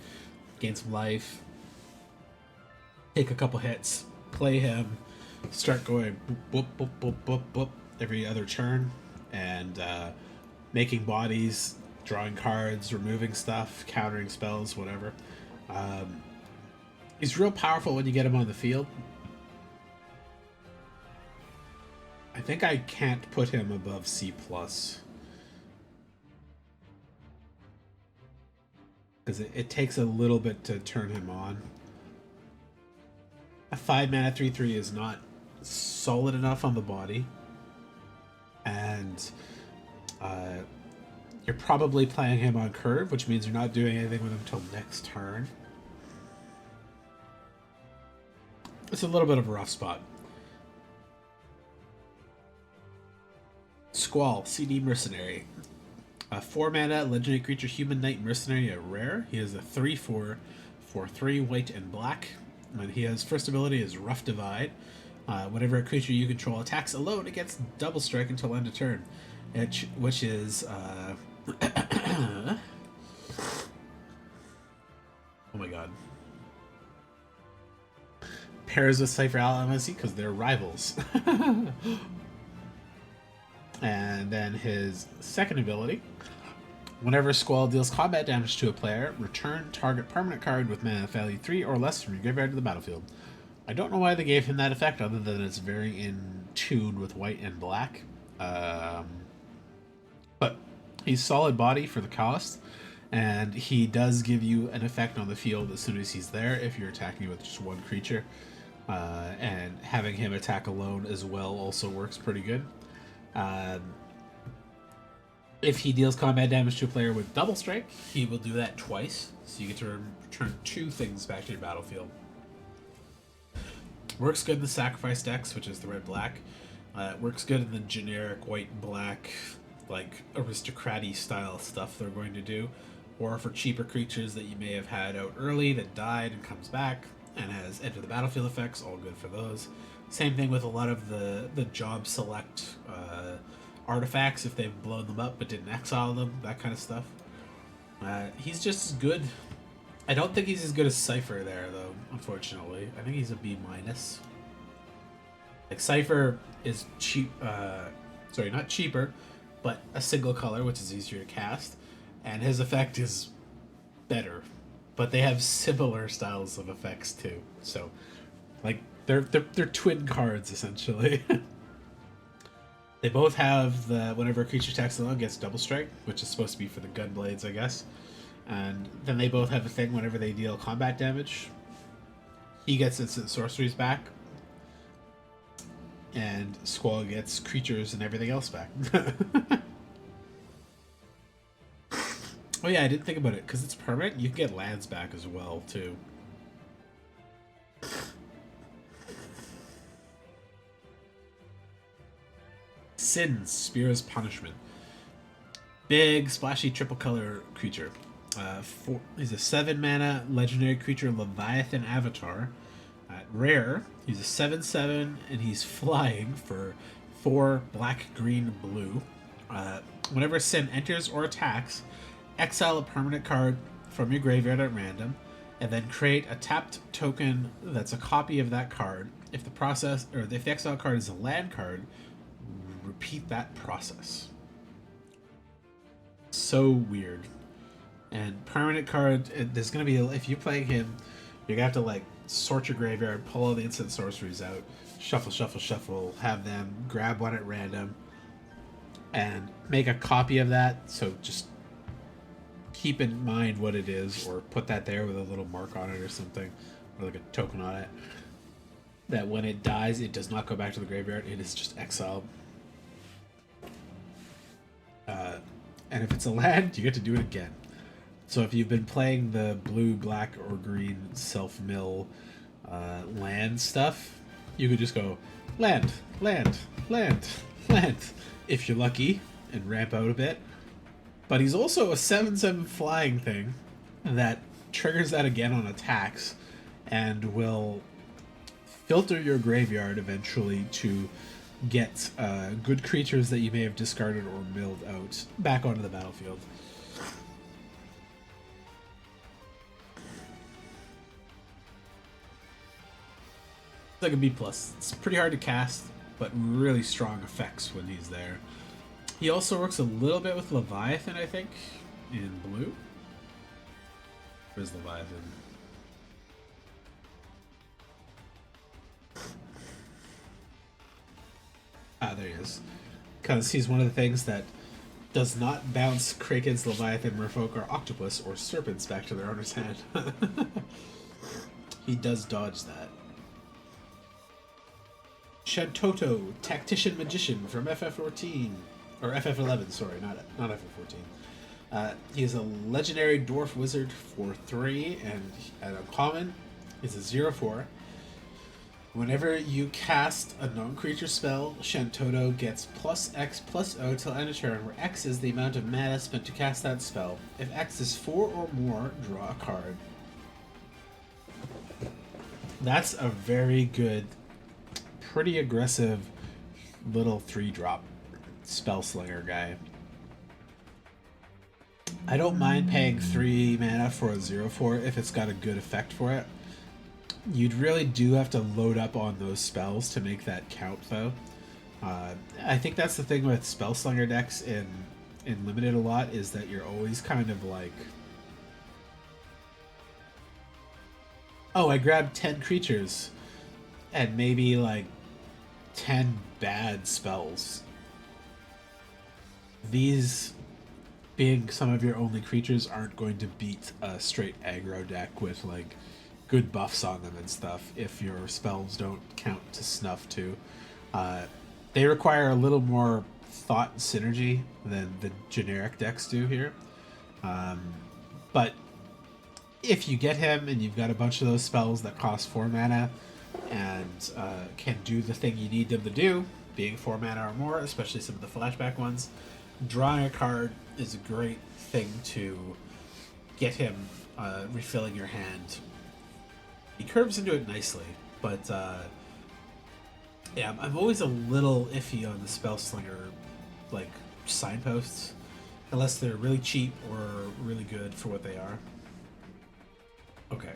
gain some life, take a couple hits, play him, start going boop, boop, boop, boop, boop, boop every other turn, and making bodies, drawing cards, removing stuff, countering spells, whatever. He's real powerful when you get him on the field. I think I can't put him above C+. Because it takes a little bit to turn him on. A 5 mana 3/3 is not solid enough on the body. And you're probably playing him on curve, which means you're not doing anything with him until next turn. It's a little bit of a rough spot. Squall, CD Mercenary. A 4 mana legendary creature, Human Knight Mercenary, a rare. He has a 3/4 for 3 white and black. And he has first ability is Rough Divide. Whenever a creature you control attacks alone, it gets double strike until end of turn. Which is oh my god. Pairs with Cypher Alchemy because they're rivals. And then his second ability. Whenever Squall deals combat damage to a player, return target permanent card with mana value 3 or less from your graveyard to the battlefield. I don't know why they gave him that effect other than it's very in tune with white and black. But he's solid body for the cost, and he does give you an effect on the field as soon as he's there if you're attacking with just one creature. And having him attack alone as well also works pretty good. If he deals combat damage to a player with double strike, he will do that twice, so you get to return 2 things back to your battlefield. Works good in the sacrifice decks, which is the red-black. Works good in the generic white-black, like aristocrat-y style stuff they're going to do, or for cheaper creatures that you may have had out early that died and comes back and has enter the battlefield effects, all good for those. Same thing with a lot of the job select artifacts if they've blown them up but didn't exile them, that kind of stuff. He's just as good. I don't think he's as good as Cypher there though, unfortunately. I think he's a B-. Like Cypher is cheap, sorry, not cheaper, but a single color, which is easier to cast, and his effect is better. But they have similar styles of effects too. So, like, they're twin cards essentially. They both have the whenever a creature attacks alone gets double strike, which is supposed to be for the gunblades, I guess. And then they both have a thing whenever they deal combat damage, he gets instant sorceries back, and Squall gets creatures and everything else back. Oh yeah, I didn't think about it because it's permanent. You can get lands back as well too. Sin, Spear's Punishment. Big, splashy, triple color creature. He's a 7 mana legendary creature, Leviathan Avatar. Rare, he's a 7/7 and he's flying for 4 black, green, blue. Whenever Sin enters or attacks, exile a permanent card from your graveyard at random, and then create a tapped token that's a copy of that card. If the exile card is a land card, repeat that process. so weird. And permanent card, there's gonna be, if you're playing him, you're gonna have to like sort your graveyard, pull all the instant sorceries out, shuffle, shuffle, shuffle, have them grab one at random, and make a copy of that. So just keep in mind what it is, or put that there with a little mark on it or something, or like a token on it. That when it dies, it does not go back to the graveyard. It is just exiled. And if it's a land, you get to do it again. So if you've been playing the blue, black, or green self-mill land stuff, you could just go land, land, land, land, if you're lucky, and ramp out a bit. But he's also a 7/7 flying thing that triggers that again on attacks and will filter your graveyard eventually to get good creatures that you may have discarded or milled out back onto the battlefield. It's like a B+. It's pretty hard to cast, but really strong effects when he's there. He also works a little bit with Leviathan, I think, in blue. Where's Leviathan? Ah, there he is. Because he's one of the things that does not bounce Kraken's Leviathan, Merfolk, or Octopus, or Serpents back to their owner's hand. He does dodge that. Shantoto, Tactician Magician from FF14. Or FF11, sorry, not FF14. He is a legendary dwarf wizard for 3, and at uncommon is a 0/4. Whenever you cast a non-creature spell, Shantoto gets +X+O till end of turn, where X is the amount of mana spent to cast that spell. If X is 4 or more, draw a card. That's a very good, pretty aggressive little 3-drop spell slinger guy. I don't mind paying 3 mana for a 0/4 if it's got a good effect for it. You'd really do have to load up on those spells to make that count, though. I think that's the thing with Spellslinger decks in Limited a lot, is that you're always kind of like, oh, I grabbed 10 creatures, and maybe like 10 bad spells. These being some of your only creatures aren't going to beat a straight aggro deck with like good buffs on them and stuff if your spells don't count to snuff too. They require a little more thought and synergy than the generic decks do here. But if you get him and you've got a bunch of those spells that cost 4 mana and can do the thing you need them to do, being 4 mana or more, especially some of the flashback ones, drawing a card is a great thing to get him refilling your hand. He curves into it nicely, but yeah, I'm always a little iffy on the Spellslinger like signposts, unless they're really cheap or really good for what they are. Okay,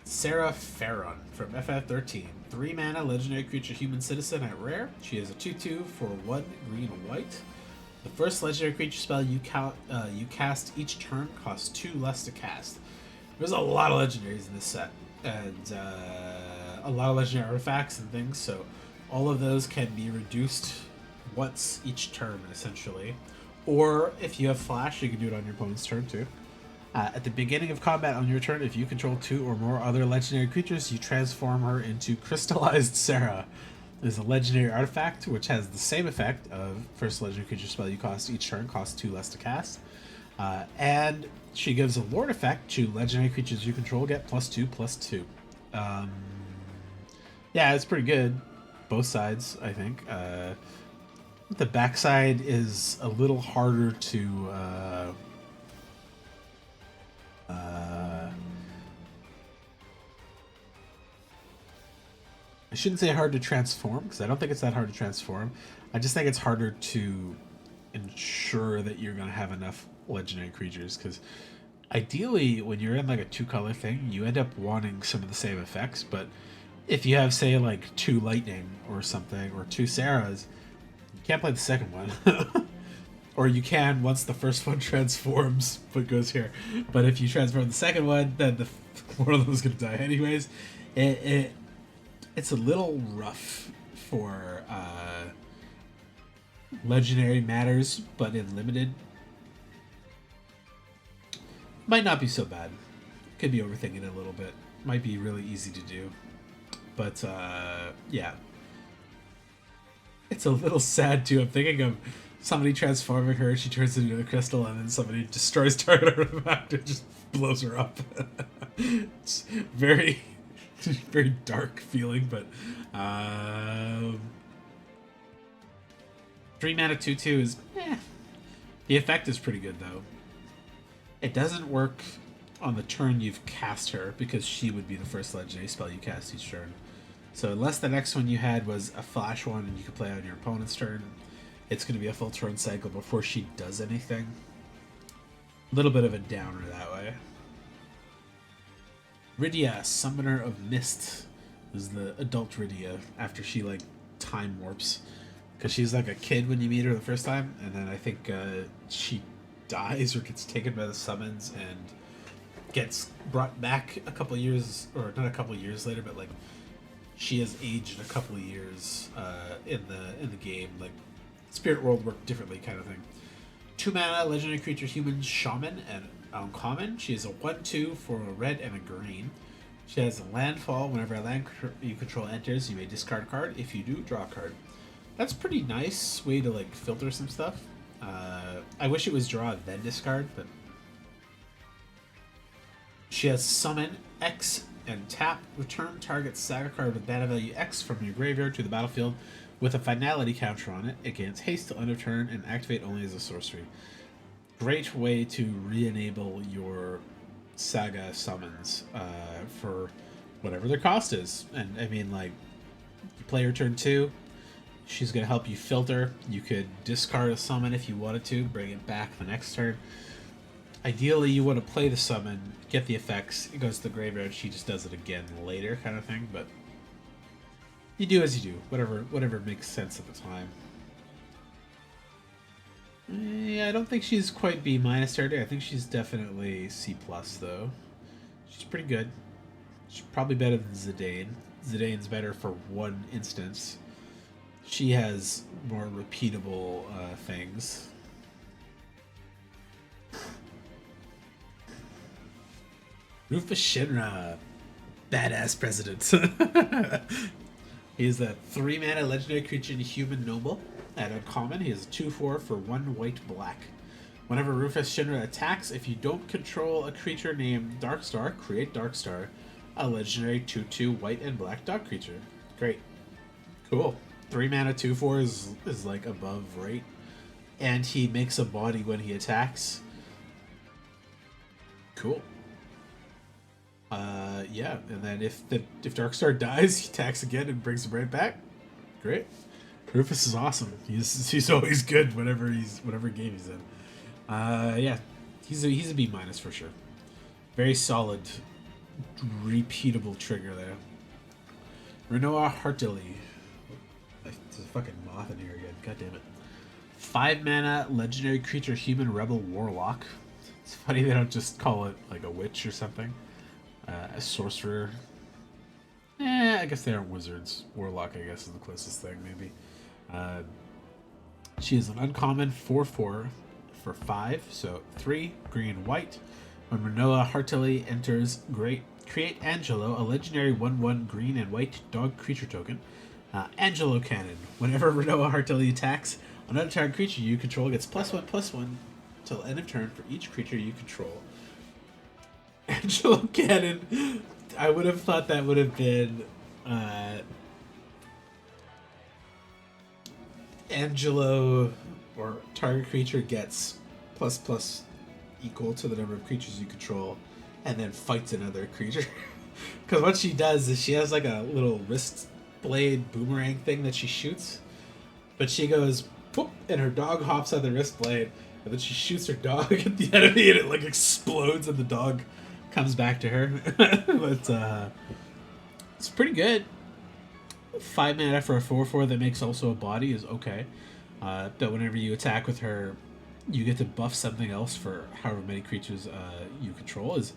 Saga Frontier from FF13, 3 mana legendary creature human citizen at rare. She is a 2/2 for 1 green and white. The first legendary creature spell you cast each turn costs 2 less to cast. There's a lot of legendaries in this set, and a lot of legendary artifacts and things, so all of those can be reduced once each turn, essentially. Or if you have flash, you can do it on your opponent's turn too. At the beginning of combat on your turn, if you control 2 or more other legendary creatures, you transform her into Crystallized Sarah. There's a legendary artifact which has the same effect of first legendary creature spell you cast each turn costs 2 less to cast. And she gives a lord effect to legendary creatures you control get +2/+2. Yeah, it's pretty good. Both sides, I think. The backside is a little harder to I shouldn't say hard to transform, because I don't think it's that hard to transform. I just think it's harder to ensure that you're going to have enough legendary creatures, because ideally when you're in like a 2-color thing, you end up wanting some of the same effects, but if you have, say, like 2 lightning or something, or 2 Sarahs, you can't play the second one. Or you can once the first one transforms, but goes here. But if you transform the second one, then one of them is going to die anyways. It's a little rough for legendary matters, but in limited, might not be so bad. Could be overthinking it a little bit. Might be really easy to do. But yeah. It's a little sad too. I'm thinking of somebody transforming her, she turns into a crystal, and then somebody destroys target artifact and just blows her up. It's very, very dark feeling, but 3 mana 2/2 is the effect is pretty good though. It doesn't work on the turn you've cast her because she would be the first legendary spell you cast each turn. So unless the next one you had was a flash one and you could play on your opponent's turn, it's going to be a full turn cycle before she does anything. A little bit of a downer that way. Rydia, Summoner of Mist, is the adult Rydia after she like time warps. Because she's like a kid when you meet her the first time, and then I think she dies or gets taken by the summons and gets brought back a couple years, or not a couple years later, but like she has aged a couple of years in the game. Like Spirit World worked differently, kind of thing. 2 mana, legendary creature, human shaman, and uncommon. She is a 1/2 for a red and a green. She has a landfall. Whenever a land you control enters, you may discard a card. If you do, draw a card. That's pretty nice way to like filter some stuff. I wish it was draw then discard, but she has summon X and tap. Return target Saga card with mana value X from your graveyard to the battlefield with a finality counter on it. It gains haste till end of turn and activate only as a sorcery. Great way to re-enable your Saga summons for whatever their cost is. And I mean, like, you play her turn 2. She's going to help you filter. You could discard a summon if you wanted to, bring it back the next turn. Ideally, you want to play the summon, get the effects, it goes to the graveyard, she just does it again later kind of thing, but you do as you do, whatever makes sense at the time. Yeah, I don't think she's quite B- territory. I think she's definitely C+ though. She's pretty good. She's probably better than Zidane. Zidane's better for one instance. She has more repeatable things. Rufus Shinra, badass president. He is a 3 mana legendary creature and human noble. At uncommon, he is a 2/4 for 1 white black. Whenever Rufus Shinra attacks, if you don't control a creature named Darkstar, create Darkstar, a legendary 2/2 white and black dog creature. Great. Cool. 3 mana 2/4 is like above rate. And he makes a body when he attacks. Cool. Yeah, and then if Darkstar dies, he attacks again and brings him right back. Great. Rufus is awesome. He's always good whatever game he's in. Yeah, he's a B- for sure. Very solid, repeatable trigger there. Renoa Heartily. There's a fucking moth in here again. God damn it. 5 mana legendary creature, human rebel warlock. It's funny they don't just call it like a witch or something. A sorcerer. I guess they aren't wizards. Warlock, I guess, is the closest thing, maybe. She is an uncommon 4/4 for 5, so 3 green white. When Renoa Heartily enters, create Angelo, a legendary 1/1 green and white dog creature token. Angelo Cannon. Whenever Renoa Heartily attacks, another target creature you control gets +1/+1 till end of turn for each creature you control. Angelo Cannon. I would have thought that would have been Angelo, or target creature gets ++ equal to the number of creatures you control, and then fights another creature. Because what she does is she has like a little wrist blade boomerang thing that she shoots, but she goes whoop, and her dog hops on the wrist blade, and then she shoots her dog at the enemy, and it like explodes, and the dog comes back to her. But it's pretty good. 5 mana for a 4/4 that makes also a body is okay. But whenever you attack with her, you get to buff something else for however many creatures you control is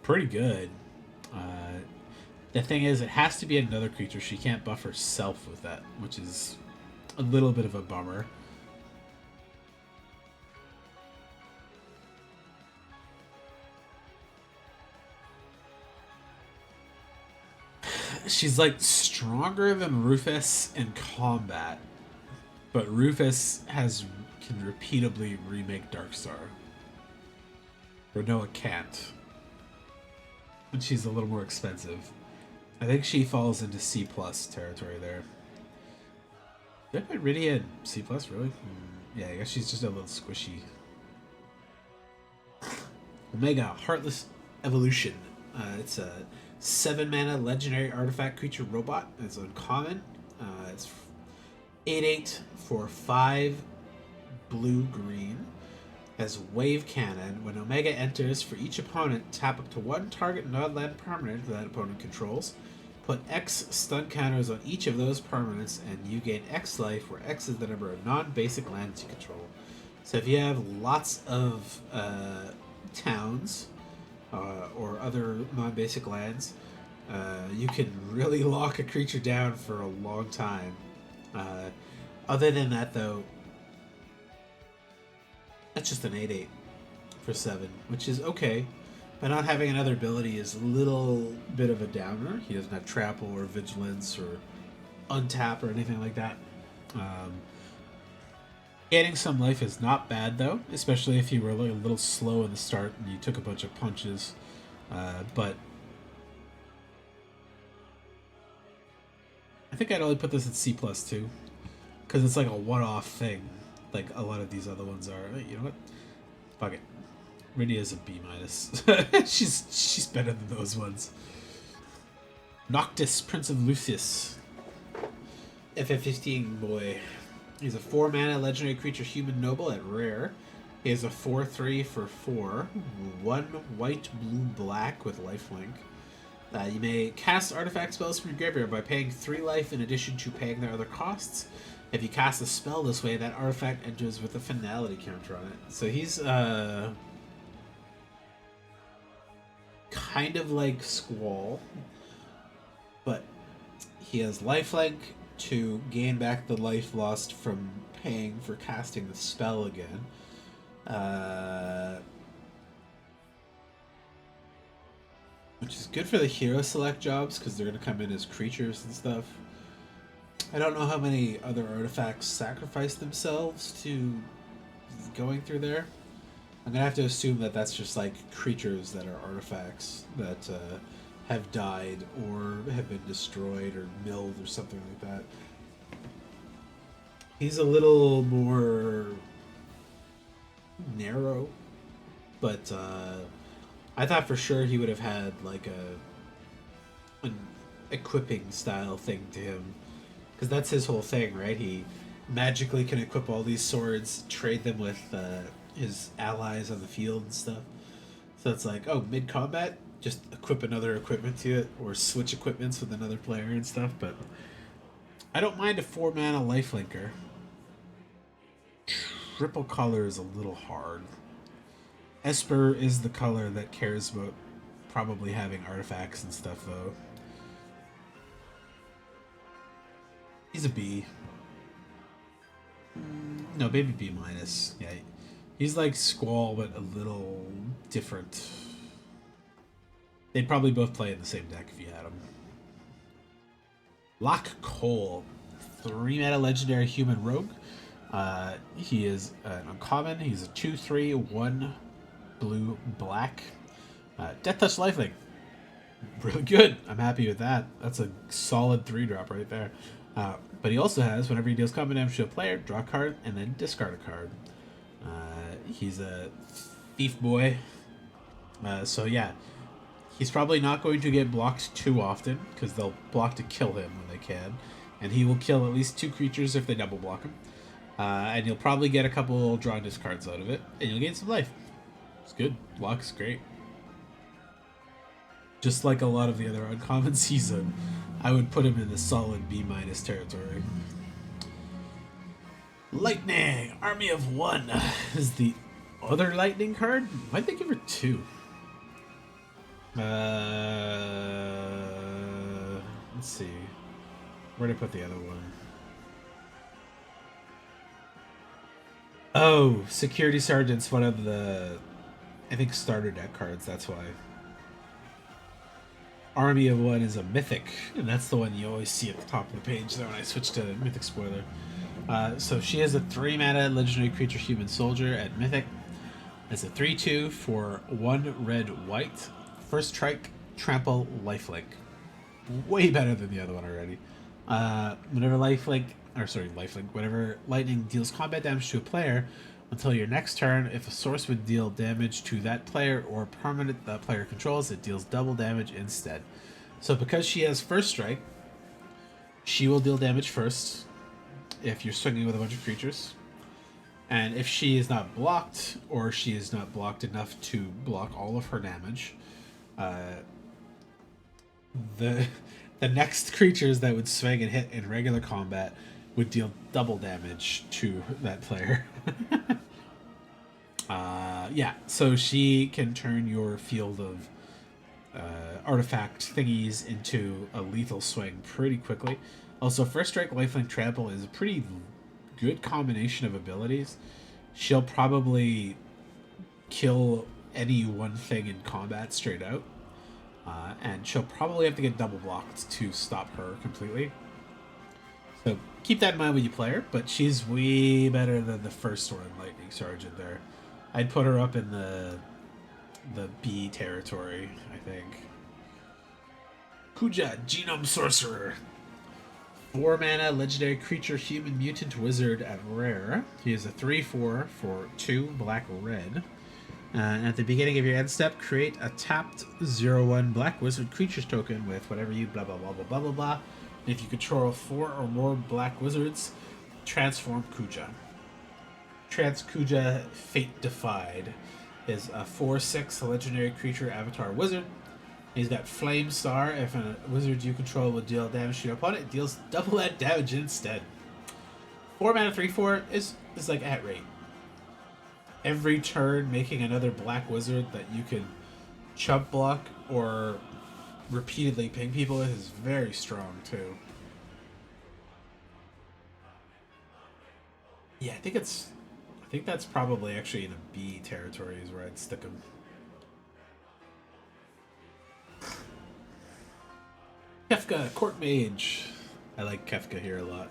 pretty good. Uh, the thing is, it has to be another creature. She can't buff herself with that, which is a little bit of a bummer. She's like stronger than Rufus in combat, but Rufus can repeatably remake Darkstar. Renoa can't. And she's a little more expensive. I think she falls into C plus territory there. Did I put Rydia in C plus, really? Yeah, I guess she's just a little squishy. Omega Heartless Evolution. It's a 7 mana legendary artifact creature robot. It's uncommon. It's 8/8 for 5 blue-green. Has Wave Cannon. When Omega enters, for each opponent, tap up to one target non-land permanent that opponent controls. Put X stun counters on each of those permanents, and you gain X life, where X is the number of non-basic lands you control. So if you have lots of towns or other non-basic lands, you can really lock a creature down for a long time. Other than that, though, that's just an 8/8 for 7, which is okay. But not having another ability is a little bit of a downer. He doesn't have Trample or Vigilance or Untap or anything like that. Gaining some life is not bad, though, especially if you were a little slow in the start and you took a bunch of punches. But I think I'd only put this at C plus too, because it's like a one-off thing, like a lot of these other ones are. You know what? Fuck it. Rydia is a B minus. she's better than those ones. Noctis, Prince of Lucius. FF15 boy. He's a 4 mana legendary creature, human noble at rare. He has a 4/3 for 4, 1 white, blue, black with lifelink. You may cast artifact spells from your graveyard by paying 3 life in addition to paying their other costs. If you cast a spell this way, that artifact enters with a finality counter on it. So he's kind of like Squall, but he has lifelink to gain back the life lost from paying for casting the spell again. Which is good for the hero select jobs, because they're going to come in as creatures and stuff. I don't know how many other artifacts sacrifice themselves to going through there. I'm going to have to assume that that's just like creatures that are artifacts that have died or have been destroyed or milled or something like that. He's a little more narrow, but I thought for sure he would have had like an equipping style thing to him, because that's his whole thing, right? He magically can equip all these swords, trade them with his allies on the field and stuff. So it's like, oh, mid-combat, just equip another equipment to it, or switch equipments with another player and stuff. But I don't mind a 4 mana lifelinker. Triple color is a little hard. Esper is the color that cares about probably having artifacts and stuff, though. He's a B. No, maybe B minus. Yeah, he's like Squall, but a little different. They'd probably both play in the same deck if you had them. Lock Cole, 3 mana legendary human rogue. He is an uncommon. He's a 2/3, 1 blue, black. Death Touch lifelink. Really good. I'm happy with that. That's a solid 3-drop right there. But he also has, whenever he deals combat damage to a player, draw a card and then discard a card. He's a thief boy. So yeah, he's probably not going to get blocked too often, because they'll block to kill him when they can. And he will kill at least 2 creatures if they double block him. And you'll probably get a couple draw and discards out of it, and you'll gain some life. It's good. Block's great. Just like a lot of the other uncommons, I would put him in the solid B minus territory. Lightning, Army of One is the other lightning card. Why'd they give her two? Let's see. Where'd I put the other one? Oh, Security Sergeant's one of the, I think, starter deck cards. That's why. Army of One is a mythic, and that's the one you always see at the top of the page there when I switch to Mythic Spoiler. So she is a 3-mana legendary creature human soldier at Mythic. It's a 3/2 for 1 red white. First strike, trample, lifelink. Way better than the other one already. Whenever lifelink, whenever lightning deals combat damage to a player, until your next turn, if a source would deal damage to that player or permanent that player controls, it deals double damage instead. So because she has first strike, she will deal damage first if you're swinging with a bunch of creatures. And if she is not blocked, or she is not blocked enough to block all of her damage, the next creatures that would swing and hit in regular combat would deal double damage to that player. Yeah, so she can turn your field of artifact thingies into a lethal swing pretty quickly. Also, first strike, lifelink, trample is a pretty good combination of abilities. She'll probably kill any one thing in combat straight out. And she'll probably have to get double blocked to stop her completely. So keep that in mind when you play her, but she's way better than the first one, Lightning Sergeant there. I'd put her up in the B territory, I think. Kuja, Genome Sorcerer. 4-mana legendary creature human mutant wizard at rare. He is a 3/4 for 2 black red. At the beginning of your end step, create a tapped 0/1 black wizard creatures token with whatever you blah blah blah blah blah blah blah. If you control 4 or more black wizards, transform Kuja. Kuja Fate Defied is a 4/6 legendary creature avatar wizard. He's got Flame Star. If a wizard you control will deal damage to your opponent, it deals double that damage instead. 4-mana 3/4 is like at rate. Every turn, making another black wizard that you can chump block or repeatedly ping people with is very strong too. Yeah, I think that's probably actually in a B territory is where I'd stick him. Kefka, Court Mage. I like Kefka here a lot.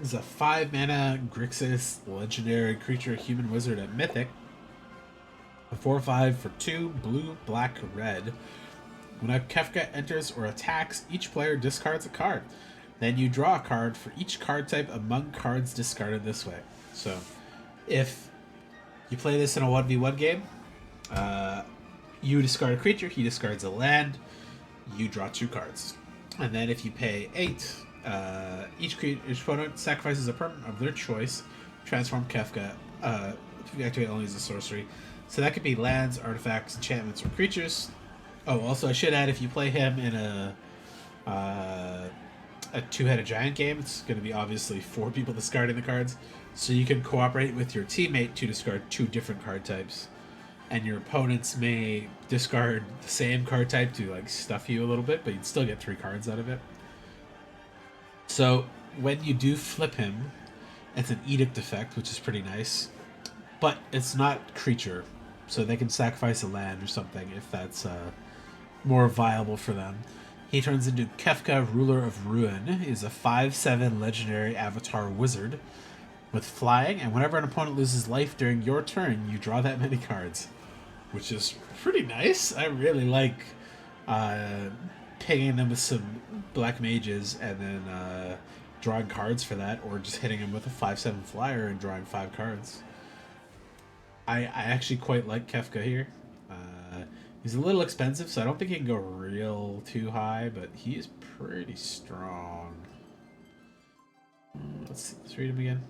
This is a 5-mana Grixis legendary creature human wizard at Mythic. A 4/5 for 2 blue, black, red. When a Kefka enters or attacks, each player discards a card. Then you draw a card for each card type among cards discarded this way. So, if you play this in a 1v1 game, you discard a creature, he discards a land, you draw 2 cards. And then if you pay 8, each opponent sacrifices a permanent of their choice, transform Kefka, to activate only as a sorcery. So that could be lands, artifacts, enchantments, or creatures. Oh, also I should add, if you play him in a 2-headed giant game, it's going to be obviously 4 people discarding the cards. So you can cooperate with your teammate to discard 2 different card types. And your opponents may discard the same card type to like stuff you a little bit, but you'd still get 3 cards out of it. So when you do flip him, it's an edict effect, which is pretty nice. But it's not creature, so they can sacrifice a land or something if that's more viable for them. He turns into Kefka, Ruler of Ruin. He's a 5/7 legendary avatar wizard with flying, and whenever an opponent loses life during your turn, you draw that many cards, which is pretty nice. I really like pinging them with some black mages and then drawing cards for that, or just hitting them with a 5/7 flyer and drawing 5 cards. I actually quite like Kefka here. He's a little expensive, so I don't think he can go real too high, but he is pretty strong. Let's read him again.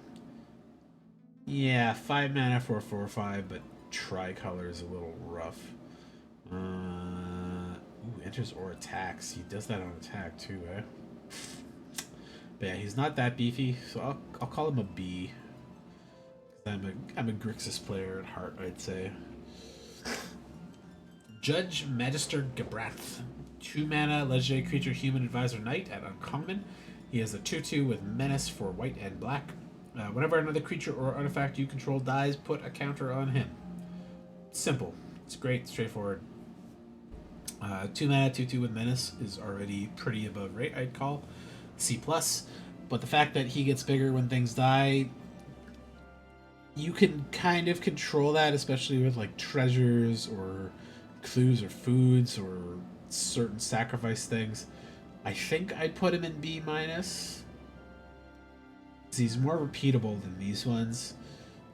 Yeah, 5 mana for a 4/5, but tricolor is a little rough. Ooh, enters or attacks. He does that on attack too, eh? But yeah, he's not that beefy, so I'll call him a B. I'm a Grixis player at heart, I'd say. Judge Magister Gabrath. 2 mana, legendary creature, human advisor knight at uncommon. He has a 2/2 with menace for white and black. Whenever another creature or artifact you control dies, put a counter on him. Simple. It's great, straightforward. 2 mana, 2/2 with menace is already pretty above rate, I'd call. C+. But the fact that he gets bigger when things die, you can kind of control that, especially with like treasures or clues or foods or certain sacrifice things. I think I'd put him in B-. He's more repeatable than these ones.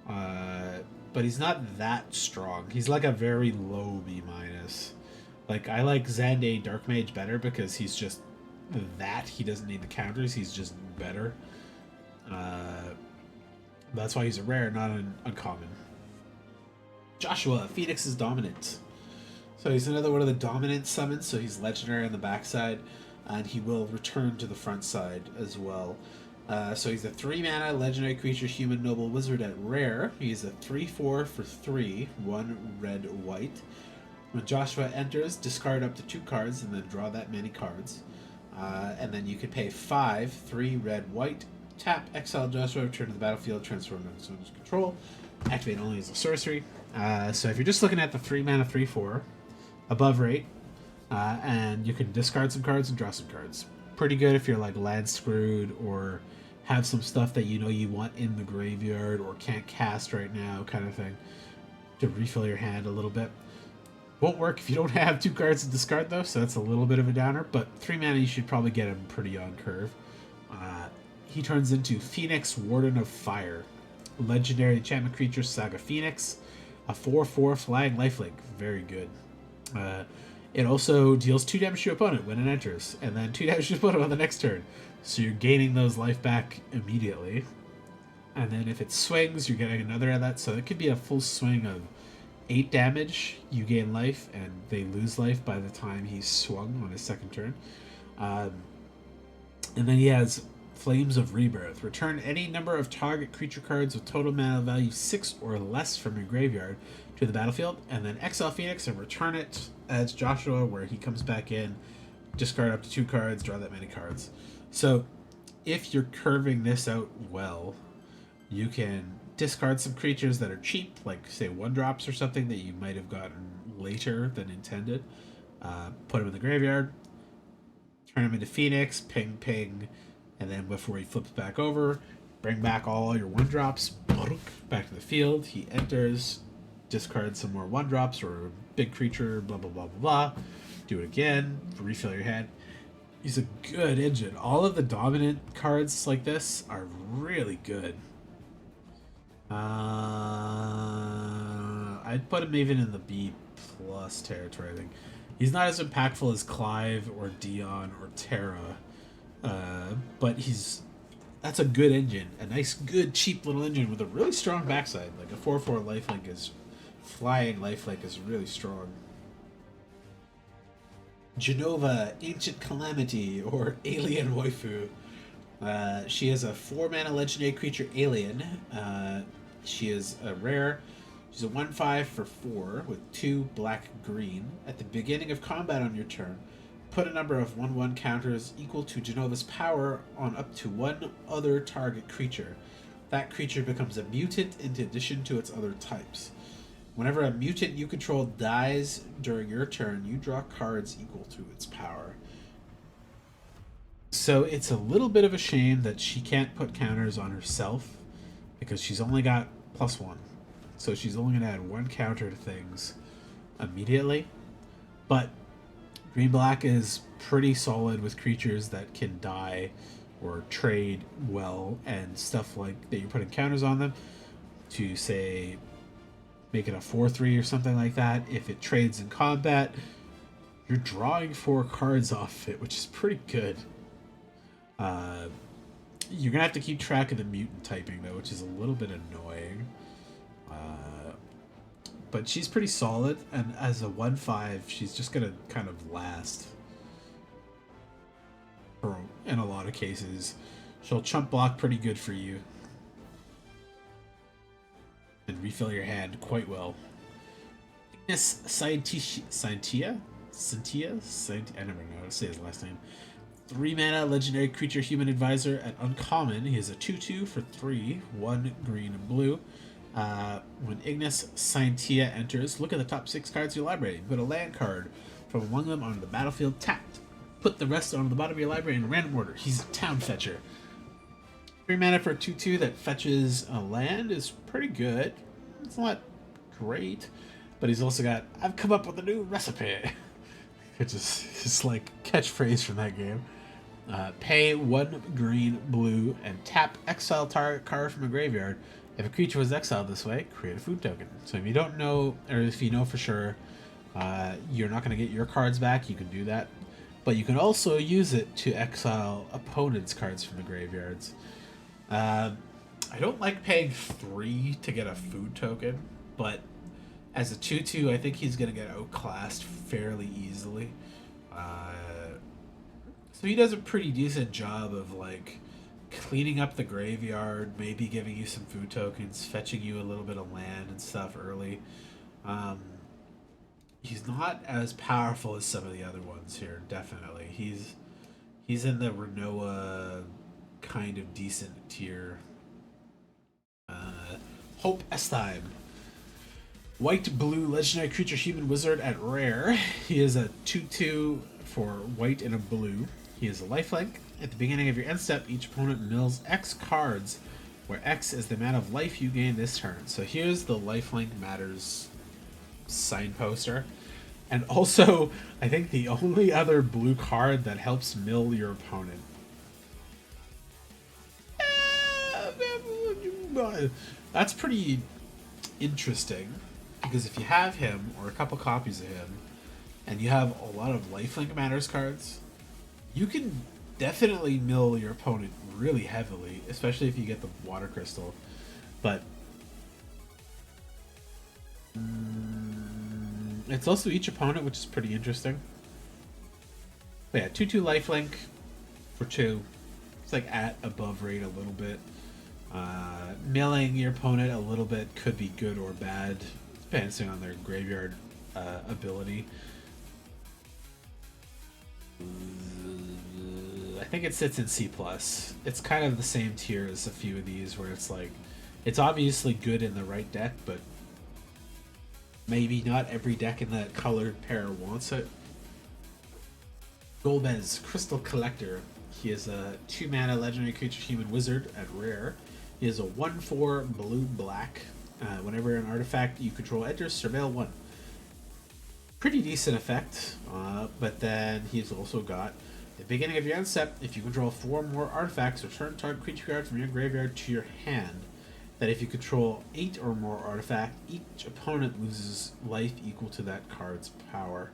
But he's not that strong. He's like a very low B-. Like, I like Zande Dark Mage better because he's just that. He doesn't need the counters. He's just better. That's why he's a rare, not an uncommon. Joshua, Phoenix is dominant. So he's another one of the dominant summons, so he's legendary on the backside, and he will return to the front side as well. So he's a 3 mana legendary creature, human noble wizard at rare. He's a 3/4 for 3, 1 red white. When Joshua enters, discard up to 2 cards and then draw that many cards. And then you can pay 5, 3 red white, tap, exile Joshua, return to the battlefield, transform into someone's control, activate only as a sorcery. So if you're just looking at the 3 mana 3/4, above rate, and you can discard some cards and draw some cards. Pretty good if you're like land screwed or have some stuff that you know you want in the graveyard or can't cast right now, kind of thing, to refill your hand a little bit. Won't work if you don't have 2 cards to discard though, so that's a little bit of a downer, but 3 mana you should probably get him pretty on curve. He turns into Phoenix, Warden of Fire. Legendary enchantment creature, Saga Phoenix. A 4/4 flying lifelink. Very good. It also deals 2 damage to your opponent when it enters, and then 2 damage to your opponent on the next turn. So you're gaining those life back immediately. And then if it swings, you're getting another of that, so it could be a full swing of 8 damage. You gain life, and they lose life by the time he's swung on his second turn. And then he has Flames of Rebirth. Return any number of target creature cards with total mana value 6 or less from your graveyard to the battlefield, and then exile Phoenix and return it as Joshua, where he comes back in, discard up to 2 cards, draw that many cards. So if you're curving this out well, you can discard some creatures that are cheap, like say 1-drops or something that you might have gotten later than intended. Put them in the graveyard, turn them into Phoenix, ping ping, and then before he flips back over, bring back all your 1-drops, back to the field. He enters, discard some more 1-drops or a big creature, blah blah blah blah blah. Do it again, refill your hand. He's a good engine. All of the dominant cards like this are really good. I'd put him even in the B+ territory, I think. He's not as impactful as Clive or Dion or Terra, but that's a good engine. A nice, good, cheap little engine with a really strong backside. Like a 4/4 lifelink flying lifelink is really strong. Genova, Ancient Calamity, or Alien Waifu. She is a 4 mana legendary creature, Alien. She is a rare. She's a 1/5 for 4 with 2 black green. At the beginning of combat on your turn, put a number of 1/1 counters equal to Genova's power on up to 1 other target creature. That creature becomes a mutant in addition to its other types. Whenever a mutant you control dies during your turn, you draw cards equal to its power. So it's a little bit of a shame that she can't put counters on herself, because she's only got +1. So she's only going to add 1 counter to things immediately. But Green-Black is pretty solid with creatures that can die or trade well and stuff like that. You're putting counters on them to, say, make it a 4/3 or something like that. If it trades in combat, you're drawing 4 cards off it, which is pretty good. You're gonna have to keep track of the mutant typing though, which is a little bit annoying. but she's pretty solid, and as a 1/5, she's just gonna kind of last. For, in a lot of cases, she'll chump block pretty good for you, and refill your hand quite well. Ignis Scientia? I never know how to say his last name. 3 mana, legendary creature, human advisor at uncommon. He is a 2/2 for 3, 1 green and blue. When Ignis Scientia enters, look at the top 6 cards of your library. Put a land card from among them onto the battlefield tapped. Put the rest on the bottom of your library in random order. He's a town fetcher. 3 mana for a 2/2 that fetches a land is pretty good. It's not great, but he's also got, I've come up with a new recipe. Which is his like catchphrase from that game. Pay 1 green, blue, and tap exile target card from a graveyard. If a creature was exiled this way, create a food token. So if you don't know, or if you know for sure, you're not going to get your cards back, you can do that. But you can also use it to exile opponents' cards from the graveyards. I don't like paying 3 to get a food token, but as a 2/2, I think he's going to get outclassed fairly easily. So he does a pretty decent job of like cleaning up the graveyard, maybe giving you some food tokens, fetching you a little bit of land and stuff early. He's not as powerful as some of the other ones here, definitely. He's in the Renoa kind of decent tier. Hope Estime. White blue legendary creature human wizard at rare. He is a 2/2 for white and a blue. He is a lifelink. At the beginning of your end step, each opponent mills X cards, where X is the amount of life you gain this turn. So here's the lifelink matters signposter. And also, I think the only other blue card that helps mill your opponent. That's pretty interesting. Because if you have him, or a couple copies of him, and you have a lot of lifelink matters cards, you can definitely mill your opponent really heavily, especially if you get the water crystal. But it's also each opponent, which is pretty interesting. But yeah, 2/2 lifelink for 2. It's like at above rate a little bit. Milling your opponent a little bit could be good or bad, depending on their graveyard ability. I think it sits in C+. It's kind of the same tier as a few of these, where it's like, it's obviously good in the right deck, but maybe not every deck in that colored pair wants it. Golbez, Crystal Collector. He is a 2 mana legendary creature human wizard at rare. He is a 1/4 blue-black. Whenever an artifact you control enters, surveil 1. Pretty decent effect, but then he's also got, at the beginning of your end step, if you control 4 more artifacts, return target creature card from your graveyard to your hand. That if you control 8 or more artifact, each opponent loses life equal to that card's power.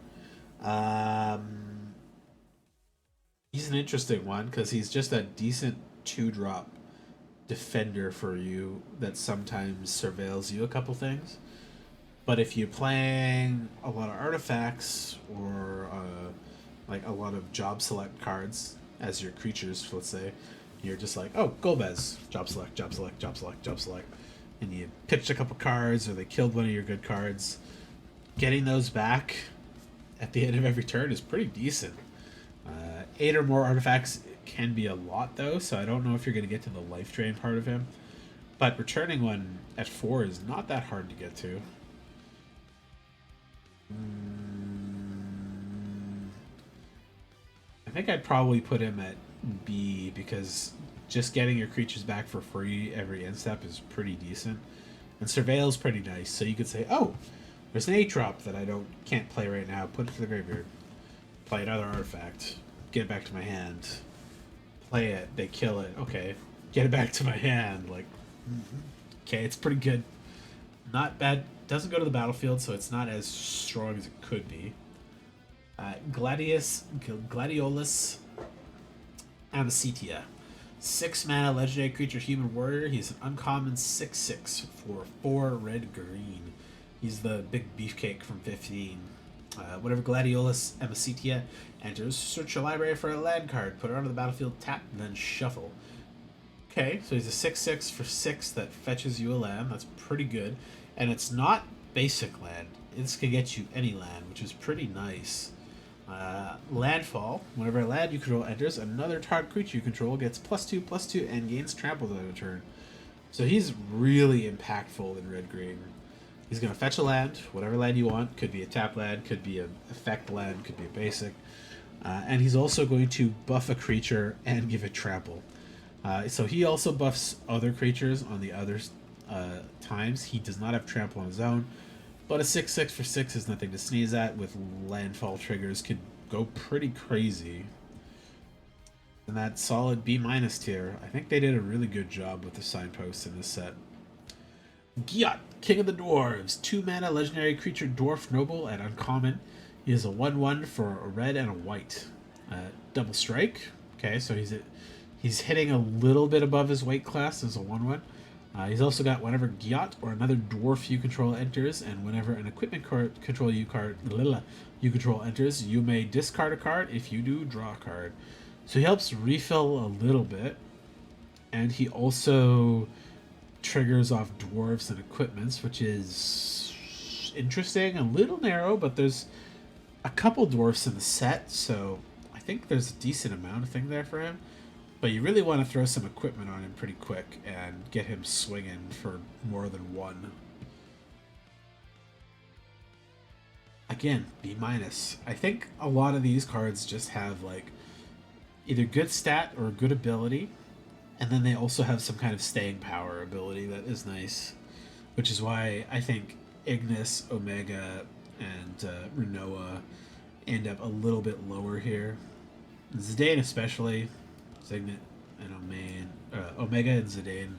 He's an interesting one because he's just a decent 2-drop defender for you that sometimes surveils you a couple things. But if you're playing a lot of artifacts or like a lot of job select cards as your creatures, let's say, you're just like, oh, Golbez, job select, job select, job select, job select, and you pitched a couple cards or they killed one of your good cards. Getting those back at the end of every turn is pretty decent. 8 or more artifacts can be a lot though, so I don't know if you're going to get to the life drain part of him. But returning one at 4 is not that hard to get to. I think I'd probably put him at B because just getting your creatures back for free every end step is pretty decent. And Surveil's pretty nice, so you could say, oh, there's an 8-drop that I can't play right now, put it to the graveyard. Play another artifact, get it back to my hand. Play it, they kill it, okay. Get it back to my hand, like, okay, it's pretty good. Not bad, doesn't go to the battlefield, so it's not as strong as it could be. Gladiolus Amacetia. 6 mana legendary creature human warrior. He's an uncommon 6/6 for 4 red green. He's the big beefcake from 15. Whenever Gladiolus Amicitia enters, search your library for a land card, put it onto the battlefield, tap, then shuffle. Okay, so he's a 6/6 for 6 that fetches you a land. That's pretty good. And it's not basic land. This can get you any land, which is pretty nice. Landfall. Whenever a land you control enters, another target creature you control gets +2/+2 and gains trampled on a turn. So he's really impactful in red-green. He's going to fetch a land, whatever land you want. Could be a tap land, could be an effect land, could be a basic. And he's also going to buff a creature and give it trample. So he also buffs other creatures on the other times. He does not have trample on his own. But a 6/6 for 6 is nothing to sneeze at. With landfall triggers, could go pretty crazy. And that solid B- tier. I think they did a really good job with the signposts in this set. Gyat, King of the Dwarves. 2 mana legendary creature, Dwarf Noble, and uncommon. He is a 1/1 for a red and a white. Double strike. Okay, so he's hitting a little bit above his weight class as a 1/1. He's also got whenever Gyat or another dwarf you control enters, and whenever an equipment control you control enters, you may discard a card. If you do, draw a card. So he helps refill a little bit, and he also triggers off dwarves and equipments, which is interesting. A little narrow, but there's a couple dwarfs in the set, so I think there's a decent amount of thing there for him. But you really want to throw some equipment on him pretty quick and get him swinging for more than one. Again, B-. I think a lot of these cards just have like either good stat or good ability, and then they also have some kind of staying power ability that is nice, which is why I think Ignis, Omega, and Renoa end up a little bit lower here. Zidane especially, Signet and Omega and Zidane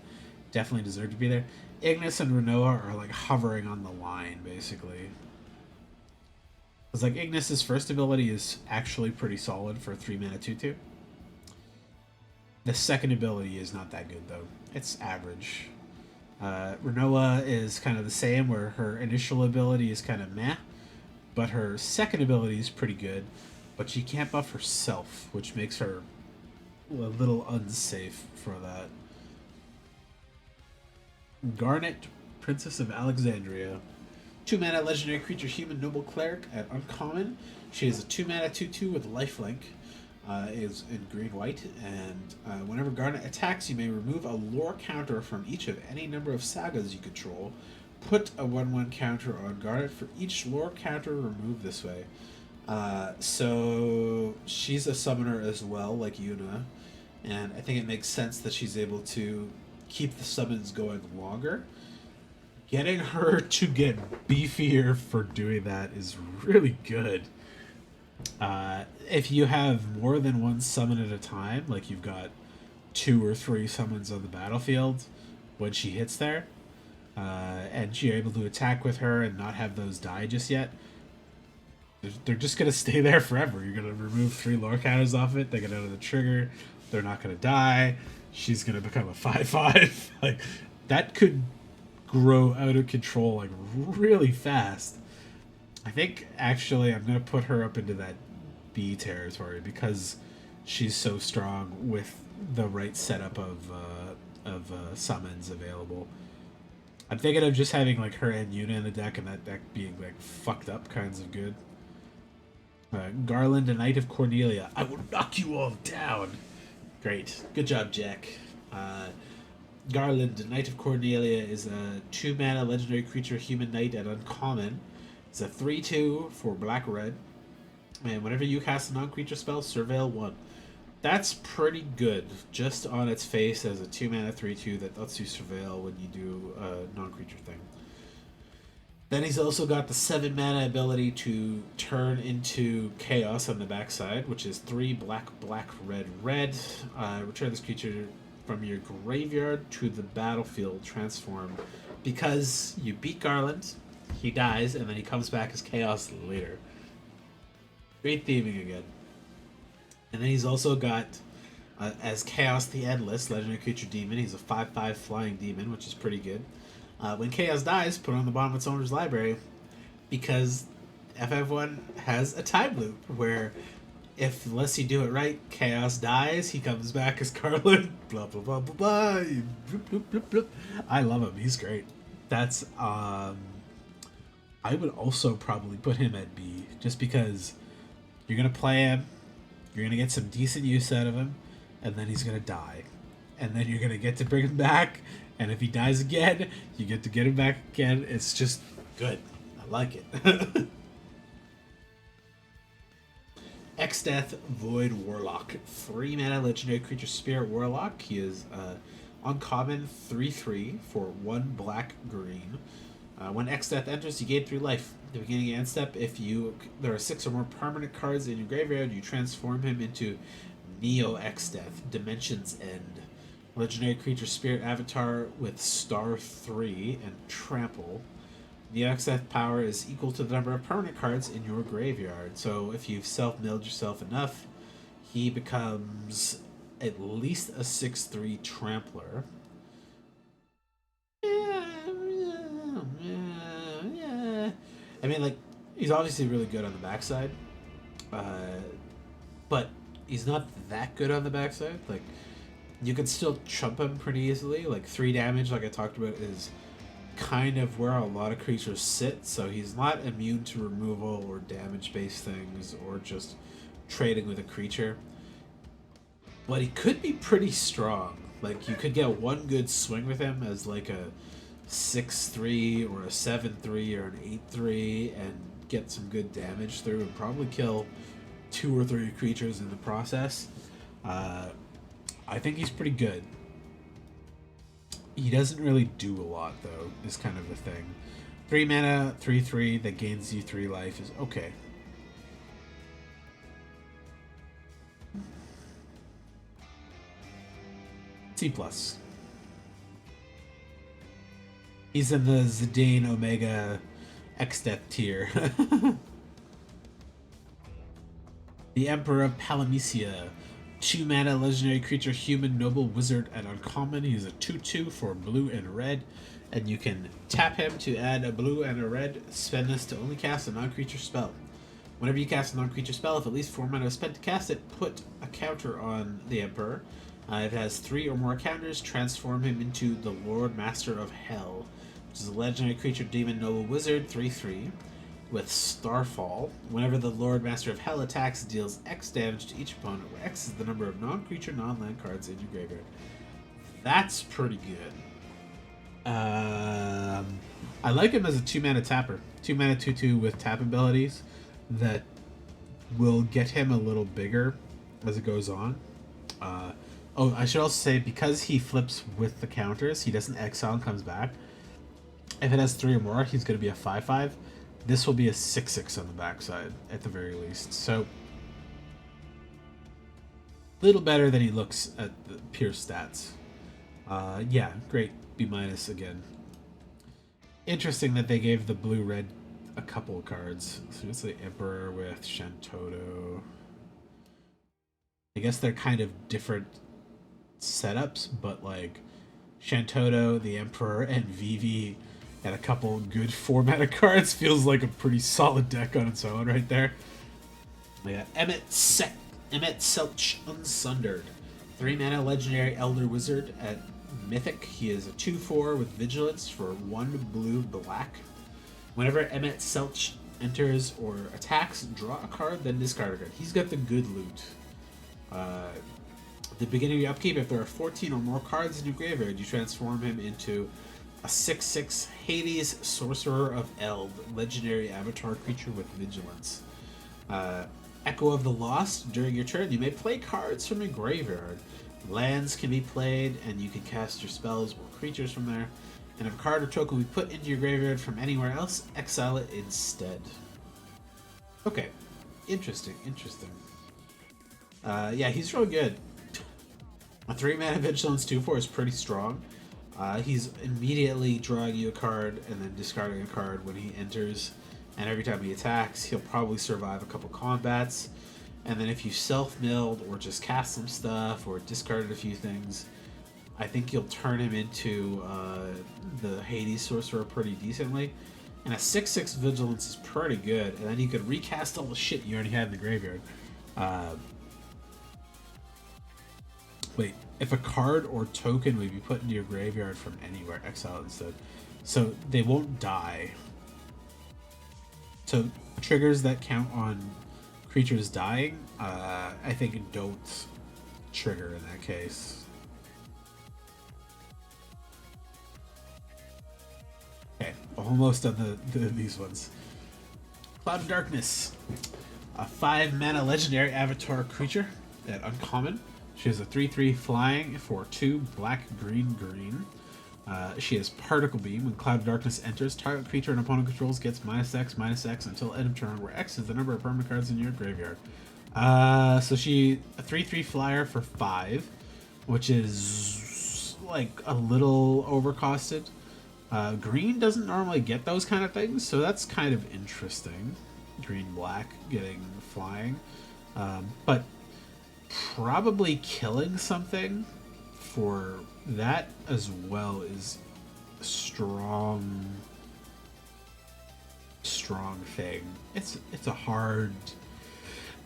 definitely deserve to be there. Ignis and Renoa are like hovering on the line, basically. It's like Ignis's first ability is actually pretty solid for 3 mana 2/2. The second ability is not that good though. It's average. Renoa is kind of the same, where her initial ability is kind of meh, but her second ability is pretty good. But she can't buff herself, which makes her a little unsafe for that. Garnet, Princess of Alexandria. 2 mana legendary creature, human noble cleric at uncommon. She is a 2 mana 2/2 with lifelink. Is in green white, and whenever Garnet attacks, you may remove a lore counter from each of any number of sagas you control. Put a 1/1 counter on Garnet for each lore counter removed this way. So she's a summoner as well, like Yuna, and I think it makes sense that she's able to keep the summons going longer. Getting her to get beefier for doing that is really good. If you have more than one summon at a time, like you've got 2 or 3 summons on the battlefield when she hits there, and you're able to attack with her and not have those die just yet, they're just going to stay there forever. You're going to remove 3 lore counters off it, they get out of the trigger, they're not going to die, she's going to become a 5/5. Like, that could grow out of control like really fast. I think actually I'm going to put her up into that B territory because she's so strong with the right setup of summons available. I'm thinking of just having like her and Yuna in the deck, and that deck being like fucked up kinds of good. Garland, a Knight of Cornelia. I will knock you all down. Great. Good job, Jack. Garland, a Knight of Cornelia, is a 2 mana legendary creature, human knight at uncommon. It's a 3/2 for black-red. And whenever you cast a non-creature spell, surveil 1. That's pretty good, just on its face as a 2 mana 3/2 that lets you surveil when you do a non-creature thing. Then he's also got the 7 mana ability to turn into chaos on the backside, which is 3 black, black, red, red. Return this creature from your graveyard to the battlefield transform. Because you beat Garland, he dies, and then he comes back as chaos later. Great theming again. And then he's also got, as Chaos the Endless, legendary creature demon. He's a 5/5 flying demon, which is pretty good. When Chaos dies, put it on the bottom of its owner's library, because FF1 has a time loop where if unless you do it right, Chaos dies, he comes back as Carlin, blah blah blah blah blah. Bloop, bloop, bloop, bloop. I love him. He's great. That's I would also probably put him at B, just because you're gonna play him, you're gonna get some decent use out of him, and then he's gonna die, and then you're gonna get to bring him back, and if he dies again, you get to get him back again. It's just good. I like it. X-Death Void Warlock. 3 mana legendary creature spirit warlock. He is uncommon 3/3 for 1 black green. When X-Death enters, you gain 3 life. At the beginning of end step, if there are 6 or more permanent cards in your graveyard, you transform him into Neo X-Death, Dimensions End. Legendary creature spirit avatar with star 3 and trample. The X-Death power is equal to the number of permanent cards in your graveyard. So if you've self-milled yourself enough, he becomes at least a 6/3 trampler. I mean, like, he's obviously really good on the backside, but he's not that good on the backside. Like, you can still chump him pretty easily. Like, 3 damage, like I talked about, is kind of where a lot of creatures sit, so he's not immune to removal or damage-based things or just trading with a creature. But he could be pretty strong. Like, you could get one good swing with him as like a 6/3 or a 7/3 or an 8/3 and get some good damage through and probably kill 2 or 3 creatures in the process. I think he's pretty good. He doesn't really do a lot, though, is kind of the thing. 3 mana, 3/3 that gains you 3 life is okay. C+. He's in the Zidane Omega X-Death tier. The Emperor of Palamecia. 2 mana legendary creature human noble wizard and uncommon. He's a 2/2 for blue and red. And you can tap him to add a blue and a red. Spend this to only cast a non-creature spell. Whenever you cast a non-creature spell, if at least 4 mana is spent to cast it, put a counter on the Emperor. If it has 3 or more counters, transform him into the Lord Master of Hell, which is a legendary creature demon noble wizard 3/3 with Starfall. Whenever the Lord Master of Hell attacks, it deals X damage to each opponent, where X is the number of non-creature, non-land cards in your graveyard. That's pretty good. I like him as a 2 mana tapper. 2 mana 2/2 with tap abilities that will get him a little bigger as it goes on. Oh, I should also say, because he flips with the counters, he doesn't exile and comes back. If it has 3 or more, he's going to be a 5/5. This will be a 6/6 on the backside, at the very least. So, a little better than he looks at the pure stats. Yeah, great. B- again. Interesting that they gave the blue-red a couple of cards. So it's the Emperor with Shantoto. I guess they're kind of different setups, but like Shantoto, the Emperor, and Vivi and a couple good 4 mana cards feels like a pretty solid deck on its own right there. We got Emmet Selch Unsundered. 3 mana legendary Elder Wizard at Mythic. He is a 2/4 with Vigilance for 1 blue black. Whenever Emmet Selch enters or attacks, draw a card, then discard a card. He's got the good loot. At the beginning of your upkeep, if there are 14 or more cards in your graveyard, you transform him into a 6/6 Hades Sorcerer of Eld, legendary avatar creature with Vigilance. Echo of the Lost. During your turn, you may play cards from your graveyard. Lands can be played, and you can cast your spells or creatures from there. And if a card or token we put into your graveyard from anywhere else, exile it instead. Okay. Interesting. Yeah, he's real good. A 3 mana Vigilance 2/4 is pretty strong. He's immediately drawing you a card and then discarding a card when he enters. And every time he attacks, he'll probably survive a couple combats. And then if you self-milled or just cast some stuff or discarded a few things, I think you'll turn him into the Hades sorcerer pretty decently. And a 6/6 vigilance is pretty good. And then you could recast all the shit you already had in the graveyard. Wait, if a card or token would be put into your graveyard from anywhere, exile it instead. So they won't die. So triggers that count on creatures dying, I think don't trigger in that case. Okay, almost done these ones. Cloud of Darkness. A 5-mana legendary avatar creature at uncommon. She has a 3/3 flying for 2 black, green, green. She has Particle Beam. When Cloud of Darkness enters, target creature an opponent controls gets -X until end of turn, where X is the number of permanent cards in your graveyard. So she a 3/3 flyer for 5, which is like a little overcosted. Green doesn't normally get those kind of things, so that's kind of interesting. Green black getting flying, but probably killing something for that as well is a strong thing. It's a hard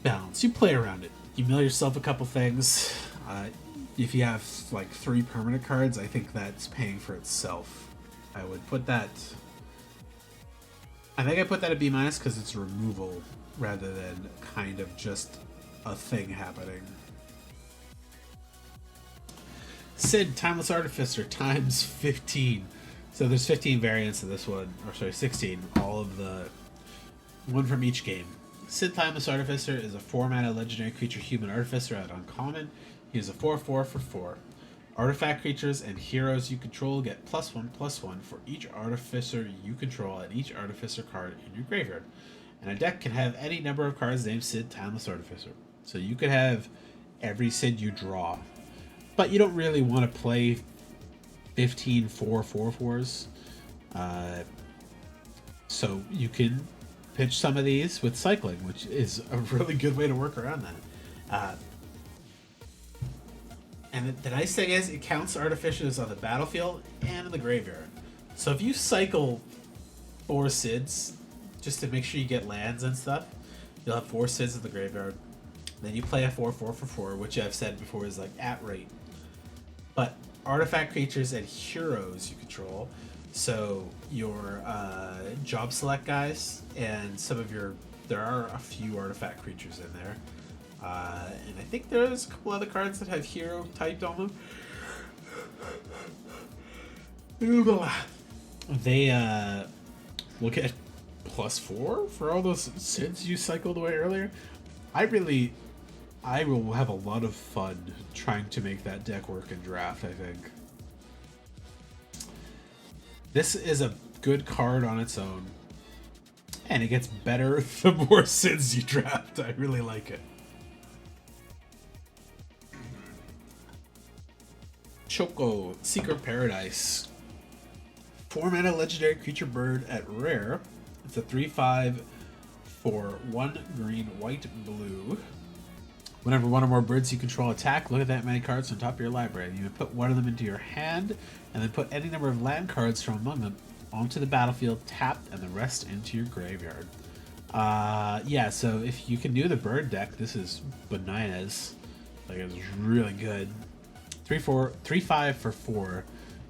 balance. You play around it. You mill yourself a couple things. If you have like 3 permanent cards, I think that's paying for itself. I would put that. I think I put that at B- because it's removal rather than kind of just a thing happening. Sid, Timeless Artificer, times 15. So there's 15 variants of this one, or sorry, 16. All of the one from each game. Sid, Timeless Artificer is a 4-mana legendary creature human artificer at uncommon. He is a 4/4 for 4. Artifact creatures and heroes you control get +1/+1 for each artificer you control and each artificer card in your graveyard. And a deck can have any number of cards named Sid, Timeless Artificer. So you could have every Sid you draw. But you don't really want to play 15 4/4/4s. So you can pitch some of these with cycling, which is a really good way to work around that. And the nice thing is, it counts artificers on the battlefield and in the graveyard. So if you cycle 4 Sids, just to make sure you get lands and stuff, you'll have 4 Sids in the graveyard. Then you play a 4/4 for 4, which I've said before is like at rate. But artifact creatures and heroes you control, so your job select guys and some of your, there are a few artifact creatures in there. And I think there's a couple other cards that have hero typed on them. They will get +4 for all those Sids you cycled away earlier. I will have a lot of fun trying to make that deck work in draft, I think. This is a good card on its own. And it gets better the more Sids you draft. I really like it. Choco, Secret Paradise. 4-mana legendary creature bird at rare. It's a 3/5 for 1 green, white, blue. Whenever one or more birds you control attack, look at that many cards on top of your library. You may put one of them into your hand, and then put any number of land cards from among them onto the battlefield, tapped, and the rest into your graveyard. Yeah, so if you can do the bird deck, this is bananas. Like, it's really good. 3/5 for 4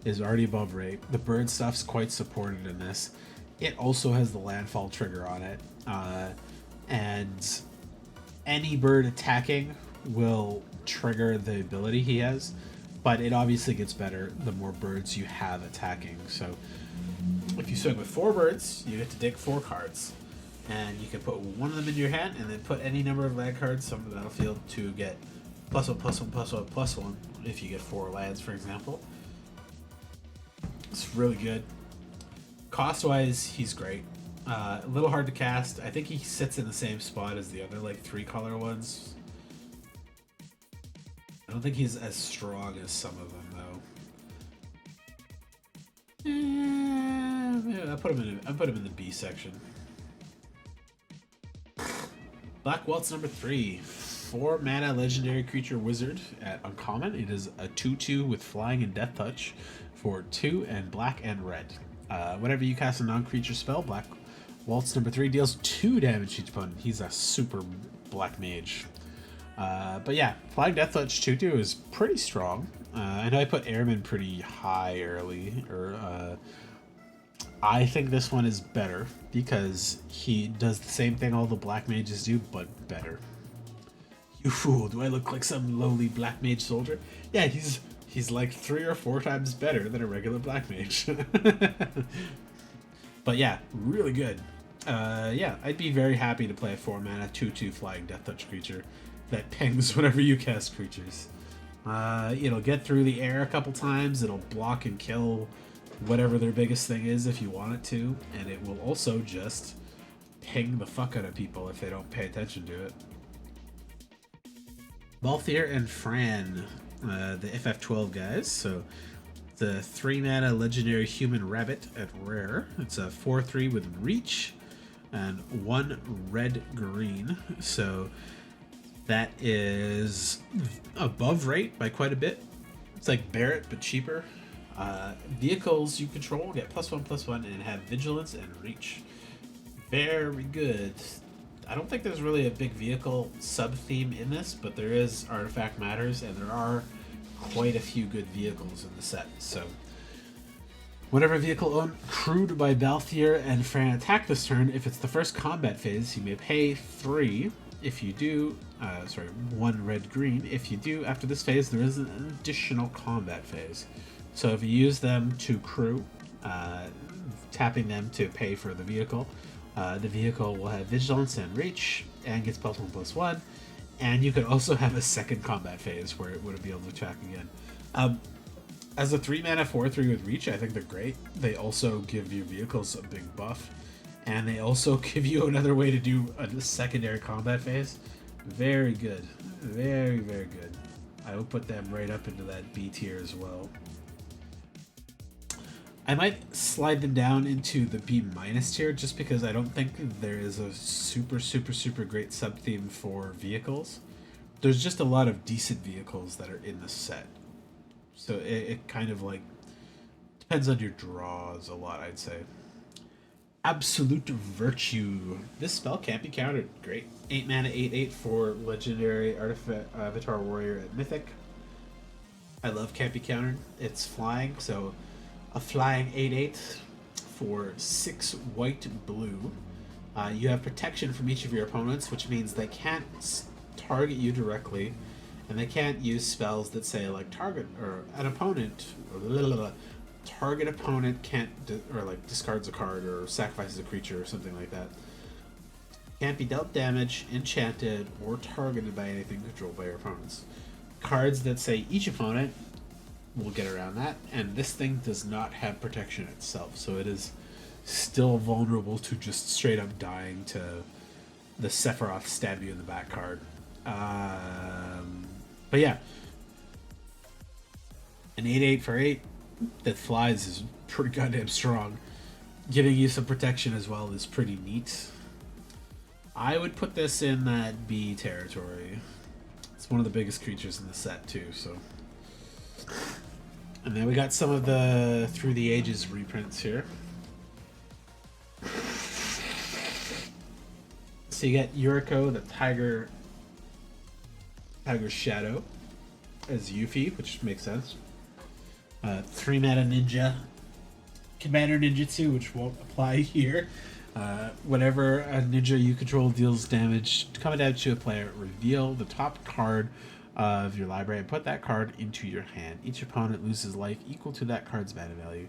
is already above rate. The bird stuff's quite supported in this. It also has the landfall trigger on it, and any bird attacking will trigger the ability he has, but it obviously gets better the more birds you have attacking. So if you swing with 4 birds, you get to dig 4 cards, and you can put one of them in your hand and then put any number of land cards from the battlefield to get +1/+1/+1/+1 if you get 4 lands, for example. It's really good. Cost-wise, he's great. A little hard to cast. I think he sits in the same spot as the other, like, 3-color ones. I don't think he's as strong as some of them, though. Yeah, I put him in the B section. Black Waltz number 3. 4-mana legendary creature wizard at uncommon. It is a 2/2 with flying and death touch for 2 and black and red. Whenever you cast a non-creature spell, Black Waltz number 3 deals 2 damage to each opponent. He's a super black mage. But yeah, Flying Death Touch 2/2 is pretty strong. I know I put Airman pretty high early, I think this one is better because he does the same thing all the black mages do, but better. You fool, do I look like some lowly black mage soldier? Yeah, he's like 3 or 4 times better than a regular black mage. But yeah, really good. Yeah, I'd be very happy to play a 4-mana 2/2 Flying Death Touch creature that pings whenever you cast creatures. It'll get through the air a couple times, it'll block and kill whatever their biggest thing is if you want it to, and it will also just ping the fuck out of people if they don't pay attention to it. Balthier and Fran, the FF12 guys. So the 3-mana legendary human rabbit at rare. It's a 4/3 with reach and 1 red-green. So that is above rate by quite a bit. It's like Barret but cheaper. Vehicles you control get +1/+1 and have vigilance and reach. Very good. I don't think there's really a big vehicle sub-theme in this, but there is Artifact Matters, and there are quite a few good vehicles in the set. So whenever a vehicle owned crewed by Balthier and Fran attack this turn, if it's the first combat phase, you may pay 3. If you do, 1 red-green. If you do, after this phase, there is an additional combat phase. So if you use them to crew, tapping them to pay for the vehicle will have vigilance and reach, and gets +1/+1. And you could also have a second combat phase where it would be able to attack again. As a 3-mana 4/3 with reach, I think they're great. They also give your vehicles a big buff, and they also give you another way to do a secondary combat phase. Very good. Very, very good. I will put them right up into that B tier as well. I might slide them down into the B- tier just because I don't think there is a super great sub-theme for vehicles. There's just a lot of decent vehicles that are in the set. So it kind of like depends on your draws a lot, I'd say. Absolute Virtue. This spell can't be countered. Great. 8 mana 8/8 for legendary artifact Avatar Warrior at Mythic. I love can't be countered. It's flying, so a flying 8/8 for 6 white blue. You have protection from each of your opponents, which means they can't target you directly, and they can't use spells that say like target or an opponent or target opponent can't discards a card or sacrifices a creature or something like that. Can't be dealt damage, enchanted, or targeted by anything controlled by your opponents. Cards that say each opponent will get around that, and this thing does not have protection itself, so it is still vulnerable to just straight up dying to the Sephiroth stab you in the back card. But yeah, an 8/8 for 8 that flies is pretty goddamn strong. Giving you some protection as well is pretty neat. I would put this in that B territory. It's one of the biggest creatures in the set too, so. And then we got some of the Through the Ages reprints here. So you get Yuriko, the Tiger Shadow, as Yuffie, which makes sense. 3-mana Ninja, Commander Ninjutsu, which won't apply here. Whenever a ninja you control deals damage coming down to a player, reveal the top card of your library and put that card into your hand. Each opponent loses life equal to that card's mana value.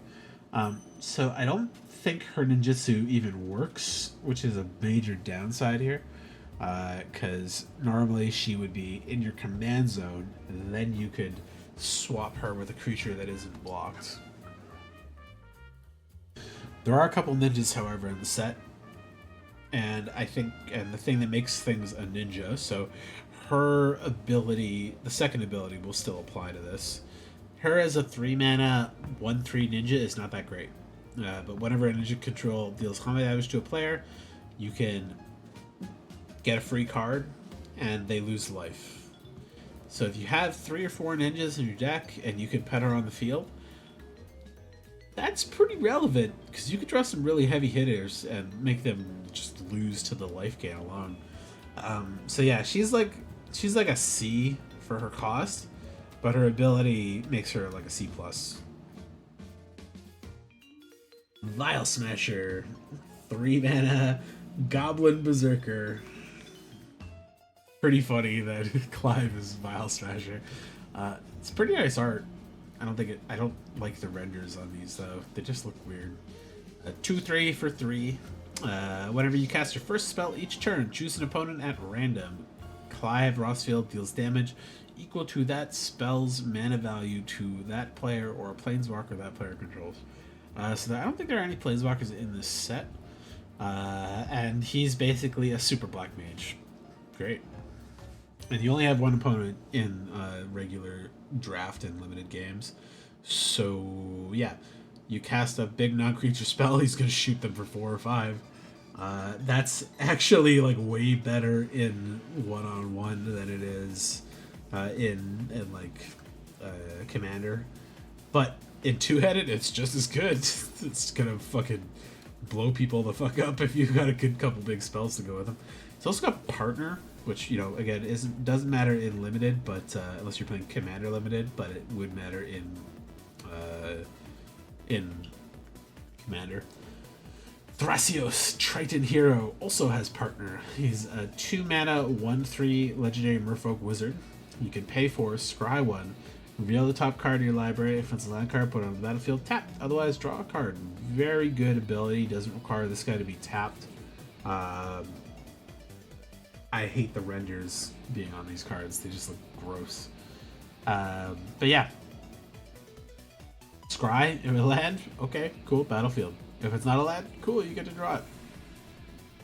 So I don't think her ninjutsu even works, which is a major downside here, because normally she would be in your command zone, and then you could swap her with a creature that isn't blocked. There are a couple ninjas, however, in the set, and the thing that makes things a ninja, so her ability, the second ability, will still apply to this. Her as a 3-mana 1/3 ninja is not that great, but whenever a ninja control deals combat damage to a player, you can get a free card, and they lose life. So if you have 3 or 4 ninjas in your deck, and you can put her on the field, That's pretty relevant because you could draw some really heavy hitters and make them just lose to the life gain alone. So yeah, she's like a C for her cost, but her ability makes her like a C plus. Vile Smasher, 3 mana, Goblin Berserker. Pretty funny that Clive is Vile Smasher. It's pretty nice art. I don't like the renders on these though. They just look weird. 2/3 for 3. Whenever you cast your first spell each turn, choose an opponent at random. Clive Rossfield deals damage equal to that spell's mana value to that player or a planeswalker that player controls. So I don't think there are any planeswalkers in this set. And he's basically a super black mage. Great. And you only have one opponent in regular draft and limited games. So, yeah. You cast a big non-creature spell, he's going to shoot them for 4 or 5. That's actually, like, way better in one-on-one than it is in Commander. But in two-headed, it's just as good. It's going to fucking blow people the fuck up if you've got a good couple big spells to go with them. It's also got Partner, which, you know, again, doesn't matter in Limited, but unless you're playing Commander Limited, but it would matter in Commander. Thrasios, Triton Hero, also has Partner. He's a 2-mana, 1/3 legendary Merfolk Wizard. You can pay for Scry 1, reveal the top card of your library. If it's a land card, put it on the battlefield, tapped. Otherwise, draw a card. Very good ability. Doesn't require this guy to be tapped. I hate the renders being on these cards. They just look gross. But yeah. Scry, if it land, okay, cool, battlefield. If it's not a land, cool, you get to draw it.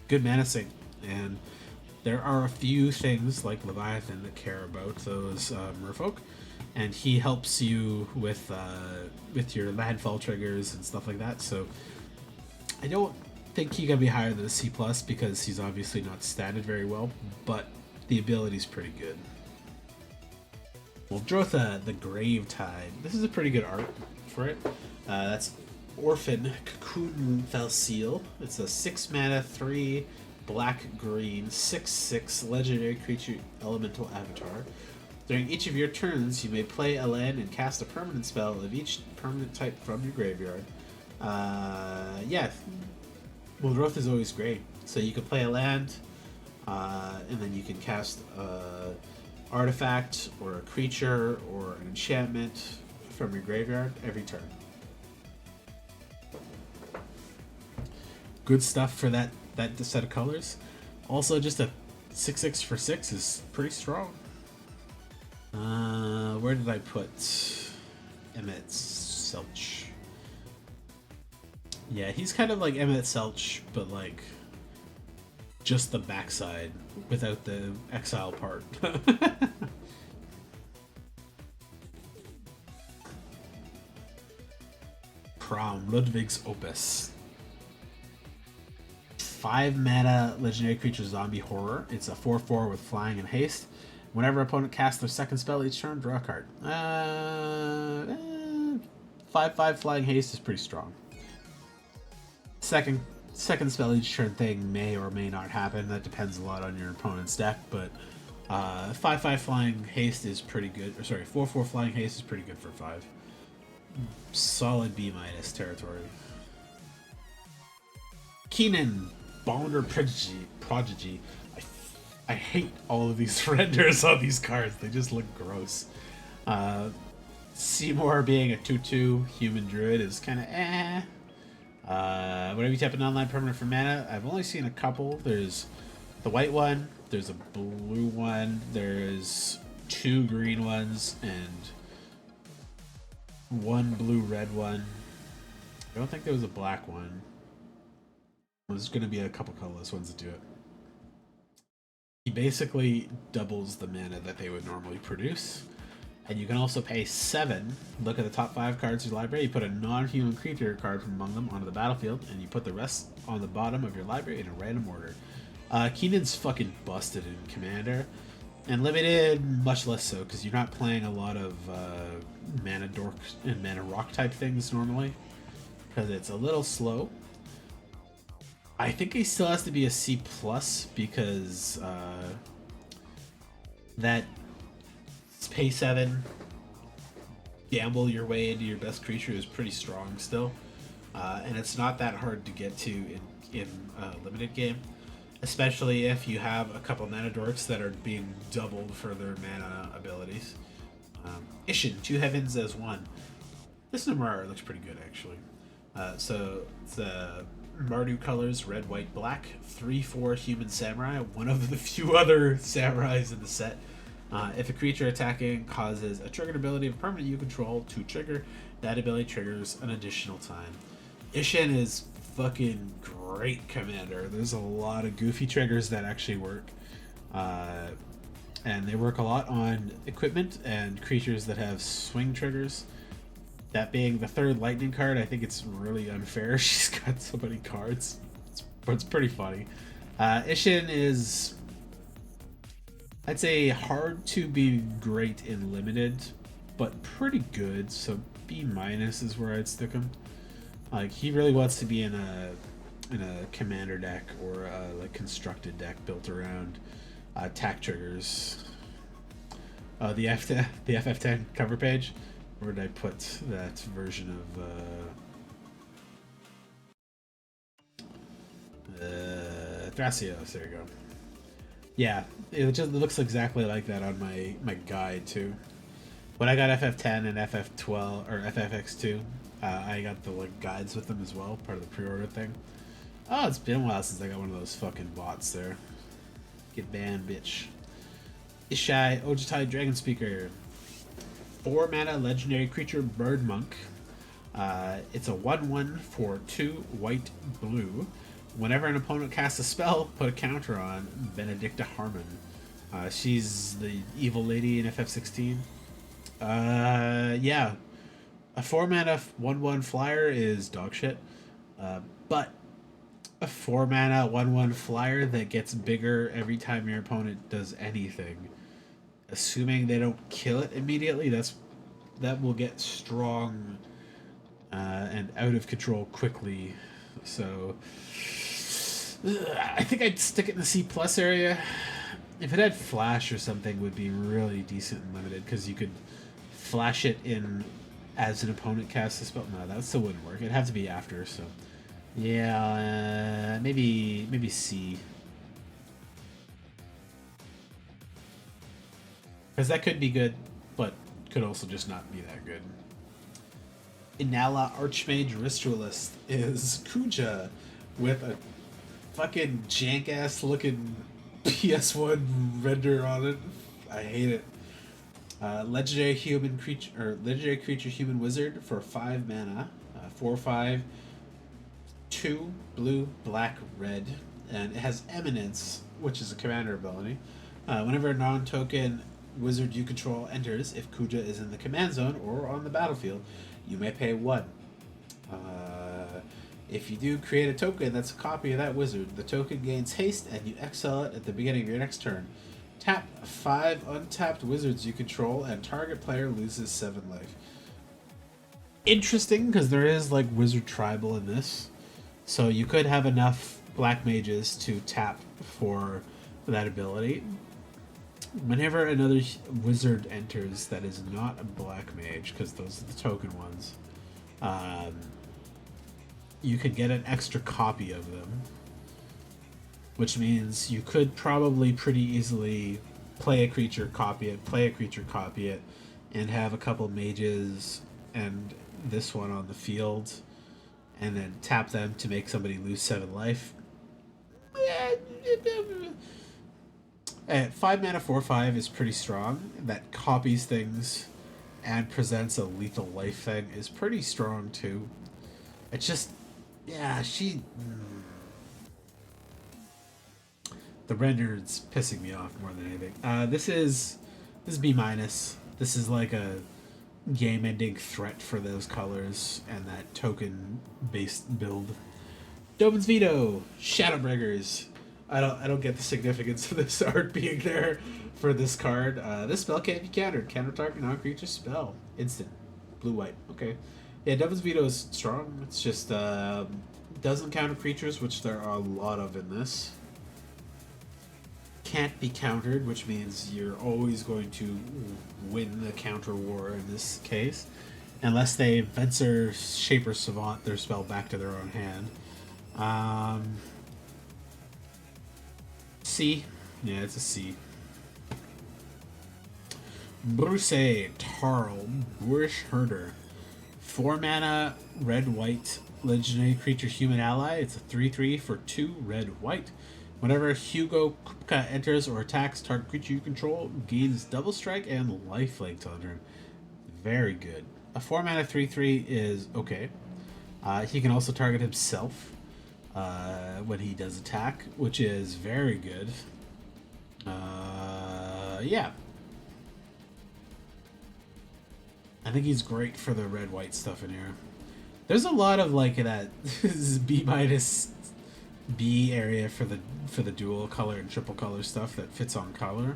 Good mana sink. And there are a few things like Leviathan that care about those merfolk. And he helps you with your landfall triggers and stuff like that. So I don't think he can be higher than a C plus because he's obviously not statted very well, but the ability's pretty good. Muldrotha, the Gravetide. This is a pretty good art for it. That's Orphan Cocoon Falseal. It's a 6-mana, 3 black-green, 6/6 legendary creature elemental avatar. During each of your turns, you may play a land and cast a permanent spell of each permanent type from your graveyard. Yeah, Muldrotha is always great. So you can play a land, and then you can cast an artifact or a creature or an enchantment from your graveyard every turn. Good stuff for that set of colors. Also, just a 6/6 for 6 is pretty strong. Where did I put Emmett Selch? Yeah, he's kind of like Emmett Selch, but like just the backside without the exile part. Prom, Ludwig's Opus. 5-mana legendary creature zombie horror. It's a 4/4 with flying and haste. Whenever opponent casts their second spell each turn, draw a card. 5/5 flying haste is pretty strong. Second spell each turn thing may or may not happen. That depends a lot on your opponent's deck, but 5/5 flying haste is pretty good. Or sorry, 4/4 flying haste is pretty good for 5. Solid B- territory. Keenan, Bonder Prodigy. I hate all of these renders on these cards. They just look gross. Seymour being a 2/2 human druid is kind of eh. Whenever you tap an online permanent for mana, I've only seen a couple. There's the white one, there's a blue one, there's 2 green ones, and 1 blue-red one. I don't think there was a black one. There's going to be a couple colorless ones that do it. He basically doubles the mana that they would normally produce. And you can also pay 7. Look at the top 5 cards of your library. You put a non-human creature card from among them onto the battlefield, and you put the rest on the bottom of your library in a random order. Keenan's fucking busted in Commander. And Limited, much less so, because you're not playing a lot of mana dork and mana rock type things normally. because it's a little slow. I think he still has to be a C plus because that pay 7 gamble your way into your best creature is pretty strong still, and it's not that hard to get to in a limited game, especially if you have a couple mana dorks that are being doubled for their mana abilities. Ishin, 2 heavens as 1. This Namara looks pretty good actually. So the Mardu colors, red, white, black, 3/4 human samurai, one of the few other samurais in the set. If a creature attacking causes a triggered ability of a permanent you control to trigger, that ability triggers an additional time. Ishin is fucking great commander. There's a lot of goofy triggers that actually work. And they work a lot on equipment and creatures that have swing triggers. That being the 3rd lightning card, I think it's really unfair. She's got so many cards. It's pretty funny. Ishin is, I'd say, hard to be great in limited, but pretty good. So B minus is where I'd stick him. Like, he really wants to be in a commander deck or a like constructed deck built around attack triggers. The FF10 cover page. Where did I put that version of Thrasios? There you go. Yeah, it just looks exactly like that on my guide too. When I got FF10 and FF12 or FFX2, I got the like guides with them as well, part of the pre-order thing. Oh, it's been a while since I got one of those fucking bots there. Get banned, bitch. Ishai Ojitai Dragon Speaker. 4 mana legendary creature bird monk. It's a 1/1 for 2 white blue. Whenever an opponent casts a spell, put a counter on Benedicta Harmon. She's the evil lady in FF16. Yeah. A 4 mana 1/1 flyer is dog shit. But a 4 mana 1/1 flyer that gets bigger every time your opponent does anything, assuming they don't kill it immediately, that will get strong and out of control quickly. So I think I'd stick it in the C plus area. If it had flash or something, would be really decent and limited because you could flash it in as an opponent casts a spell. No, that still wouldn't work. It'd have to be after. So yeah, maybe C. Because that could be good, but could also just not be that good. Inala Archmage Ritualist is Kuja with a fucking jank-ass looking PS1 render on it. I hate it. Legendary creature human wizard for 5 mana, 4/5, 2 blue, black, red, and it has Eminence, which is a commander ability. Whenever a non-token wizard you control enters, if Kuja is in the command zone or on the battlefield, you may pay 1. If you do create a token that's a copy of that wizard, the token gains haste and you exile it at the beginning of your next turn. Tap 5 untapped wizards you control and target player loses 7 life. Interesting, because there is like wizard tribal in this. So you could have enough black mages to tap for that ability. Whenever another wizard enters that is not a black mage, because those are the token ones, you could get an extra copy of them, which means you could probably pretty easily play a creature, copy it, and have a couple mages and this one on the field, and then tap them to make somebody lose 7 life. At 5 mana 4/5 is pretty strong. That copies things and presents a lethal life thing is pretty strong too. It's just, yeah, the render's pissing me off more than anything. This is B minus. This is like a game-ending threat for those colors and that token-based build. Dovin's Veto, Shadowbringers. I don't get the significance of this art being there for this card. This spell can't be countered. Counter target non-creature spell. Instant. Blue-white. Okay. Yeah, Devil's Veto is strong. It's just doesn't counter creatures, which there are a lot of in this. Can't be countered, which means you're always going to win the counter war in this case. Unless they Fencer, Shaper, Savant their spell back to their own hand. C. Yeah, it's a C. Bruce Tarl, Boorish Herder. 4 mana, red white, legendary creature human ally. It's a 3/3 for 2 red white. Whenever Hugo Kupka enters or attacks target creature you control, gains double strike and lifelink on turn. Very good. A 4 mana 3/3 is okay. He can also target himself when he does attack, which is very good. Yeah. I think he's great for the red white stuff in here. There's a lot of like that B minus B area for the dual color and triple color stuff that fits on color.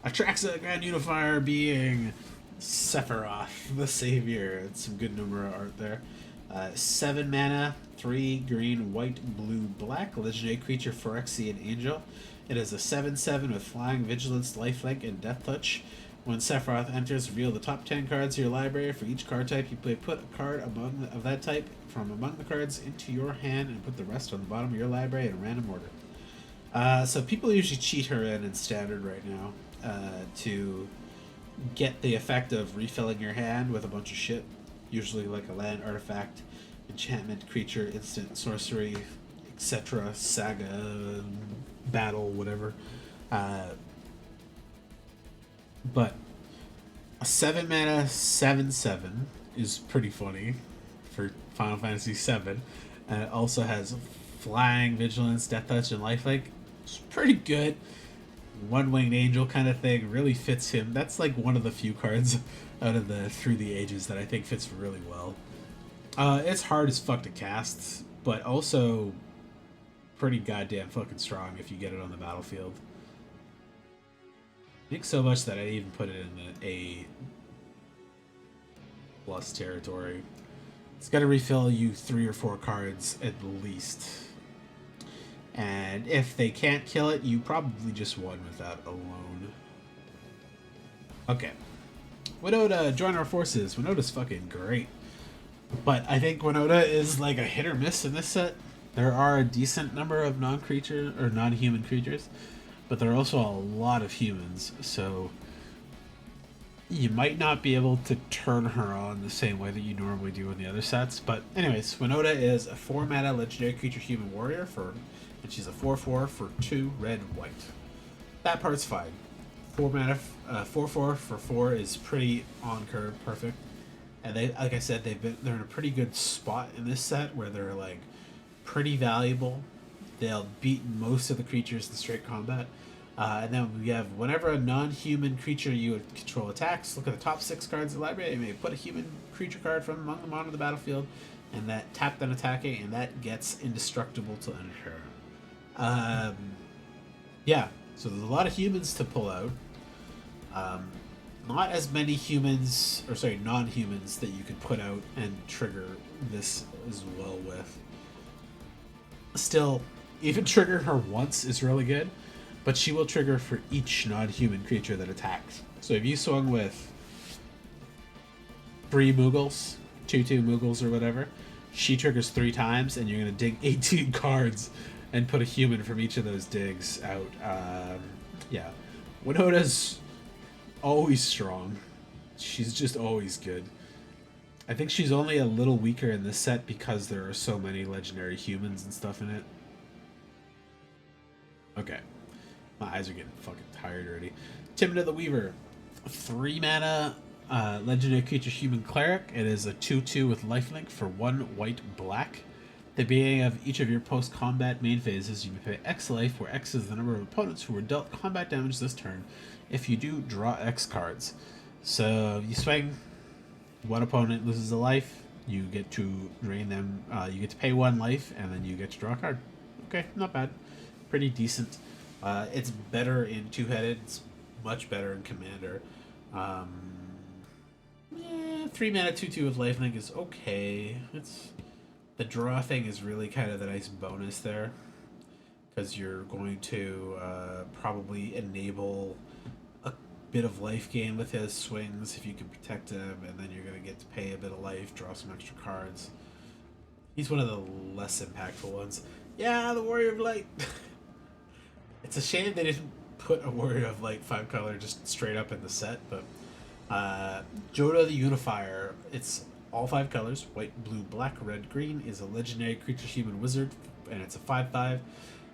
Atraxa Grand Unifier being Sephiroth, the Savior. It's some good number of art there. 7 mana, 3 green, white, blue, black. Legendary creature Phyrexian Angel. It is a 7/7 with Flying, Vigilance, Lifelink, and Death Touch. When Sephiroth enters, reveal the top 10 cards of your library. For each card type, you play put a card of that type from among the cards into your hand and put the rest on the bottom of your library in random order. So people usually cheat her in standard right now to get the effect of refilling your hand with a bunch of shit. Usually like a land, artifact, enchantment, creature, instant, sorcery, etc. Saga, battle, whatever. But a 7 mana 7/7 is pretty funny for Final Fantasy VII. And it also has Flying, Vigilance, Death Touch, and Lifelink. It's pretty good. One Winged Angel kind of thing really fits him. That's like one of the few cards out of the Through the Ages that I think fits really well. It's hard as fuck to cast, but also pretty goddamn fucking strong if you get it on the battlefield. I think so much that I even put it in the A plus territory. It's got to refill you 3 or 4 cards at least. And if they can't kill it, you probably just won with that alone. Okay. Winota, join our forces. Winota's fucking great. But I think Winota is like a hit or miss in this set. There are a decent number of non-creature or non-human creatures, but there are also a lot of humans, so you might not be able to turn her on the same way that you normally do in the other sets. But anyways, Winota is a 4 mana legendary creature human warrior and she's a 4/4 for 2 red white. That part's fine. 4 mana 4/4 for 4 is pretty on curve, perfect. And they, like I said, they're in a pretty good spot in this set where they're like pretty valuable. They'll beat most of the creatures in straight combat. And then we have whenever a non-human creature you control attacks, look at the top 6 cards of the library. You may put a human creature card from among them onto the battlefield, and that tap then attacking, and that gets indestructible to end her. Yeah, so there's a lot of humans to pull out. Not as many humans, or sorry, non-humans that you could put out and trigger this as well with. Still, even triggering her once is really good, but she will trigger for each non-human creature that attacks. So if you swung with 3 Moogles, 2/2 Moogles or whatever, she triggers 3 times, and you're going to dig 18 cards and put a human from each of those digs out. Yeah. Winota's always strong. She's just always good. I think she's only a little weaker in this set because there are so many legendary humans and stuff in it. Okay. My eyes are getting fucking tired already. Timid the Weaver. 3 mana legendary creature human cleric. It is a 2/2 with lifelink for 1 white black. At the beginning of each of your post-combat main phases, you may pay X life, where X is the number of opponents who were dealt combat damage this turn. If you do, draw X cards. So you swing, 1 opponent loses a life, you get to drain them, you get to pay 1 life, and then you get to draw a card. Okay, not bad. Pretty decent. It's better in 2-headed, it's much better in Commander. Yeah, 3 mana 2/2 with lifelink is okay. It's the draw thing is really kind of the nice bonus there, because you're going to probably enable a bit of life gain with his swings if you can protect him, and then you're going to get to pay a bit of life, draw some extra cards. He's one of the less impactful ones. Yeah, the Warrior of Light. It's a shame they didn't put a Warrior of Light 5-color just straight up in the set, but Joda the Unifier, it's all 5 colors, white, blue, black, red, green, is a legendary creature human wizard, and it's a 5/5.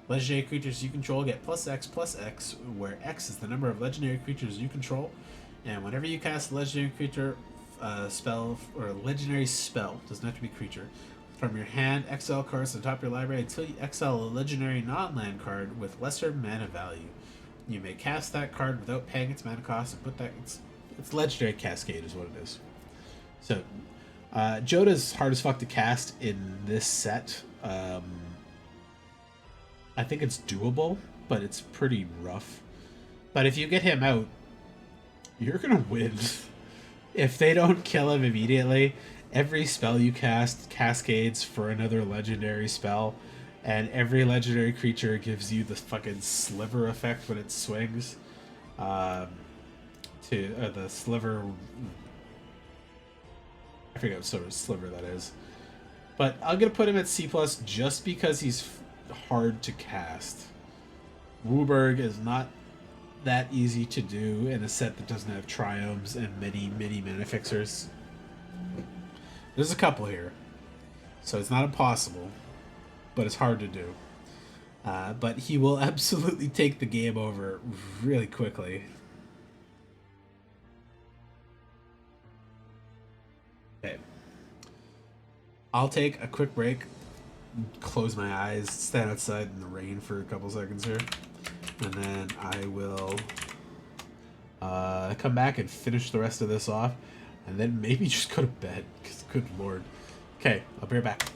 Legendary creatures you control get +X, where X is the number of legendary creatures you control, and whenever you cast a legendary creature spell, or a legendary spell, doesn't have to be creature, from your hand, exile cards to the top of your library until you exile a legendary non-land card with lesser mana value. You may cast that card without paying its mana cost and put that... It's legendary cascade is what it is. So, Joda's hard as fuck to cast in this set. I think it's doable, but it's pretty rough. But if you get him out, you're gonna win. If they don't kill him immediately, every spell you cast cascades for another legendary spell, and every legendary creature gives you the fucking sliver effect when it swings. The sliver... I forget what sort of sliver that is. But I'm going to put him at C+, just because he's hard to cast. Wooburg is not that easy to do in a set that doesn't have triomes and many mana fixers. There's a couple here, so it's not impossible, but it's hard to do. But he will absolutely take the game over really quickly. Okay. I'll take a quick break, close my eyes, stand outside in the rain for a couple seconds here, and then I will come back and finish the rest of this off, and then maybe just go to bed, because good lord. Okay, I'll be right back.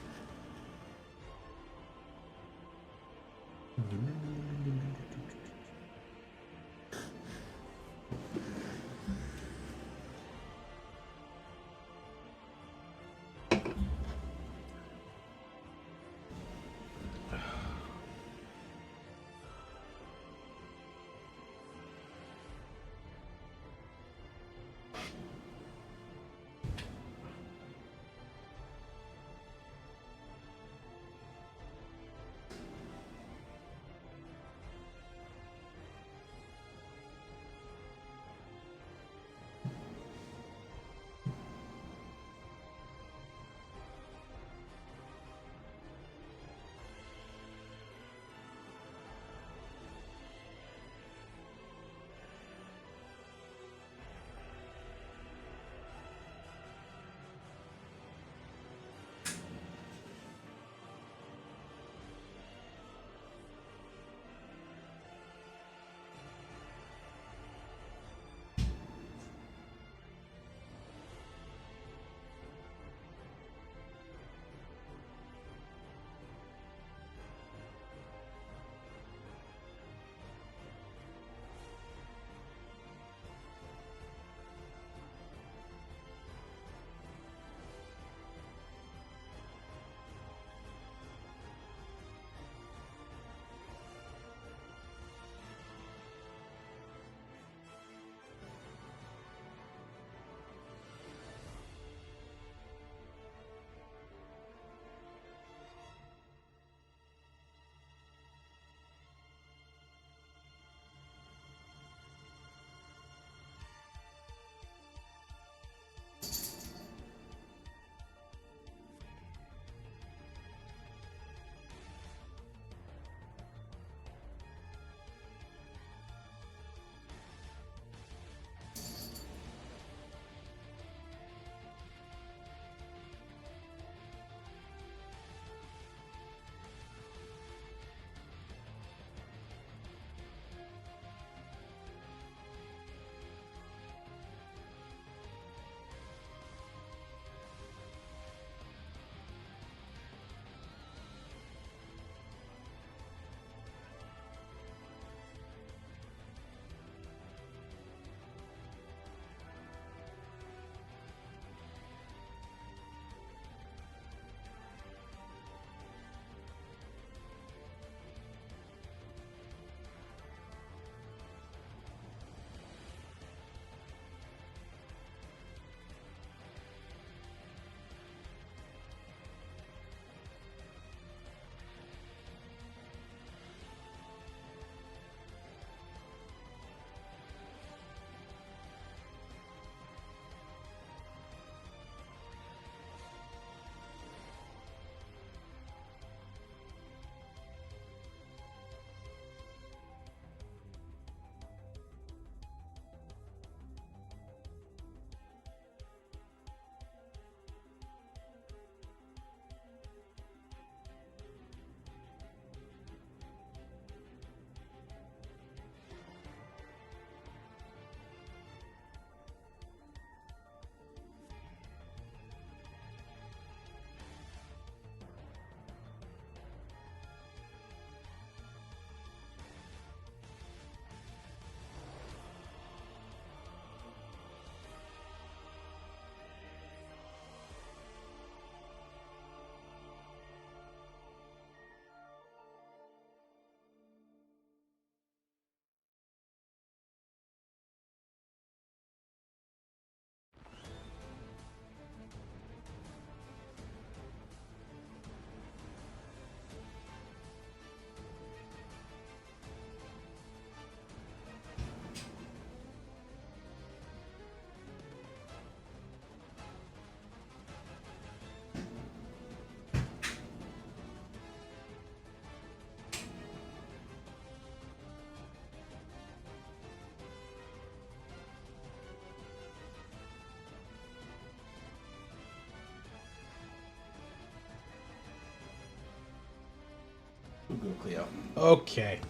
We'll go Cleo. Okay.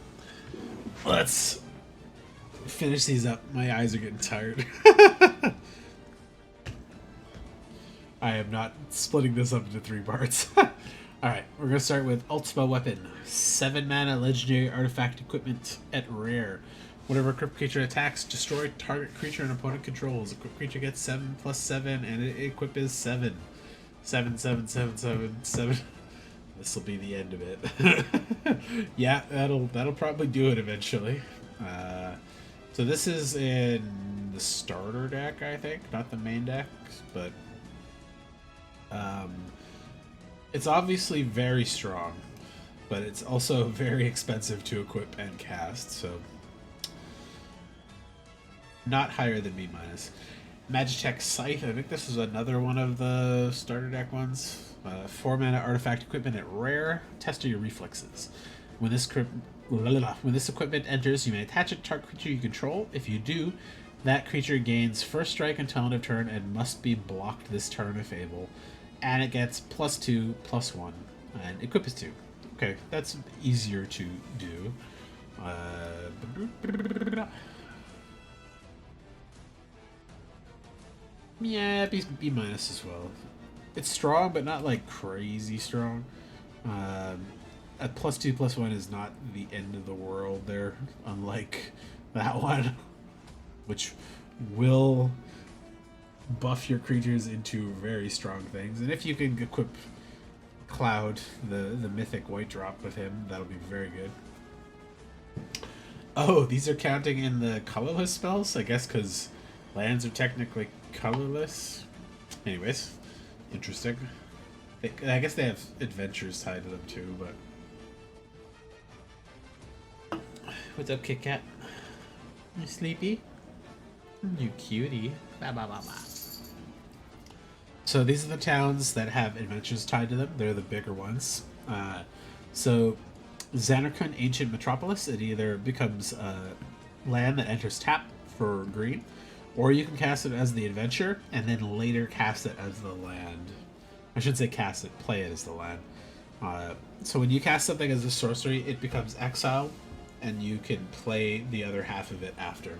Let's finish these up. My eyes are getting tired. I am not splitting this up into 3 parts. Alright, we're going to start with Ultima Weapon. 7 mana legendary artifact equipment at rare. Whenever equipped creature attacks, destroy target creature and opponent controls. Equipped creature gets 7+7 and equip is 7. 7, 7, 7, 7, 7. This will be the end of it. Yeah, that'll probably do it eventually. So this is in the starter deck, I think, not the main deck, but it's obviously very strong, but it's also very expensive to equip and cast, so not higher than B-. Magitech Scythe, I think this is another one of the starter deck ones. 4 mana artifact equipment at rare. Test your reflexes. When this equipment enters, you may attach it to target creature you control. If you do, that creature gains first strike until end of turn and must be blocked this turn if able. And it gets +2/+1, and equip is 2. Okay, that's easier to do. Yeah, B- as well. It's strong, but not like crazy strong. A +2/+1 is not the end of the world there, unlike that one, which will buff your creatures into very strong things. And if you can equip Cloud, the mythic white drop with him, that'll be very good. Oh, these are counting in the colorless spells, I guess, because lands are technically colorless. Anyways, interesting. I guess they have adventures tied to them too, but... What's up, Kit Kat? You sleepy? You cutie. Bah, bah, bah, bah. So these are the towns that have adventures tied to them. They're the bigger ones. So Xanarkun Ancient Metropolis, it either becomes a land that enters tap for green, or you can cast it as the adventure, and then later cast it as the land. I should say cast it, play it as the land. So when you cast something as a sorcery, it becomes exile, and you can play the other half of it after.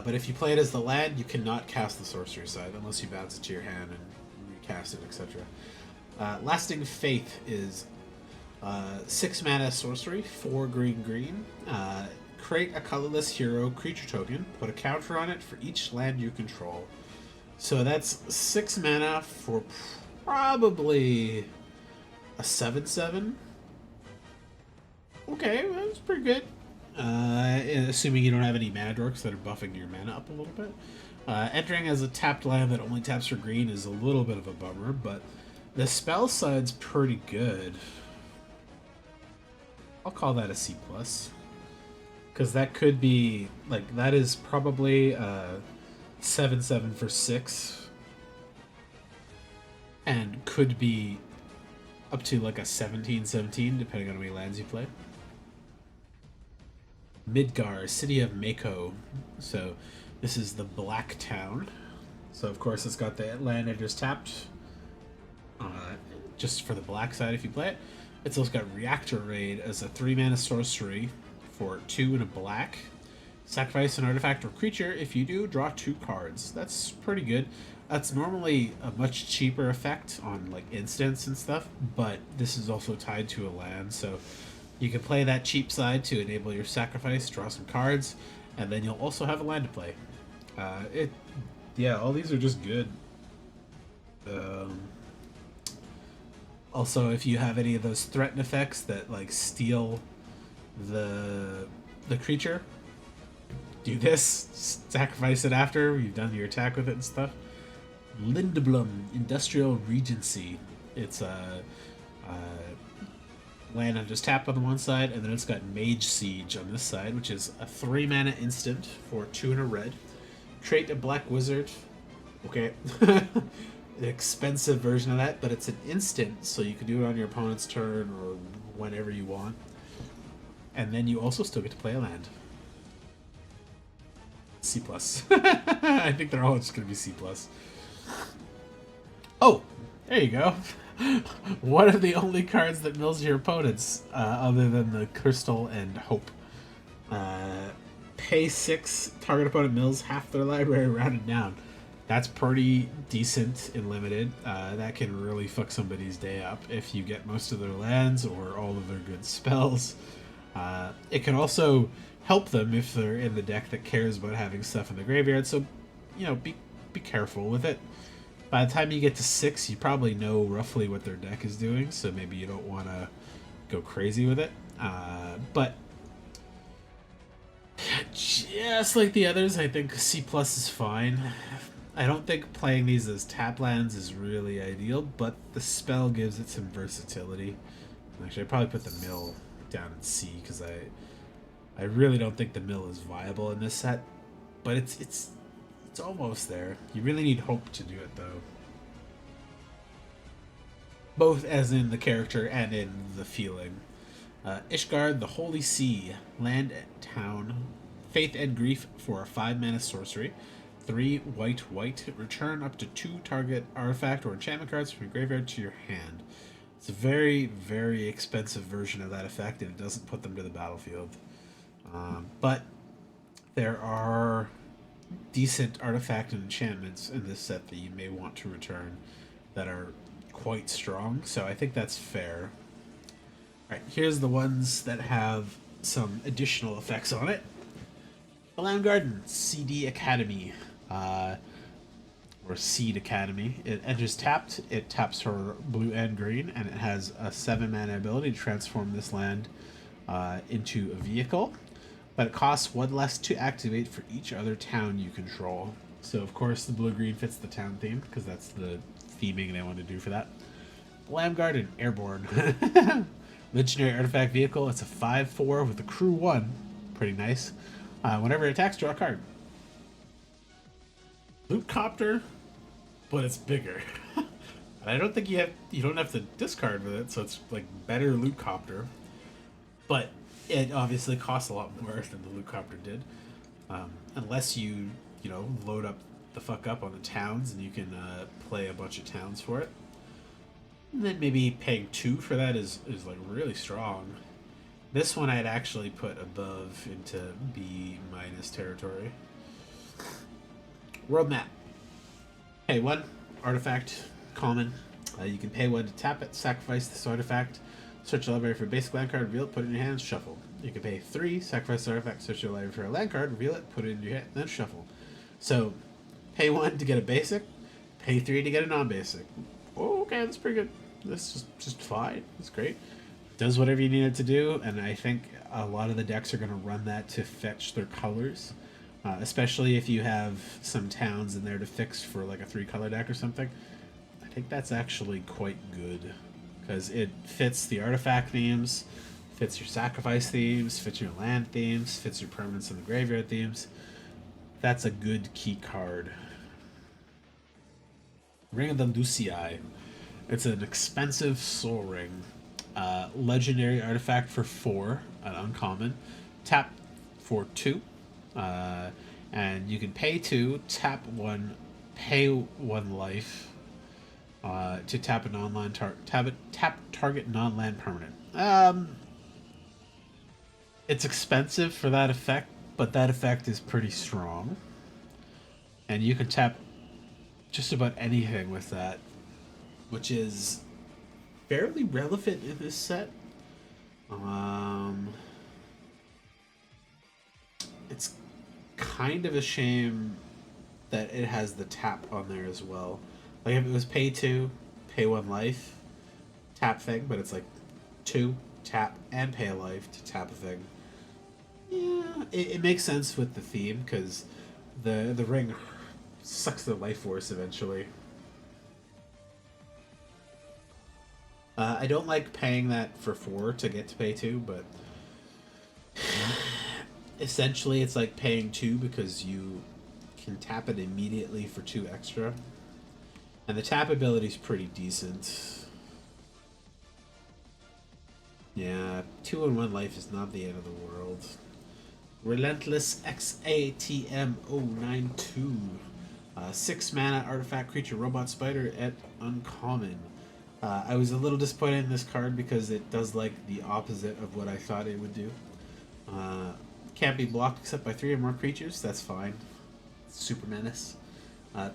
But if you play it as the land, you cannot cast the sorcery side, unless you bounce it to your hand and recast it, etc. Lasting Faith is 6 mana sorcery, 4 green. Create a colorless hero creature token. Put a counter on it for each land you control. So that's 6 mana for probably a 7/7. Okay, that's pretty good. Assuming you don't have any mana dorks that are buffing your mana up a little bit. Entering as a tapped land that only taps for green is a little bit of a bummer, but the spell side's pretty good. I'll call that a C+. Because that could be, like, that is probably 7/7 for 6. And could be up to like a 17/17, depending on how many lands you play. Midgar, City of Mako. So this is the Black Town. So of course it's got the land enters tapped. Just for the black side if you play it. It's also got Reactor Raid as a 3 mana sorcery for 2 and a black. Sacrifice an artifact or creature. If you do, draw 2 cards. That's pretty good. That's normally a much cheaper effect on like instants and stuff, but this is also tied to a land, so you can play that cheap side to enable your sacrifice, draw some cards, and then you'll also have a land to play. Yeah, all these are just good. Also, if you have any of those threaten effects that like steal the creature, do this, sacrifice it after you've done your attack with it and stuff. Lindblom, Industrial Regency. It's a land on just tap on the one side, and then it's got Mage Siege on this side, which is a 3 mana instant for 2 and a red. Create a black wizard. Okay. An expensive version of that, but it's an instant, so you can do it on your opponent's turn or whenever you want. And then you also still get to play a land. C+. I think they're all just going to be C+. Oh, there you go. One of the only cards that mills your opponents, other than the Crystal and Hope. Pay 6, target opponent mills half their library rounded down. That's pretty decent in limited. That can really fuck somebody's day up if you get most of their lands or all of their good spells. It can also help them if they're in the deck that cares about having stuff in the graveyard. So, be careful with it. By the time you get to 6, you probably know roughly what their deck is doing, so maybe you don't want to go crazy with it. But just like the others, I think C+ is fine. I don't think playing these as tap lands is really ideal, but the spell gives it some versatility. Actually, I'd probably put the mill down in C, because I really don't think the mill is viable in this set. But it's almost there. You really need Hope to do it, though. Both as in the character and in the feeling. Ishgard, the Holy Sea. Land, town. Faith and Grief for a 5-mana sorcery. 3 white. Return up to 2 target artifact or enchantment cards from your graveyard to your hand. It's a very, very expensive version of that effect, and it doesn't put them to the battlefield. But there are decent artifact and enchantments in this set that you may want to return that are quite strong, so I think that's fair. Alright, here's the ones that have some additional effects on it. The Land Garden, CD Academy, or Seed Academy. It enters tapped, it taps for blue and green, and it has a 7-mana ability to transform this land into a vehicle. But it costs 1 less to activate for each other town you control. So, of course, the blue-green fits the town theme, because that's the theming they want to do for that. Lamb Garden, Airborne. Legendary artifact vehicle. It's a 5/4 with a crew 1. Pretty nice. Whenever it attacks, draw a card. Loot Copter, but it's bigger. And I don't think you don't have to discard with it, so it's like better Loot Copter. But it obviously costs a lot more than the Loot Copter did. Unless you load up the fuck up on the towns and you can play a bunch of towns for it. And then maybe paying 2 for that is like really strong. This one I'd actually put above into B- territory. World Map. Pay 1, artifact, common. You can pay 1 to tap it, sacrifice this artifact, search your library for a basic land card, reveal it, put it in your hands, shuffle. You can pay 3, sacrifice the artifact, search your library for a land card, reveal it, put it in your hand, then shuffle. So, pay 1 to get a basic, pay 3 to get a non-basic. Oh, okay, that's pretty good. That's just fine. That's great. Does whatever you need it to do, and I think a lot of the decks are going to run that to fetch their colors. Especially if you have some towns in there to fix for like a 3-color deck or something. I think that's actually quite good, because it fits the artifact themes, fits your sacrifice themes, fits your land themes, fits your permanents in the graveyard themes. That's a good key card. Ring of the Lucii. It's an expensive soul ring. Legendary artifact for 4, an uncommon. Tap for 2. And you can pay 2, tap 1, pay 1 life to tap a non-land tap target non-land permanent. It's expensive for that effect, but that effect is pretty strong. And you can tap just about anything with that, which is fairly relevant in this set. It's kind of a shame that it has the tap on there as well. Like if it was pay 2, pay 1 life, tap thing, but it's like 2, tap, and pay a life to tap a thing. Yeah, it makes sense with the theme, because the ring sucks the life force eventually. I don't like paying that for 4 to get to pay 2, but essentially it's like paying 2 because you can tap it immediately for 2 extra. And the tap ability is pretty decent. Yeah, 2 and 1 life is not the end of the world. Relentless XATM092. 6 mana artifact creature robot spider at uncommon. I was a little disappointed in this card because it does like the opposite of what I thought it would do. Uh, can't be blocked except by 3 or more creatures. That's fine. Super menace.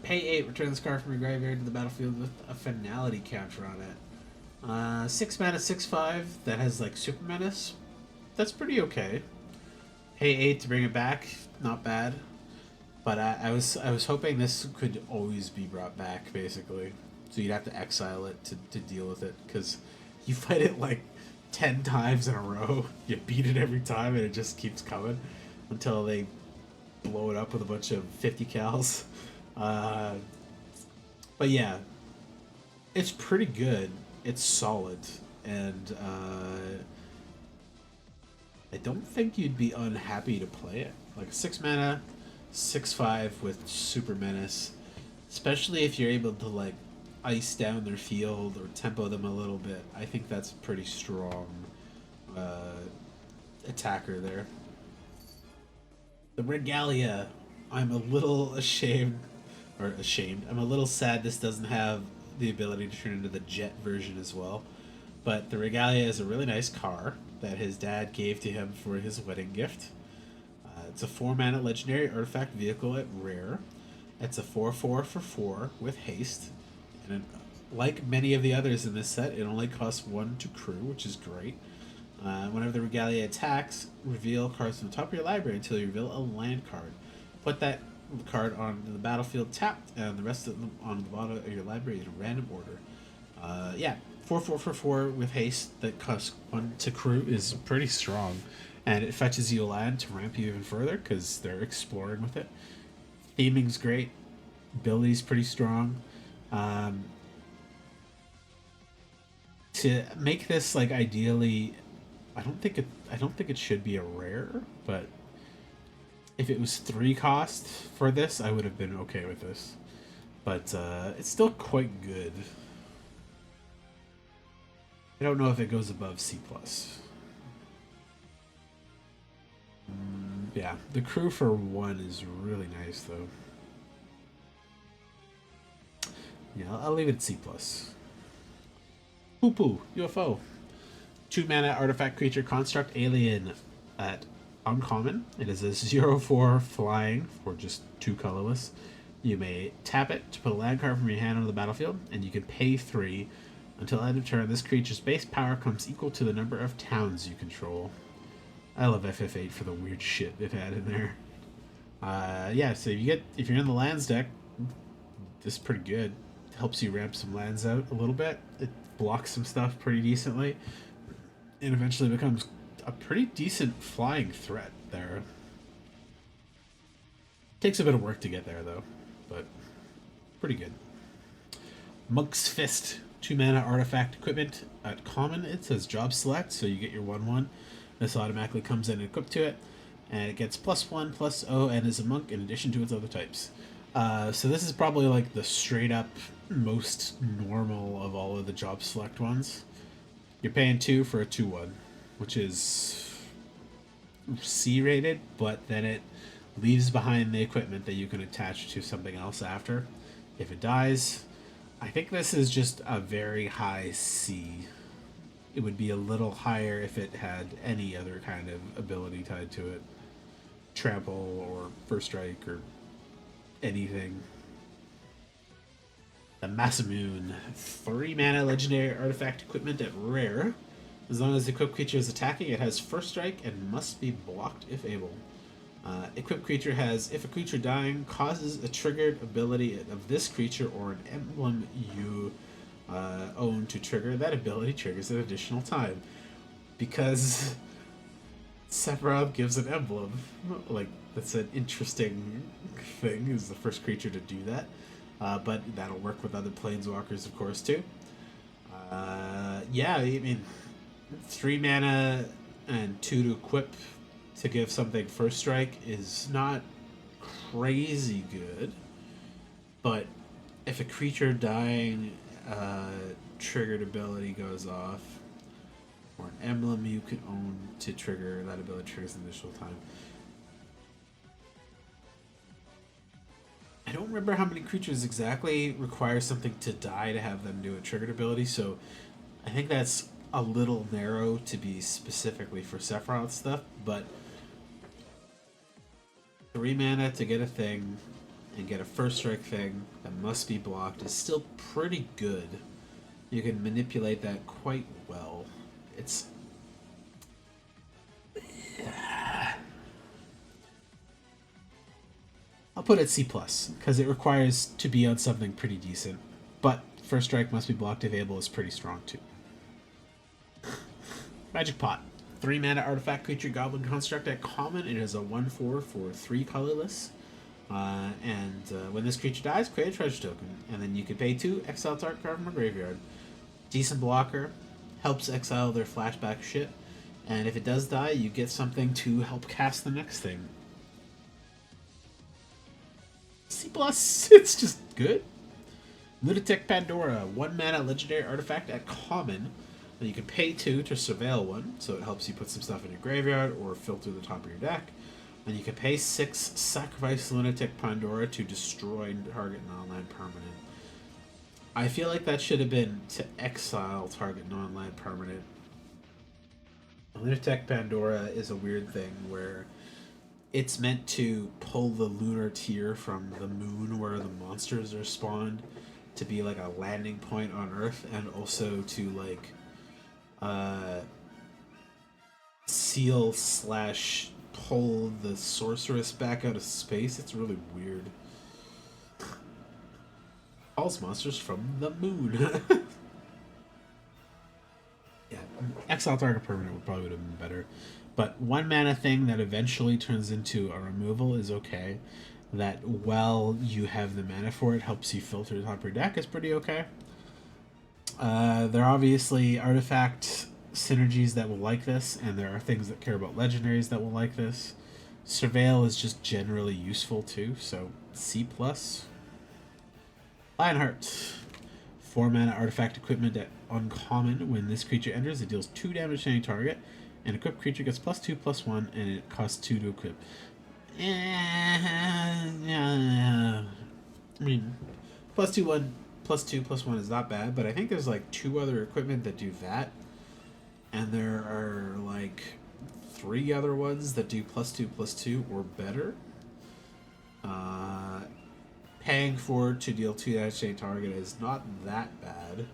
Pay 8, return this card from your graveyard to the battlefield with a finality counter on it. 6 mana, 6/5 that has like super menace. That's pretty okay. Pay 8 to bring it back, not bad. But I was hoping this could always be brought back, basically. So you'd have to exile it to deal with it, because you fight it like 10 times in a row. You beat it every time, and it just keeps coming until they blow it up with a bunch of 50 cals. But yeah, it's pretty good. It's solid, and I don't think you'd be unhappy to play it. Like 6 mana, 6/5 with super menace, especially if you're able to like ice down their field or tempo them a little bit. I think that's a pretty strong attacker there. The Regalia, I'm a little ashamed, or ashamed. I'm a little sad this doesn't have the ability to turn into the jet version as well. But the Regalia is a really nice car that his dad gave to him for his wedding gift. It's a 4 mana legendary artifact vehicle at rare. It's a 4/4 for 4 with haste. And like many of the others in this set, it only costs 1 to crew, which is great. Whenever the Regalia attacks, reveal cards from the top of your library until you reveal a land card. Put that card on the battlefield tapped, and the rest of them on the bottom of your library in a random order. Yeah, 4/4 for 4 with haste that costs 1 to crew is pretty strong. And it fetches you a land to ramp you even further because they're exploring with it. Theming's great. Ability's pretty strong. To make this like ideally, I don't think it should be a rare, but if it was 3 cost for this, I would have been okay with this. But it's still quite good. I don't know if it goes above C+. Yeah, the crew for 1 is really nice though. Yeah, I'll leave it at C+. Poo Poo, UFO. 2 mana artifact creature construct alien at uncommon. It is a 0/4 flying for just 2 colorless. You may tap it to put a land card from your hand on the battlefield, and you can pay 3. Until end of turn, this creature's base power comes equal to the number of towns you control. I love FF8 for the weird shit they've had in there. Yeah, so if you're in the lands deck, this is pretty good. It helps you ramp some lands out a little bit. It blocks some stuff pretty decently, and eventually becomes a pretty decent flying threat there. Takes a bit of work to get there though, but pretty good. Monk's Fist, 2 mana artifact equipment at common. It says job select, so you get your 1/1. This automatically comes in and equipped to it, and it gets +1/+0 and is a monk in addition to its other types. So this is probably like the straight up most normal of all of the job select ones. You're paying 2 for a 2/1, which is C rated, but then it leaves behind the equipment that you can attach to something else after. If it dies, I think this is just a very high C. It would be a little higher if it had any other kind of ability tied to it. Trample or First Strike or anything. The Masamune, 3 mana legendary artifact equipment at rare. As long as the equipped creature is attacking, it has First Strike and must be blocked if able. Equipped creature has, if a creature dying causes a triggered ability of this creature or an emblem you own to trigger, that ability triggers an additional time. Because Sephiroth gives an emblem. Like, that's an interesting thing, is the first creature to do that. But that'll work with other planeswalkers, of course, too. Yeah, I mean, 3 mana and 2 to equip to give something First Strike is not crazy good. But if a creature dying triggered ability goes off, or an emblem you can own to trigger, that ability triggers an additional time. I don't remember how many creatures exactly require something to die to have them do a triggered ability, so I think that's a little narrow to be specifically for Sephiroth stuff, but 3 mana to get a thing and get a first strike thing that must be blocked is still pretty good. You can manipulate that quite well. It's... I'll put it C+, because it requires to be on something pretty decent. But first strike must be blocked available is pretty strong too. Magic Pot. 3 mana artifact creature goblin construct at common. It is a 1/4 for 3 colorless. When this creature dies, create a treasure token. And then you can pay 2, exile target card from a graveyard. Decent blocker. Helps exile their flashback shit. And if it does die, you get something to help cast the next thing. C+, it's just good. Lunatic Pandora, 1 mana legendary artifact at common. And you can pay 2 to surveil 1, so it helps you put some stuff in your graveyard or filter the top of your deck. And you can pay 6, sacrifice Lunatic Pandora to destroy target non-land permanent. I feel like that should have been to exile target non-land permanent. Lunatic Pandora is a weird thing where it's meant to pull the lunar tier from the moon where the monsters are spawned to be like a landing point on Earth, and also to like seal / pull the sorceress back out of space. It's really weird. Calls monsters from the moon. Yeah, exile target permanent would probably would have been better. But 1 mana thing that eventually turns into a removal is okay. That while you have the mana for it helps you filter the top of your deck is pretty okay. There are obviously artifact synergies that will like this, and there are things that care about legendaries that will like this. Surveil is just generally useful too, so C+. Lionheart. 4 mana artifact equipment at uncommon. When this creature enters, it deals 2 damage to any target. An equipped creature gets +2/+1, and it costs 2 to equip. I mean, +2/+1 is not bad, but I think there's like 2 other equipment that do that, and there are like 3 other ones that do +2/+2 or better. Paying for it to deal 2 damage to any target is not that bad,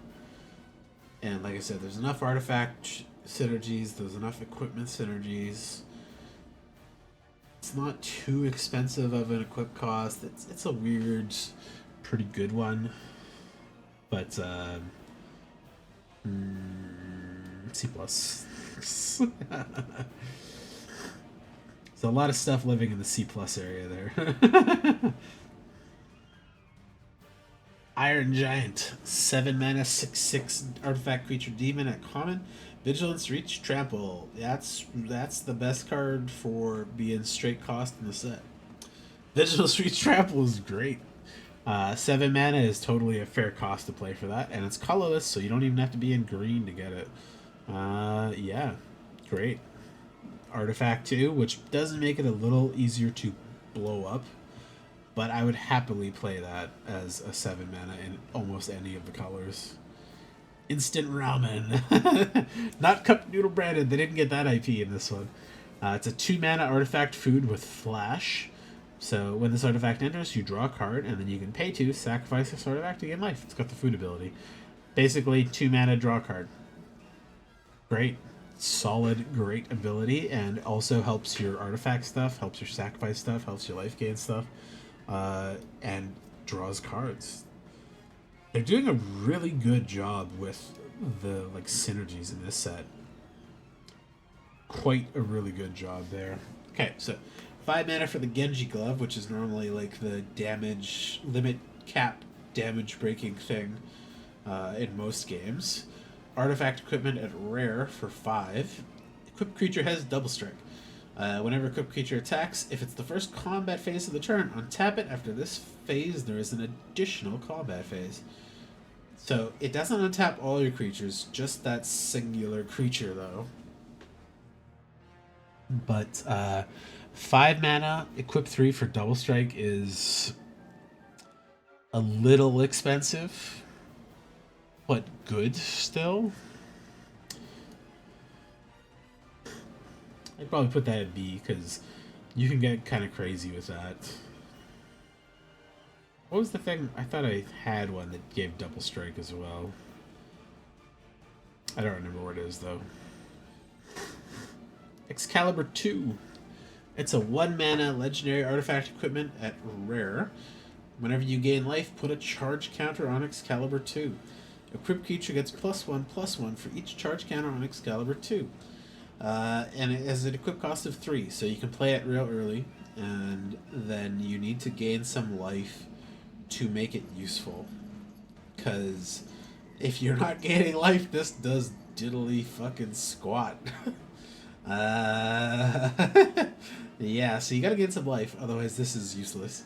and like I said, there's enough artifact synergies, there's enough equipment synergies. It's not too expensive of an equip cost. It's a weird, pretty good one, but C+. There's a lot of stuff living in the C+ area there. Iron Giant, 7 mana, 6/6 artifact creature demon at common. Vigilance, Reach, Trample. That's the best card for being straight cost in the set. Vigilance, Reach, Trample is great. 7 mana is totally a fair cost to play for that, and it's colorless, so you don't even have to be in green to get it. Yeah, great. Artifact 2, which doesn't make it a little easier to blow up, but I would happily play that as a 7 mana in almost any of the colors. Instant Ramen. Not Cup Noodle branded. They didn't get that IP in this one. It's a 2 mana artifact food with flash. So when this artifact enters, you draw a card, and then you can pay 2, sacrifice this artifact to gain life. It's got the food ability. Basically, 2 mana, draw a card. Great. Solid, great ability, and also helps your artifact stuff, helps your sacrifice stuff, helps your life gain stuff, and draws cards. They're doing a really good job with the like synergies in this set. Quite a really good job there. Okay, so 5 mana for the Genji Glove, which is normally like the damage limit cap damage breaking thing in most games. Artifact equipment at rare for 5. Equipped creature has double strike. Whenever equipped creature attacks, if it's the first combat phase of the turn, untap it. After this phase, there is an additional combat phase. So it doesn't untap all your creatures, just that singular creature though. But 5 mana, equip 3 for double strike is a little expensive, but good still. I'd probably put that at B because you can get kind of crazy with that. What was the thing? I thought I had one that gave double strike as well. I don't remember what it is though. Excalibur 2. It's a 1 mana legendary artifact equipment at rare. Whenever you gain life, put a charge counter on Excalibur 2. Equipped creature gets +1/+1 for each charge counter on Excalibur 2. And it has an equip cost of 3, so you can play it real early, and then you need to gain some life to make it useful. Because if you're not gaining life, this does diddly fucking squat. Yeah, so you gotta gain some life, otherwise this is useless.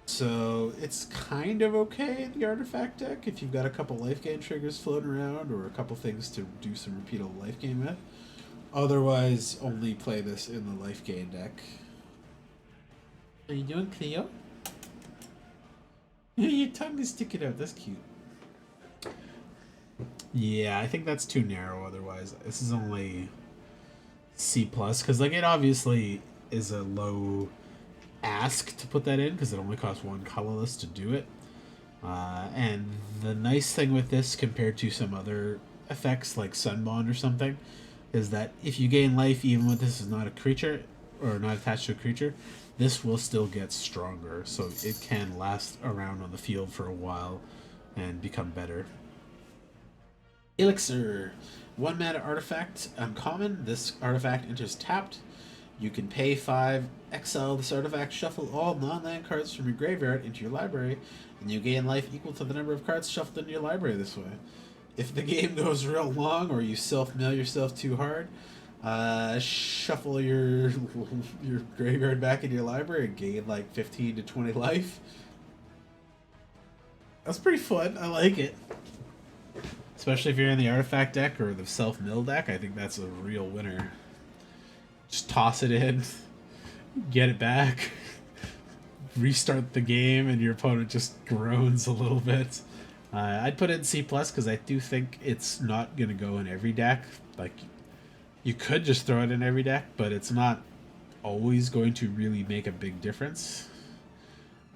So it's kind of okay in the artifact deck if you've got a couple life gain triggers floating around or a couple things to do some repeatable life gain with. Otherwise, only play this in the life gain deck. Are you doing Cleo? Your tongue is sticking out. That's cute. Yeah, I think that's too narrow otherwise. This is only C+, because like it obviously is a low ask to put that in because it only costs 1 colorless to do it. And the nice thing with this compared to some other effects like Sunbond or something is that if you gain life even when this is not a creature or not attached to a creature, this will still get stronger, so it can last around on the field for a while and become better. Elixir. 1 mana artifact, uncommon. This artifact enters tapped. You can pay 5, exile this artifact, shuffle all non-land cards from your graveyard into your library, and you gain life equal to the number of cards shuffled into your library this way. If the game goes real long or you self-mill yourself too hard, shuffle your graveyard back into your library and gain like 15 to 20 life. That's pretty fun. I like it. Especially if you're in the artifact deck or the self-mill deck, I think that's a real winner. Just toss it in, get it back, restart the game, and your opponent just groans a little bit. I'd put it in C+, because I do think it's not going to go in every deck. Like, you could just throw it in every deck, but it's not always going to really make a big difference.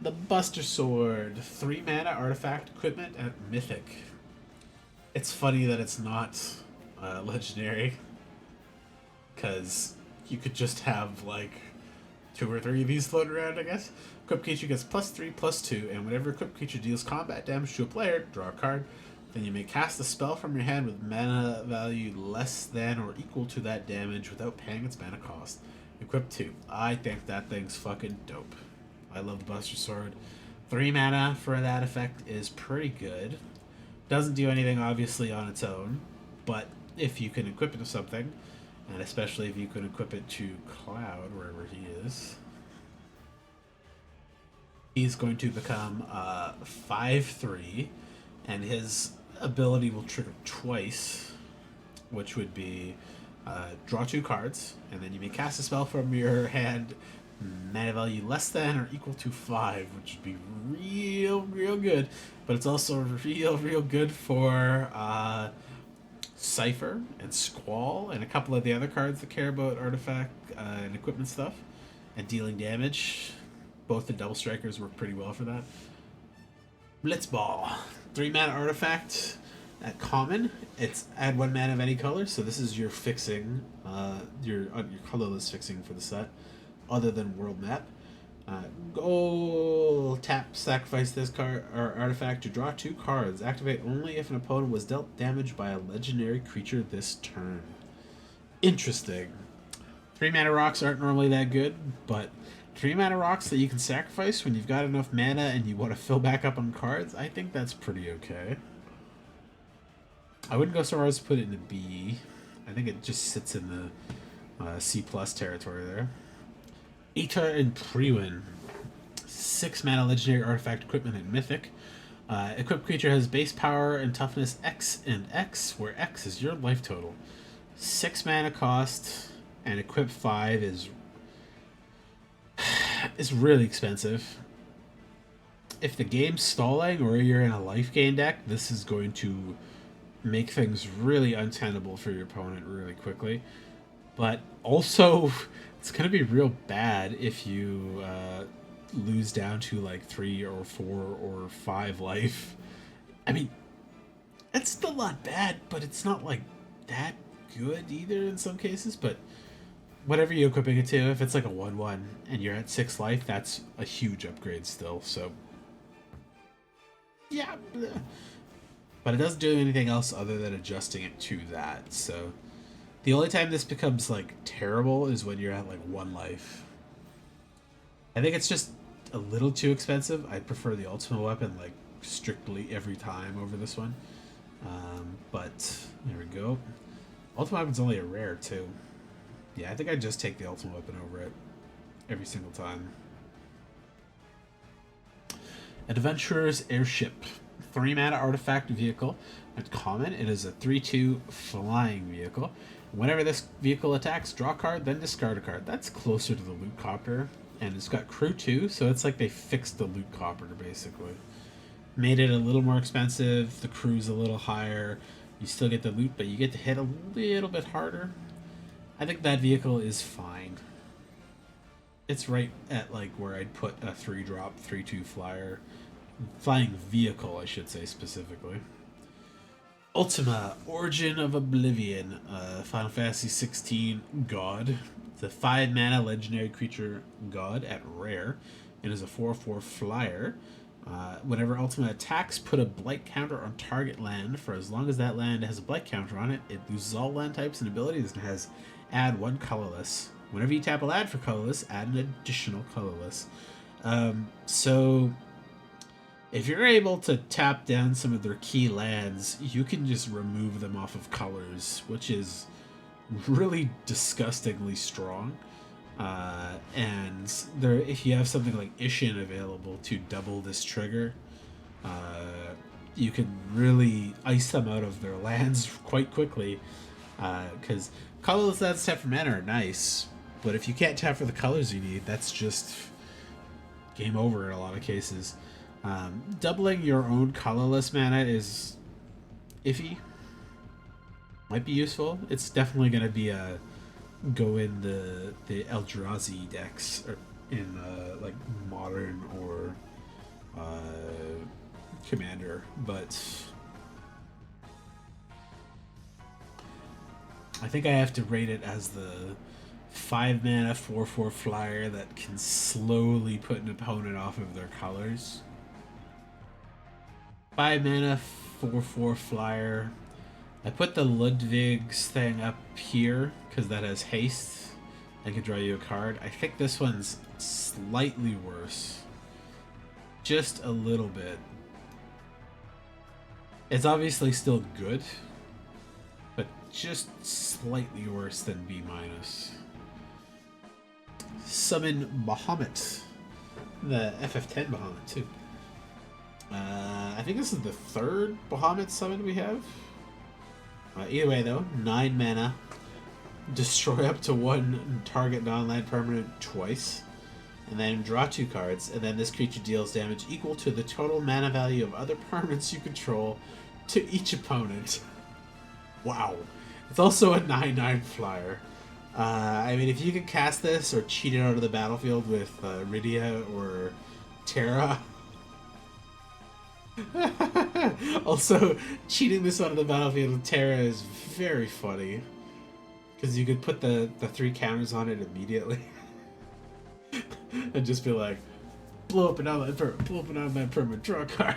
The Buster Sword, 3 mana artifact equipment at Mythic. It's funny that it's not legendary, because you could just have like 2 or 3 of these floating around, I guess. Equipped creature gets +3/+2, and whenever equipped creature deals combat damage to a player, draw a card. Then you may cast a spell from your hand with mana value less than or equal to that damage without paying its mana cost. Equipped 2. I think that thing's fucking dope. I love the Buster Sword. 3 mana for that effect is pretty good. Doesn't do anything obviously on its own, but if you can equip it to something, and especially if you can equip it to Cloud, wherever he is, he's going to become 5/3, and his ability will trigger twice, which would be draw 2 cards, and then you may cast a spell from your hand, mana value less than or equal to 5, which would be real good. But it's also real good for Cypher and Squall and a couple of the other cards that care about artifact and equipment stuff and dealing damage. Both the double strikers work pretty well for that. Blitzball, 3 mana artifact at common. It's add 1 mana of any color, so this is your fixing, your colorless fixing for the set, other than world map. Go tap, sacrifice this card or artifact to draw 2 cards. Activate only if an opponent was dealt damage by a legendary creature this turn. Interesting. 3 mana rocks aren't normally that good, but 3 mana rocks that you can sacrifice when you've got enough mana and you want to fill back up on cards, I think that's pretty okay. I wouldn't go so far as to put it in a B. I think it just sits in the C+ territory there. Atar and Priwen, 6 mana legendary artifact equipment in Mythic. Equipped creature has base power and toughness X and X, where X is your life total. 6 mana cost, and equip 5 is really expensive. if the game's stalling or you're in a life gain deck, this is going to make things really untenable for your opponent really quickly. But also, it's going to be real bad if you lose down to like 3 or 4 or 5 life. I mean, it's still not bad, but it's not like that good either in some cases. But whatever you're equipping it to, if it's like a 1/1 and you're at 6 life, that's a huge upgrade still. So, yeah. But it doesn't do anything else other than adjusting it to that. So, the only time this becomes like terrible is when you're at like 1 life. I think it's just a little too expensive. I prefer the ultimate weapon like strictly every time over this one. But there we go. Ultimate weapon's only a rare too. Yeah, I think I just take the ultimate weapon over it every single time. Adventurer's Airship. 3 mana artifact vehicle. It's common. It is a 3/2 flying vehicle. Whenever this vehicle attacks, draw a card, then discard a card. That's closer to the loot copter. And it's got crew too, so it's like they fixed the loot copter basically. Made it a little more expensive, the crew's a little higher. You still get the loot, but you get to hit a little bit harder. I think that vehicle is fine. It's right at like where I'd put a 3-drop, 3/2 flyer. Flying vehicle, I should say specifically. Ultima, Origin of Oblivion, Final Fantasy 16 God. It's a 5 mana legendary creature god at rare. It is a 4/4 flyer. Whenever Ultima attacks, put a blight counter on target land. For as long as that land has a blight counter on it, it loses all land types and abilities and has add 1 colorless. Whenever you tap a land for colorless, add an additional colorless. So if you're able to tap down some of their key lands, you can just remove them off of colors, which is really disgustingly strong. And there, if you have something like Ishin available to double this trigger, you can really ice them out of their lands quite quickly. Because colorless lands tap for mana are nice, but if you can't tap for the colors you need, that's just game over in a lot of cases. Doubling your own colorless mana is iffy. Might be useful. It's definitely going to be a go in the Eldrazi decks or in like modern or commander, but I think I have to rate it as the 5 mana 4/4 flyer that can slowly put an opponent off of their colors. 5 mana 4/4 flyer. I put the Ludwig's thing up here because that has haste. I can draw you a card. I think this one's slightly worse. Just a little bit. It's obviously still good, but just slightly worse than B-. Summon Bahamut. The FF10 Bahamut too. I think this is the 3rd Bahamut summon we have. Either way though, 9 mana. Destroy up to 1 target non-land permanent twice. And then draw 2 cards, and then this creature deals damage equal to the total mana value of other permanents you control to each opponent. Wow. It's also a 9/9 flyer. I mean, if you can cast this or cheat it out of the battlefield with Rydia or Terra. Also, cheating this out of the battlefield with Terra is very funny. Because you could put the 3 counters on it immediately. And just be like, blow up an outland permanent, draw a card.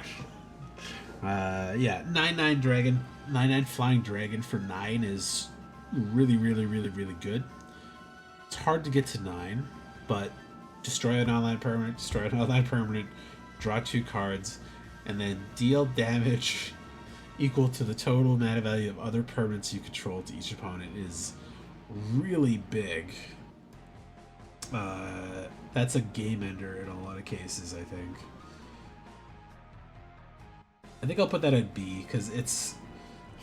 Yeah, 9/9 dragon, 9/9 flying dragon for 9 is really, really, really, really good. It's hard to get to 9, but destroy an online permanent, draw 2 cards, and then deal damage equal to the total mana value of other permanents you control to each opponent is really big. That's a game ender in a lot of cases, I think. I think I'll put that at B, because it's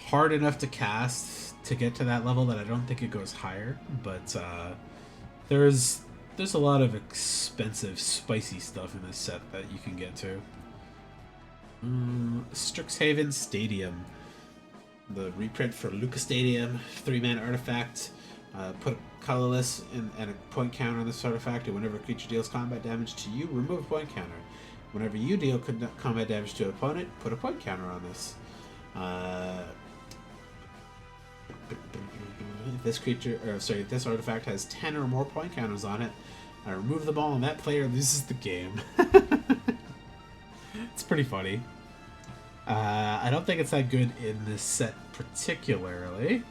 hard enough to cast to get to that level that I don't think it goes higher, but there's a lot of expensive, spicy stuff in this set that you can get to. Strixhaven Stadium. The reprint for Lucas Stadium, 3-mana artifact. Put a colorless and a point counter on this artifact, and whenever a creature deals combat damage to you, remove a point counter. Whenever you deal combat damage to an opponent, put a point counter on this. If this artifact has 10 or more point counters on it, I remove them all, and that player loses the game. It's pretty funny. I don't think it's that good in this set particularly.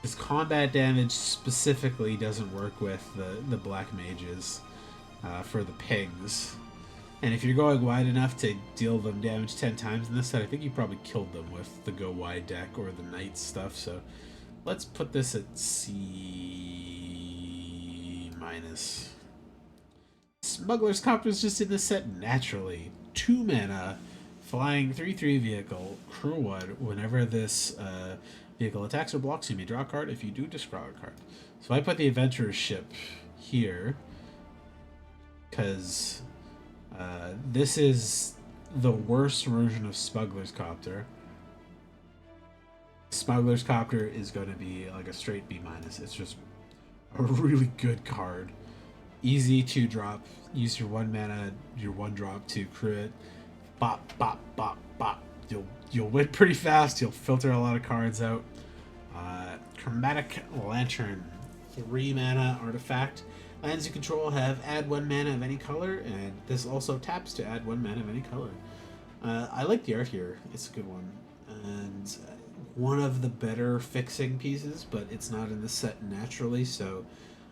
Because combat damage specifically doesn't work with the black mages for the pings. And if you're going wide enough to deal them damage 10 times in this set, I think you probably killed them with the go wide deck or the knight stuff. So let's put this at C-. Smuggler's Copter is just in this set naturally. 2 mana, flying 3/3 vehicle, crew 1. Whenever this vehicle attacks or blocks, you may draw a card. If you do, discard a card. So I put the Adventurer's Ship here because this is the worst version of Smuggler's Copter. Smuggler's Copter is going to be like a straight B-. It's just a really good card. Easy to drop. Use your 1 mana, your 1 drop to crew it. Bop, bop, bop, bop. You'll win pretty fast. You'll filter a lot of cards out. Chromatic Lantern, 3 mana artifact. Lands you control have add 1 mana of any color, and this also taps to add 1 mana of any color. I like the art here. It's a good one. And one of the better fixing pieces, but it's not in the set naturally, so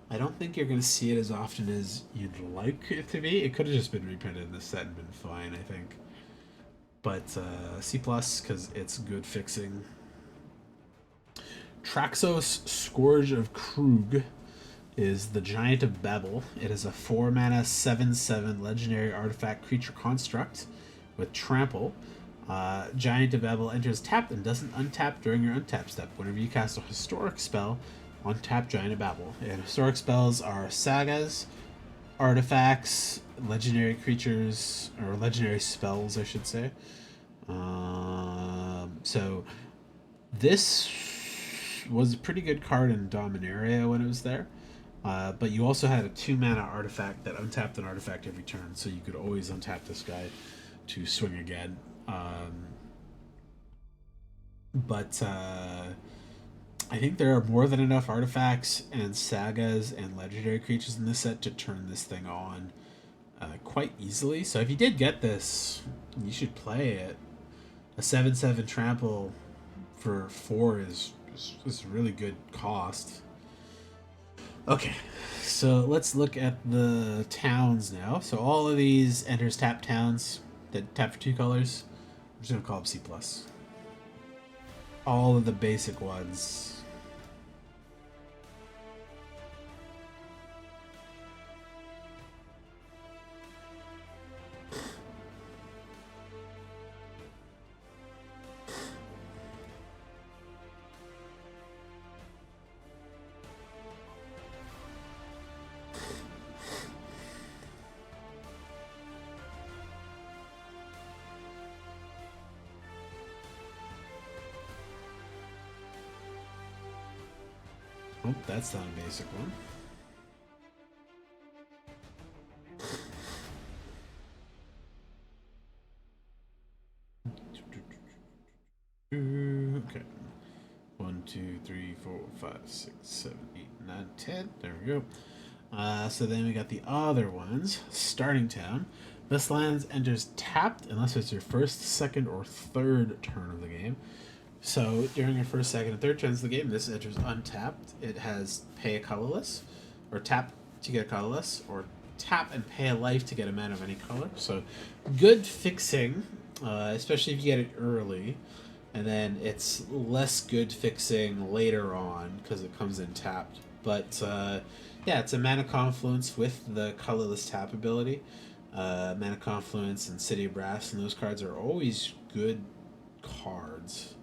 I don't think you're going to see it as often as you'd like it to be. It could have just been reprinted in this set and been fine, I think. But C+, because it's good fixing. Traxos Scourge of Krug is the Giant of Babel. It is a 4 mana 7/7 legendary artifact creature construct with trample. Giant of Babel enters tapped and doesn't untap during your untap step. Whenever you cast a historic spell, untap Giant of Babel. And historic spells are sagas, artifacts, legendary creatures, or legendary spells, I should say. So this was a pretty good card in Dominaria when it was there. But you also had a 2 mana artifact that untapped an artifact every turn, so you could always untap this guy to swing again. But I think there are more than enough artifacts and sagas and legendary creatures in this set to turn this thing on quite easily. So if you did get this, you should play it. A 7/7 trample for 4 is really good cost. Okay, so let's look at the towns now. So all of these enters tap towns that tap for 2 colors. I'm just gonna call them C+. All of the basic ones. Oh, that's not a basic one. Okay. 1, 2, 3, 4, 5, 6, 7, 8, 9, 10. There we go. So then we got the other ones. Starting town. This land enters tapped unless it's your first, second, or third turn of the game. So during your first, second, and third turns of the game, this enters untapped. It has pay a colorless, or tap to get a colorless, or tap and pay a life to get a mana of any color. So good fixing, especially if you get it early. And then it's less good fixing later on because it comes in tapped. But yeah, it's a Mana Confluence with the colorless tap ability. Mana Confluence and City of Brass, and those cards are always good cards.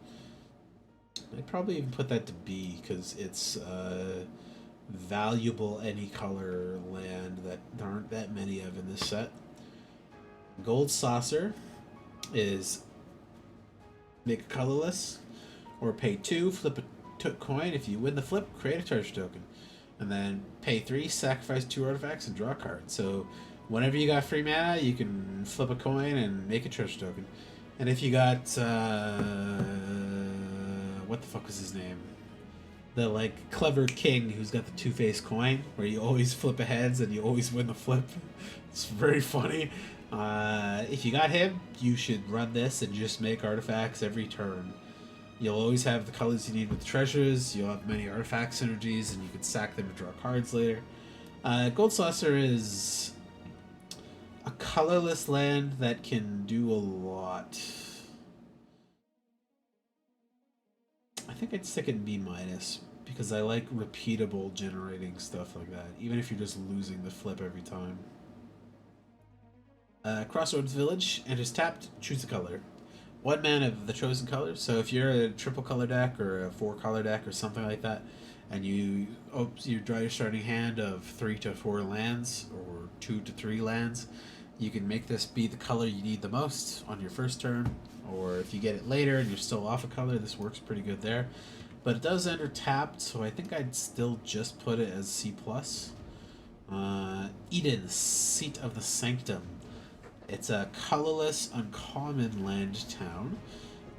I'd probably even put that to B because it's valuable any color land that there aren't that many of in this set. Gold Saucer is make a colorless, or pay 2, flip a coin. If you win the flip, create a treasure token. And then pay 3, sacrifice 2 artifacts, and draw a card. So whenever you got free mana, you can flip a coin and make a treasure token. And if you got, what the fuck was his name? The, like, clever king who's got the two-faced coin, where you always flip a heads and you always win the flip. It's very funny. If you got him, you should run this and just make artifacts every turn. You'll always have the colors you need with the treasures, you'll have many artifact synergies, and you can stack them to draw cards later. Gold Saucer is a colorless land that can do a lot. I think I'd stick it in B-, because I like repeatable generating stuff like that, even if you're just losing the flip every time. Crossroads Village, enters tapped, choose a color. 1 mana of the chosen color. So if you're a triple color deck or a 4 color deck or something like that, and you draw your starting hand of 3 to 4 lands or 2 to 3 lands, you can make this be the color you need the most on your first turn. Or if you get it later and you're still off a color, this works pretty good there. But it does enter tapped, so I think I'd still just put it as C+. Eden, Seat of the Sanctum. It's a colorless, uncommon land town.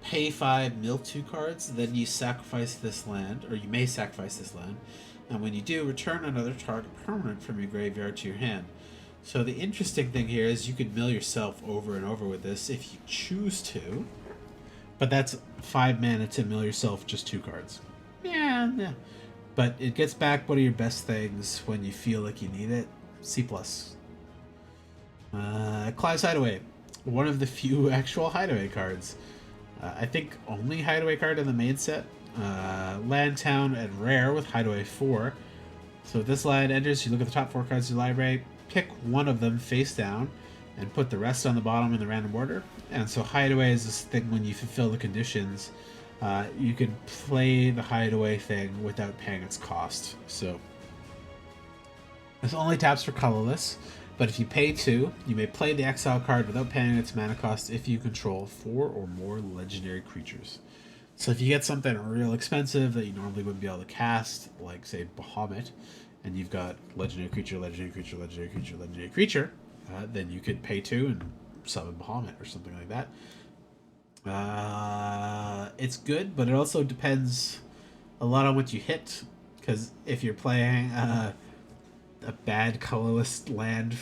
Pay 5, mill 2 cards, then you sacrifice this land, or you may sacrifice this land, and when you do, return another target permanent from your graveyard to your hand. So the interesting thing here is you could mill yourself over and over with this if you choose to, but that's 5 mana to mill yourself just 2 cards. Yeah. But it gets back one of your best things when you feel like you need it. C+. Clive's Hideaway. One of the few actual Hideaway cards. I think only Hideaway card in the main set. Land, Town, and Rare with Hideaway 4. So if this land enters, you look at the top 4 cards of your library, pick one of them face down, and put the rest on the bottom in the random order. And so Hideaway is this thing when you fulfill the conditions, you can play the Hideaway thing without paying its cost. So this only taps for colorless. But if you pay 2, you may play the exile card without paying its mana cost if you control 4 or more legendary creatures. So if you get something real expensive that you normally wouldn't be able to cast, like, say, Bahamut, and you've got legendary creature, legendary creature, legendary creature, legendary creature, then you could pay 2 and summon Bahamut or something like that. It's good, but it also depends a lot on what you hit, because if you're playing a bad colorless land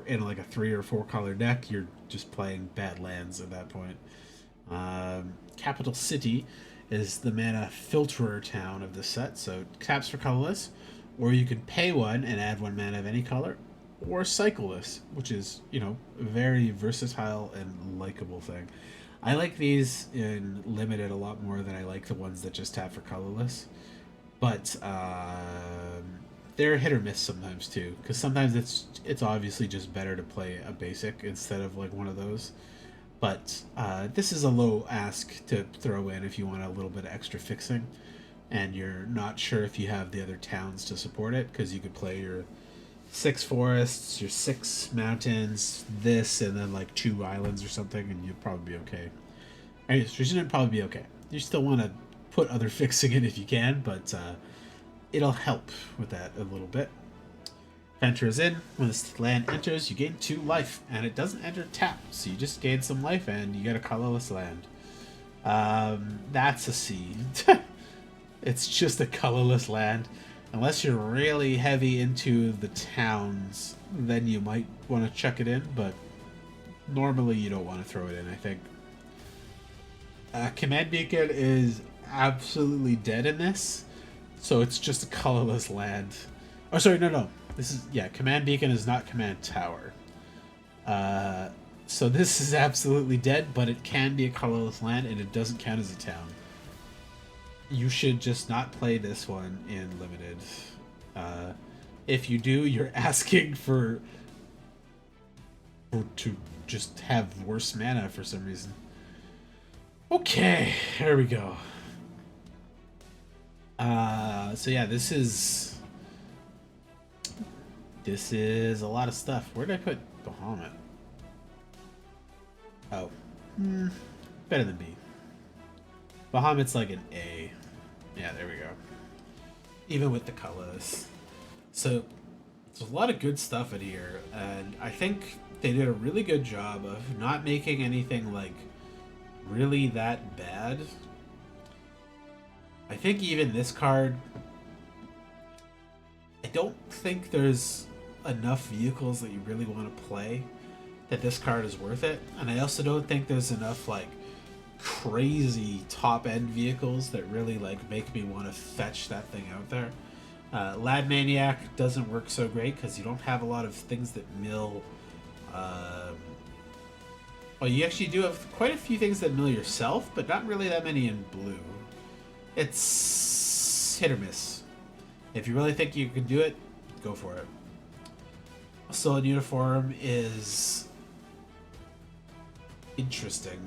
in like a 3 or 4 color deck, you're just playing bad lands at that point. Capital City is the mana filterer town of the set, so it taps for colorless, or you can pay 1 and add 1 mana of any color, or cycle this, which is, a very versatile and likable thing. I like these in Limited a lot more than I like the ones that just tap for colorless, but they're hit or miss sometimes too, because sometimes it's obviously just better to play a basic instead of like one of those. But this is a low ask to throw in if you want a little bit of extra fixing, and you're not sure if you have the other towns to support it, because you could play your 6 forests, your 6 mountains, this, and then like 2 islands or something, and you'll probably be okay. Anyways, you should probably be okay. You still want to put other fixing in if you can, but it'll help with that a little bit. Venture is in. When this land enters, you gain 2 life, and it doesn't enter tapped, so you just gain some life, and you get a colorless land. That's a C. It's just a colorless land. Unless you're really heavy into the towns, then you might want to chuck it in, but normally you don't want to throw it in, I think. Command Beacon is absolutely dead in this. So it's just a colorless land. Oh, sorry, no. Command Beacon is not Command Tower. So this is absolutely dead, but it can be a colorless land, and it doesn't count as a town. You should just not play this one in Limited. If you do, you're asking to just have worse mana for some reason. Okay, here we go. So yeah, this is a lot of stuff. Where did I put Bahamut? Oh, Better than B. Bahamut's like an A. Yeah, there we go. Even with the colors. So, there's a lot of good stuff in here, and I think they did a really good job of not making anything, like, really that bad. I think even this card, I don't think there's enough vehicles that you really want to play that this card is worth it. And I also don't think there's enough, like, crazy top-end vehicles that really, like, make me want to fetch that thing out there. Lad Maniac doesn't work so great because you don't have a lot of things that mill. Well, you actually do have quite a few things that mill yourself, but not really that many in blue. It's hit or miss. If you really think you can do it, go for it. Solid Uniform is interesting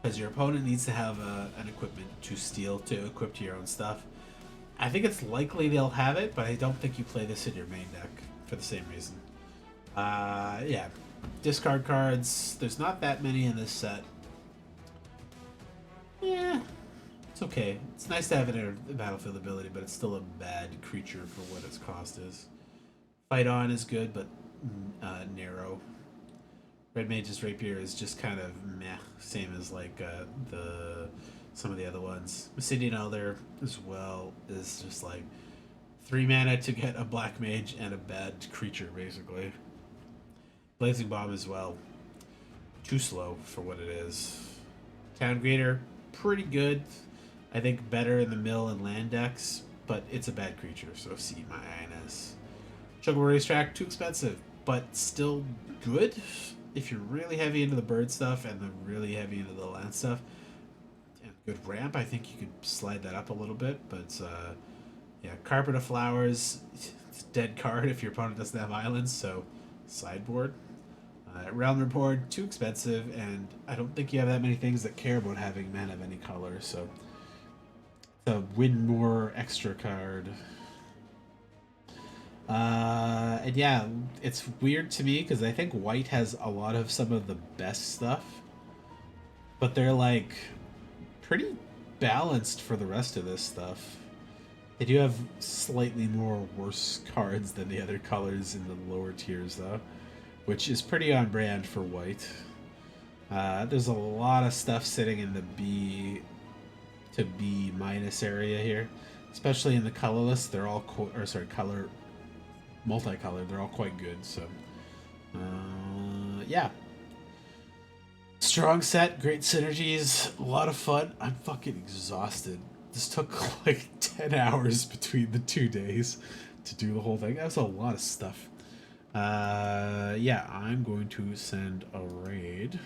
because your opponent needs to have an equipment to steal to equip to your own stuff. I think it's likely they'll have it, but I don't think you play this in your main deck for the same reason. Yeah. Discard cards. There's not that many in this set. Yeah. It's okay. It's nice to have it in a battlefield ability, but it's still a bad creature for what its cost is. Fight On is good, but narrow. Red Mage's Rapier is just kind of meh. Same as like some of the other ones. Obsidian Elder as well is just like 3 mana to get a black mage and a bad creature, basically. Blazing Bomb as well. Too slow for what it is. Town Greeter, pretty good. I think better in the mill and land decks, but it's a bad creature, so C minus. Chocobo Racetrack, too expensive, but still good. If you're really heavy into the bird stuff and the really heavy into the land stuff, and good ramp, I think you could slide that up a little bit, but yeah, Carpet of Flowers, it's a dead card if your opponent doesn't have islands, so sideboard. Realm Report, too expensive, and I don't think you have that many things that care about having mana of any color, so the win more extra card. And yeah, it's weird to me because I think white has a lot of some of the best stuff, but they're like pretty balanced for the rest of this stuff. They do have slightly more worse cards than the other colors in the lower tiers though, which is pretty on brand for white. There's a lot of stuff sitting in the B to B minus area here, especially in the colorless. They're all color multicolored. They're all quite good. So yeah, strong set, great synergies, a lot of fun. I'm fucking exhausted. This took like 10 hours between the 2 days to do the whole thing. That was a lot of stuff. Yeah, I'm going to send a raid.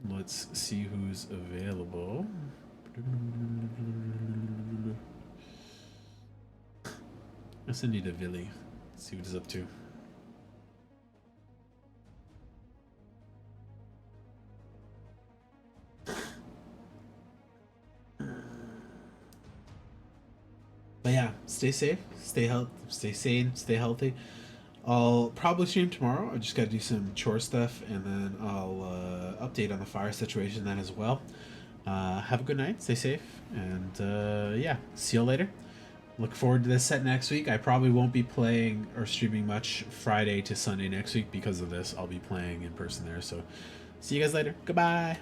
Let's see who's available. I send you to Villy. See what he's up to. But yeah, stay safe, stay sane, stay healthy. I'll probably stream tomorrow. I just got to do some chore stuff, and then I'll update on the fire situation then as well. Have a good night, stay safe, and yeah, see you later. Look forward to this set next week. I probably won't be playing or streaming much Friday to Sunday next week because of this. I'll be playing in person there, so see you guys later. Goodbye.